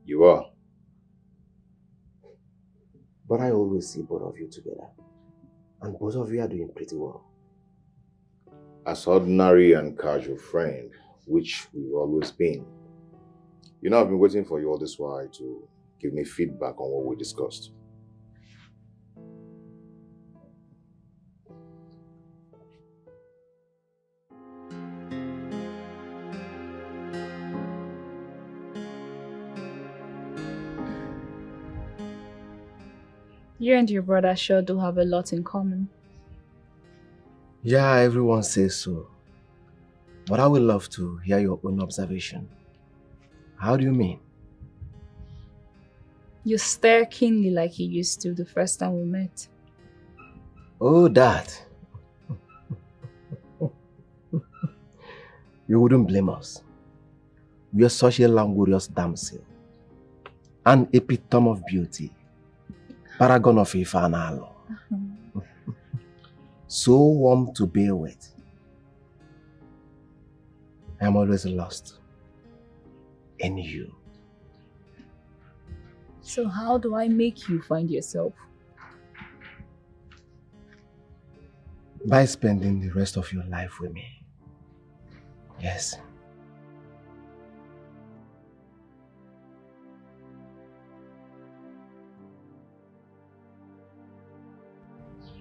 You are. But I always see both of you together. And both of you are doing pretty well. As ordinary and casual friend, which we've always been. You know, I've been waiting for you all this while to give me feedback on what we discussed. You and your brother sure do have a lot in common. Yeah, everyone says so. But I would love to hear your own observation. How do you mean? You stare keenly like you used to the first time we met. Oh, that. You wouldn't blame us. We are such a languorous damsel. An epitome of beauty. Paragon of Ifanalo. So warm to bear with. I am always lost in you. So how do I make you find yourself? By spending the rest of your life with me. Yes.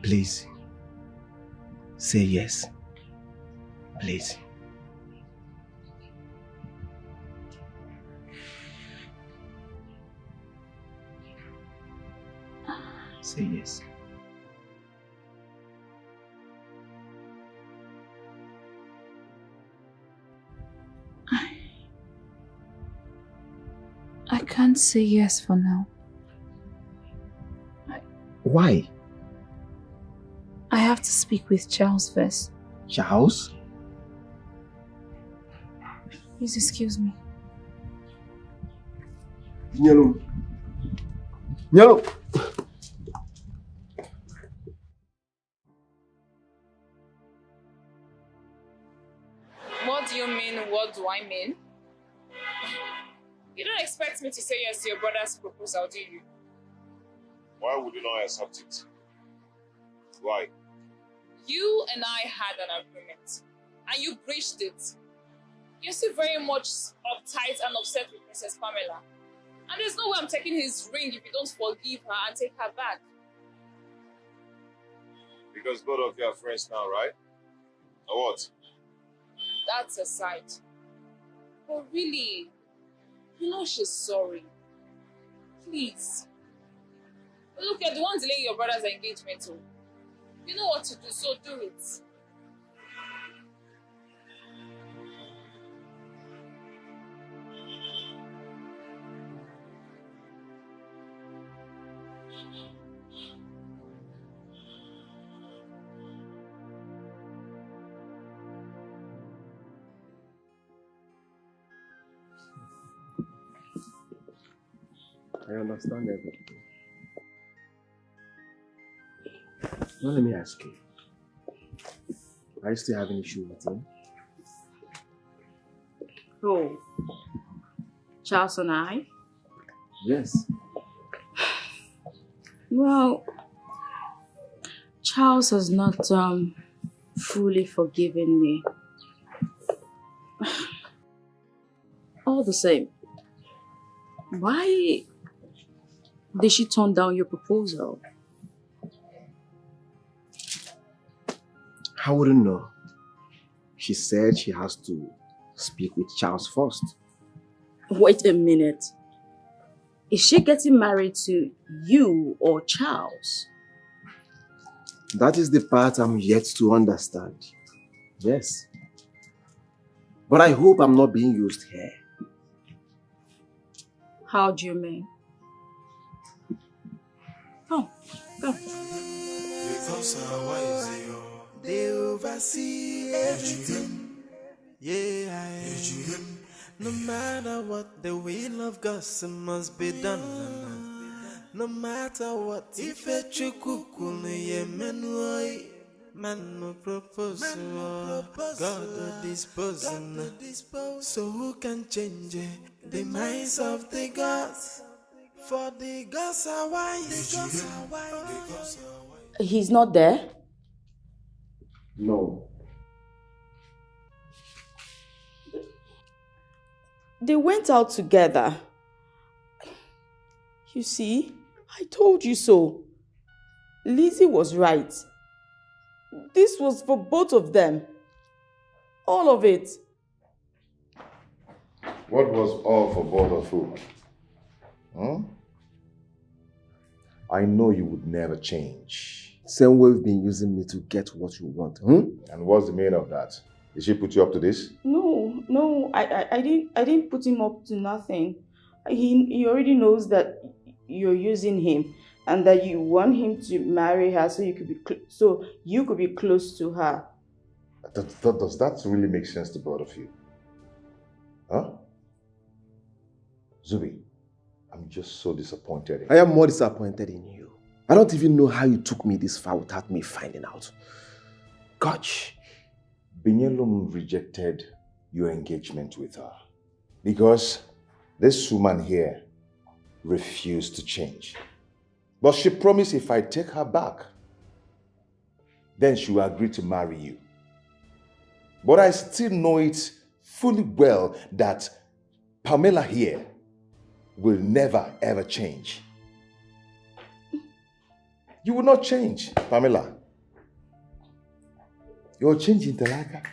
Please, say yes. Please. Say yes. I can't say yes for now. Why? I have to speak with Charles first. Charles? Please excuse me. Nyalo. Nyalo. What do you mean, what do I mean? You don't expect me to say yes to your brother's proposal, do you? Why would you not accept it? Why? You and I had an agreement, and you breached it. You're still very much uptight and upset with Mrs. Pamela. And there's no way I'm taking his ring if you don't forgive her and take her back. Because both of you are friends now, right? Or what? That's aside. But really, you know she's sorry. Please. Look, you're the one delaying your brother's engagement. Oh. You know what to do, so do it. I understand everything. Now let me ask you. Are you still having issue with him? Oh, Charles and I? Yes. Well, Charles has not fully forgiven me. All the same, why did she turn down your proposal? I wouldn't know. She said she has to speak with Charles first. Wait a minute. Is she getting married to you or Charles? That is the part I'm yet to understand. Yes. But I hope I'm not being used here. How do you mean? Oh, go. Because they oversee everything. Yeah, no matter what, the will of God must be done. No matter what, if a chukukune yemenoi, man no propose, God disposing. So who can change the minds of the gods? For the gods are wise. He's not there? No. They went out together. You see, I told you so. Lizzie was right. This was for both of them. All of it. What was all for both of you? Huh? I know you would never change. Same way you've been using me to get what you want. And what's the meaning of that? Did she put you up to this? No, I didn't put him up to nothing. He already knows that you're using him and that you want him to marry her so you could be close to her. Does that really make sense to both of you? Huh? Zubi, I'm just so disappointed. I am more disappointed in you. I don't even know how you took me this far without me finding out. Gosh. Binyelum rejected your engagement with her. Because this woman here refused to change. But she promised if I take her back, then she will agree to marry you. But I still know it fully well that Pamela here will never ever change. You will not change, Pamela. You're changing, Talaka.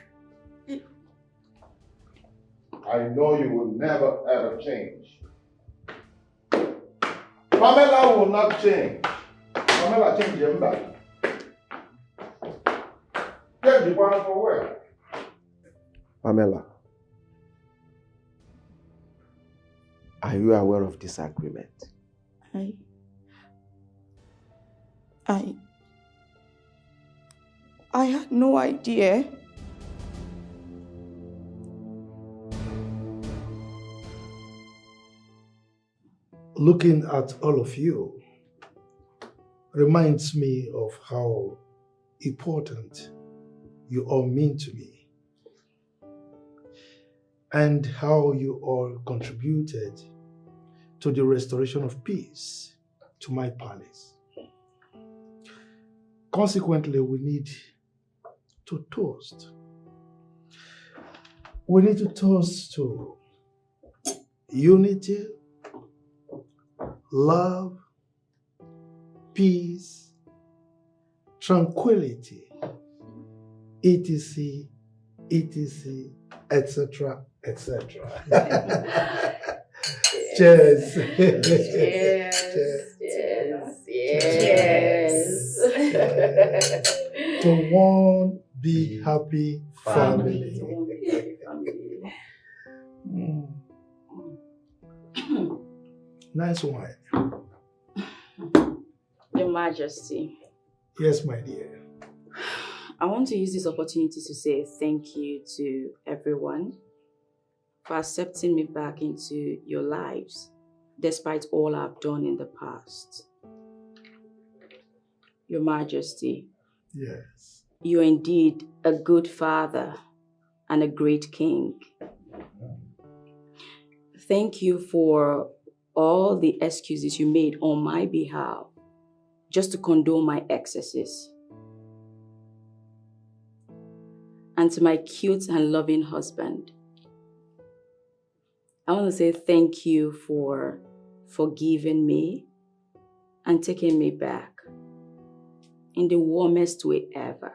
I know you will never ever change. Pamela will not change. Pamela change your back. Get the one for where? Pamela, are you aware of this agreement? I had no idea. Looking at all of you reminds me of how important you all mean to me and how you all contributed to the restoration of peace to my palace. Consequently, we need to toast. We need to toast to unity, love, peace, tranquility, etc., etc., etc., etc. Cheers. Cheers. To one big happy family. Nice wine. Your Majesty. Yes, my dear. I want to use this opportunity to say thank you to everyone for accepting me back into your lives, despite all I've done in the past. Your Majesty. Yes. You're indeed a good father and a great king. Thank you for all the excuses you made on my behalf just to condone my excesses. And to my cute and loving husband, I want to say thank you for forgiving me and taking me back in the warmest way ever.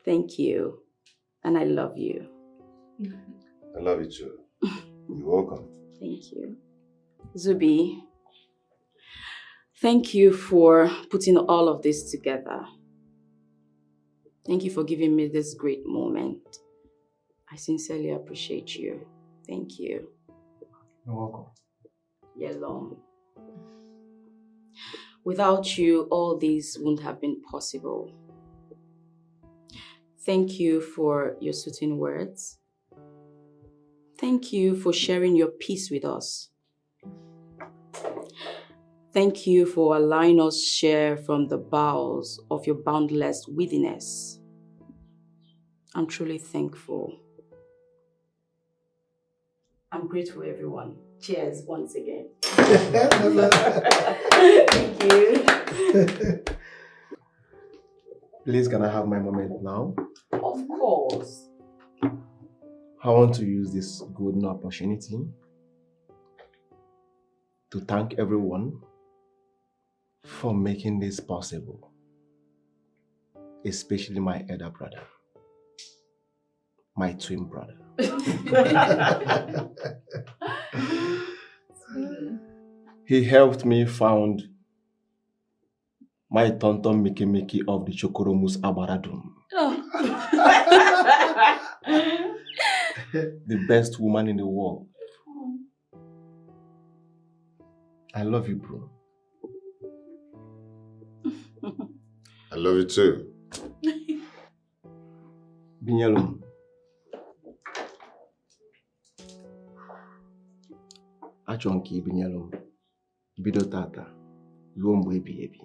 Thank you, and I love you. I love you too. You're welcome. Thank you. Zubi, thank you for putting all of this together. Thank you for giving me this great moment. I sincerely appreciate you. Thank you. You're welcome. Yellow. Without you, all this wouldn't have been possible. Thank you for your soothing words. Thank you for sharing your peace with us. Thank you for allowing us share from the bowels of your boundless wittiness. I'm truly thankful. I'm grateful, everyone. Cheers once again. Thank you. Please, can I have my moment now? Of course. I want to use this golden opportunity to thank everyone for making this possible, especially my elder brother, my twin brother. He helped me found my tonton Miki of the Chokoromus Abaradum. The best woman in the world. I love you, bro. I love you too. Binyalum. Achonki Binyalum. Bido tata. Luombo ebi.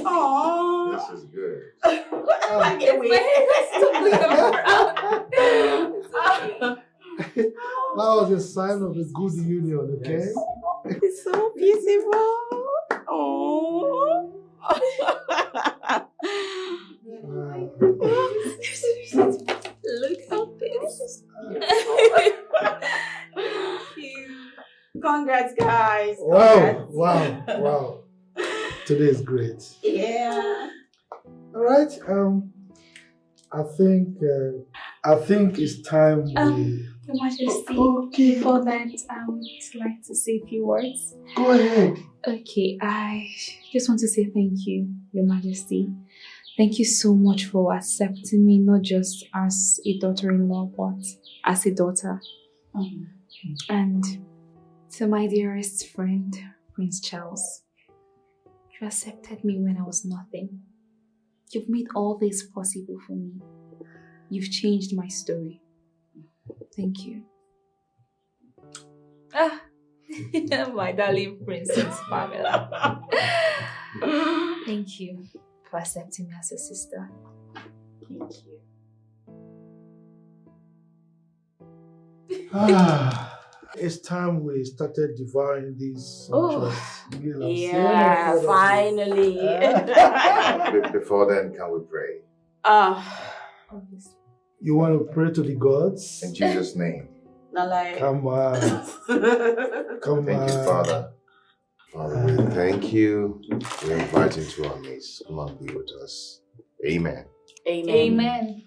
Aww. This is good. I can't wait. That was a sign of a good union, okay? Yes. It's so beautiful. Oh. Look how this. Congrats, guys. Wow, wow. Today is great. Yeah. All right. I think it's time we. Your Majesty, before that, I would like to say a few words. Go ahead. Okay, I just want to say thank you, Your Majesty. Thank you so much for accepting me, not just as a daughter-in-law, but as a daughter. And to my dearest friend, Prince Charles, you accepted me when I was nothing. You've made all this possible for me. You've changed my story. Thank you. My darling Princess Pamela. Thank you for accepting me as a sister. Thank you. It's time we started devouring these. Yeah, finally. Before then, can we pray? Obviously. You want to pray to the gods? In Jesus' name. Not like. Come on. Thank you, Father. Father, we thank you. We invite you into our midst. Come and be with us. Amen. Amen.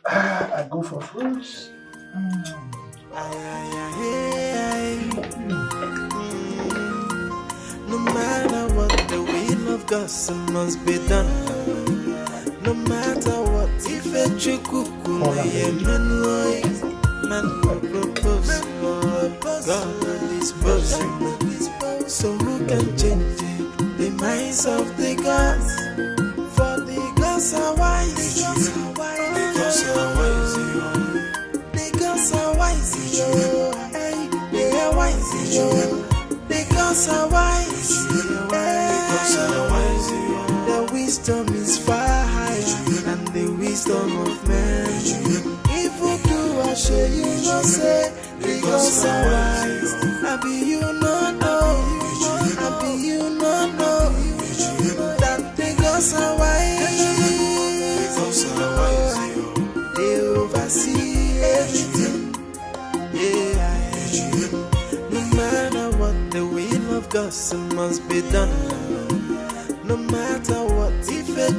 I go for fruits. No matter what, the will of God must be done. No matter what, if a man propose, God dispose. So who can change the minds of the gods? For the gods are wise. The gods are wise. The gods are wise. They are wise. The gods are wise. The wisdom is far higher than the wisdom of man. If you do, I shall you not say the gods are wise. I be you not know. I be you not know that the gods are wise. They oversee everything. Yeah. No matter what, the will of God must be done. No matter what, if a